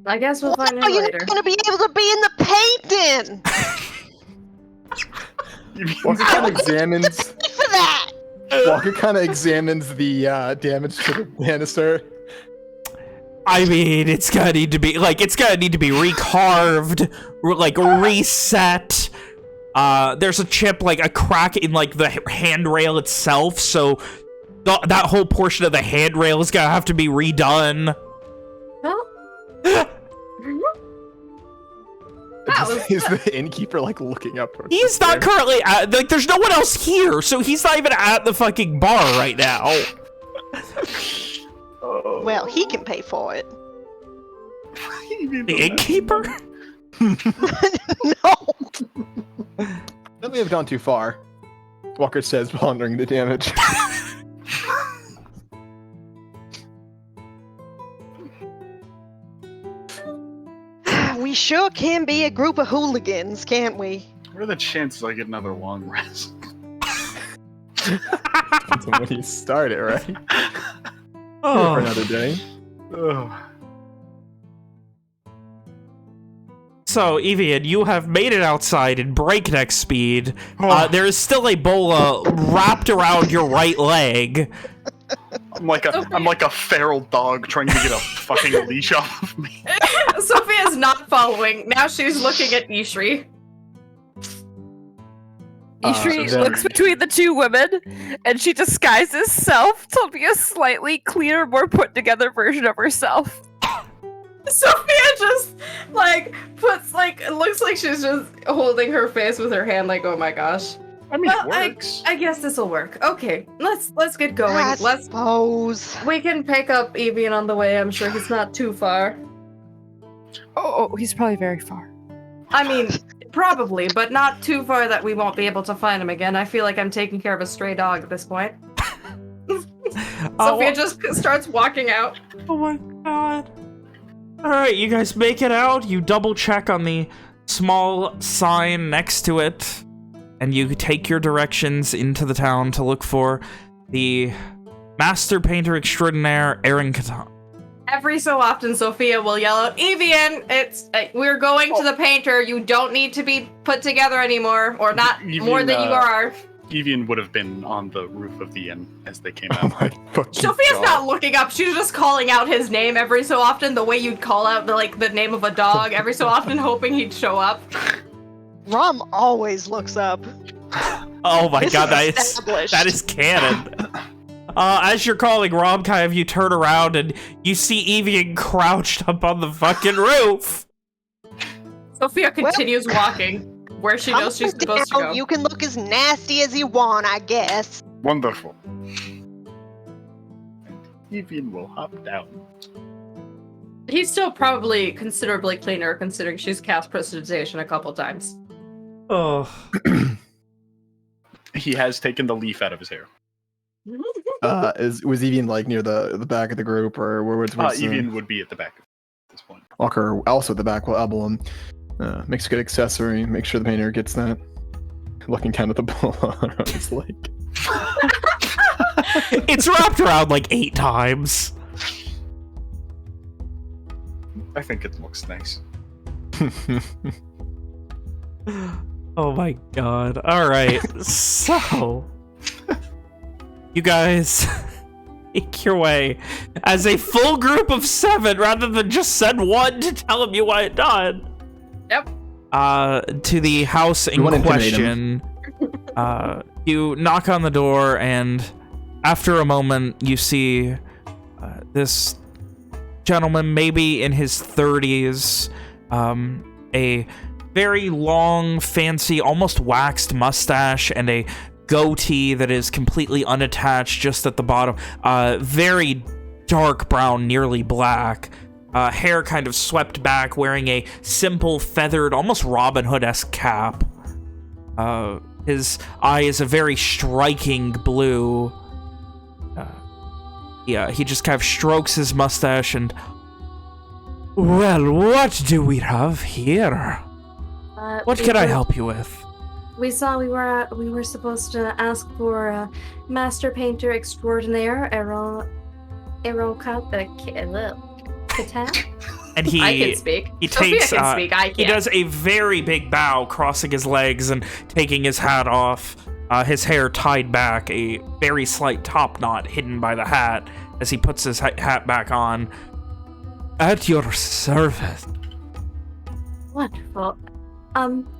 I guess we'll find Oh, out you're later. not gonna be able to be in the painting. Walker kind of examines. For that. Walker kind of examines the damage to the banister. I mean, it's gonna need to be recarved, like reset. There's a chip, like a crack in like the handrail itself, so that whole portion of the handrail is gonna have to be redone. Well, Is the innkeeper like looking up? towards He's the not stairs? currently at, like, there's no one else here, so he's not even at the fucking bar right now. Well, he can pay for it. The innkeeper? No. That may have gone too far. Walker says, pondering the damage. We sure can be a group of hooligans, can't we? What are the chances I get another long rest? Depends on when you start it, right? For Oh. another day. Ugh. So, Evian, you have made it outside in breakneck speed. Oh. There is still a bola wrapped around your right leg. I'm like a feral dog trying to get a fucking leash off of me. Sophia's not following. Now she's looking at Ishri. Ishri then- looks between the two women, and she disguises self to be a slightly cleaner, more put together version of herself. Sophia just like puts like it looks like she's just holding her face with her hand like, oh my gosh. I mean, Well, it works. I guess this will work. Okay, let's get going. I Let's suppose. we can pick up Evian on the way. I'm sure he's not too far. Oh, he's probably very far. I mean, probably, but not too far that we won't be able to find him again. I feel like I'm taking care of a stray dog at this point. Sophia just starts walking out. Oh my god. Alright, you guys make it out. You double check on the small sign next to it. And you take your directions into the town to look for the master painter extraordinaire, Aaron Catan. Every so often, Sophia will yell out, Evian, we're going to the painter. You don't need to be put together anymore, or not Evian, more than you are. Evian would have been on the roof of the inn as they came Oh out. my fucking Sophia's God. not looking up. She's just calling out his name every so often, the way you'd call out the name of a dog every so often, hoping he'd show up. Rom always looks up. Oh my This god, is established. that is canon. As you're calling Romkai, you turn around and you see Evian crouched up on the fucking roof. Sophia continues walking where she knows she's supposed to go. You can look as nasty as you want, I guess. Wonderful. Evian will hop down. He's still probably considerably cleaner, considering she's cast prestidigitation a couple times. Oh. He has taken the leaf out of his hair. Was Evian like near the back of the group, or where was Evian would be at the back at this point. Walker also at the back will elbow him. Makes a good accessory. Make sure the painter gets that. Looking down at the ball around his leg. It's wrapped around like 8 times. I think it looks nice. Oh my god. Alright, so... You guys make your way as a full group of 7 rather than just send one to tell him you want it done. Yep. To the house in question. You knock on the door, and after a moment, you see this gentleman, maybe in his 30s, a very long, fancy, almost waxed mustache, and a goatee that is completely unattached just at the bottom. Very dark brown, nearly black. Hair kind of swept back, wearing a simple, feathered, almost Robin Hood-esque cap. His eye is a very striking blue. Yeah, he just kind of strokes his mustache and... Well, what do we have here? What can I help you with? We saw we were supposed to ask for a master painter extraordinaire, And he, I can speak. He Sophia takes, can speak. I can't. He does a very big bow, crossing his legs and taking his hat off. His hair tied back, a very slight top knot hidden by the hat as he puts his hat back on. At your service. Wonderful.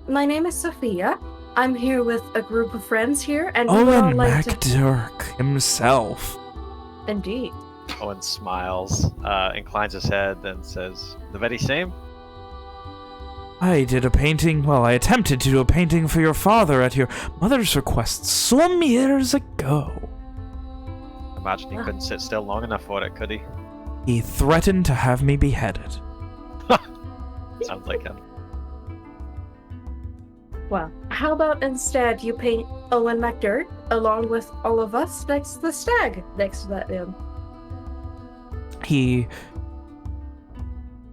My name is Sophia. I'm here with a group of friends here, and we would all Owen like to... MacDurk himself. Indeed. Owen smiles, inclines his head, and says, "The very same?" I did a painting, well, I attempted to do a painting for your father at your mother's request some years ago. Imagine he couldn't sit still long enough for it, could he? He threatened to have me beheaded. Sounds like him. Well, how about instead you paint Owen MacDurk along with all of us next to the stag next to that inn? He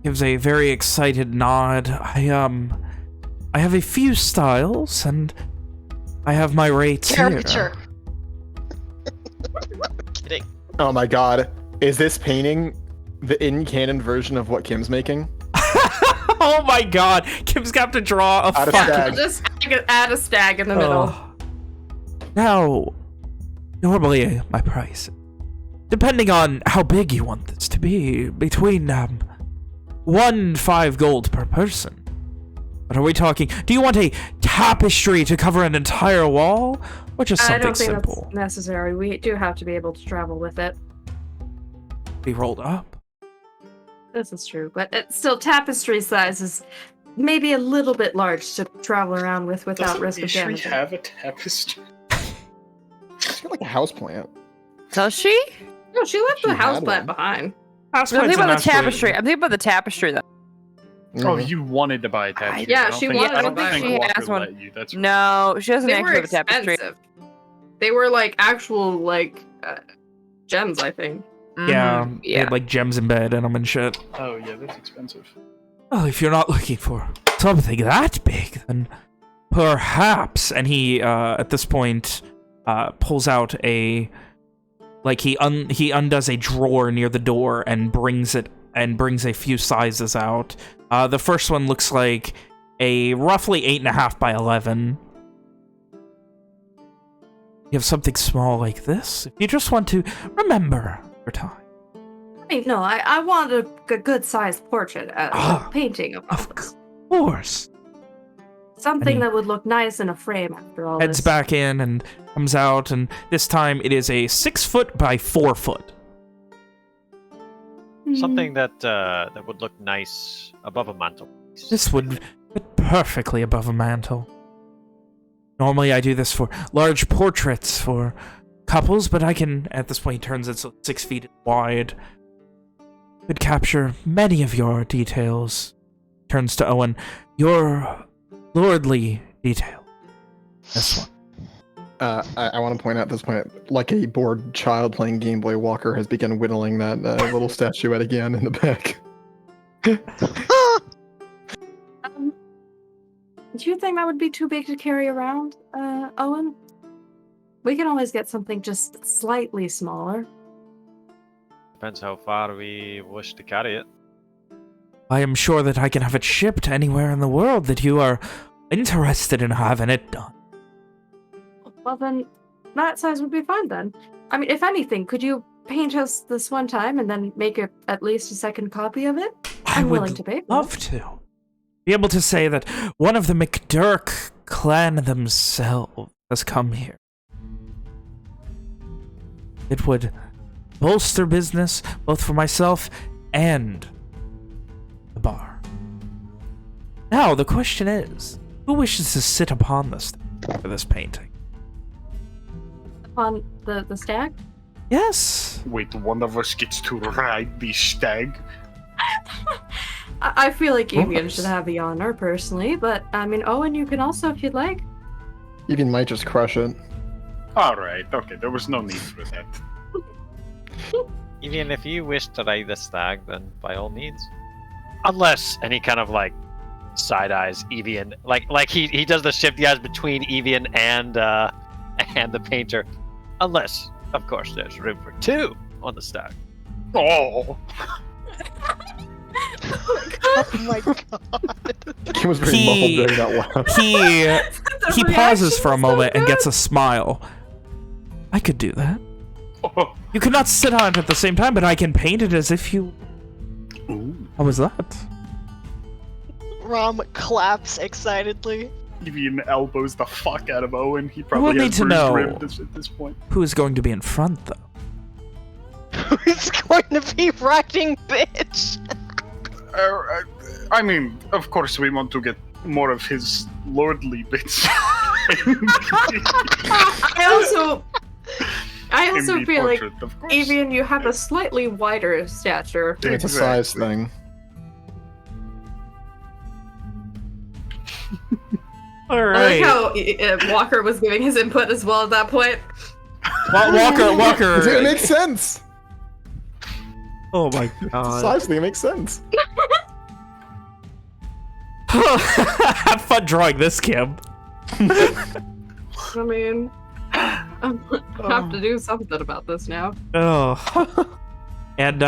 gives a very excited nod. I have a few styles, and I have my rates Caricature. here. Kidding. Oh my god. Is this painting the in-canon version of what Kim's making? Oh my god, Kim's got to draw a Add a fucking... stag. Just add a stag in the middle. Now, normally my price, depending on how big you want this to be, between 1 5 gold per person. But are we talking, do you want a tapestry to cover an entire wall, or just I something don't think simple? that's necessary. We do have to be able to travel with it. Be rolled up? This is true, but it's still tapestry size is maybe a little bit large to travel around with without Doesn't risk of Ishri damage. have a tapestry? She's got like a houseplant. Does she? No, she left She the had houseplant one. behind. I'm thinking about the tapestry. I'm thinking about the tapestry, though. Oh, Mhm. you wanted to buy a tapestry. Yeah, I don't she think- wanted I to don't buy think one. She Walker has one. let you. That's No, she doesn't They actually were have a tapestry. expensive. They were like actual gems, I think. Yeah, Mhm, they had like gems embedded in them and shit. Oh yeah, that's expensive. Well, if you're not looking for something that big, then perhaps... And he, at this point, pulls out a Like he undoes a drawer near the door and brings a few sizes out. The first one looks like a roughly 8.5 by 11. You have something small like this? If you just want to remember your time. No, I want a good-sized portrait, a painting of all this. Of course. Something that would look nice in a frame after all Heads this. back in and comes out, and this time it is a 6 foot by 4 foot. Something that would look nice above a mantle. This would fit perfectly above a mantle. Normally I do this for large portraits for couples, but I can, at this point he turns it so 6 feet wide. Could capture many of your details. Turns to Owen. Your lordly detail. This one. I want to point out at this point, like a bored child playing Game Boy, Walker has begun whittling that little statuette again in the back. Do you think that would be too big to carry around, Owen? We can always get something just slightly smaller. Depends how far we wish to carry it. I am sure that I can have it shipped anywhere in the world that you are interested in having it done. Well then, that size would be fine then. I mean, if anything, could you paint us this one time and then make at least a second copy of it? I'm willing to pay for it. Love to. Be able to say that one of the McDurk clan themselves has come here. It would bolster business, both for myself and the bar. Now, the question is, who wishes to sit upon this for this painting? On the stag? Yes. Wait, one of us gets to ride the stag? I feel like Evian should have the honor, personally, but, I mean, Owen, you can also if you'd like. Evian might just crush it. Alright, okay, there was no need for that. Even if you wish to ride the stag, then by all means. Unless any kind of like side eyes Evian, like he does the shift he has between Evian and the painter. Unless, of course, there's room for two on the stag. Oh. Oh my god. He was very muffled during that laugh. He pauses for a moment and gets a smile. I could do that. Oh. You could not sit on it at the same time, but I can paint it as if you... Ooh. How was that? Rom claps excitedly. Evian elbows the fuck out of Owen. He probably We'll has need to bruised know ribs at this point. who is going to be in front, though. Who's going to be riding bitch? I mean, of course we want to get more of his lordly bits. I also feel like, portrait, Evian, you have a slightly wider stature. It's a size thing. All I right. like how Walker was giving his input as well at that point. Walker. It makes sense. Oh my The god. size thing makes sense. Have fun drawing this, Kim. I mean, I have to do something about this now. Oh. And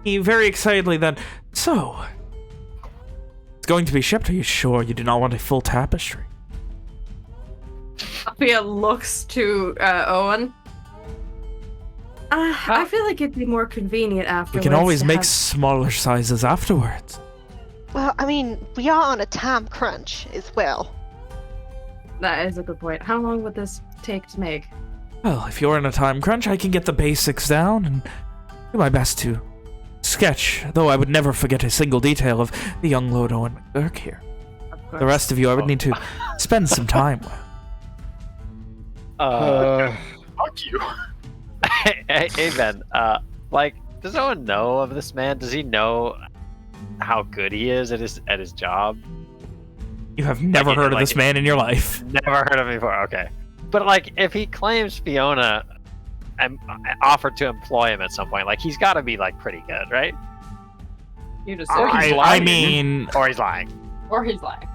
he very excitedly then, so, it's going to be shipped. Are you sure you do not want a full tapestry? Sophia looks to Owen. I feel like it'd be more convenient afterwards. We can always to make have- smaller sizes afterwards. Well, I mean, we are on a time crunch as well. That is a good point. How long would this take to make? Well, if you're in a time crunch, I can get the basics down and do my best to sketch, though I would never forget a single detail of the young Lord Owen McGurk here. Of course. The rest of you I would need to spend some time with. Fuck you. Hey Ben, like, does Owen know of this man? Does he know how good he is at his job? You have never heard of this man in your life. Never heard of him before. Okay, but like, if he claims Fiona and offered to employ him at some point, like, he's got to be like pretty good, right? You just I mean, Or he's lying. or he's lying.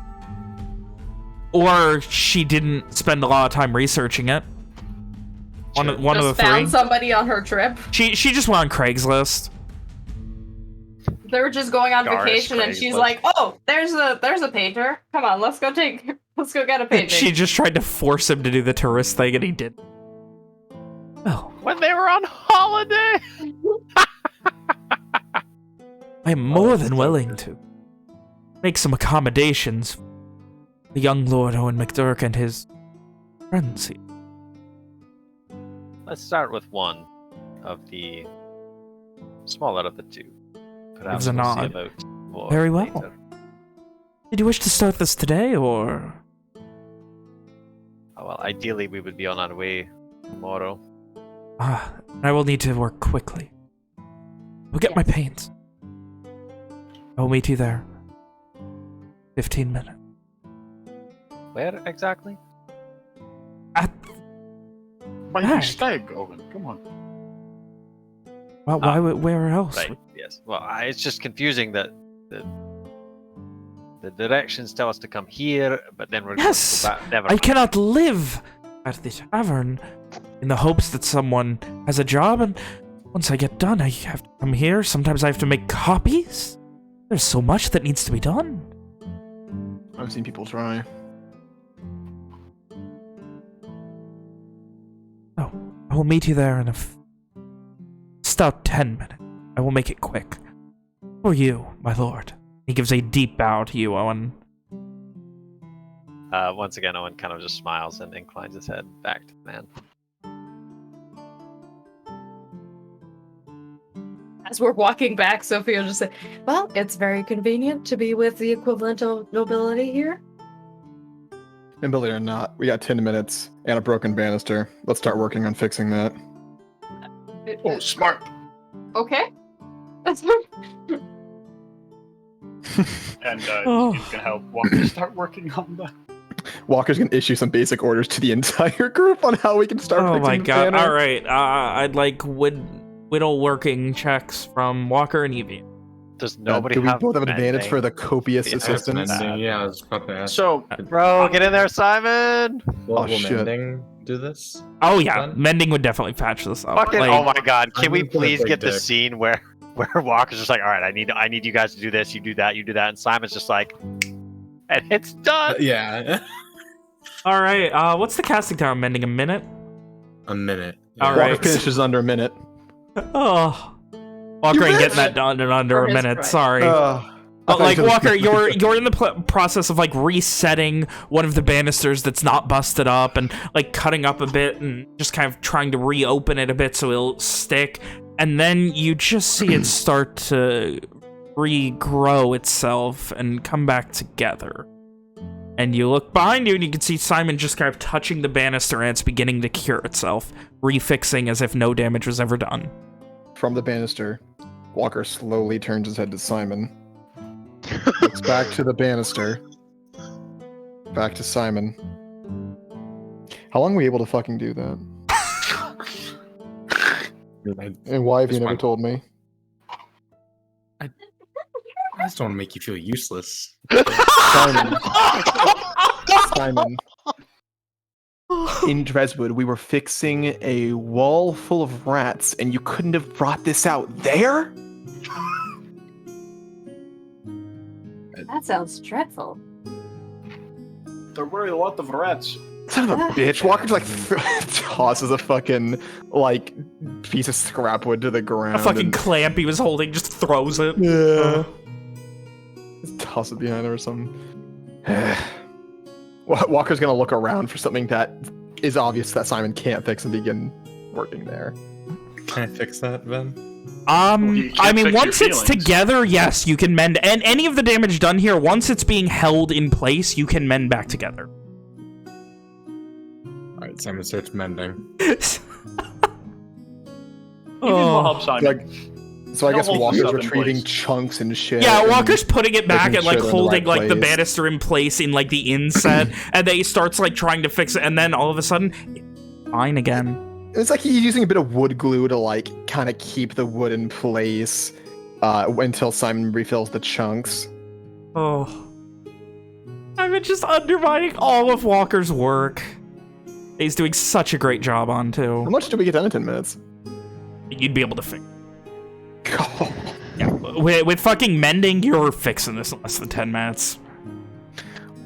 or she didn't spend a lot of time researching it. One of the Just three. found somebody on her trip. She just went on Craigslist. They were just going on Garnish vacation, and she's Craigslist. like, "Oh, there's a painter. Come on, let's go get a painting." She just tried to force him to do the tourist thing, and he did. Oh, When they were on holiday. I am more than willing to make some accommodations for the young Lord Owen McDurk and his friends here. Let's start with one of the smaller of the two. Perhaps Gives a we'll see nod. about more Very well. later. Did you wish to start this today, or...? Oh, well, ideally we would be on our way tomorrow. I will need to work quickly. I'll get my paints. I will meet you there. 15 minutes. Where exactly? At... By Hey. the stag, Owen. Come on. Well, where else? Right. Yes. Well, it's just confusing that the directions tell us to come here, but then we're Yes! going to go back. Never I mind. cannot live at the tavern in the hopes that someone has a job, and once I get done, I have to come here. Sometimes I have to make copies. There's so much that needs to be done. I've seen people try. Oh, I will meet you there in just about 10 minutes. I will make it quick. For you, my lord. He gives a deep bow to you, Owen. Once again, Owen kind of just smiles and inclines his head back to the man. As we're walking back, Sophie will just say, "Well, it's very convenient to be with the equivalent of nobility here." And believe it or not, we got 10 minutes and a broken banister. Let's start working on fixing that. Oh, smart. Okay. And Oh. he's gonna help Walker start working on that. Walker's gonna issue some basic orders to the entire group on how we can start Oh fixing my the god. banner. Alright, I'd like whittle working checks from Walker and Evie. Does nobody do we have both have an advantage mending? for the copious Yeah, assistance? mending. Yeah, I was about to ask. So, Bro, get in there, Simon! Will shit. mending do this? Oh yeah, Done? mending would definitely patch this up. Fucking, Like, oh my god, can we I'm gonna please big get the dick. scene where Walker's just like, alright, I need you guys to do this, you do that, and Simon's just like, and it's done! Yeah. Alright, what's the casting time? Mending a minute? A minute. All Walker right. finishes under a minute. Oh. Walker ain't getting that done in under For a his minute, pride. sorry. I But thought like you said- Walker, you're in the process of like resetting one of the banisters that's not busted up, and like cutting up a bit, and just kind of trying to reopen it a bit so it'll stick. And then you just see it start to regrow itself and come back together. And you look behind you, and you can see Simon just kind of touching the banister, and it's beginning to cure itself, refixing as if no damage was ever done. From the banister, Walker slowly turns his head to Simon. Looks back to the banister. Back to Simon. How long were we able to fucking do that? And why have you It's never fine. told me? I just don't want to make you feel useless. Simon. Simon. In Dreswood, we were fixing a wall full of rats, and you couldn't have brought this out there? That sounds dreadful. there were a lot of rats. Son of a bitch. Walker just like tosses a fucking like piece of scrap wood to the ground. A fucking and- clamp he was holding just throws it. Yeah. Just toss it behind him or something. Walker's gonna look around for something that is obvious that Simon can't fix and begin working there. Can I fix that, Ben? You can't I mean, fix once your it's feelings. together, yes, you can mend. And any of the damage done here, once it's being held in place, you can mend back together. Alright, Simon starts mending. Even will help Simon. Like, so I guess Hold Walker's stuff in retrieving place. chunks and shit. Yeah, and Walker's putting it back making and like sure they're in the holding right like the place. banister in place in like the inset, and then he starts like trying to fix it, and then all of a sudden, fine again. It's like he's using a bit of wood glue to like kind of keep the wood in place until Simon refills the chunks. Oh, I've been just undermining all of Walker's work. He's doing such a great job on, too. How much do we get done in 10 minutes? You'd be able to fix. Yeah, with fucking mending, you're fixing this in less than 10 minutes.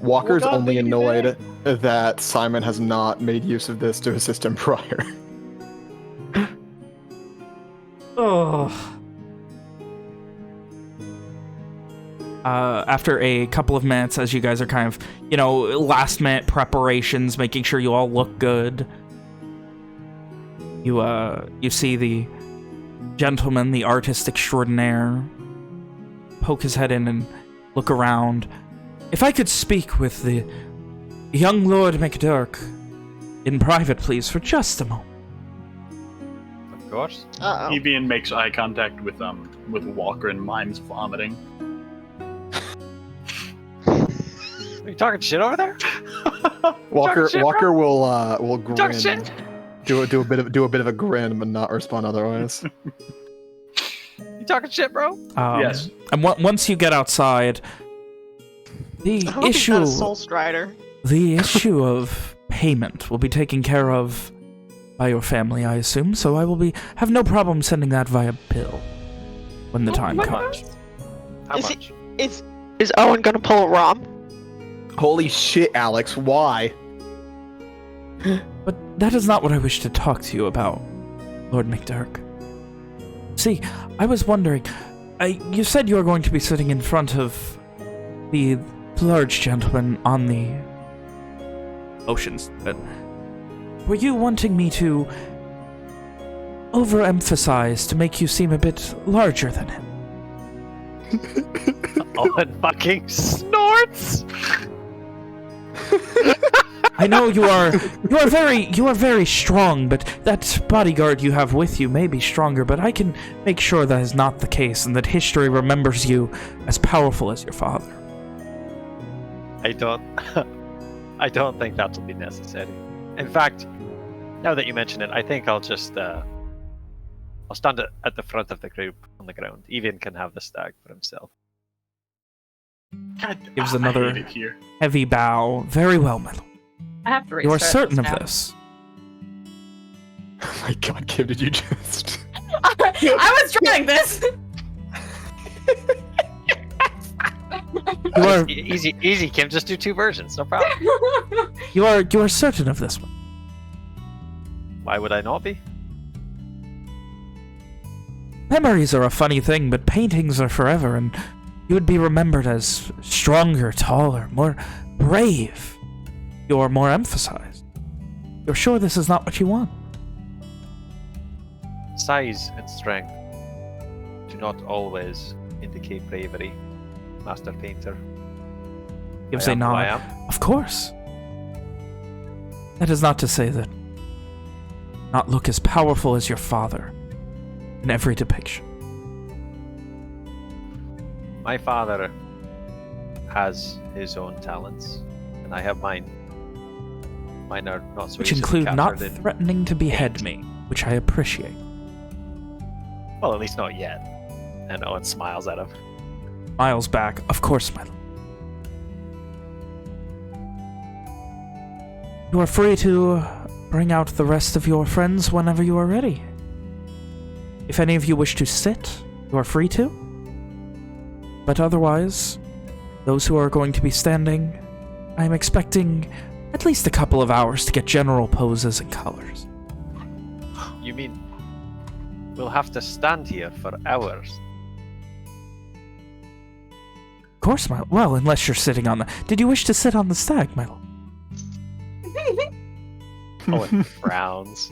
Walker's Well done, only baby annoyed that Simon has not made use of this to assist him prior. Oh. After a couple of minutes, as you guys are kind of, you know, last-minute preparations, making sure you all look good, you see the gentleman, the artist extraordinaire, poke his head in and look around. If I could speak with the young Lord McDurk in private, please, for just a moment. Of course. Uh-oh. Evian makes eye contact with Walker and mimes vomiting. Are you talking shit over there? Walker shit, Walker will Talking grin, shit? do a bit of a grin, but not respond otherwise. You talking shit, bro? Yes. And once you get outside, the I hope he's issue not a soul strider. the issue of payment will be taken care of by your family, I assume. So I will have no problem sending that via bill when the time comes. How Is much? Is Owen gonna pull a Rom? Holy shit, Alex! Why? But that is not what I wish to talk to you about, Lord McDurk. See, I was wondering, you said you were going to be sitting in front of the large gentleman on the oceans. Were you wanting me to overemphasize to make you seem a bit larger than him? Owen fucking snorts! I know you are very strong, but that bodyguard you have with you may be stronger, but I can make sure that is not the case and that history remembers you as powerful as your father. I don't think that will be necessary. In fact, now that you mention it, I think I'll just I'll stand at the front of the group on the ground. Evian can have the stag for himself. God, Gives I another hate it here. heavy bow. Very well, my lord. I have to You are restart certain this of now. this. Oh my god, Kim, did you just... I was trying this. You are Easy, Kim. Just do 2 versions, no problem. you are certain of this one. Why would I not be? Memories are a funny thing, but paintings are forever, and you would be remembered as stronger, taller, more brave. You're more emphasized. You're sure this is not what you want? Size and strength do not always indicate bravery, Master Painter. Gives I a am who I nod. am. Of course. That is not to say that not look as powerful as your father in every depiction. My father has his own talents, and I have mine. Mine are not so Which easily include not captured in- threatening to behead me, which I appreciate. Well, at least not yet. And Owen smiles at him. Miles back, of course, my lord. You are free to bring out the rest of your friends whenever you are ready. If any of you wish to sit, you are free to. But otherwise, those who are going to be standing, I am expecting at least a couple of hours to get general poses and colors. You mean we'll have to stand here for hours? Of course, my well, unless you're sitting on the... Did you wish to sit on the stag, my lord? Owen frowns.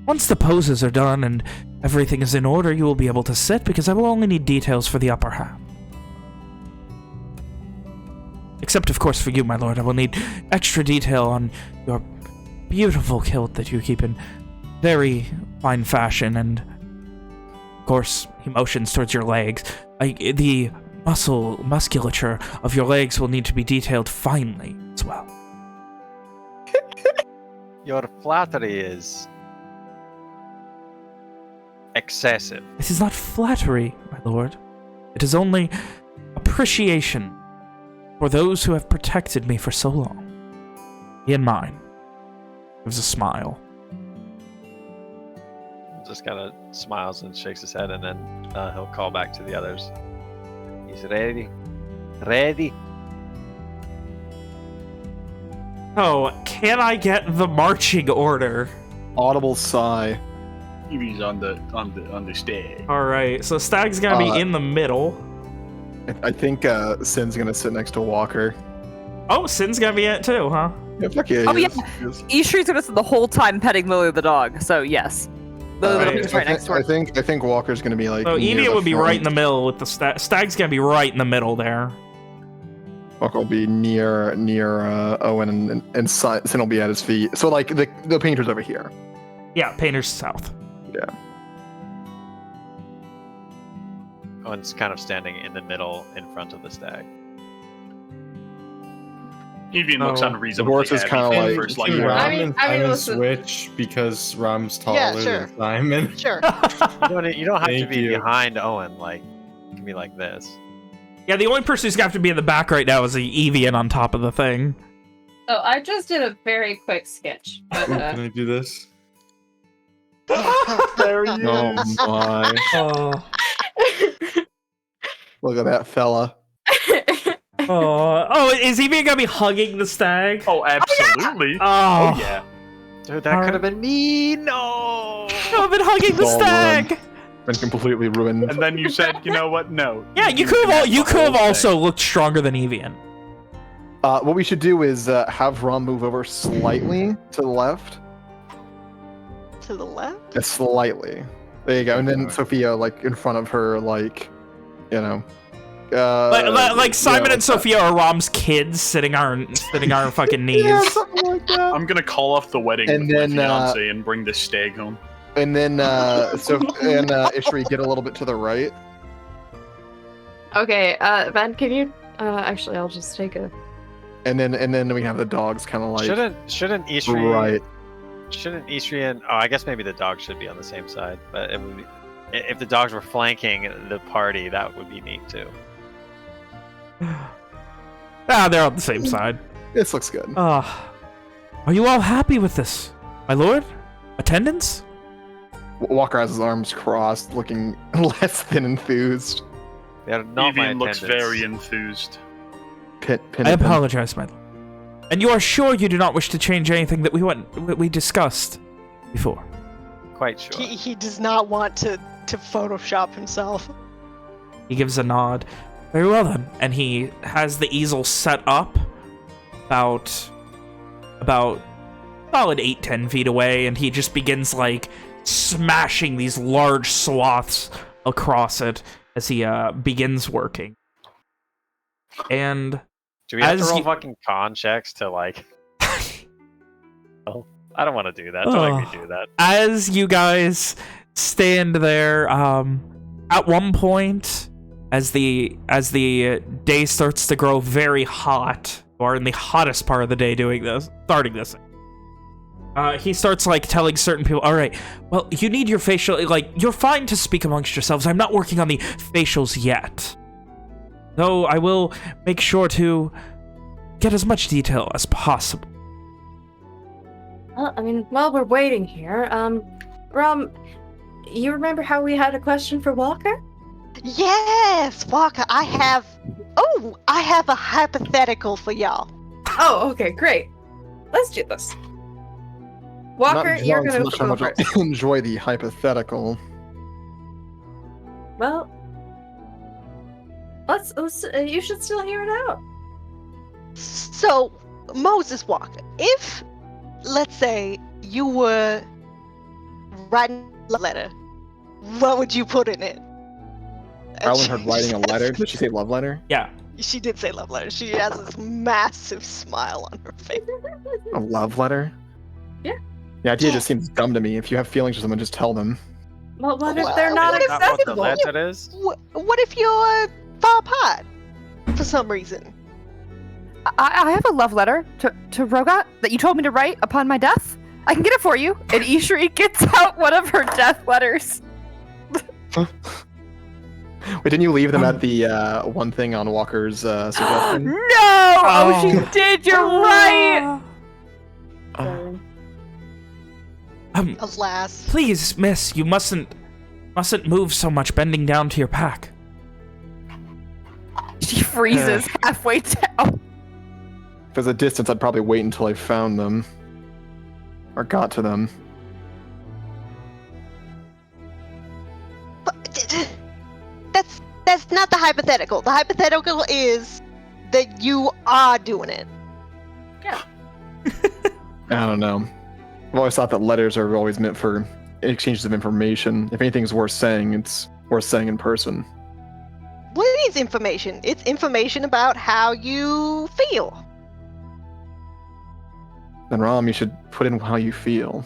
Once the poses are done and everything is in order, you will be able to sit, because I will only need details for the upper half. Except, of course, for you, my lord. I will need extra detail on your beautiful kilt that you keep in very fine fashion, and, of course, he motions towards your legs. The musculature of your legs will need to be detailed finely as well. Your flattery is excessive. This is not flattery, my lord. It is only appreciation for those who have protected me for so long. in mine. Gives a smile. Just kind of smiles and shakes his head, and then he'll call back to the others. He's ready. Ready. Oh, can I get the marching order? Audible sigh. He's on the stage. All right, so Stag's gonna be in the middle. I think Sin's gonna sit next to Walker. Oh, Sin's gonna be in it too, huh? Yeah, fuck yeah. Oh, he yeah. is. Ishri's gonna sit the whole time petting Lily the dog, so yes. Lily the dog is right next to her. I think Walker's gonna be like. So near Evie the would be front. right in the middle with the Stag's gonna be right in the middle there. Walker will be near Owen, and Sin will be at his feet. So like the painter's over here. Yeah, Painter's south. Yeah. Owen's kind of standing in the middle in front of the stag. Evian looks Oh. unreasonably The horse is heavy kinda for like- first, Can yeah. Rom I mean, and Simon listen. switch because Rom's taller Yeah, sure. than Simon? Sure. You don't have to Thank be you. behind Owen. Like, you can be like this. Yeah, the only person who's got to be in the back right now is the Evian on top of the thing. So I just did a very quick sketch. But, Can I do this? There he Oh is. my! Oh, Look at that fella. oh, is Evian gonna be hugging the stag? Oh, absolutely. Oh, Oh, yeah. Dude, that could have been me. No. I've been hugging the It's all stag. Been completely ruined. And then you said, you know what? No. Yeah, you could have also looked stronger than Evian. What we should do is have Rom move over slightly to the left. To the left? Slightly. There you go. And then Sophia, like, in front of her, like, you know. Like Simon yeah, and Sophia are Rom's kids sitting on our fucking knees. Yeah, something like that. I'm gonna call off the wedding And with then, my fiance and bring the stag home. And then, Ishri, get a little bit to the right. Okay, Ben, can you? Actually, I'll just take a. And then we have the dogs kind of like Shouldn't Ishri? right. Shouldn't Ishri and I guess maybe the dogs should be on the same side, but it would be, if the dogs were flanking the party, that would be neat too. They're on the same side. This looks good. Are you all happy with this, my lord? Attendance? Walker has his arms crossed, looking less than enthused. They're not my Evian looks attendants. very enthused. I apologize, my lord. And you are sure you do not wish to change anything that we discussed before? Quite sure. He does not want to Photoshop himself. He gives a nod. Very well then. And he has the easel set up about solid 8-10 feet away, and he just begins like smashing these large swaths across it as he begins working. And Do we have to as roll you- fucking con checks to like? Oh, I don't want to do that. Don't make me do that. as you guys stand there, at one point, as the day starts to grow very hot, or in the hottest part of the day starting this, he starts like telling certain people, all right, well, you need your facial, like, you're fine to speak amongst yourselves. I'm not working on the facials yet. Though I will make sure to get as much detail as possible. Well, I mean, while we're waiting here, Rom, you remember how we had a question for Walker? Yes, Walker, I have a hypothetical for y'all. Oh, okay, great. Let's do this. Walker, Not you're drunk, so gonna not sure go how much first. I enjoy the hypothetical. Well, let's you should still hear it out. So, Moses Walker, if, let's say, you were writing a letter, what would you put in it? I only heard writing a letter. Did she say love letter? Yeah. She did say love letter. She has this massive smile on her face. A love letter? Yeah. The idea just seems dumb to me. If you have feelings for someone, just tell them. Well, what if Well, they're not what if- Not what the accessible? letter is. What if you're far apart for some reason? I have a love letter to Rogat that you told me to write upon my death. I can get it for you. And Ishri gets out one of her death letters. Wait, didn't you leave them at the one thing on Walker's suggestion? No! Oh, she did. You're right. So, Alas. Please, miss, you mustn't move so much bending down to your pack. She freezes halfway down. If there's a distance, I'd probably wait until I found them. Or got to them. But that's not the hypothetical. The hypothetical is that you are doing it. I don't know. I've always thought that letters are always meant for exchanges of information. If anything's worth saying, it's worth saying in person. What is information? It's information about how you feel. Then Rom, you should put in how you feel.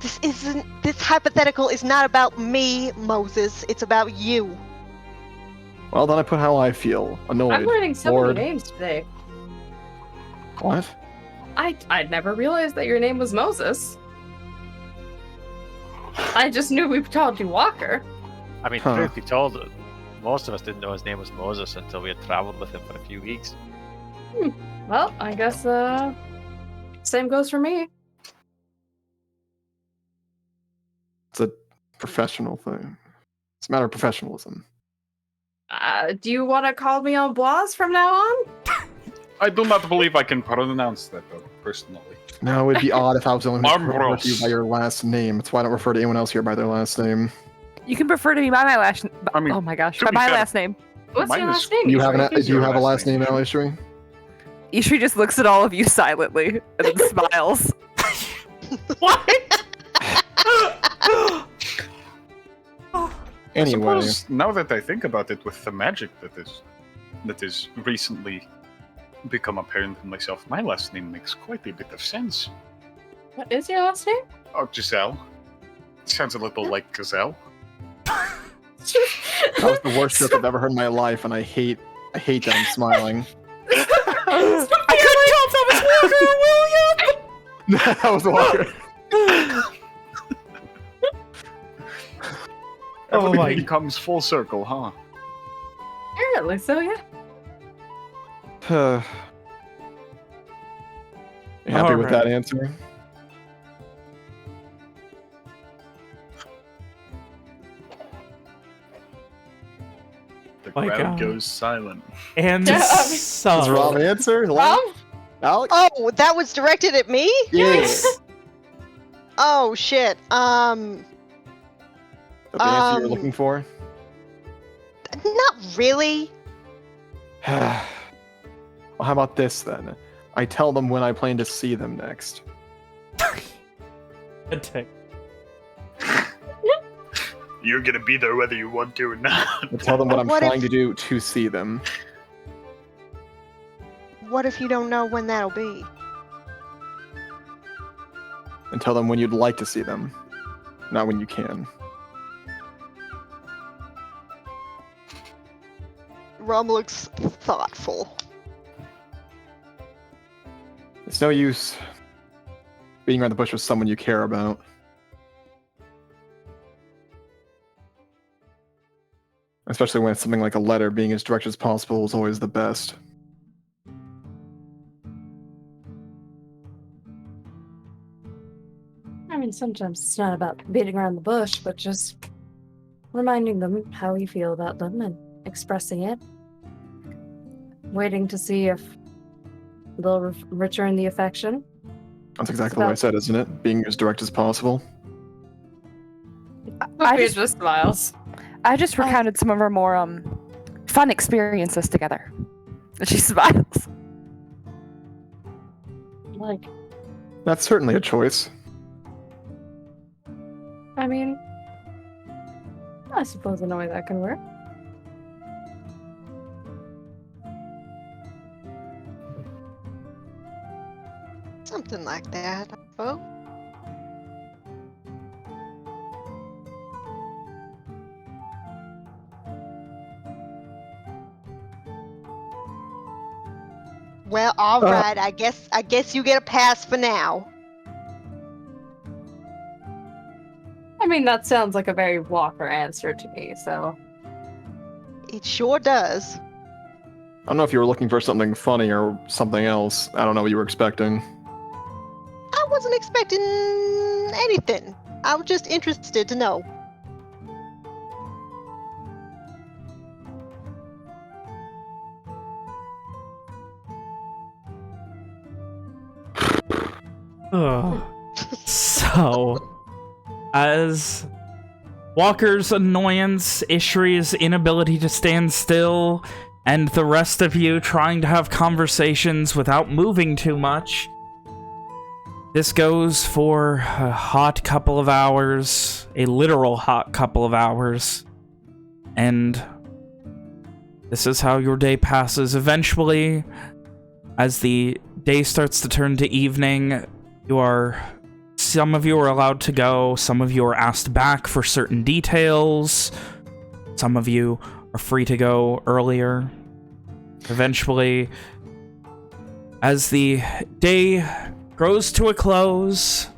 This hypothetical is not about me, Moses. It's about you. Well, then I put how I feel. Annoyed. I'm learning so bored. many names today. What? I'd never realized that your name was Moses. I just knew we called you Walker. I mean, truth be told, most of us didn't know his name was Moses until we had traveled with him for a few weeks. Well, I guess same goes for me. It's a professional thing. It's a matter of professionalism. Do you want to call me on Bois from now on? I do not believe I can pronounce that, though, personally. No, it would be odd if I was the only one who referred to you Ambros. by your last name. That's why I don't refer to anyone else here by their last name. You can refer to me by my last. I mean, oh my gosh, to by be my fair- last name. What's Mine your is- last name? Do you have Ishri? do you have a last name, Alishri? Ishri just looks at all of you silently and then smiles. Anyway, I suppose, now that I think about it, with the magic that is recently become apparent in myself, my last name makes quite a bit of sense. What is your last name? Oh, Giselle. It sounds a little like Gazelle. that was the worst joke I've ever heard in my life, and I hate that I'm smiling. I couldn't tell if that was Walker or William! That was Walker. Oh my- Everything comes full circle, huh? Apparently so, yeah. You happy with Alright. that answer? The My crowd God. goes silent. And Yeah, I mean- Is Rob so... answer? Alex? Oh, that was directed at me? Yes. Oh shit. The answer you're Um, looking for? Not really. Well, how about this then? I tell them when I plan to see them next. You're gonna be there whether you want to or not. I tell them what I'm What if- trying to do to see them. What if you don't know when that'll be? And tell them when you'd like to see them, not when you can. Rum looks thoughtful. It's no use beating around the bush with someone you care about. Especially when it's something like a letter, being as direct as possible is always the best. I mean, sometimes it's not about beating around the bush, but just reminding them how you feel about them and expressing it. Waiting to see if they'll return the affection. That's exactly what I said, isn't it? Being as direct as possible. I Sophia just smiles. I just recounted some of our more fun experiences together. And she smiles. Like, That's certainly a choice. I mean, I suppose in a way that can work. Something like that, I suppose. Well, all right. I guess you get a pass for now. I mean, that sounds like a very Walker answer to me, so. It sure does. I don't know if you were looking for something funny or something else. I don't know what you were expecting. I wasn't expecting anything. I was just interested to know. Ugh. So, as Walker's annoyance, Ishri's inability to stand still, and the rest of you trying to have conversations without moving too much, this goes for a hot couple of hours, a literal hot couple of hours, and this is how your day passes. Eventually, as the day starts to turn to evening, some of you are allowed to go, some of you are asked back for certain details, some of you are free to go earlier. Eventually, as the day grows to a close,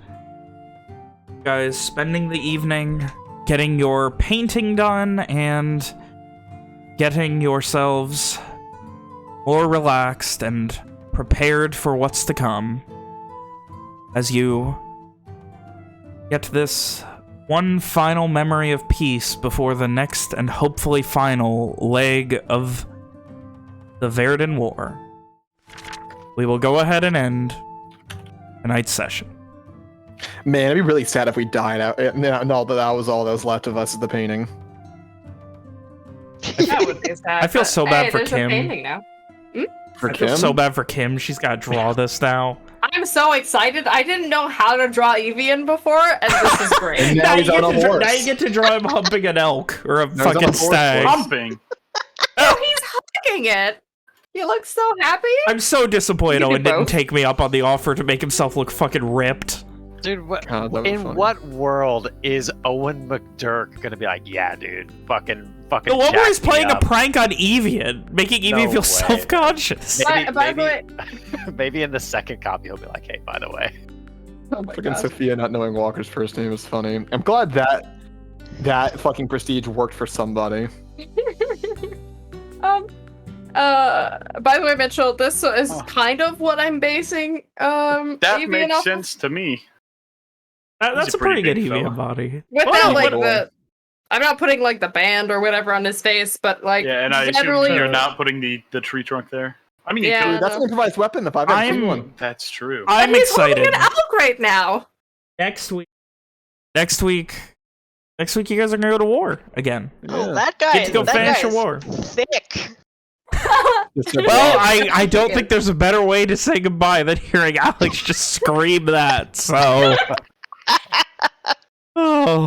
you guys spending the evening getting your painting done and getting yourselves more relaxed and prepared for what's to come. As you get this one final memory of peace before the next and hopefully final leg of the Verdun War, we will go ahead and end tonight's session. Man, it'd be really sad if we died out. No, that was all that was left of us is the painting. That would be sad. I feel so bad hey, for there's Kim. A painting now. For I feel Kim? so bad for Kim. She's got to draw this now. I'm so excited. I didn't know how to draw Evian before, and this is great. And now he's on a horse. Now you get to draw him humping an elk or a Now he's on a fucking horse. stag. Humping. Oh, he's hugging it. He looks so happy. I'm so disappointed You can Owen do didn't both. take me up on the offer to make himself look fucking ripped. Dude, God, that was in funny. what world is Owen McDurk gonna be like, yeah, dude, fucking The one where jack he's me playing a up." prank on Evian, making Evian No feel way. self-conscious. Maybe, By the way, maybe in the second copy he'll be like, hey, by the way. oh my Fucking god. Sophia not knowing Walker's first name is funny. I'm glad that fucking prestige worked for somebody. By the way, Mitchell, this is kind of what I'm basing That Evian makes off of. sense to me. That's He's a a pretty pretty good big Evian fella. body. Without Well, like but- the, I'm not putting like the band or whatever on his face, but like Yeah, and I assume generally, you're not putting the tree trunk there. I mean, you Yeah. could. That's an improvised weapon if I've ever seen one. That's true. I'm And he's holding excited. an elk right now. Next week, you guys are gonna go to war again. Oh, that guy. Get to go that finish guy a war. is thick. Well, I don't think there's a better way to say goodbye than hearing Alex just scream that, so... Oh,